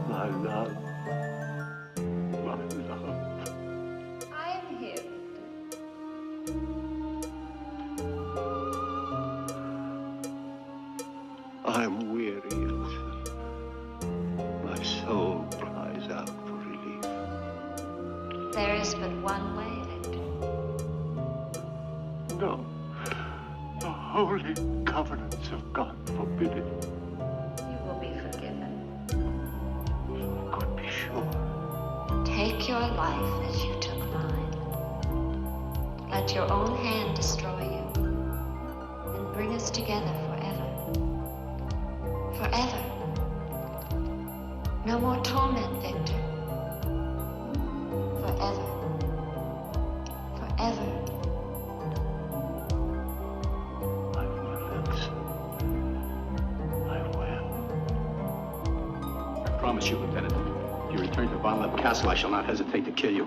My love. My love. I am here. I'm weary, Elsa. My soul cries out for relief. There is but one way, Victor. No. The holy covenants of God forbid it. You will be forgiven. Could be sure. Take your life as you took mine. Let your own hand destroy you. And bring us together forever. Forever. No more torment, Victor. Forever. Forever. I will, Elsa. I will. I promise you, Lieutenant. If you return to Von Lepp Castle, I shall not hesitate to kill you.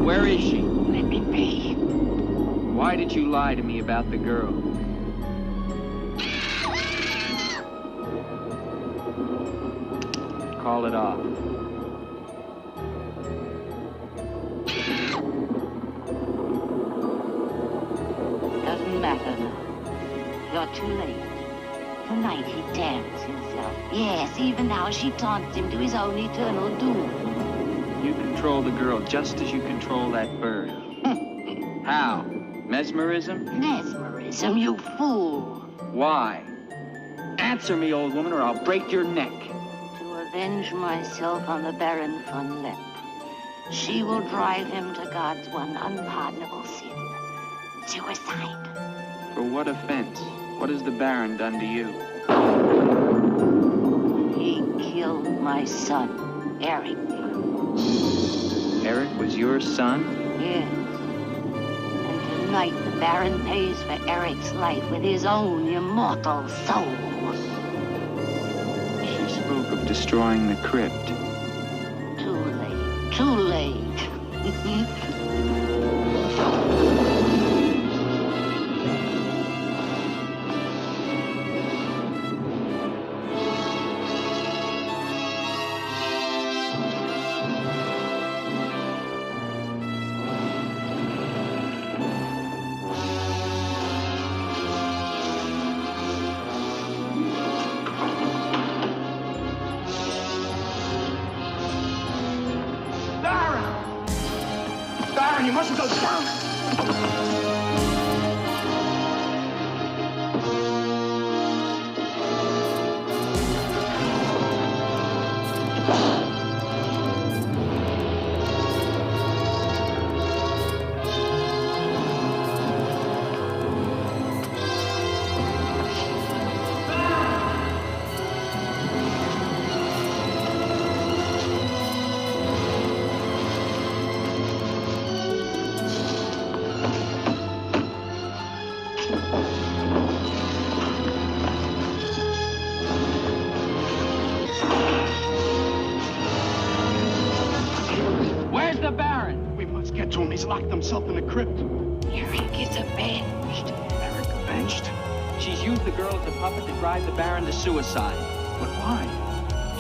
Where is she? Let me be. Why did you lie to me about the girl? Call it off. Doesn't matter now. You're too late. Tonight he damns himself. Yes, even now she taunts him to his own eternal doom. You control the girl just as you control that bird. How? Mesmerism? Mesmerism, you fool. Why? Answer me, old woman, or I'll break your neck. To avenge myself on the Baron von Lepp. She will drive him to God's one unpardonable sin. Suicide. For what offense? What has the Baron done to you? He killed my son, Eric. Eric was your son? Yes. And tonight the Baron pays for Eric's life with his own immortal soul. She spoke of destroying the crypt. Too late. Too late. Baron, you mustn't go down. He's locked himself in the crypt. Eric is avenged. Eric avenged? She's used the girl as a puppet to drive the Baron to suicide. But why?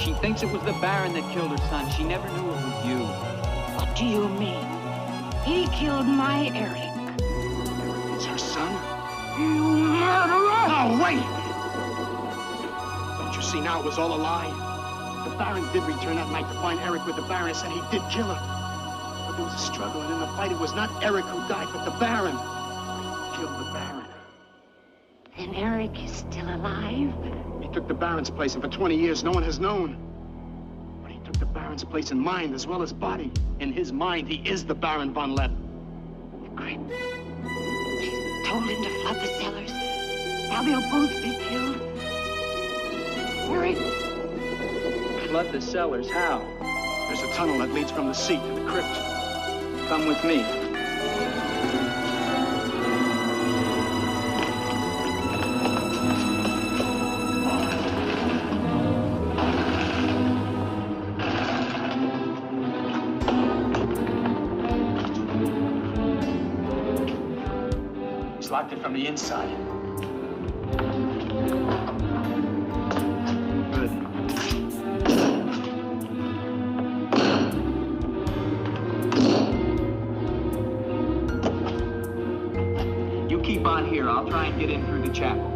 She thinks it was the Baron that killed her son. She never knew it was you. What do you mean? He killed my Eric. Eric is her son? You murderer! No, wait! Don't you see now it was all a lie? The Baron did return that night to find Eric with the Baroness, and he did kill her. But there was a struggle, and in the fight, it was not Eric who died, but the Baron. He killed the Baron. Then Eric is still alive? He took the Baron's place, and for 20 years, no one has known. But he took the Baron's place in mind as well as body. In his mind, he is the Baron von Lepp. The crypt. She's told him to flood the cellars. Now they'll both be killed. Eric. Flood the cellars? How? There's a tunnel that leads from the sea to the crypt. Come with me. He's locked it from the inside. Good. You keep on here. I'll try and get in through the chapel.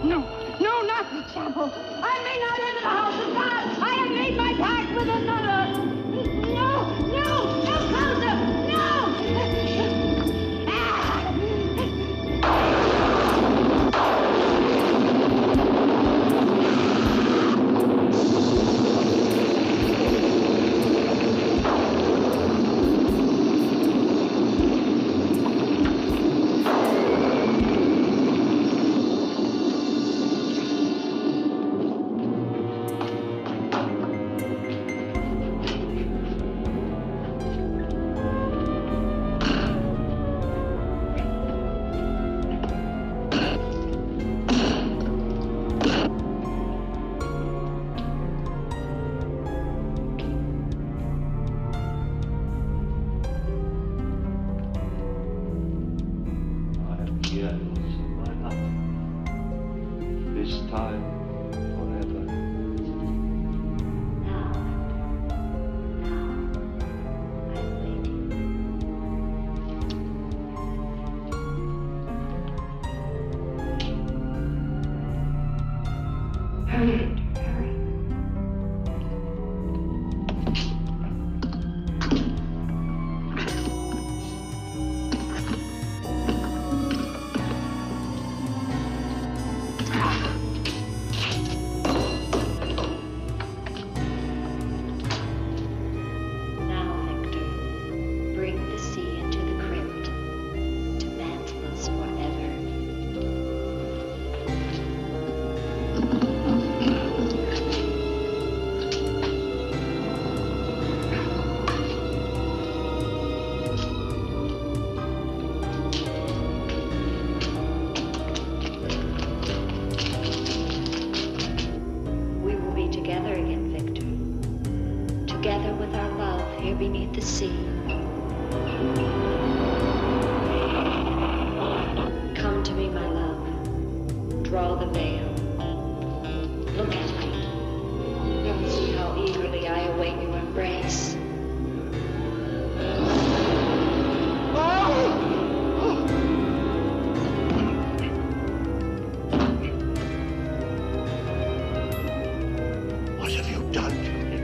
No, not the chapel. I may not enter the house of God. I have made my pact with another. No closer. No. Beneath the sea. Come to me, my love. Draw the veil. Look at me. Don't see how eagerly I await your embrace. What have you done to me?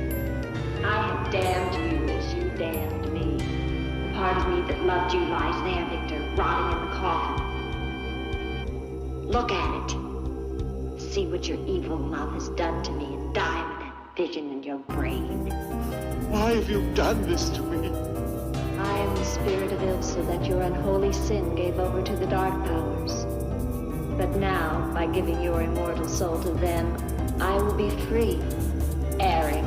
I have damned you. Damned me. The part of me that loved you lies there, Victor, rotting in the coffin. Look at it. See what your evil love has done to me and die with that vision in your brain. Why have you done this to me? I am the spirit of Ilsa that your unholy sin gave over to the dark powers. But now, by giving your immortal soul to them, I will be free. Eric.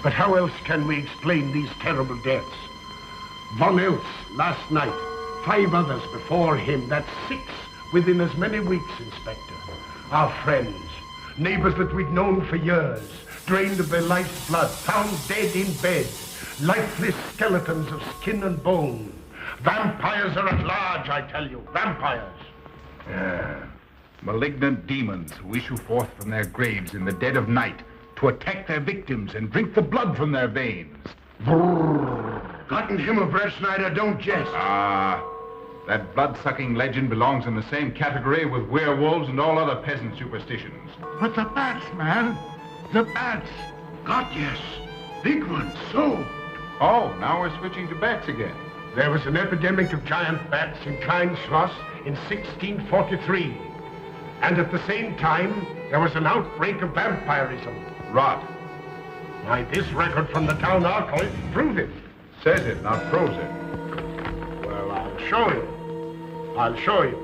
But how else can we explain these terrible deaths? Von Eltz last night, 5 others before him, that's 6 within as many weeks, Inspector. Our friends, neighbors that we'd known for years, drained of their life's blood, found dead in bed, lifeless skeletons of skin and bone. Vampires are at large, I tell you, vampires. Yeah. Malignant demons who issue forth from their graves in the dead of night to attack their victims and drink the blood from their veins. Gotten Himmelbrecht, Schneider, don't jest. That blood-sucking legend belongs in the same category with werewolves and all other peasant superstitions. But the bats, man. The bats. God, yes. Big ones, so. Oh, now we're switching to bats again. There was an epidemic of giant bats in Klein Schloss in 1643. And at the same time, there was an outbreak of vampirism. Rot. Why, this record from the town archive proves it. Says it, not proves it. Well, I'll show you. I'll show you.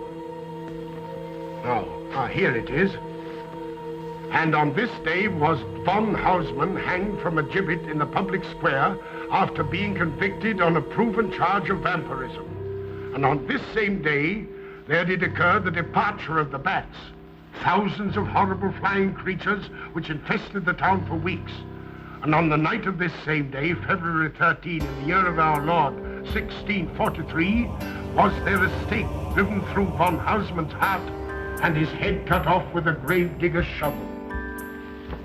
Now, here it is. And on this day was von Hausmann hanged from a gibbet in the public square after being convicted on a proven charge of vampirism. And on this same day, there did occur the departure of the bats, thousands of horrible flying creatures which infested the town for weeks. And on the night of this same day, February 13, in the year of our Lord, 1643, was there a stake driven through von Hausmann's heart and his head cut off with a grave digger's shovel.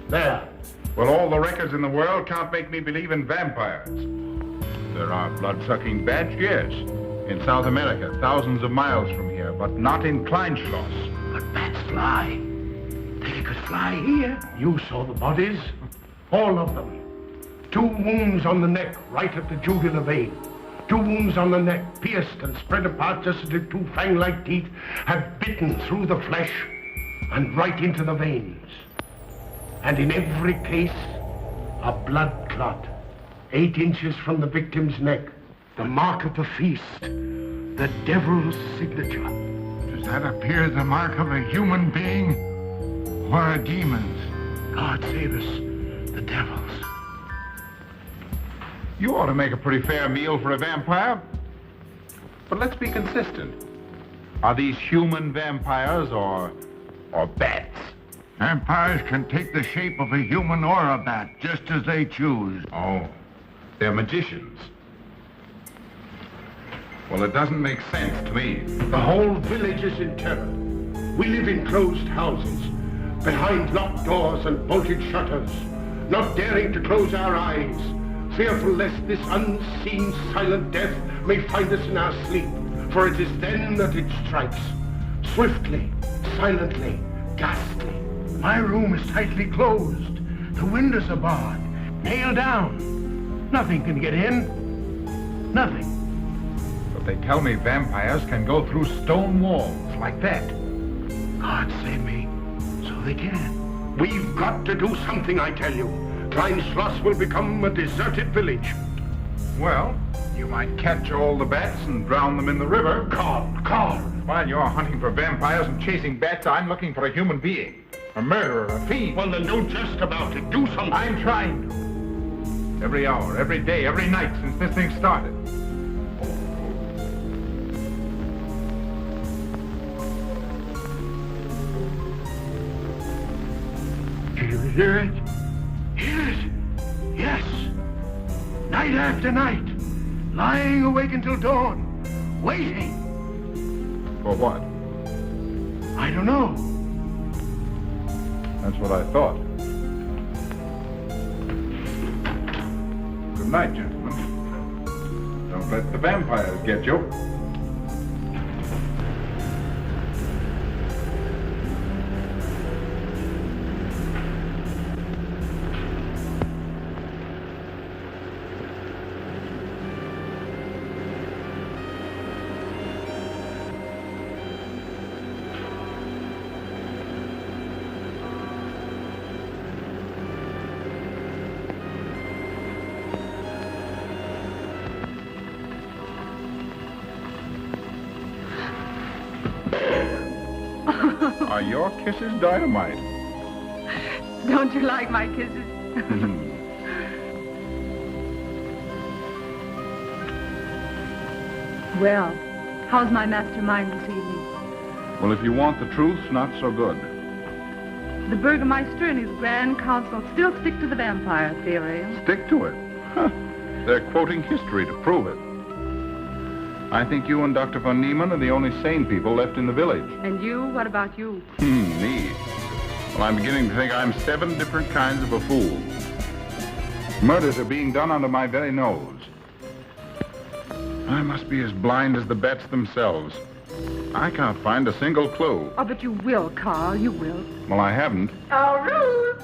There. Well, all the records in the world can't make me believe in vampires. There are blood-sucking bats, yes. In South America, thousands of miles from here, but not in Kleinschloss. But bats fly. They could fly here. You saw the bodies. All of them. 2 wounds on the neck, right at the jugular vein. 2 wounds on the neck, pierced and spread apart just as if 2 fang-like teeth had bitten through the flesh and right into the veins. And in every case, a blood clot, 8 inches from the victim's neck. The mark of the feast, the devil's signature. Does that appear the mark of a human being or a demon's? God save us, the devil's. You ought to make a pretty fair meal for a vampire. But let's be consistent. Are these human vampires or bats? Vampires can take the shape of a human or a bat, just as they choose. Oh, they're magicians. Well, it doesn't make sense to me. The whole village is in terror. We live in closed houses, behind locked doors and bolted shutters, not daring to close our eyes, fearful lest this unseen silent death may find us in our sleep, for it is then that it strikes. Swiftly, silently, ghastly. My room is tightly closed. The windows are barred, nailed down. Nothing can get in. Nothing. But they tell me vampires can go through stone walls like that. God save me. So they can. We've got to do something, I tell you. Klein Schloss will become a deserted village. Well, you might catch all the bats and drown them in the river. Carl. While you're hunting for vampires and chasing bats, I'm looking for a human being. A murderer, a fiend. Well, then don't jest about it. Do something. I'm trying to. Every hour, every day, every night since this thing started. Do you hear it? Hear it? Yes. Night after night. Lying awake until dawn. Waiting. For what? I don't know. That's what I thought. Good night, gentlemen. Don't let the vampires get you. Are your kisses dynamite? Don't you like my kisses? Well, how's my mastermind this evening? Well, if you want the truth, not so good. The Burgermeister and his Grand Council still stick to the vampire theory. Stick to it. Huh. They're quoting history to prove it. I think you and Dr. von Niemann are the only sane people left in the village. And you? What about you? Me? Well, I'm beginning to think I'm 7 different kinds of a fool. Murders are being done under my very nose. I must be as blind as the bats themselves. I can't find a single clue. Oh, but you will, Carl, you will. Well, I haven't. Oh, Ruth!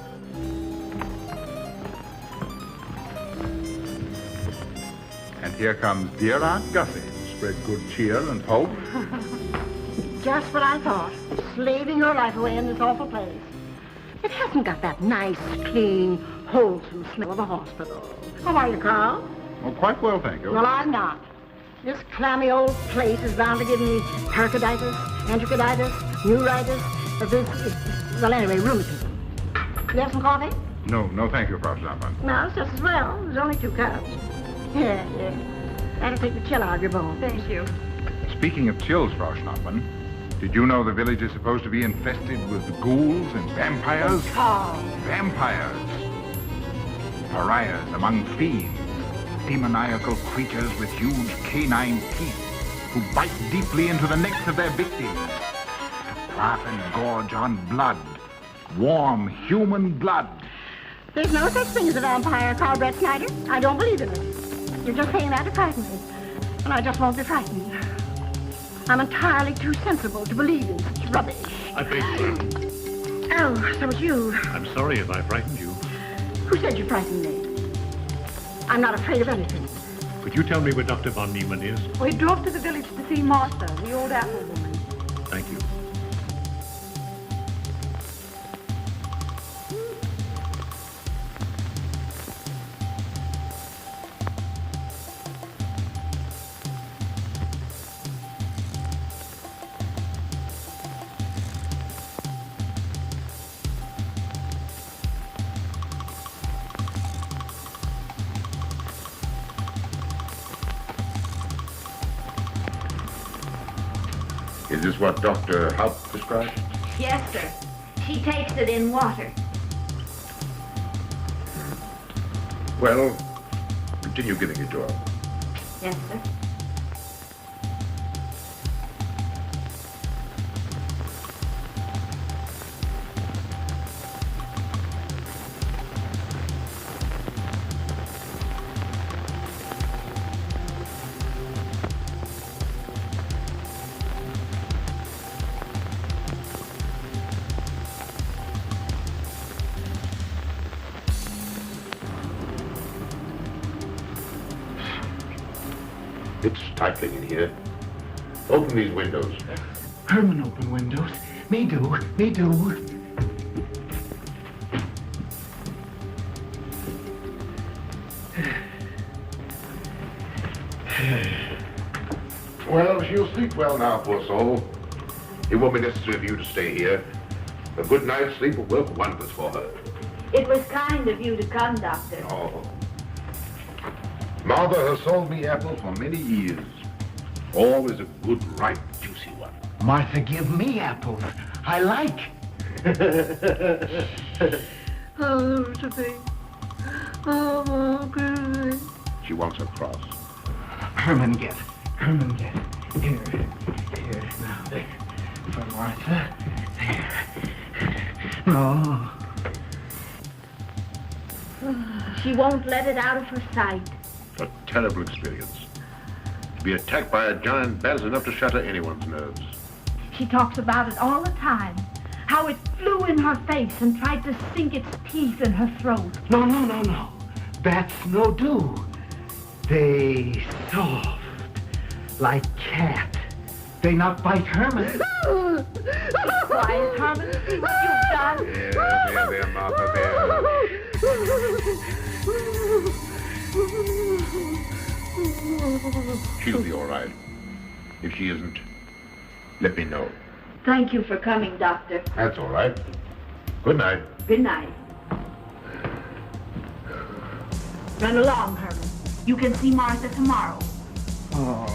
And here comes dear Aunt Gussie to spread good cheer and hope. Just what I thought. Slaving your life away in this awful place. It hasn't got that nice, clean, wholesome smell of a hospital. How are you, Carl? Well, quite well, thank you. Well, I'm not. This clammy old place is bound to give me pericarditis, enterocolitis, neuritis, well, anyway, rheumatism. You have some coffee? No, thank you, Frau Schnappan. No, it's just as well. There's only 2 cups. Yeah. That'll take the chill out of your bones. Thank you. Speaking of chills, Frau Schnappan, did you know the village is supposed to be infested with ghouls and vampires? Carl. Vampires. Pariahs among fiends. Demoniacal creatures with huge canine teeth who bite deeply into the necks of their victims. Quaff and gorge on blood. Warm human blood. There's no such thing as a vampire, Carl Brett Snyder. I don't believe in it. You're just saying that to frighten me. And I just won't be frightened. I'm entirely too sensible to believe in such rubbish. I beg pardon. Oh, so it's you. I'm sorry if I frightened you. Who said you frightened me? I'm not afraid of anything. Could you tell me where Dr. von Niemann is? We drove to the village to see Martha, the old apple woman. Thank you. Is this what Dr. Haupt described? Yes, sir. She takes it in water. Well, continue giving it to her. Yes, sir. It's stifling in here. Open these windows. Herman, open windows. Me do. Well, she'll sleep well now, poor soul. It won't be necessary for you to stay here. A good night's sleep will work wonders for her. It was kind of you to come, Doctor. Oh. Martha has sold me apples for many years. Always a good, ripe, juicy one. Martha, give me apples. I like. Oh, Lucy. Oh, good. She wants her cross. Herman, get. Here. Now, there. For Martha. There. Oh. She won't let it out of her sight. A terrible experience. To be attacked by a giant bat is enough to shatter anyone's nerves. She talks about it all the time. How it flew in her face and tried to sink its teeth in her throat. No. Bats no do. They soft. Like cat. They not bite Herman. Quiet, Herman. See what you've done. There, Martha, there. She'll be all right. If she isn't, let me know. Thank you for coming, Doctor. That's all right. Good night. Good night. Run along, Herman. You can see Martha tomorrow. Oh.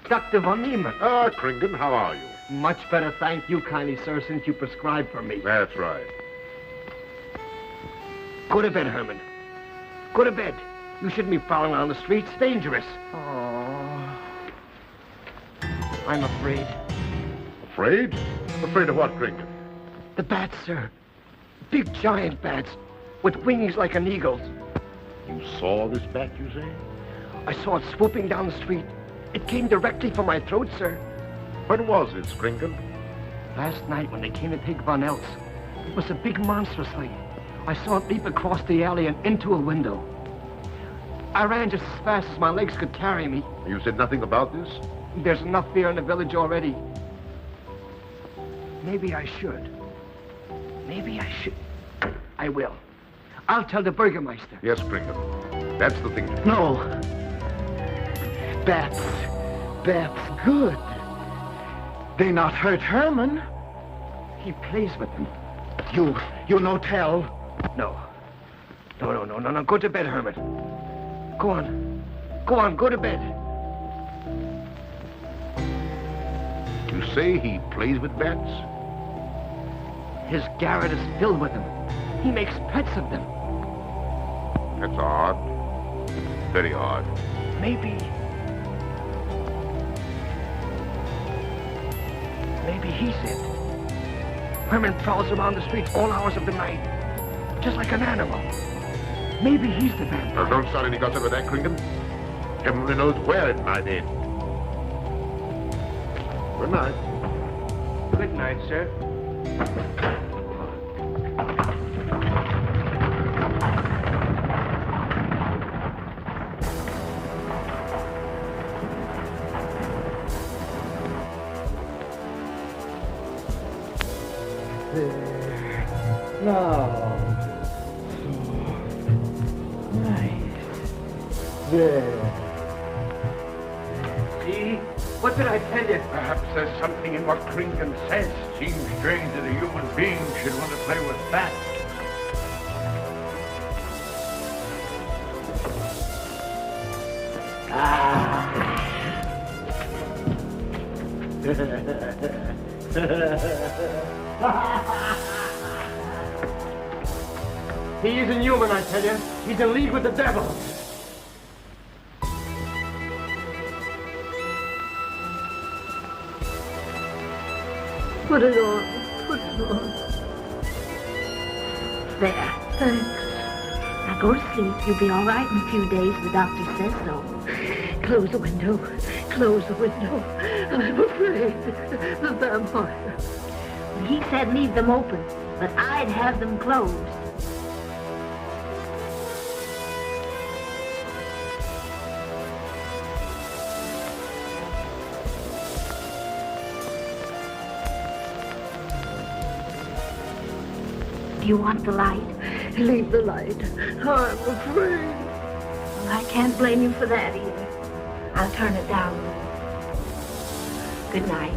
Dr. Von Niemann. Ah, Kringen, how are you? Much better, thank you kindly, sir, since you prescribed for me. That's right. Go to bed, Herman. Go to bed. You shouldn't be prowling around the streets. It's dangerous. Oh. I'm afraid. Afraid? Afraid of what, Kringen? The bats, sir. Big, giant bats with wings like an eagle's. You saw this bat, you say? I saw it swooping down the street. It came directly for my throat, sir. When was it, Kringen? Last night when they came to take Von Eltz. It was a big monstrous thing. I saw it leap across the alley and into a window. I ran just as fast as my legs could carry me. You said nothing about this? There's enough fear in the village already. Maybe I should. Maybe I should. I will. I'll tell the Burgermeister. Yes, Kringen. That's the thing to do. No. Bats. Bats good. They not hurt Herman. He plays with them. You no tell. No. No. Go to bed, Herman. Go on, go to bed. You say he plays with bats? His garret is filled with them. He makes pets of them. That's odd. Very odd. Maybe he's it. Herman prowls around the streets all hours of the night, just like an animal. Maybe he's the vampire. Now, don't start any gossip with that, Kringen. Heaven only knows where it might end. Good night. Good night, sir. No. There. See? What did I tell you? Perhaps there's something in what Kringen says. Seems strange that a human being should want to play with bats. He isn't human, I tell you. He's in league with the devil. Put it on. There. Thanks. Now go to sleep. You'll be all right in a few days. The doctor says so. Close the window. I'm afraid. The vampire. He said leave them open, but I'd have them closed. Do you want the light? Leave the light. I'm afraid. Well, I can't blame you for that either. I'll turn it down. Good night.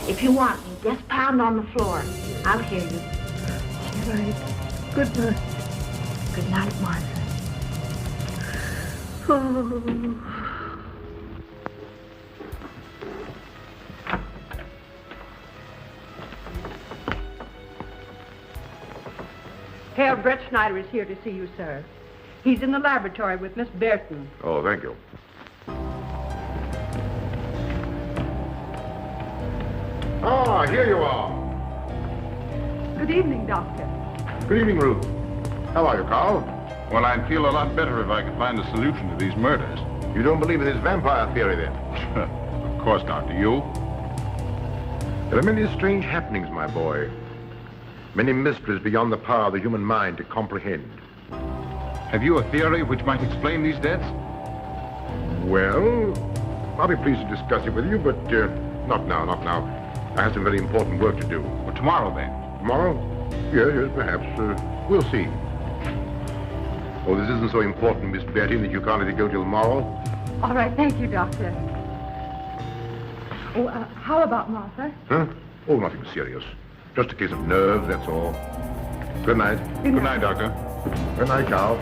If you want me, just pound on the floor. I'll hear you. All right. Good night. Good night, Martha. Oh. Herr Brett Schneider is here to see you, sir. He's in the laboratory with Miss Burton. Oh, thank you. Ah, here you are. Good evening, Doctor. Good evening, Ruth. How are you, Carl? Well, I'd feel a lot better if I could find a solution to these murders. You don't believe in this vampire theory, then? Of course not. Do you? There are many strange happenings, my boy. Many mysteries beyond the power of the human mind to comprehend. Have you a theory which might explain these deaths? Well, I'll be pleased to discuss it with you, but not now. I have some very important work to do. Well, tomorrow, then. Tomorrow? Yes, perhaps. We'll see. Oh, this isn't so important, Miss Betty, that you can't let it go till tomorrow. All right, thank you, Doctor. Oh, how about Martha? Huh? Oh, nothing serious. Just a case of nerves, that's all. Good night. Good night, Doctor. Good night, Carl.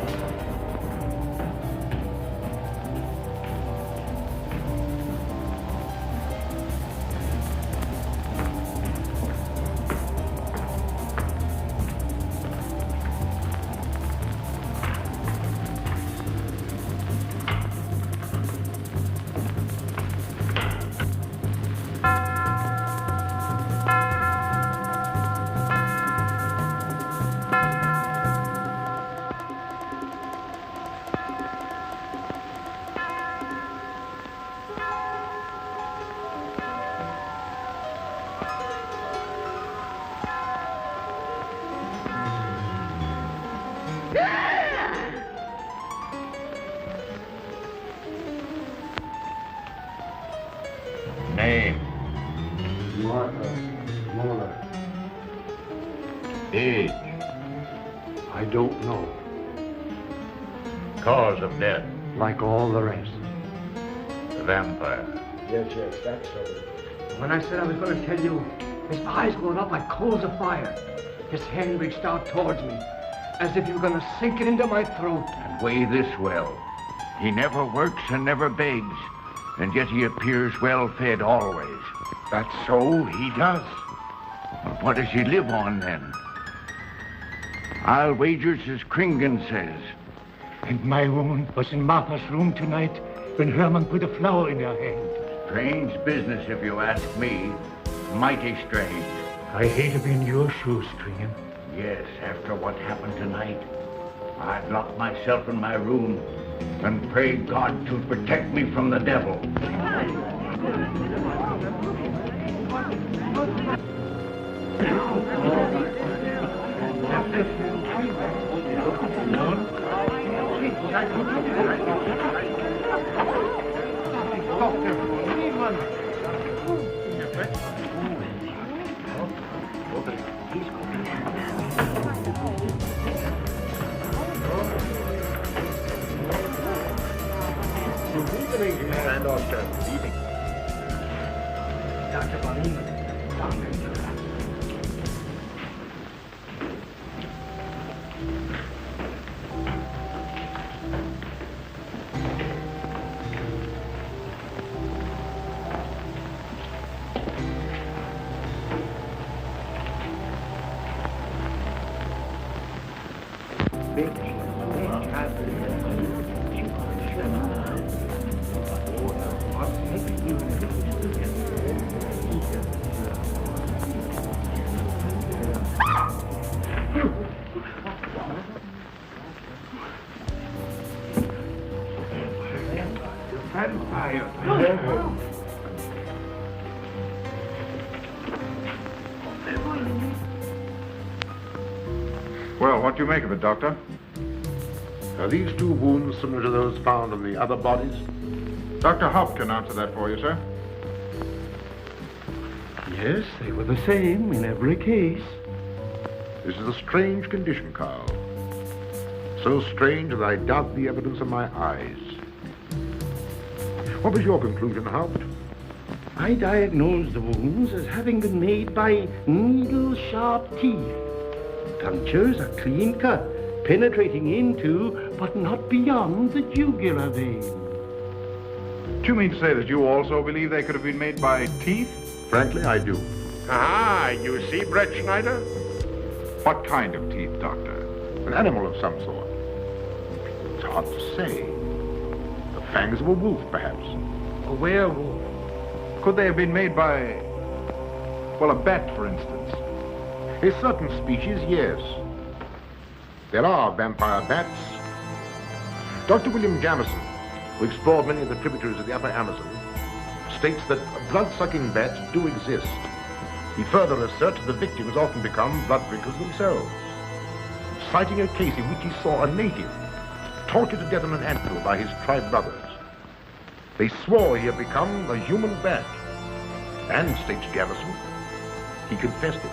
Age? I don't know. Cause of death? Like all the rest. The vampire? Yes, that's so. When I said I was going to tell you, his eyes going up like coals of fire. His hand reached out towards me, as if he were going to sink it into my throat. And weigh this well. He never works and never begs, and yet he appears well-fed always. That's so, he does. Well, what does he live on, then? I'll wager it's as Kringen says. And my wound was in Martha's room tonight when Herman put a flower in her hand. Strange business, if you ask me. Mighty strange. I hate to be in your shoes, Kringen. Yes, after what happened tonight, I'd lock myself in my room and pray God to protect me from the devil. Dr. Bonnie, Well, what do you make of it, Doctor? Are these two wounds similar to those found on the other bodies? Dr. Haupt can answer that for you, sir. Yes, they were the same in every case. This is a strange condition, Carl. So strange that I doubt the evidence of my eyes. What was your conclusion, Haupt? I diagnosed the wounds as having been made by needle-sharp teeth. Punctures are clean cut, penetrating into, but not beyond, the jugular vein. Do you mean to say that you also believe they could have been made by teeth? Frankly, I do. Ah, you see, Brett Schneider? What kind of teeth, Doctor? An animal of some sort. It's hard to say. The fangs of a wolf, perhaps. A werewolf. Could they have been made by, well, a bat, for instance? A certain species, yes. There are vampire bats. Dr. William Jamison, who explored many of the tributaries of the upper Amazon, states that blood-sucking bats do exist. He further asserts the victims often become blood drinkers themselves, citing a case in which he saw a native tortured to death on an anthill by his tribe brothers. They swore he had become a human bat, and, states Jamison, he confessed it.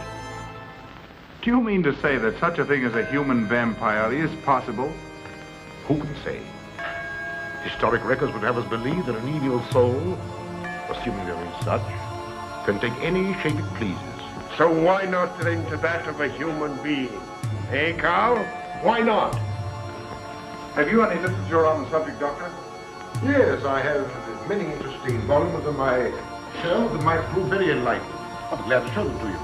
Do you mean to say that such a thing as a human vampire is possible? Who can say? Historic records would have us believe that an evil soul, assuming there is such, can take any shape it pleases. So why not drink to that of a human being? Eh, Carl? Why not? Have you any literature on the subject, Doctor? Yes, I have many interesting volumes on my shelf that might prove very enlightening. I'll be glad to show them to you.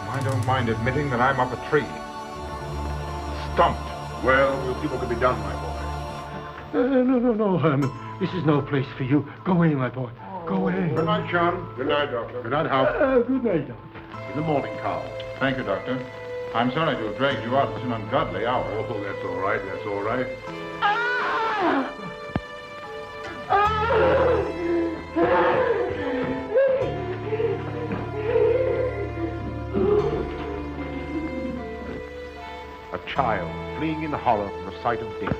I don't mind admitting that I'm up a tree. Stumped. Well, we'll see what can be done, my boy. No, Herman. This is no place for you. Go away, my boy. Go away. Good night, John. Good night, Doctor. Good night, Hal. Good night, Doctor. In the morning, Carl. Thank you, Doctor. I'm sorry to have dragged you out at an ungodly hour. Oh, that's all right. That's all right. A child fleeing in horror from the sight of death.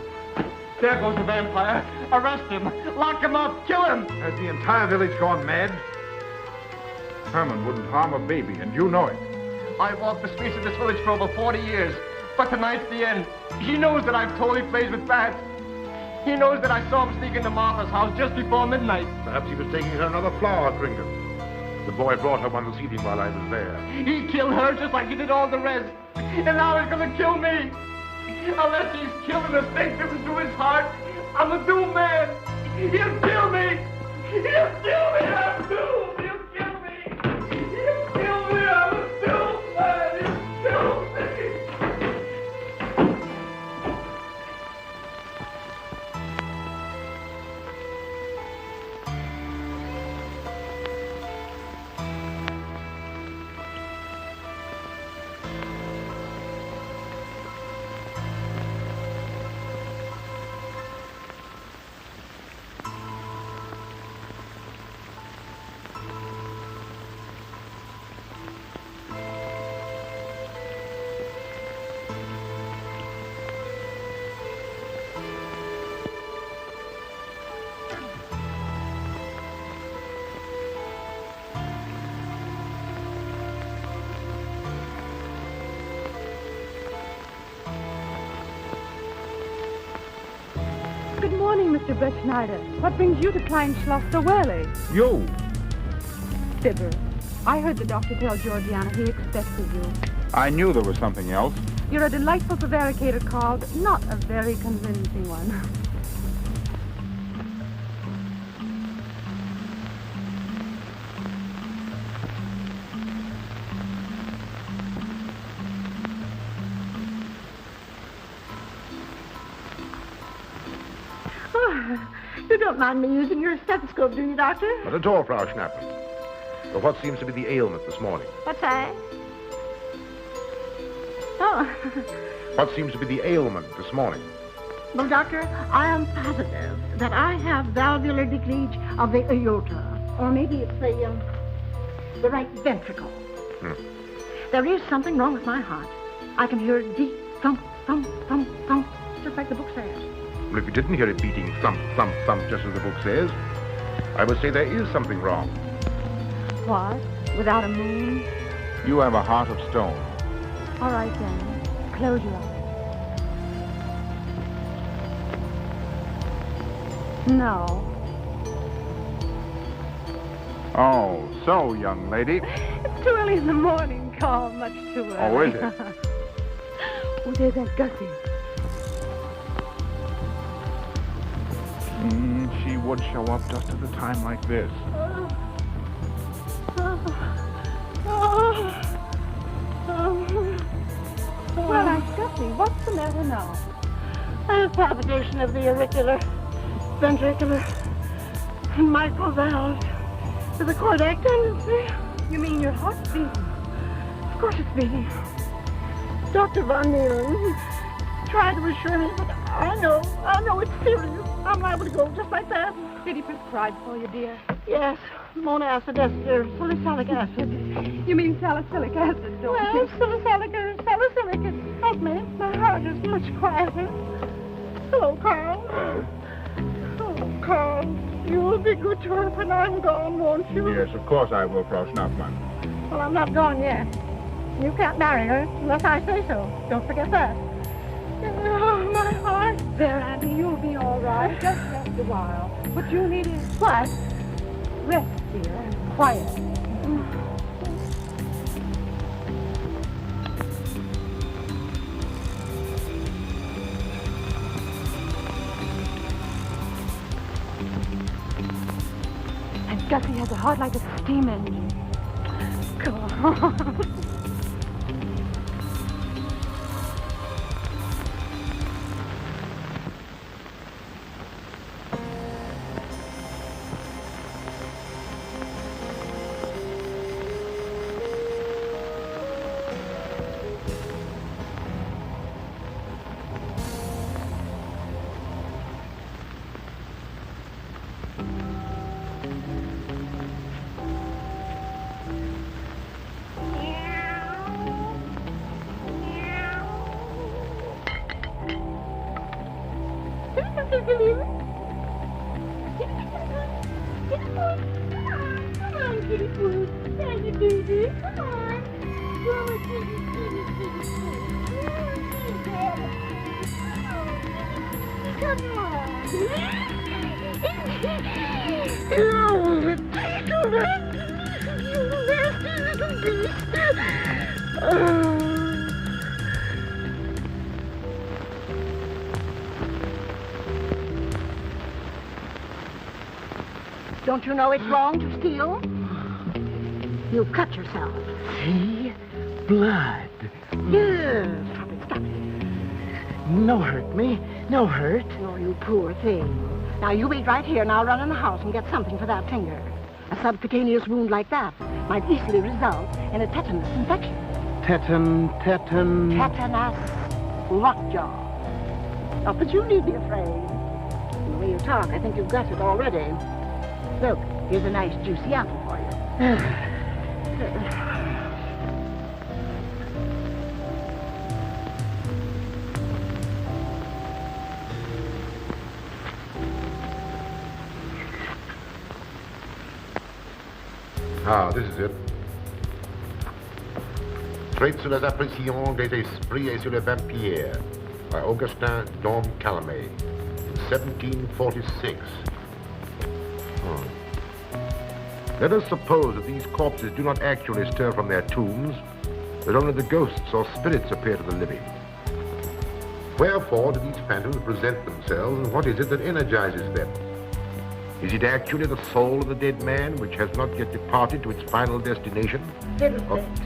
There goes the vampire. Arrest him. Lock him up. Kill him. Has the entire village gone mad? Herman wouldn't harm a baby, and you know it. I've walked the streets of this village for over 40 years, but tonight's the end. He knows that I've totally played with bats. He knows that I saw him sneak into Martha's house just before midnight. Perhaps he was taking her another flower, Kringle. The boy brought her one this evening while I was there. He killed her just like he did all the rest. And now he's gonna kill me. Unless he's killing the stake driven through his heart, I'm a doomed man. He'll kill me. He'll kill me. I'm doomed. He'll kill me. He'll kill me. I'm a doomed man. He'll kill me. Good morning, Mr. Brett Schneider. What brings you to Klein Schloss so early? You? Fibber. I heard the doctor tell Georgiana he expected you. I knew there was something else. You're a delightful prevaricator called, not a very convincing one. You don't mind me using your stethoscope, do you, Doctor? Not at all, Frau Schnapper. But what seems to be the ailment this morning? What's that? Oh. What seems to be the ailment this morning? Well, Doctor, I am positive that I have valvular leakage of the aorta. Or maybe it's the right ventricle. There is something wrong with my heart. I can hear a deep thump, thump, thump, thump, just like the book says. Well, if you didn't hear it beating thump, thump, thump, just as the book says, I would say there is something wrong. What? Without a moon? You have a heart of stone. All right, then. Close your eyes. No. Oh, so, young lady. It's too early in the morning, Carl. Much too early. Oh, is it? Oh, there's that Gussie. She would show up just at a time like this. Well, I Gussie, what's the matter now? I have palpitation of the auricular, ventricular, and mitral valves with a cardiac tendency. You mean your heart's beating? Of course it's beating. Dr. Von Neelen tried to assure me, but I know it's serious. I'm liable to go just like that. Did he prescribe for you, dear? Yes, monacid ester, salicylic acid. You mean salicylic acid, don't well, you? Salicylic, help me. My heart is much quieter. Hello, Carl. Hello. Oh, Carl, you'll be good to her when I'm gone, won't you? Yes, of course I will, Frau Schnappmann. Well, I'm not gone yet. You can't marry her unless I say so. Don't forget that. Oh, my heart. There, Andy, you'll be all right. Just rest a while. What you need is... What? Rest, dear, and quiet. And Gussie has a heart like a steam engine. Come on. Don't you know it's wrong to steal? You cut yourself. See? Blood. Yes. Stop it, stop it. No hurt me. No hurt. Oh, you poor thing. Now, you wait right here, and I'll run in the house and get something for that finger. A subcutaneous wound like that might easily result in a tetanus infection. Tetanus lockjaw. Not that you need be afraid. The way you talk, I think you've got it already. Look, here's a nice juicy apple for you. Ah, this is it. Traits sur les impressions des esprits et sur les vampyrs by Augustin Dom Calamet, 1746. Let us suppose that these corpses do not actually stir from their tombs, that only the ghosts or spirits appear to the living. Wherefore do these phantoms present themselves, and what is it that energizes them? Is it actually the soul of the dead man, which has not yet departed to its final destination? Fiddlesticks.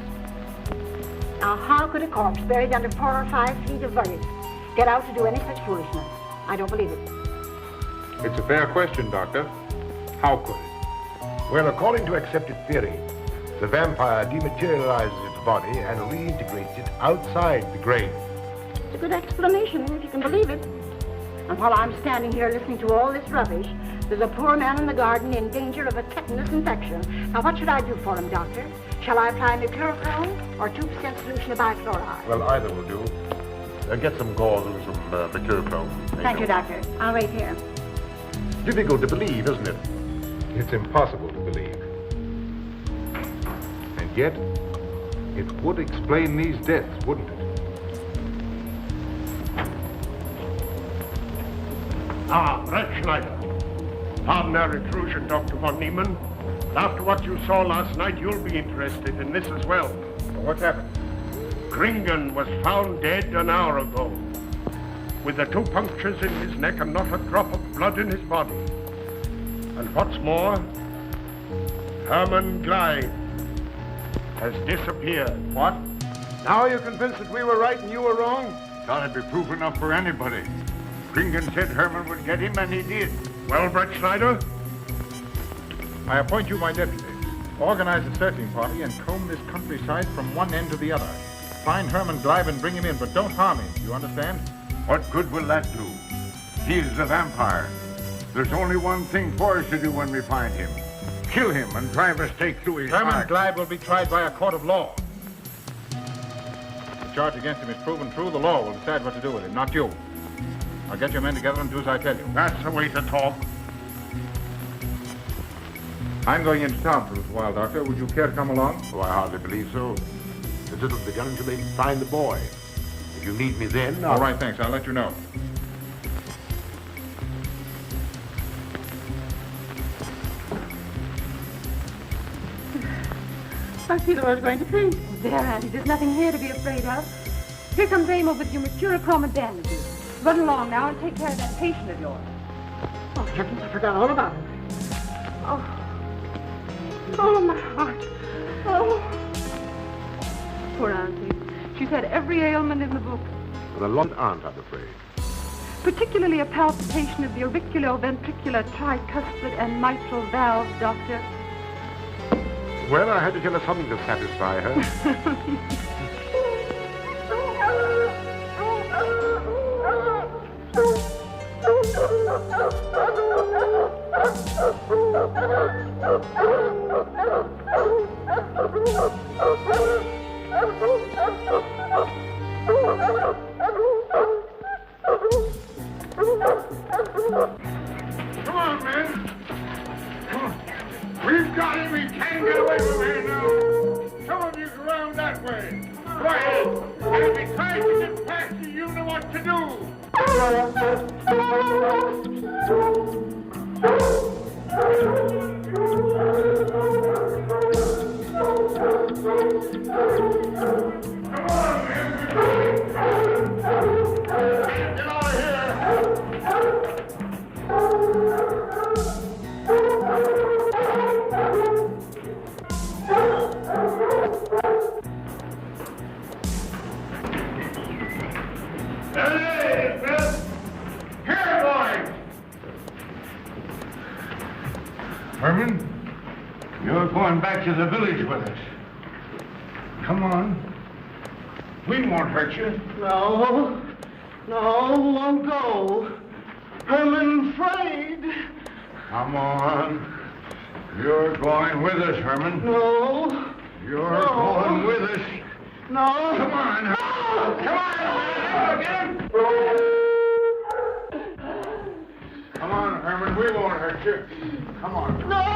Now, how could a corpse buried under 4 or 5 feet of buried get out to do any such foolishness? I don't believe it. It's a fair question, Doctor. How could it? Well, according to accepted theory, the vampire dematerializes its body and reintegrates it outside the grave. It's a good explanation, if you can believe it. And while I'm standing here listening to all this rubbish, there's a poor man in the garden in danger of a tetanus infection. Now, what should I do for him, Doctor? Shall I apply mercurochrome or 2% solution of bichloride? Well, either will do. Get some gauze and some mercurochrome. Thank you, Doctor. I'll wait here. Difficult to believe, isn't it? It's impossible to believe. And yet, it would explain these deaths, wouldn't it? Ah, Brett Schneider. Pardon our intrusion, Dr. von Niemann. After what you saw last night, you'll be interested in this as well. What's happened? Kringen was found dead an hour ago, with the 2 punctures in his neck and not a drop of blood in his body. And what's more, Herman Gleib has disappeared. What? Now you're convinced that we were right and you were wrong? Thought it'd be proof enough for anybody. Kringen said Herman would get him, and he did. Well, Brett Schneider? I appoint you my deputy. Organize a searching party and comb this countryside from one end to the other. Find Herman Gleib and bring him in, but don't harm him. You understand? What good will that do? He's a vampire. There's only one thing for us to do when we find him. Kill him and drive a stake through his Herman heart. Gleib will be tried by a court of law. If the charge against him is proven true, the law will decide what to do with him, not you. Now get your men together and do as I tell you. That's the way to talk. I'm going into town for a little while, Doctor. Would you care to come along? Oh, I hardly believe so. This isn't begun until they find the boy. If you need me then, All right, thanks. I'll let you know. I feel I was going to faint. There, Auntie, there's nothing here to be afraid of. Here comes Emil with your mercurochrome and bandages. Run along now and take care of that patient of yours. Oh, heavens, I forgot all about it. Oh, my heart. Oh. Poor Auntie. She's had every ailment in the book. Well, a lot aren't, I'm afraid. Particularly a palpitation of the auriculoventricular tricuspid and mitral valves, Doctor. Well, I had to tell her something to satisfy her. Come on, man. Come on. We've got him. He can't get away from here now. Some of you go around that way. tries to get past you, you know what to do. Herman, you're going back to the village with us. Come on. We won't hurt you. No, won't go. Herman afraid. Come on. You're going with us, Herman. No. You're going with us. No. Come on. No. Come on. Get him. Come on, Herman. We won't hurt you. Come on. No.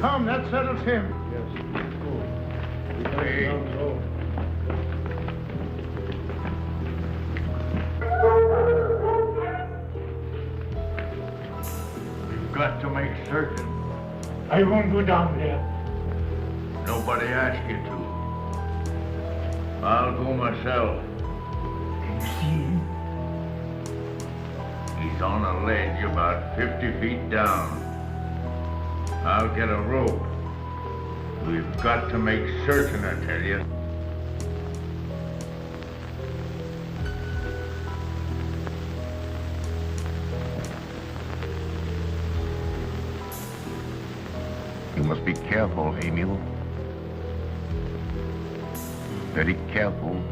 Come, that settles him. Yes. Hey. We've got to make certain. I won't go down there. Nobody asked you to. I'll go myself. Can you see him? He's on a ledge about 50 feet down. I'll get a rope. We've got to make certain, I tell you. You must be careful, Emil. Very careful.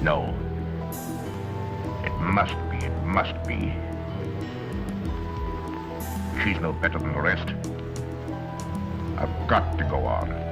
No. It must be. She's no better than the rest. I've got to go on.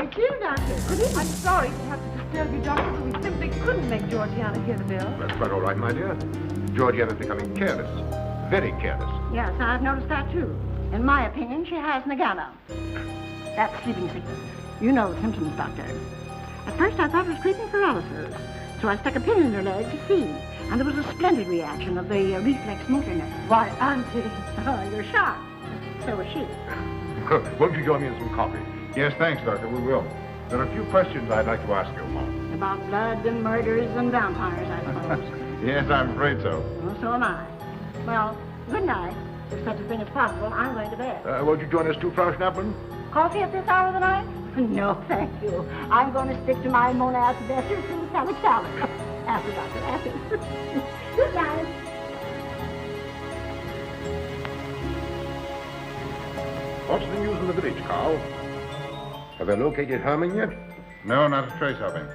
very clear, Doctor. I'm sorry to have to disturb you, Doctor, but we simply couldn't make Georgiana hear the bell. That's quite all right, my dear. Georgiana's becoming careless. Very careless. Yes, I've noticed that too. In my opinion, she has Nagana. That's sleeping sickness. You know the symptoms, Doctor. At first, I thought it was creeping paralysis, so I stuck a pin in her leg to see. And there was a splendid reaction of the reflex motor nerve. Why, Auntie. Oh, you're shocked. So was she. Won't you join me in some coffee? Yes, thanks, Doctor. We will. There are a few questions I'd like to ask you, Mom. About blood and murders and vampires, I suppose. Yes, I'm afraid so. Well, so am I. Well, good night. If such a thing is possible, I'm going to bed. Won't you join us too, Frau Schnappmann? Coffee at this hour of the night? No, thank you. I'm going to stick to my monads besters and salad salad. After, Doctor, after. Good night. What's the news in the village, Carl? Have they located Herman yet? No, not a trace of him.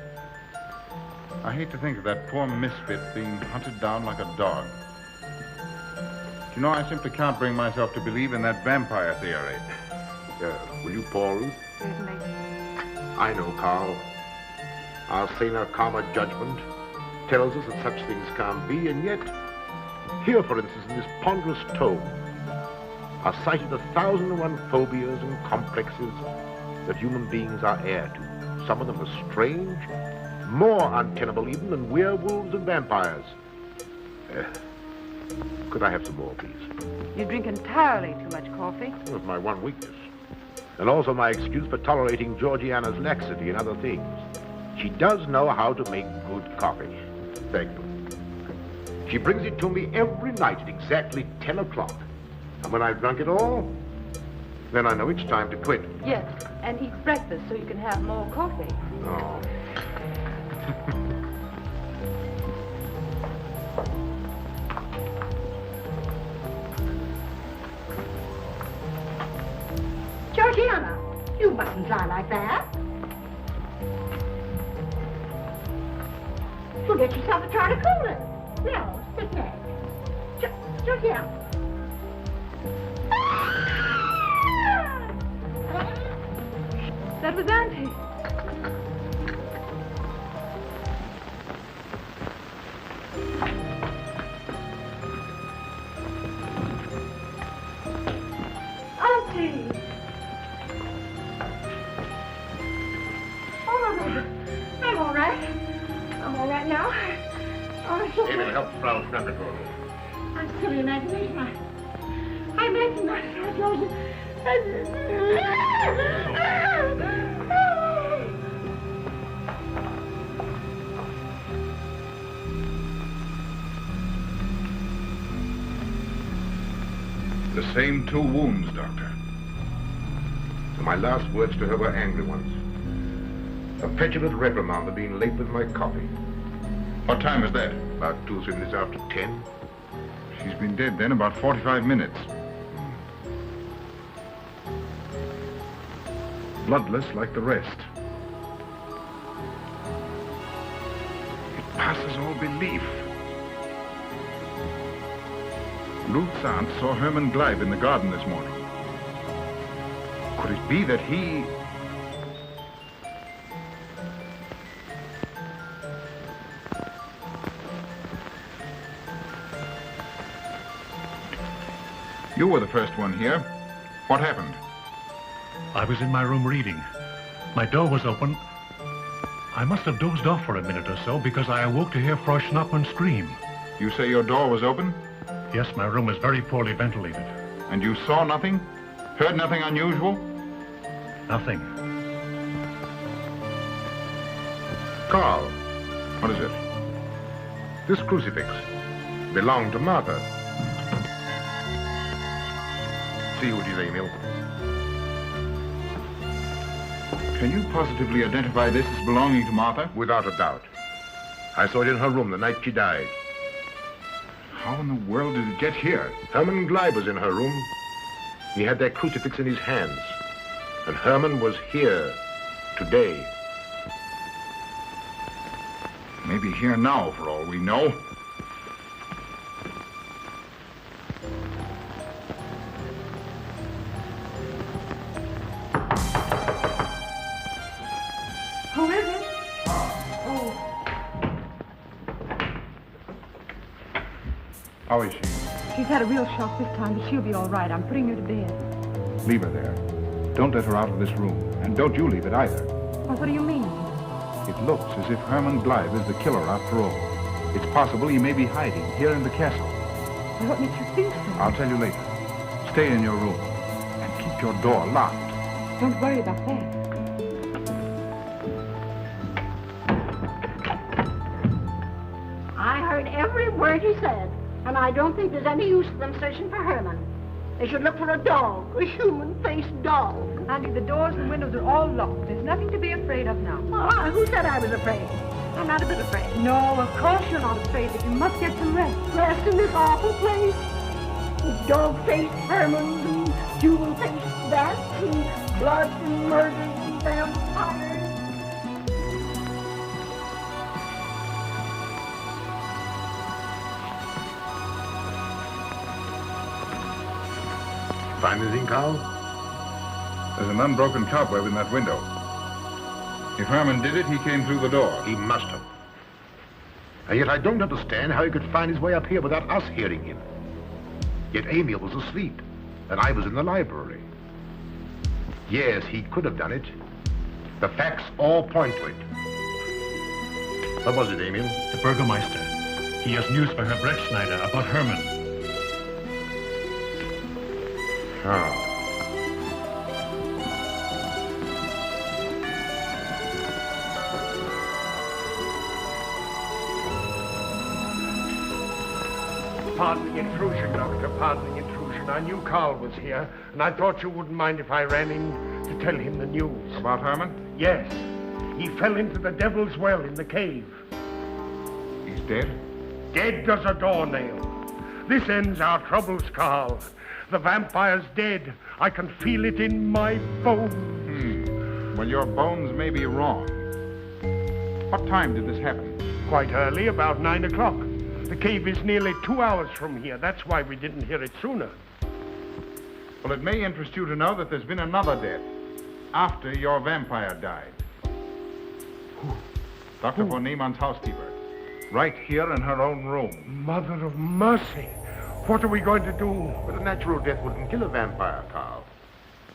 I hate to think of that poor misfit being hunted down like a dog. You know, I simply can't bring myself to believe in that vampire theory. Will you pour, Ruth? Certainly. I know, Carl. Our saner, calmer judgment tells us that such things can't be, and yet, here, for instance, in this ponderous tome, are cited 1,001 phobias and complexes that human beings are heir to. Some of them are strange, more untenable even than werewolves and vampires. Could I have some more, please? You drink entirely too much coffee. Well, it's my one weakness. And also my excuse for tolerating Georgiana's laxity and other things. She does know how to make good coffee. Thank you. She brings it to me every night at exactly 10 o'clock. And when I've drunk it all, then I know it's time to quit. Yes, and eat breakfast so you can have more coffee. Oh. Georgiana, you mustn't lie like that. You'll get yourself a try to cool it. No, sit next. Georgiana. That was Auntie. Auntie! Oh, I'm all right. I'm all right now. Oh, it's just... It will help Frau Schnappmann. I'm silly imagination. I imagine myself The same 2 wounds, Doctor. My last words to her were angry ones. A petulant reprimand for being late with my coffee. What time is that? About 2 or 3 minutes after 10. She's been dead then about 45 minutes. Bloodless like the rest. It passes all belief. Ruth's aunt saw Herman Gleib in the garden this morning. Could it be that he... You were the first one here. What happened? I was in my room reading. My door was open. I must have dozed off for a minute or so because I awoke to hear Frau Schnappmann scream. You say your door was open? Yes, my room is very poorly ventilated. And you saw nothing? Heard nothing unusual? Nothing. Carl. What is it? This crucifix belonged to Martha. See who it is, Emil. Can you positively identify this as belonging to Martha? Without a doubt. I saw it in her room the night she died. How in the world did it get here? Herman Gleib was in her room. He had that crucifix in his hands. And Herman was here today. Maybe here now, for all we know. How is she? She's had a real shock this time, but she'll be all right. I'm putting her to bed. Leave her there. Don't let her out of this room. And don't you leave it either. Well, what do you mean? It looks as if Herman Blythe is the killer after all. It's possible he may be hiding here in the castle. Well, what makes you think so? I'll tell you later. Stay in your room and keep your door locked. Don't worry about that. I heard every word he said, and I don't think there's any use of them searching for Herman. They should look for a dog, a human-faced dog. Auntie, the doors and windows are all locked. There's nothing to be afraid of now. Oh, who said I was afraid? I'm not a bit afraid. No, of course you're not afraid, but you must get some rest. Rest in this awful place? Dog-faced Hermans and human-faced bats and blood and murders and vampires. Find anything, Carl? There's an unbroken cobweb in that window. If Herman did it, he came through the door. He must have. And yet I don't understand how he could find his way up here without us hearing him. Yet Emil was asleep, and I was in the library. Yes, he could have done it. The facts all point to it. What was it, Emil? The Burgermeister. He has news for Herr Brettschneider about Herman. Oh. Pardon the intrusion, Doctor. Pardon the intrusion. I knew Carl was here, and I thought you wouldn't mind if I ran in to tell him the news. About Herman? Yes. He fell into the Devil's Well in the cave. He's dead? Dead as a doornail. This ends our troubles, Carl. The vampire's dead. I can feel it in my bones. Well, your bones may be wrong. What time did this happen? Quite early, about 9 o'clock. The cave is nearly 2 hours from here. That's why we didn't hear it sooner. Well, it may interest you to know that there's been another death after your vampire died. Dr. von Niemann's housekeeper. Right here in her own room. Mother of mercy. What are we going to do? But a natural death wouldn't kill a vampire, Carl.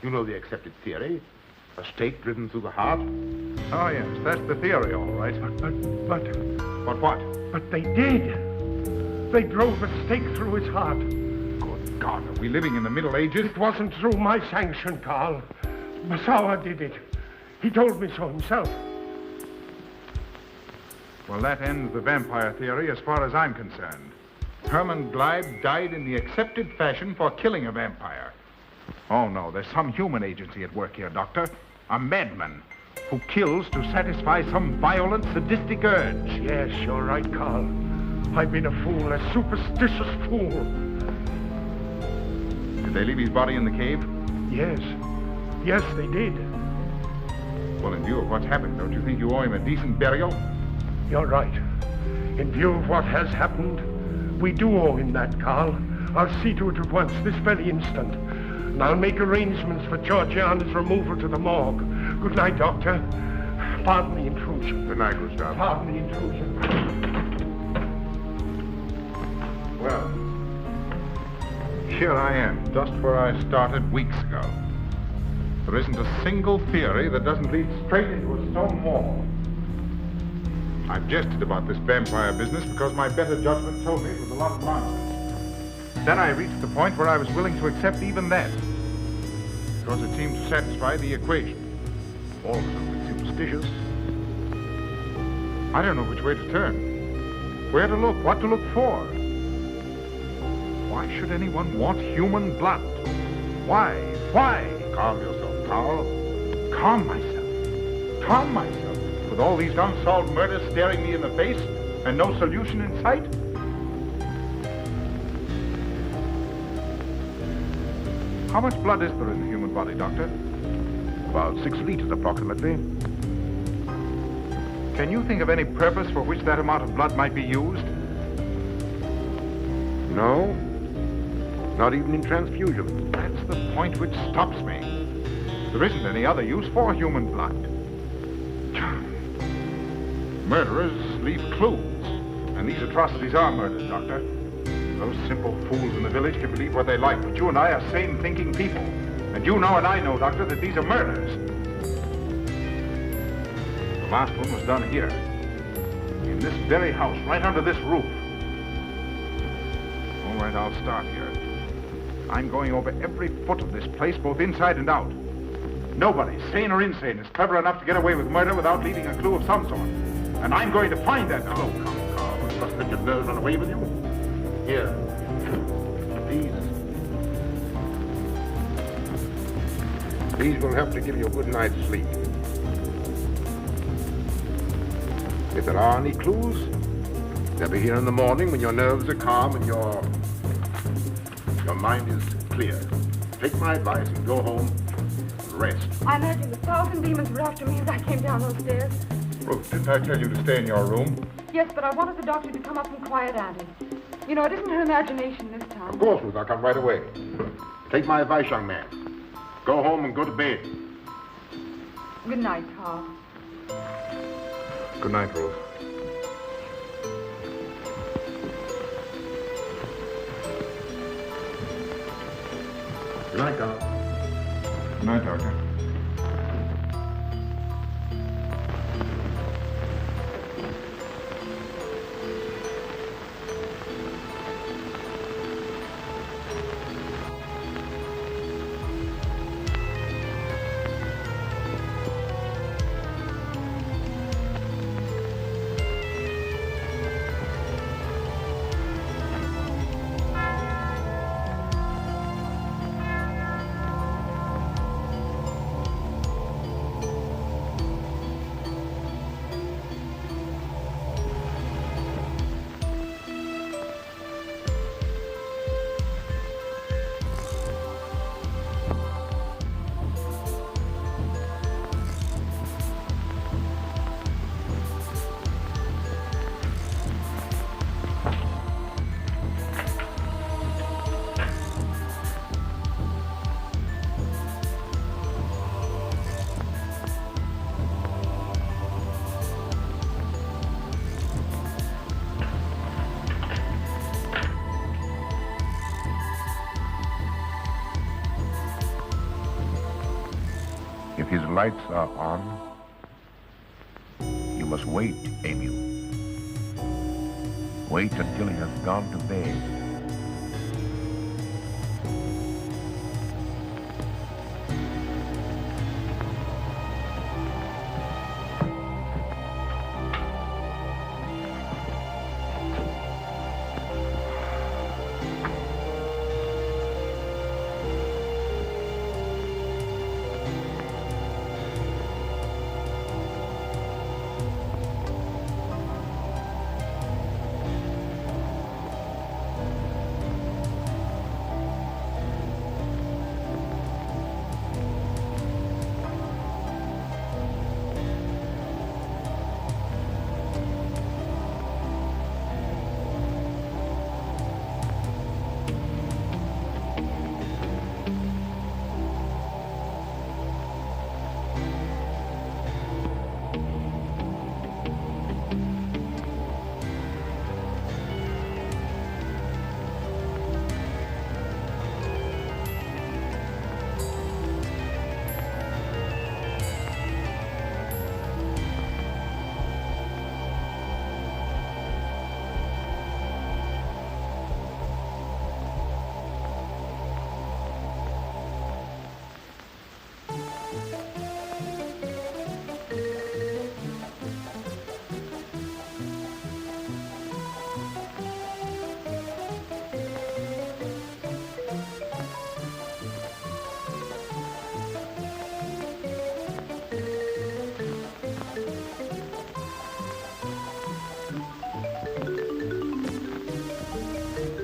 You know the accepted theory. A stake driven through the heart. Oh, yes, that's the theory, all right. But what? But they did. They drove a stake through his heart. Good God, are we living in the Middle Ages? It wasn't through my sanction, Carl. Massawa did it. He told me so himself. Well, that ends the vampire theory as far as I'm concerned. Herman Blythe died in the accepted fashion for killing a vampire. Oh, no, there's some human agency at work here, Doctor. A madman who kills to satisfy some violent, sadistic urge. Yes, you're right, Carl. I've been a fool, a superstitious fool. Did they leave his body in the cave? Yes. Yes, they did. Well, in view of what's happened, don't you think you owe him a decent burial? You're right. In view of what has happened, we do owe him that, Carl. I'll see to it at once, this very instant. And I'll make arrangements for Georgiana's removal to the morgue. Good night, Doctor. Pardon the intrusion. Good night, Gustav. Pardon the intrusion. Well, here I am, just where I started weeks ago. There isn't a single theory that doesn't lead straight into a stone wall. I've jested about this vampire business because my better judgment told me it was a lot of nonsense. Then I reached the point where I was willing to accept even that, because it seemed to satisfy the equation. All of something superstitious. I don't know which way to turn, where to look, what to look for. Why should anyone want human blood? Why? Why? Calm yourself, Carl. Calm myself. Calm myself. With all these unsolved murders staring me in the face and no solution in sight? How much blood is there in the human body, Doctor? About 6 liters, approximately. Can you think of any purpose for which that amount of blood might be used? No. Not even in transfusion. That's the point which stops me. There isn't any other use for human blood. Murderers leave clues, and these atrocities are murders, Doctor. Those simple fools in the village can believe what they like, but you and I are sane, thinking people. And you know and I know, Doctor, that these are murders. The last one was done here. In this very house, right under this roof. All right, I'll start here. I'm going over every foot of this place, both inside and out. Nobody, sane or insane, is clever enough to get away with murder without leaving a clue of some sort. And I'm going to find that clue. Oh, come, Carl. You must let your nerves run away with you. Here. These will help to give you a good night's sleep. If there are any clues, they'll be here in the morning when your nerves are calm and your mind is clear. Take my advice and go home and rest. I imagine 1,000 demons were after me as I came down those stairs. Ruth, didn't I tell you to stay in your room? Yes, but I wanted the doctor to come up and quiet Auntie. You know, it isn't her imagination this time. Of course, Ruth, I'll come right away. Take my advice, young man. Go home and go to bed. Good night, Carl. Good night, Ruth. Good night, Carl. Good night, Doctor. If his lights are on, you must wait, Emil. Wait until he has gone to bed.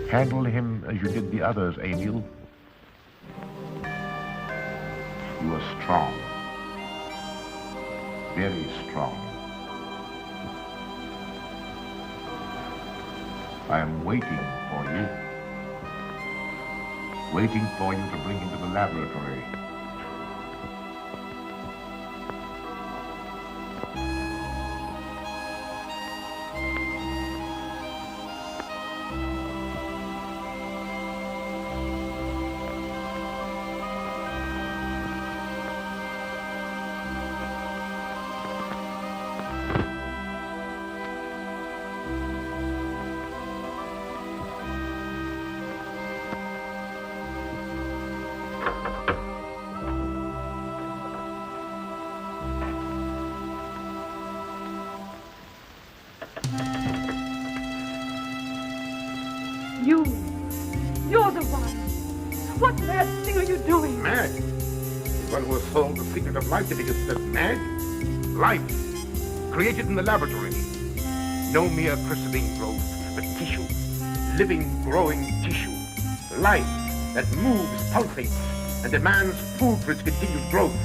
Handle him as you did the others, Emil. You are strong. Very strong. I am waiting for you. Waiting for you to bring him to the laboratory. What mad thing are you doing? Mad? The one who has solved the secret of life to be considered mad? Life, created in the laboratory. No mere crystalline growth, but tissue. Living, growing tissue. Life that moves, pulsates, and demands food for its continued growth.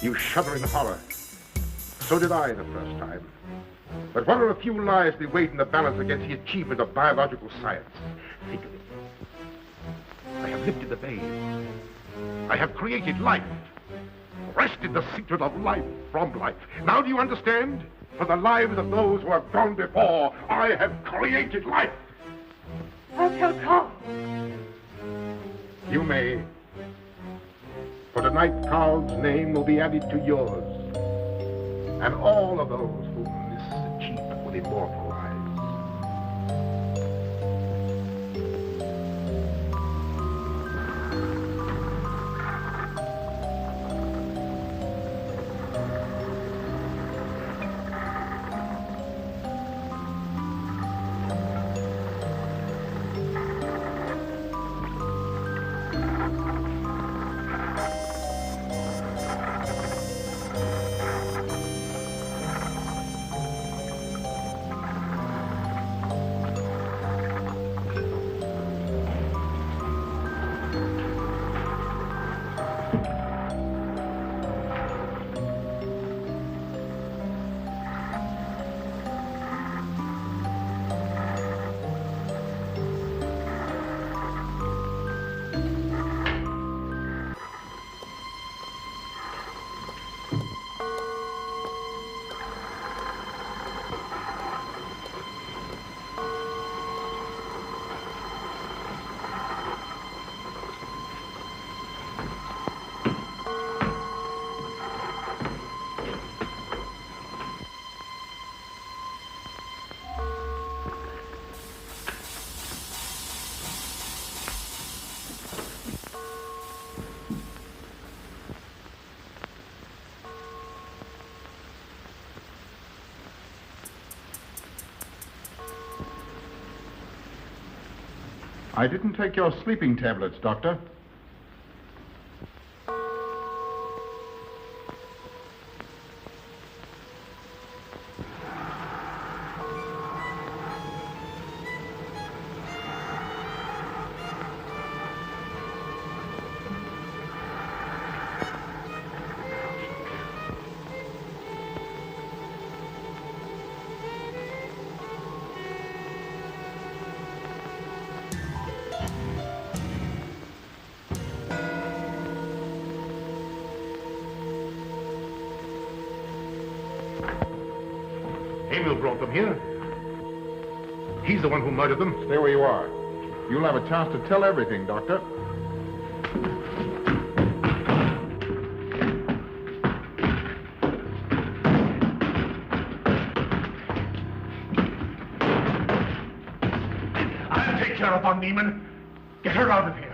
You shudder in horror. So did I the first time. But what are a few lives we weighed in the balance against the achievement of biological science? Think of it. I have lifted the veil. I have created life. Wrested the secret of life from life. Now do you understand? For the lives of those who have gone before, I have created life. I'll tell Carl. You may. For tonight, Carl's name will be added to yours. And all of those whom this achievement will immortalize. I didn't take your sleeping tablets, Doctor. Emil brought them here. He's the one who murdered them. Stay where you are. You'll have a chance to tell everything, Doctor. I'll take care of Von Niemann. Get her out of here.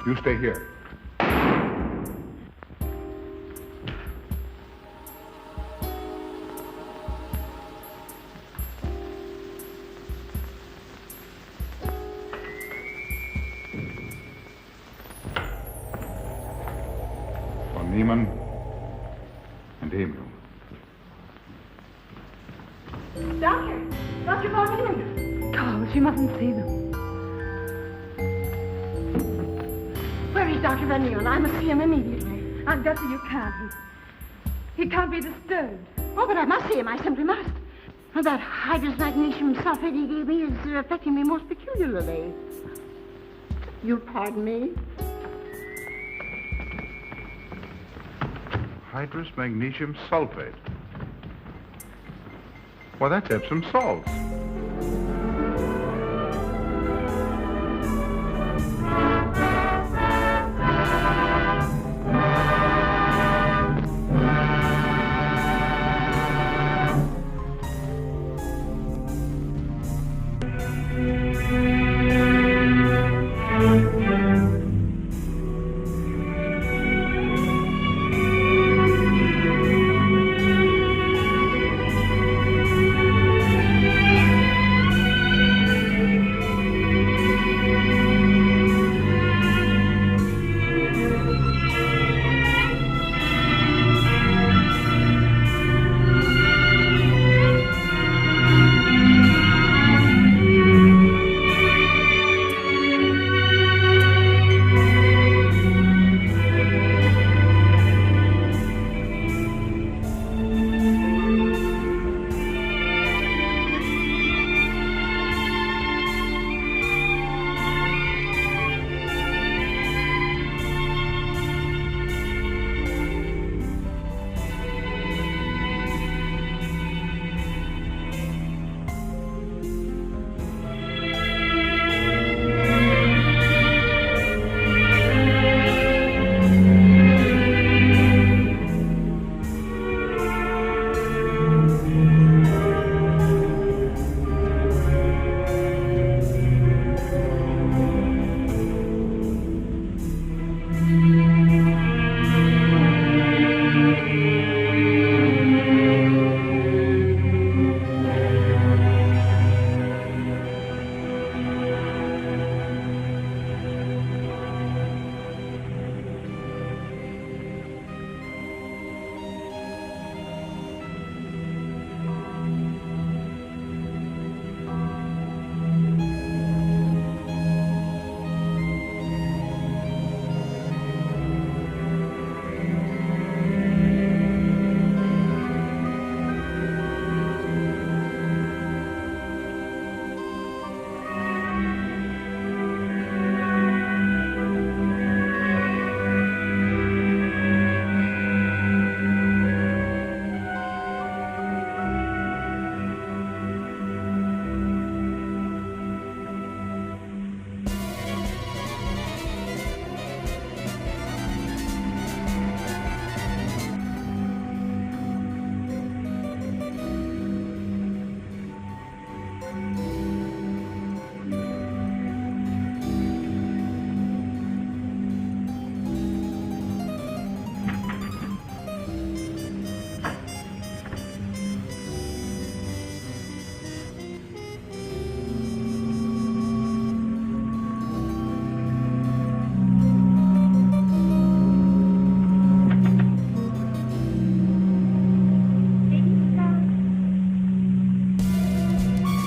You stay here. Von Niemann and Emil. Doctor! Dr. Von Niemann! Carl, you mustn't see them. Where is Dr. Van Leeuwen? I must see him immediately. Aunt Bessie, you can't. He can't be disturbed. Oh, but I must see him. I simply must. That hydrous magnesium sulfate he gave me is affecting me most peculiarly. You'll pardon me? Hydrous magnesium sulfate. Well, that's Epsom salts.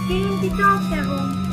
Gehen Sie dort herum.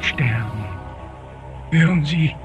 sterben. Hören Sie?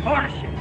Horseshit!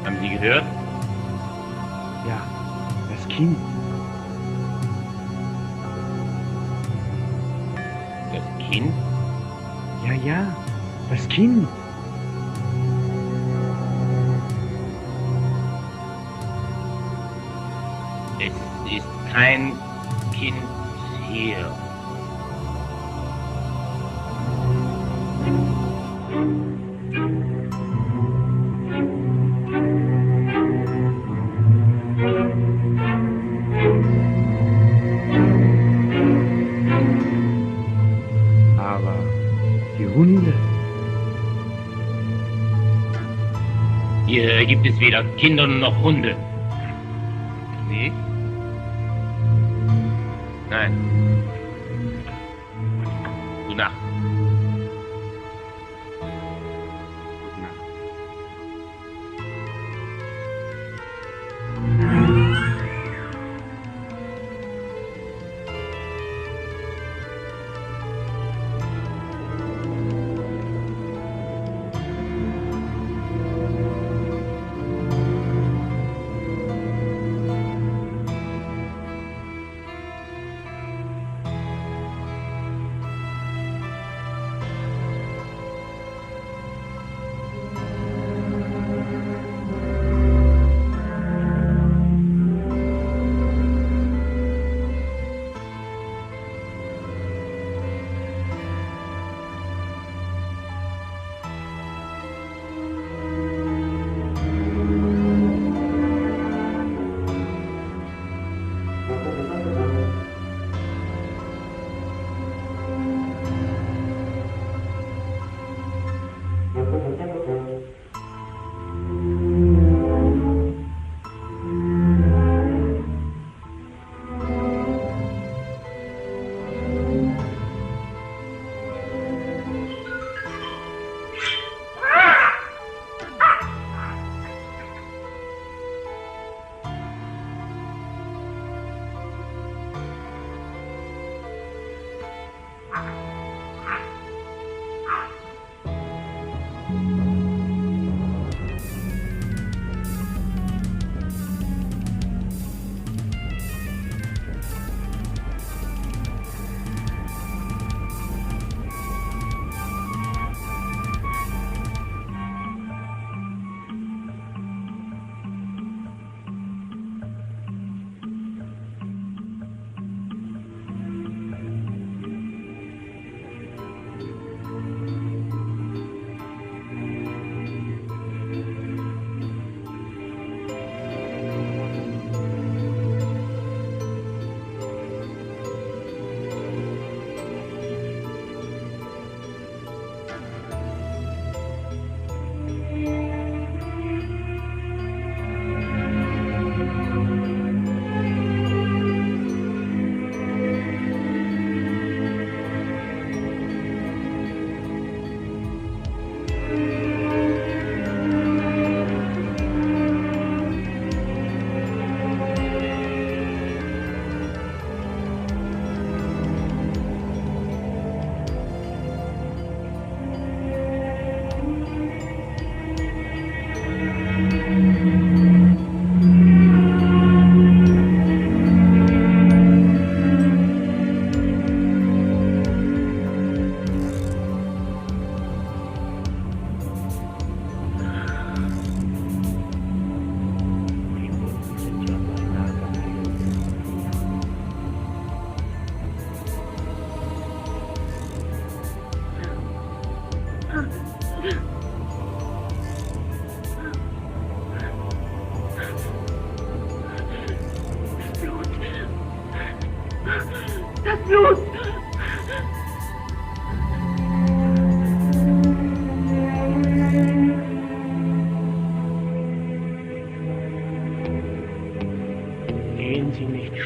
Haben Sie gehört? Ja, das Kind. Das Kind? Ja, das Kind. Es ist kein Kind hier. Aber die Hunde. Hier gibt es weder Kinder noch Hunde. Sie? Nein. Gute Nacht.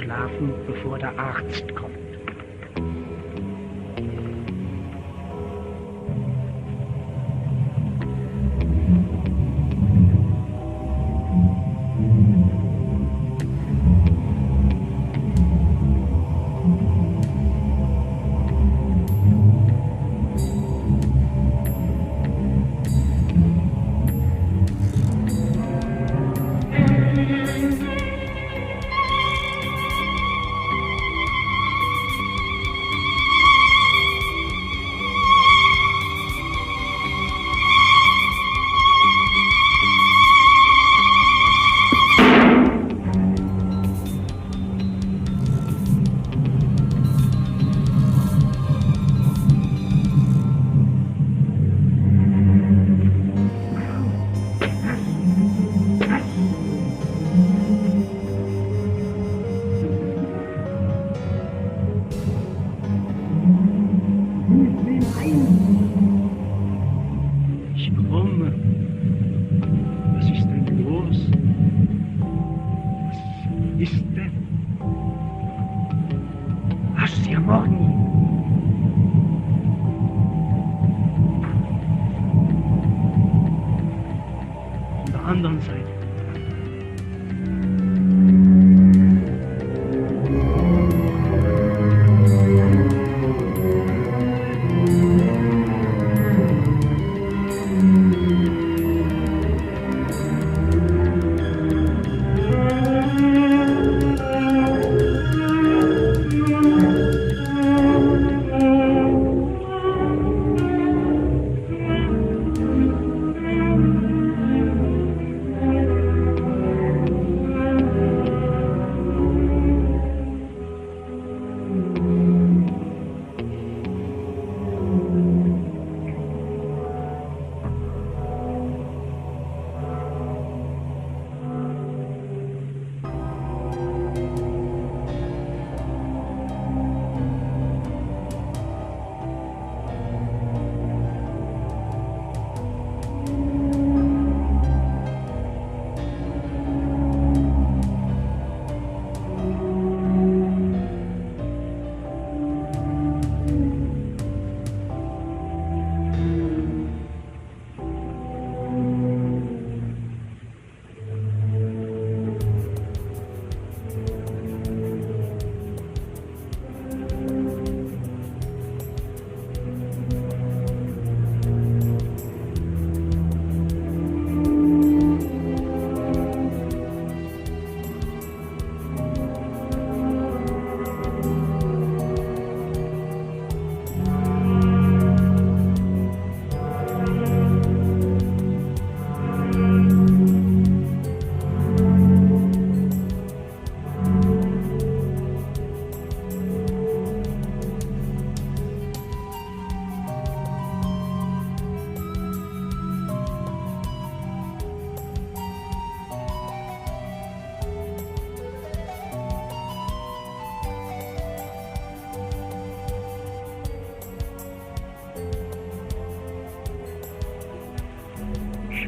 schlafen, bevor der Arzt kommt.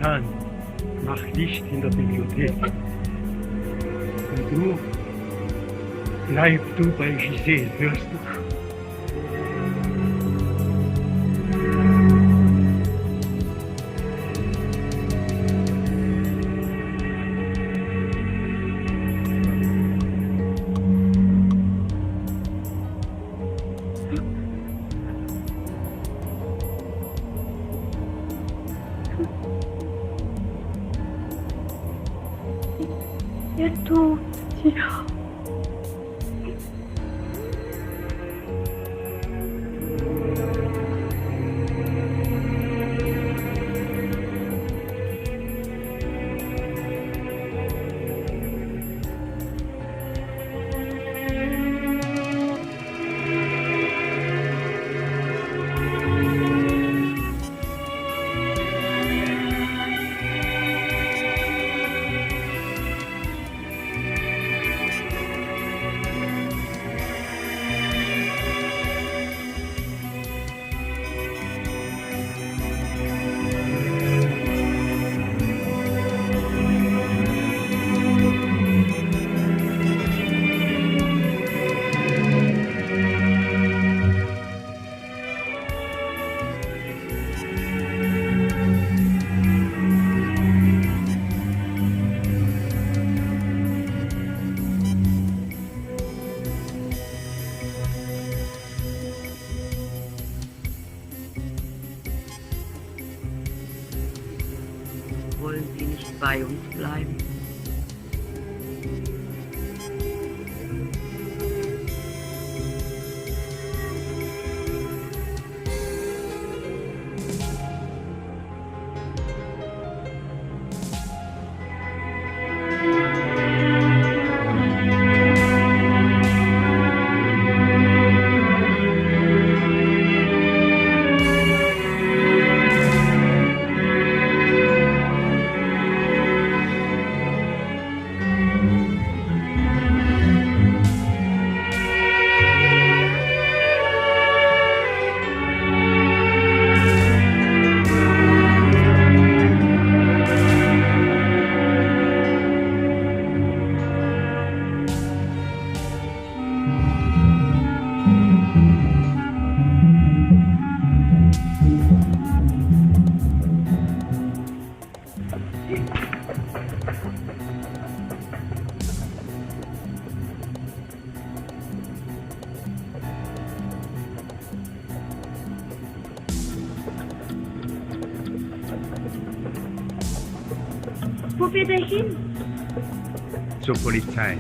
Schan, mach Licht in der Bibliothek. Und du, bleib du bei Giselle, hörst du? Er tut, ja. nicht bei uns bleiben? Wo fährt er hin? Zur Polizei.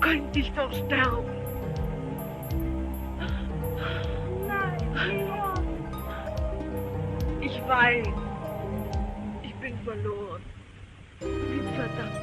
Könnte ich doch sterben. Ich weiß. Ich bin verloren. Bin verdammt.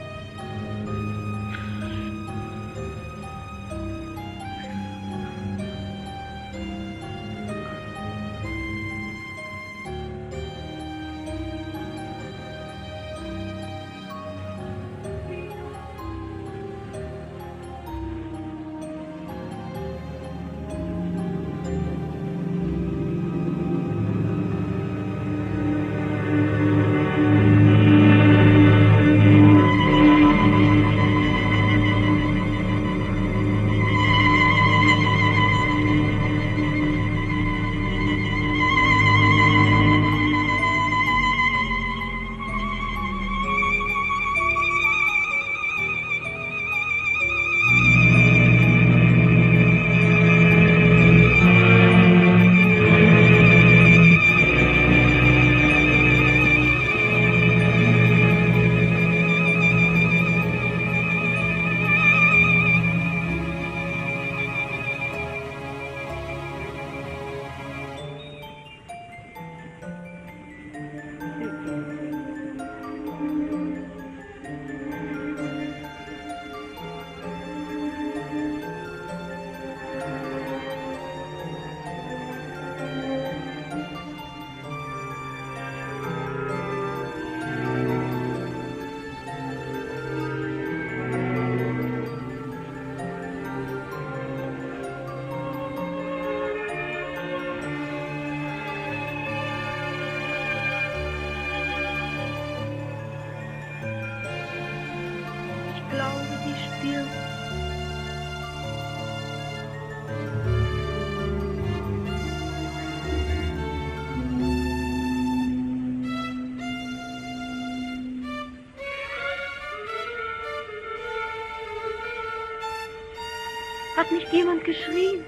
Hat nicht jemand geschrien?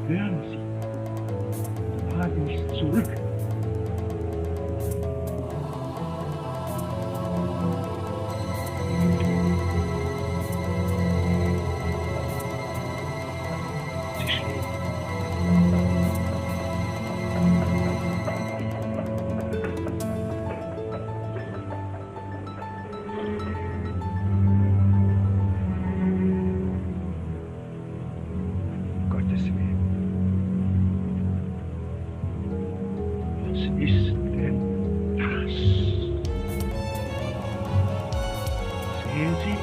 Hören Sie, der Wagen ist zurück. Sie schläft. Gottes Willen. Was ist denn das? Sehen Sie?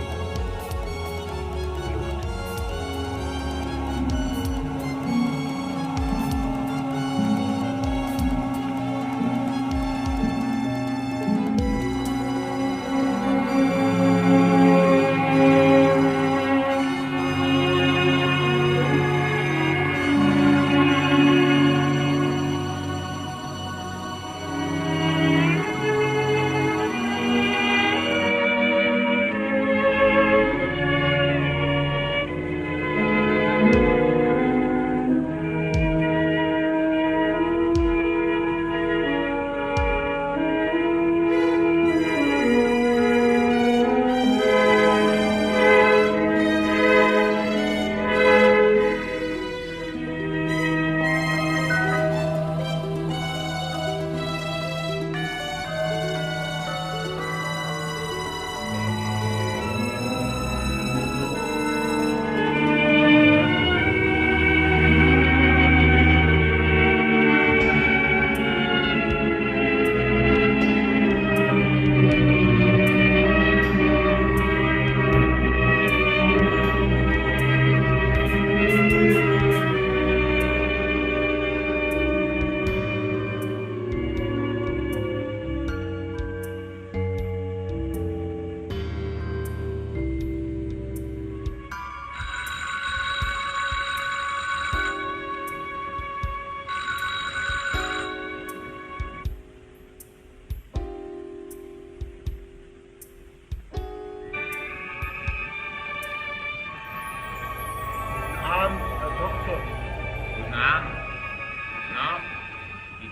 Blut.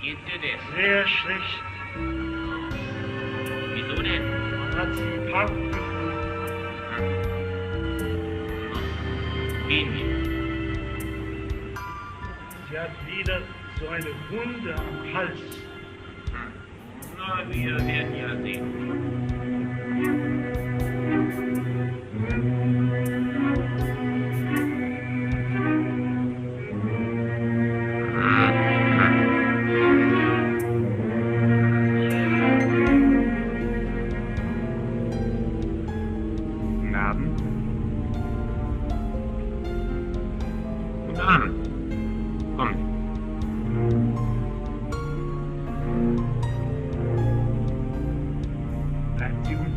Geht dir das? Sehr schlecht. Wieso denn? Man hat sie im Park gefunden. Gehen wir. Sie hat wieder so eine Wunde am Hals. Na, wir werden ja sehen. Guten Abend. Guten Abend. Komm. Bleiben Sie unten.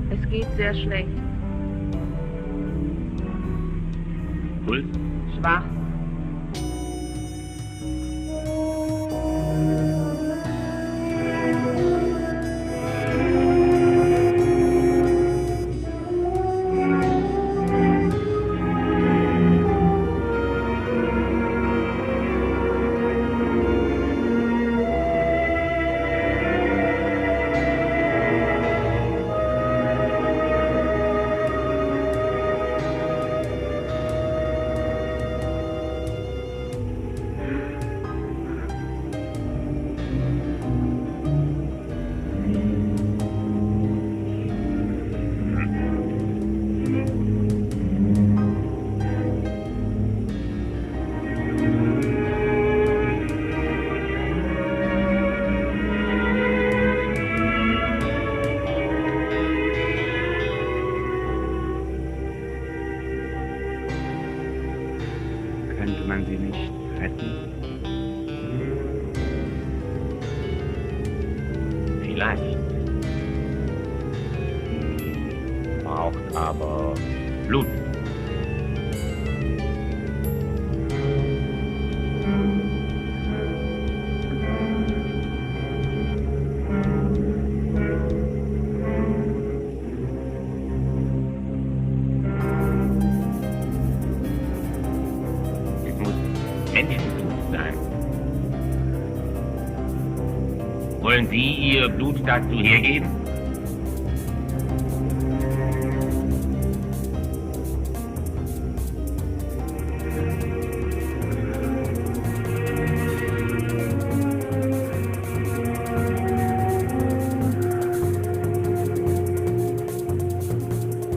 Es geht sehr schlecht. Puls? Schwach. Könnte man sie nicht retten? Vielleicht. Braucht aber Blut. Es muss Menschenblut sein. Wollen Sie Ihr Blut dazu hergeben?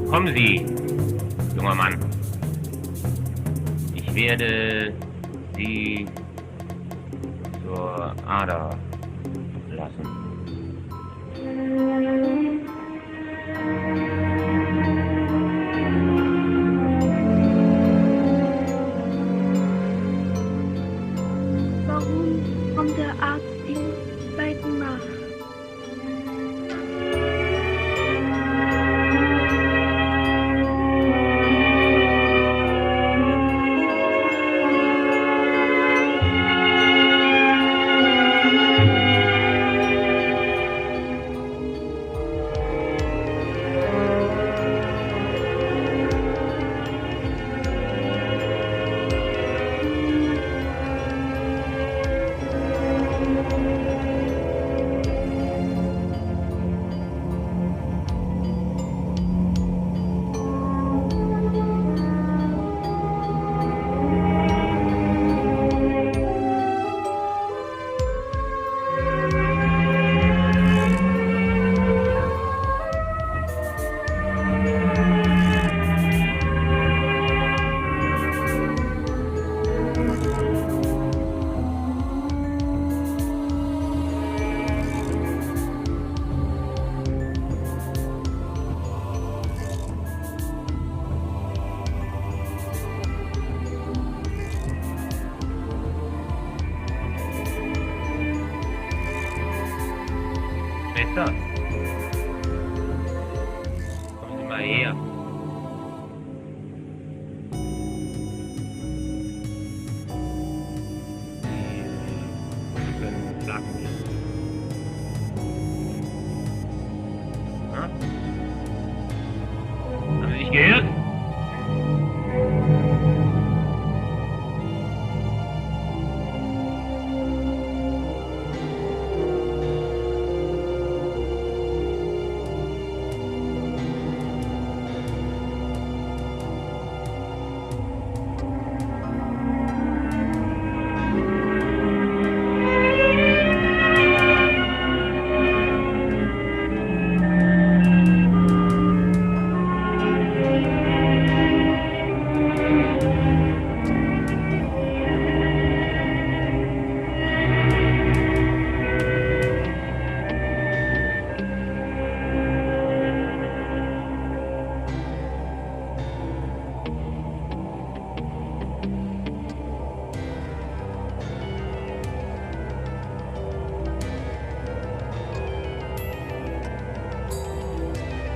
Kommen Sie, junger Mann. Ich werde Sie zur Ader lassen. Warum kommt der Arzt im zweiten Mal? mal her. Haben Sie nicht gehört?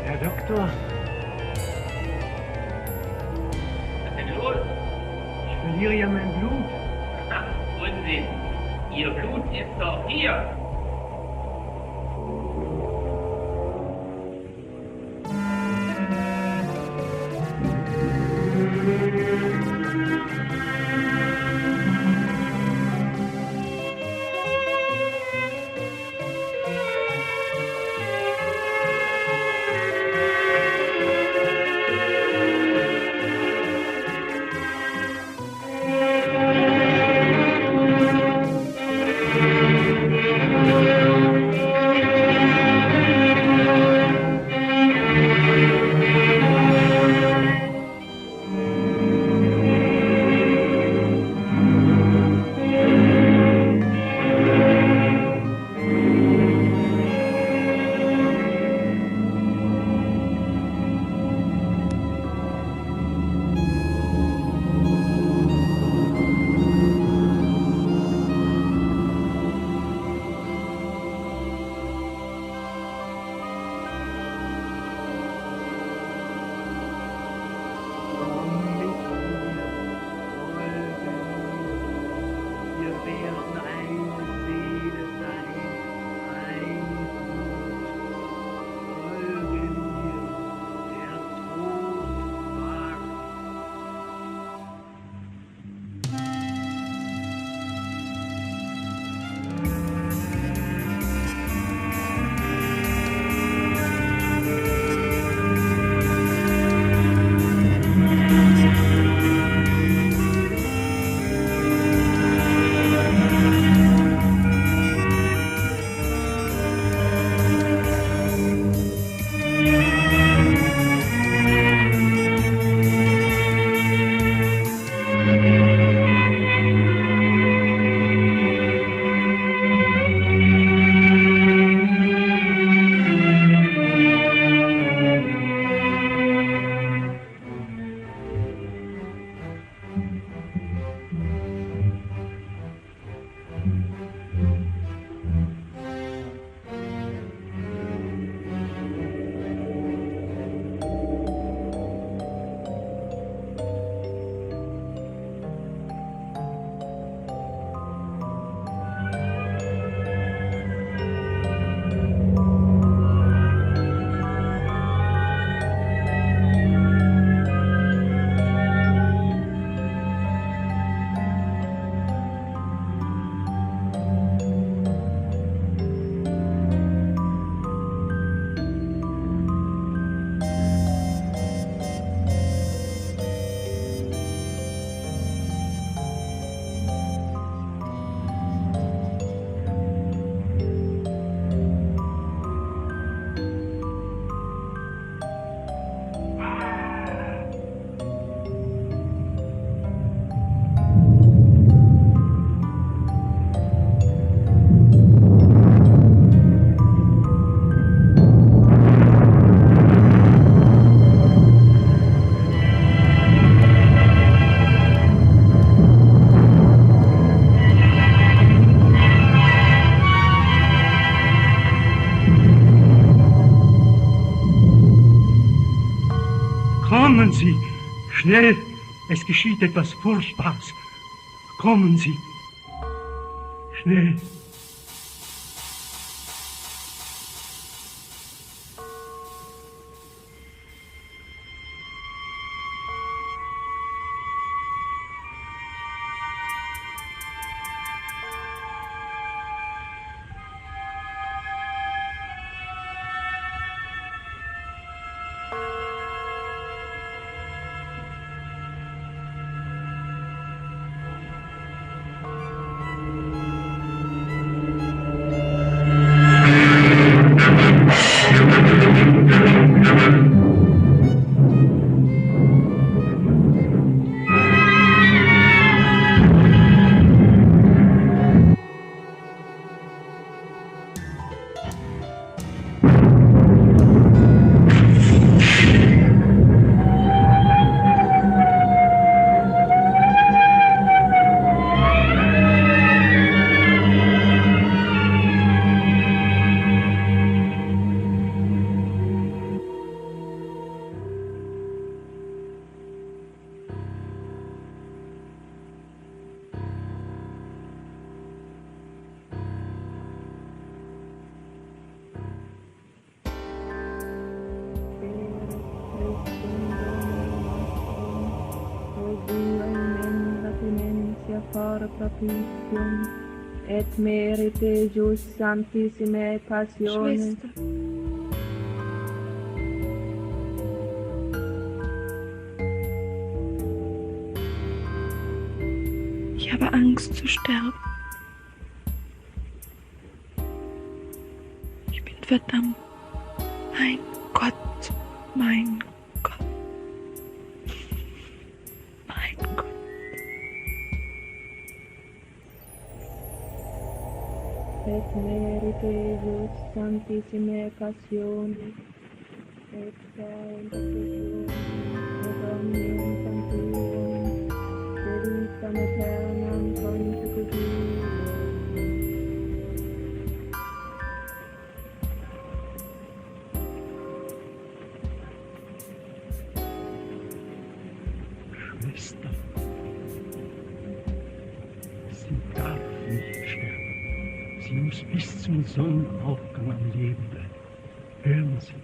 Herr Doktor, Was ist denn los? ich verliere ja mein Blut. Ach, Unsinn. Ihr Blut ist doch hier. Kommen Sie! Schnell! Es geschieht etwas Furchtbares. Kommen Sie! Schnell! Et merite jus santissime passione. Schwester. Ich habe Angst zu sterben. Ich bin verdammt. Mein Gott, mein Gott. Mein Gott. Et merite jus santissime passione. Et sanctificationem et omnium sanctium. Vitam aeternam consecutivum. Schwester, sie darf nicht sterben. Sie muss bis zum Sonnenaufgang am Leben bleiben. Hören Sie.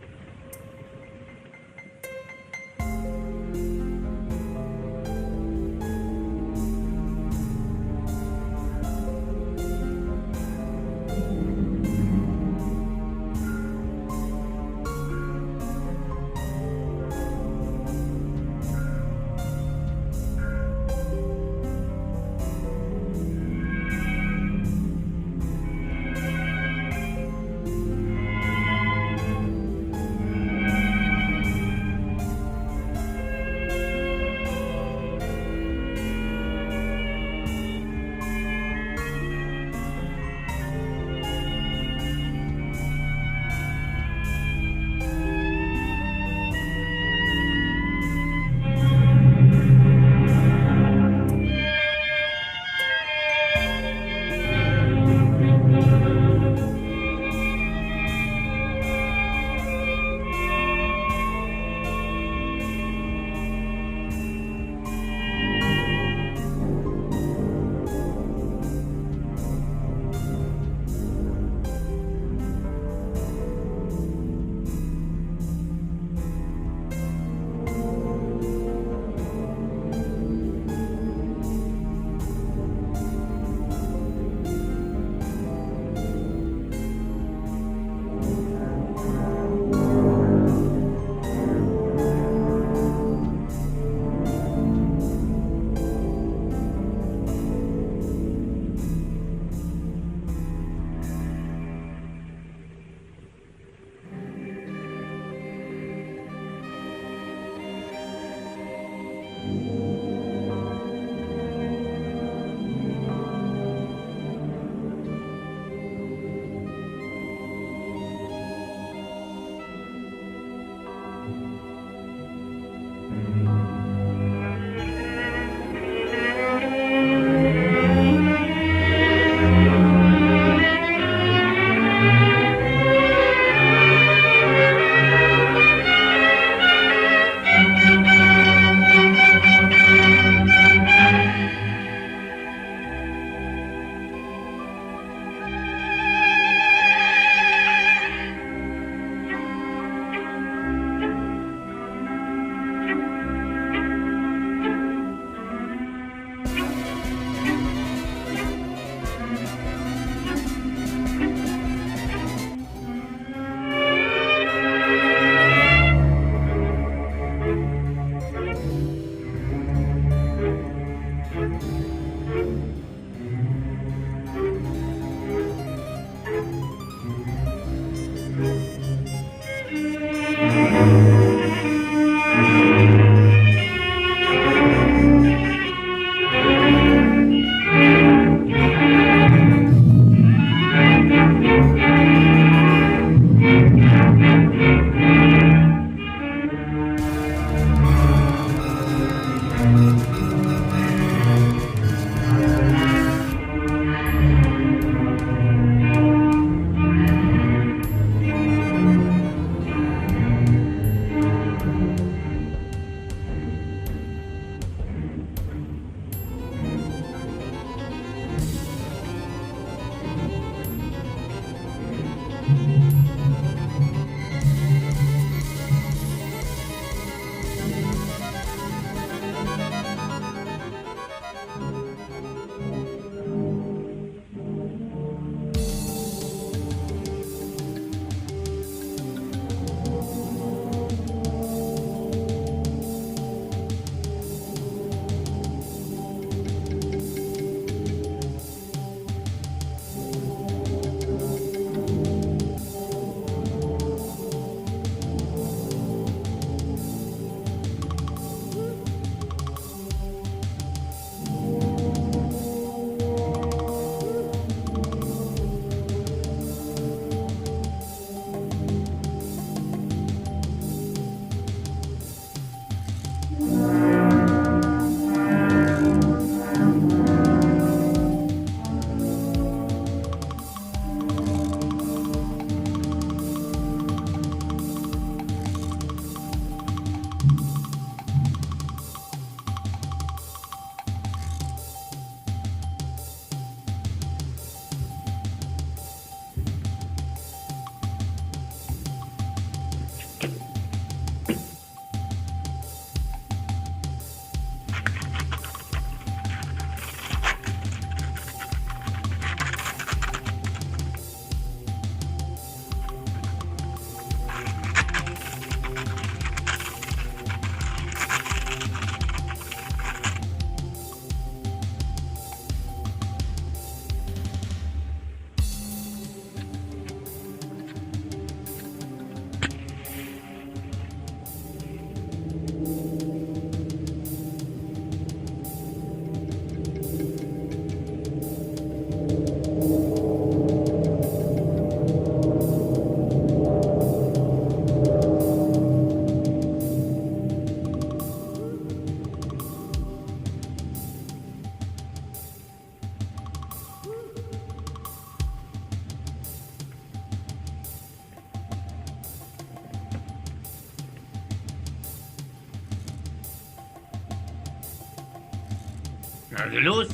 Na, geh los.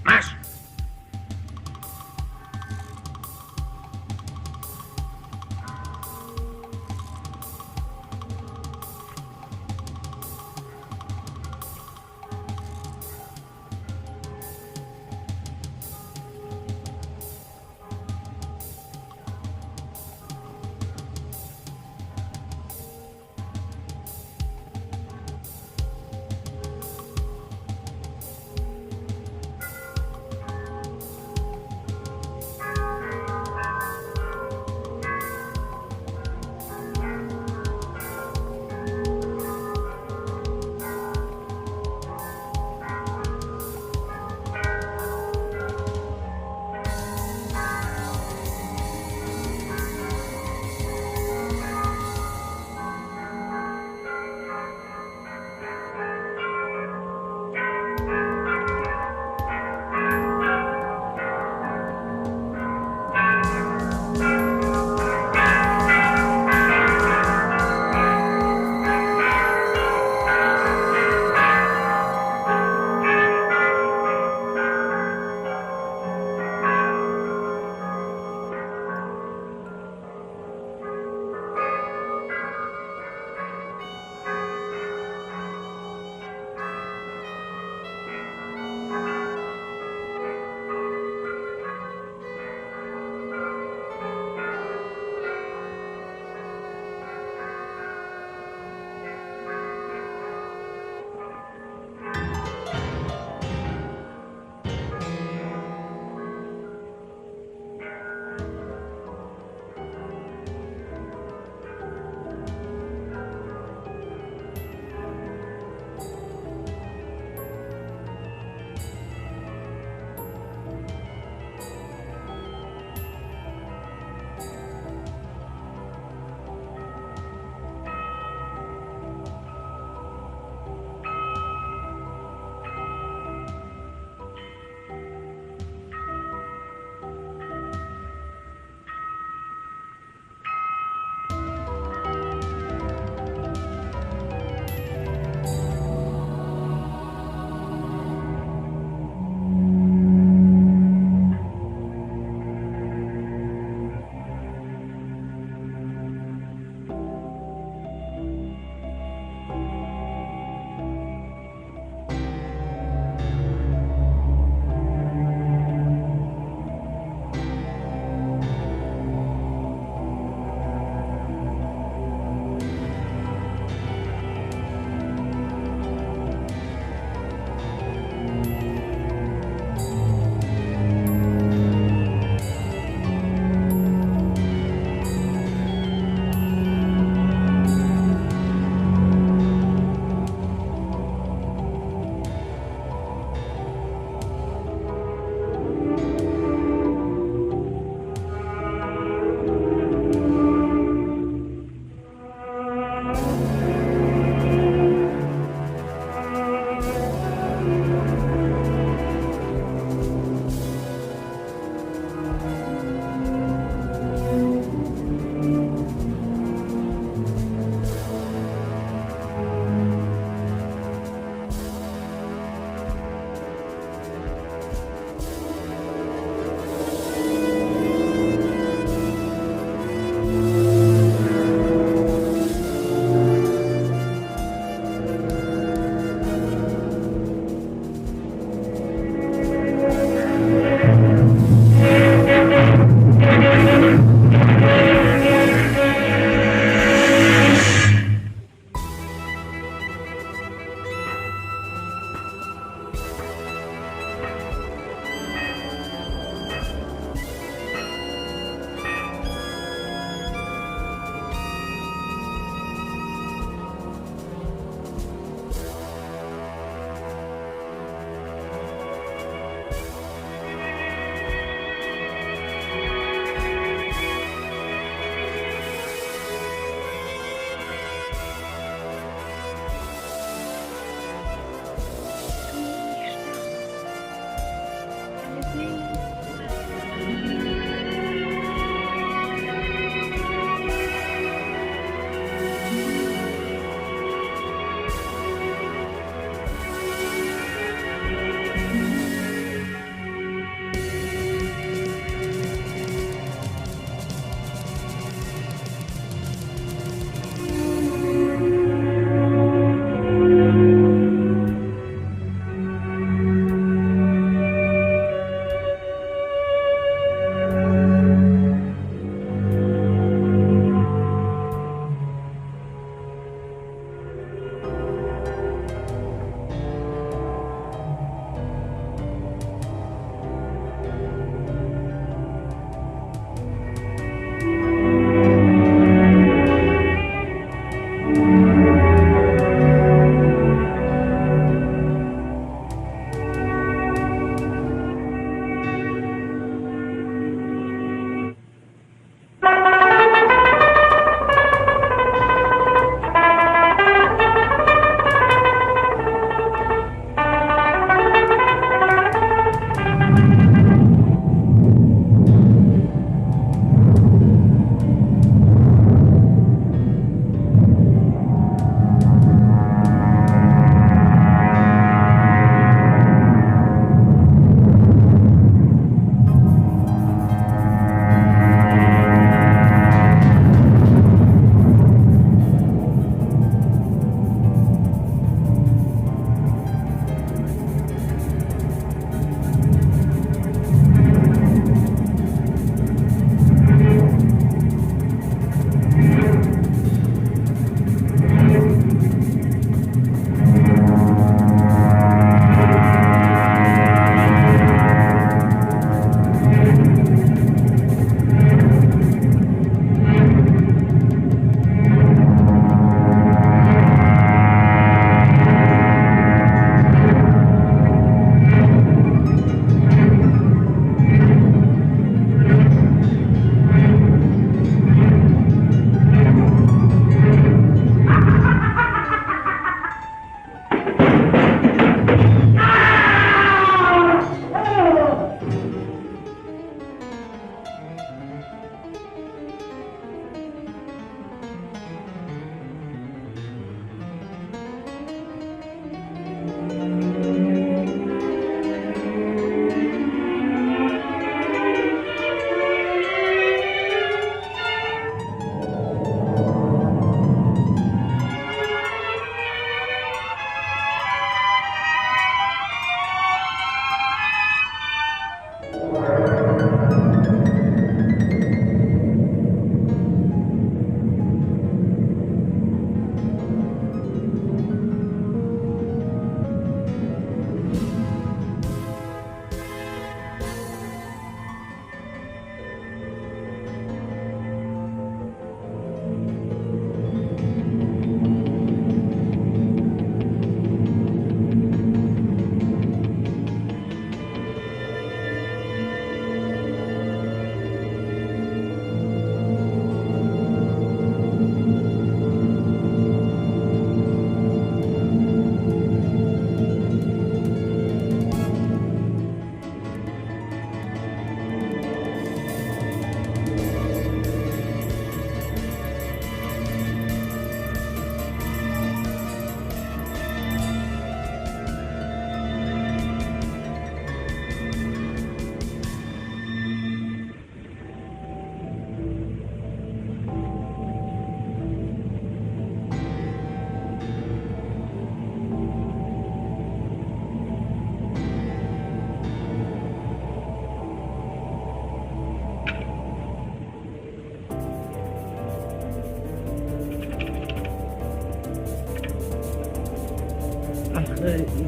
Marsch!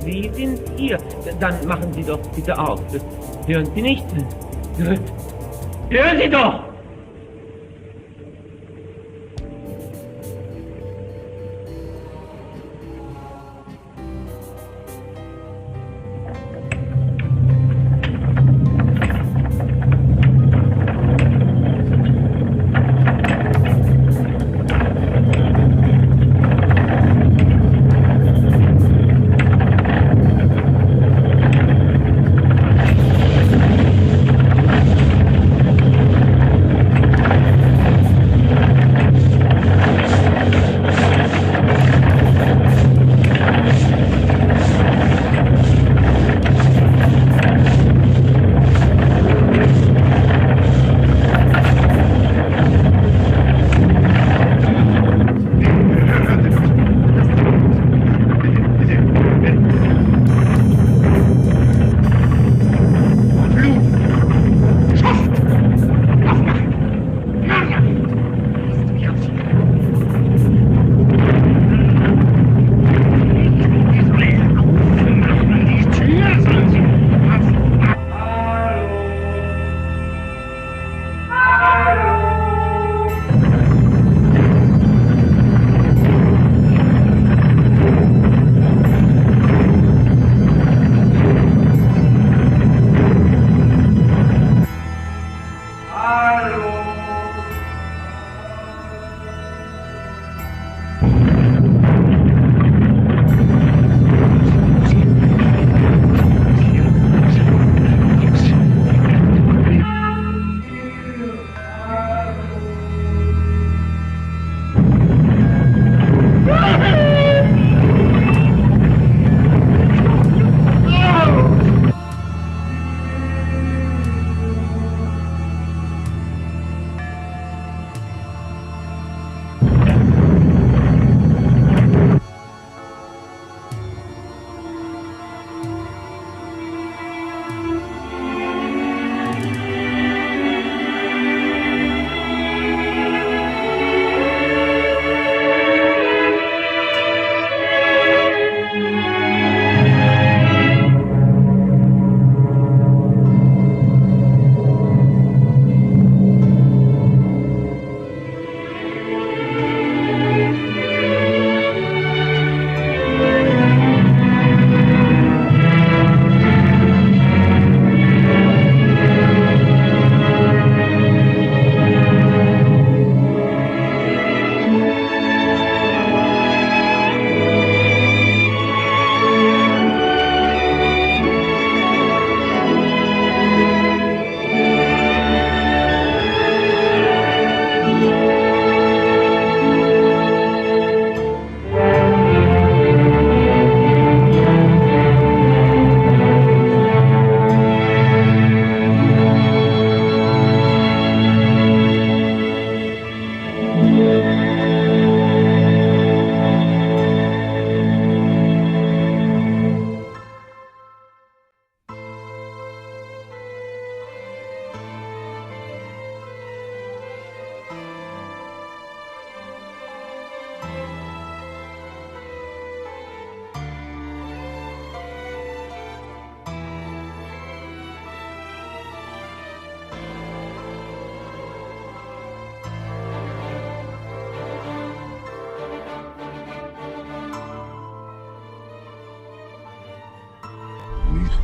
Sie sind hier. Dann machen Sie doch bitte auf. Hören Sie nicht? Hören Sie doch!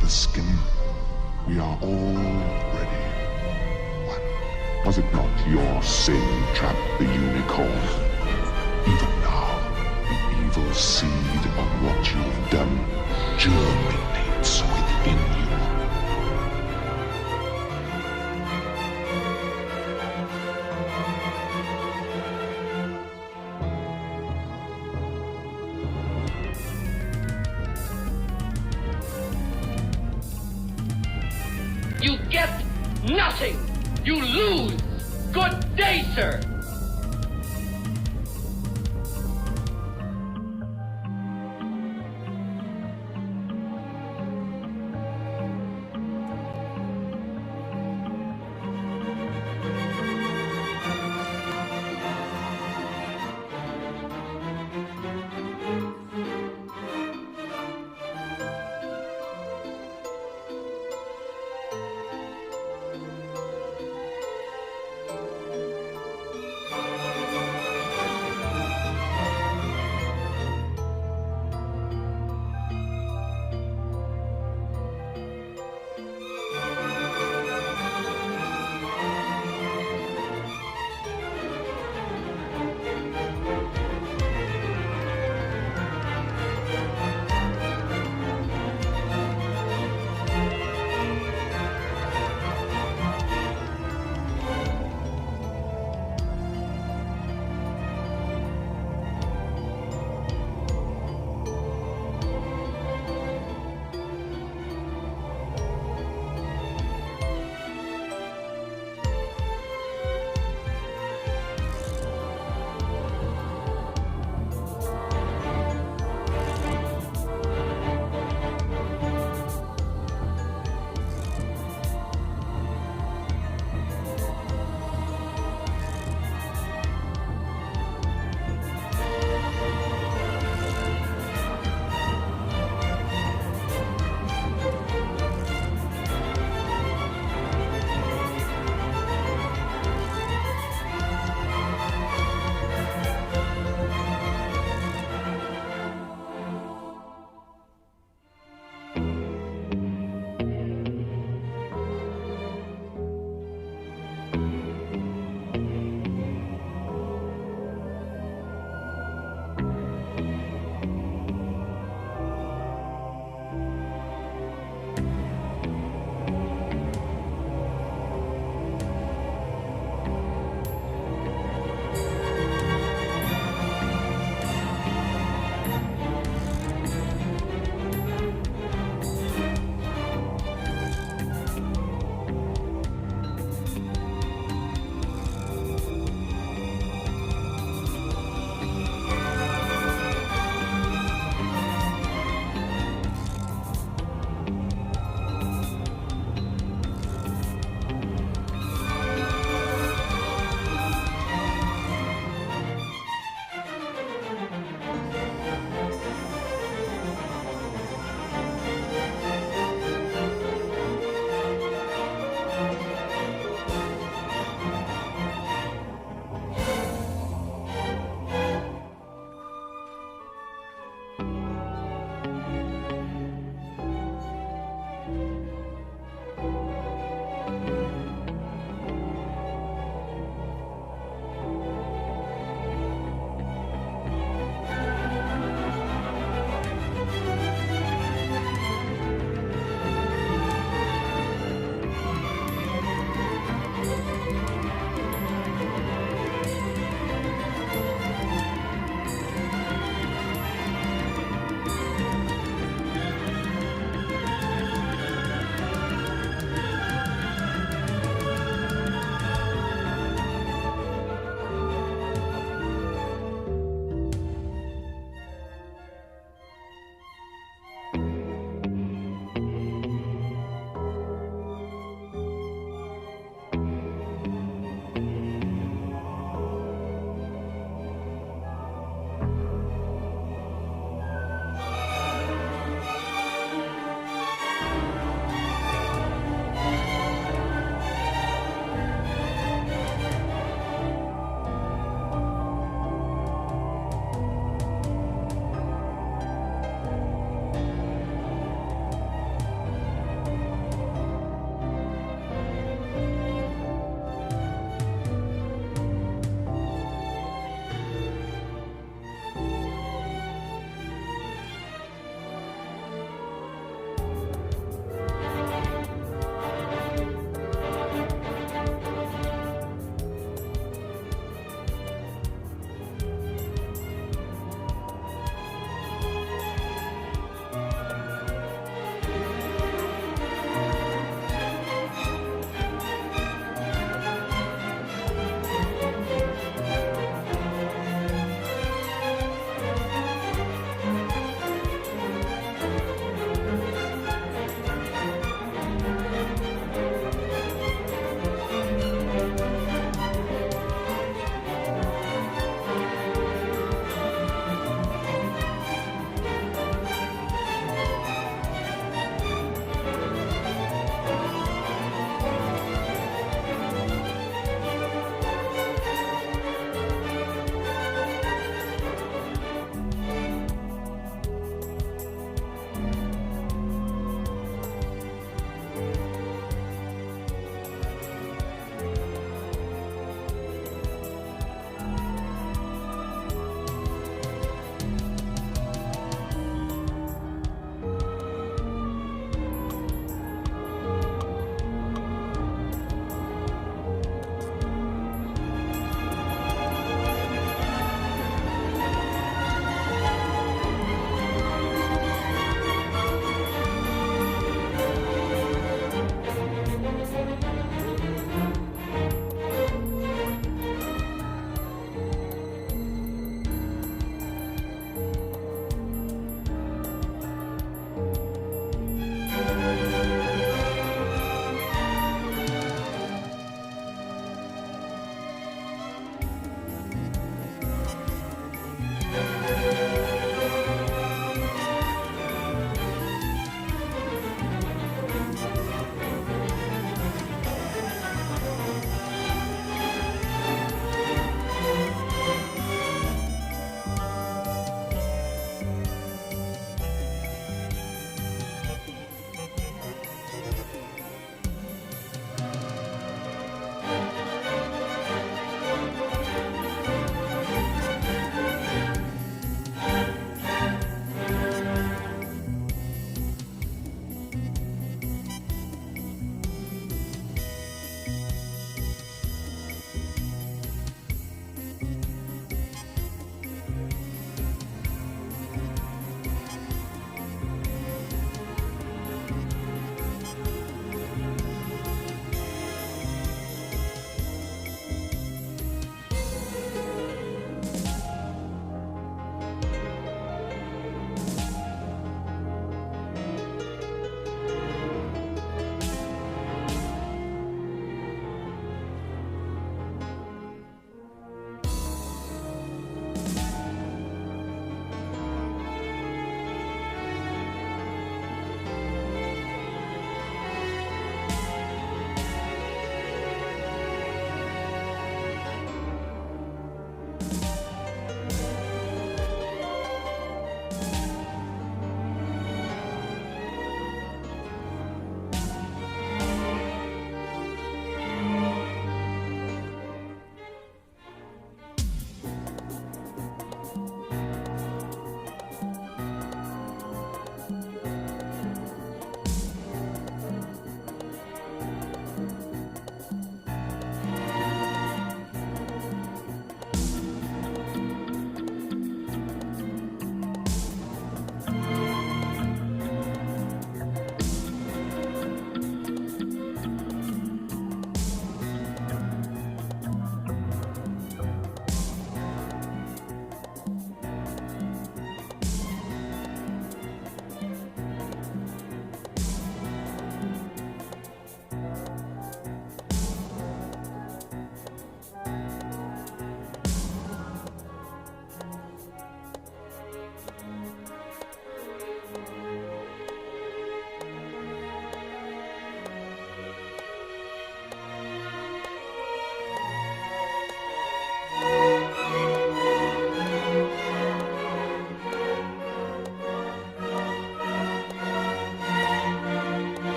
the skin, we are all ready. One. Was it not your sane trapped the unicorn? Even now, the evil seed of what you have done germinates within you. You get nothing. You lose. Good day, sir.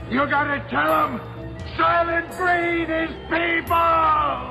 You gotta tell them Silent Breed is people!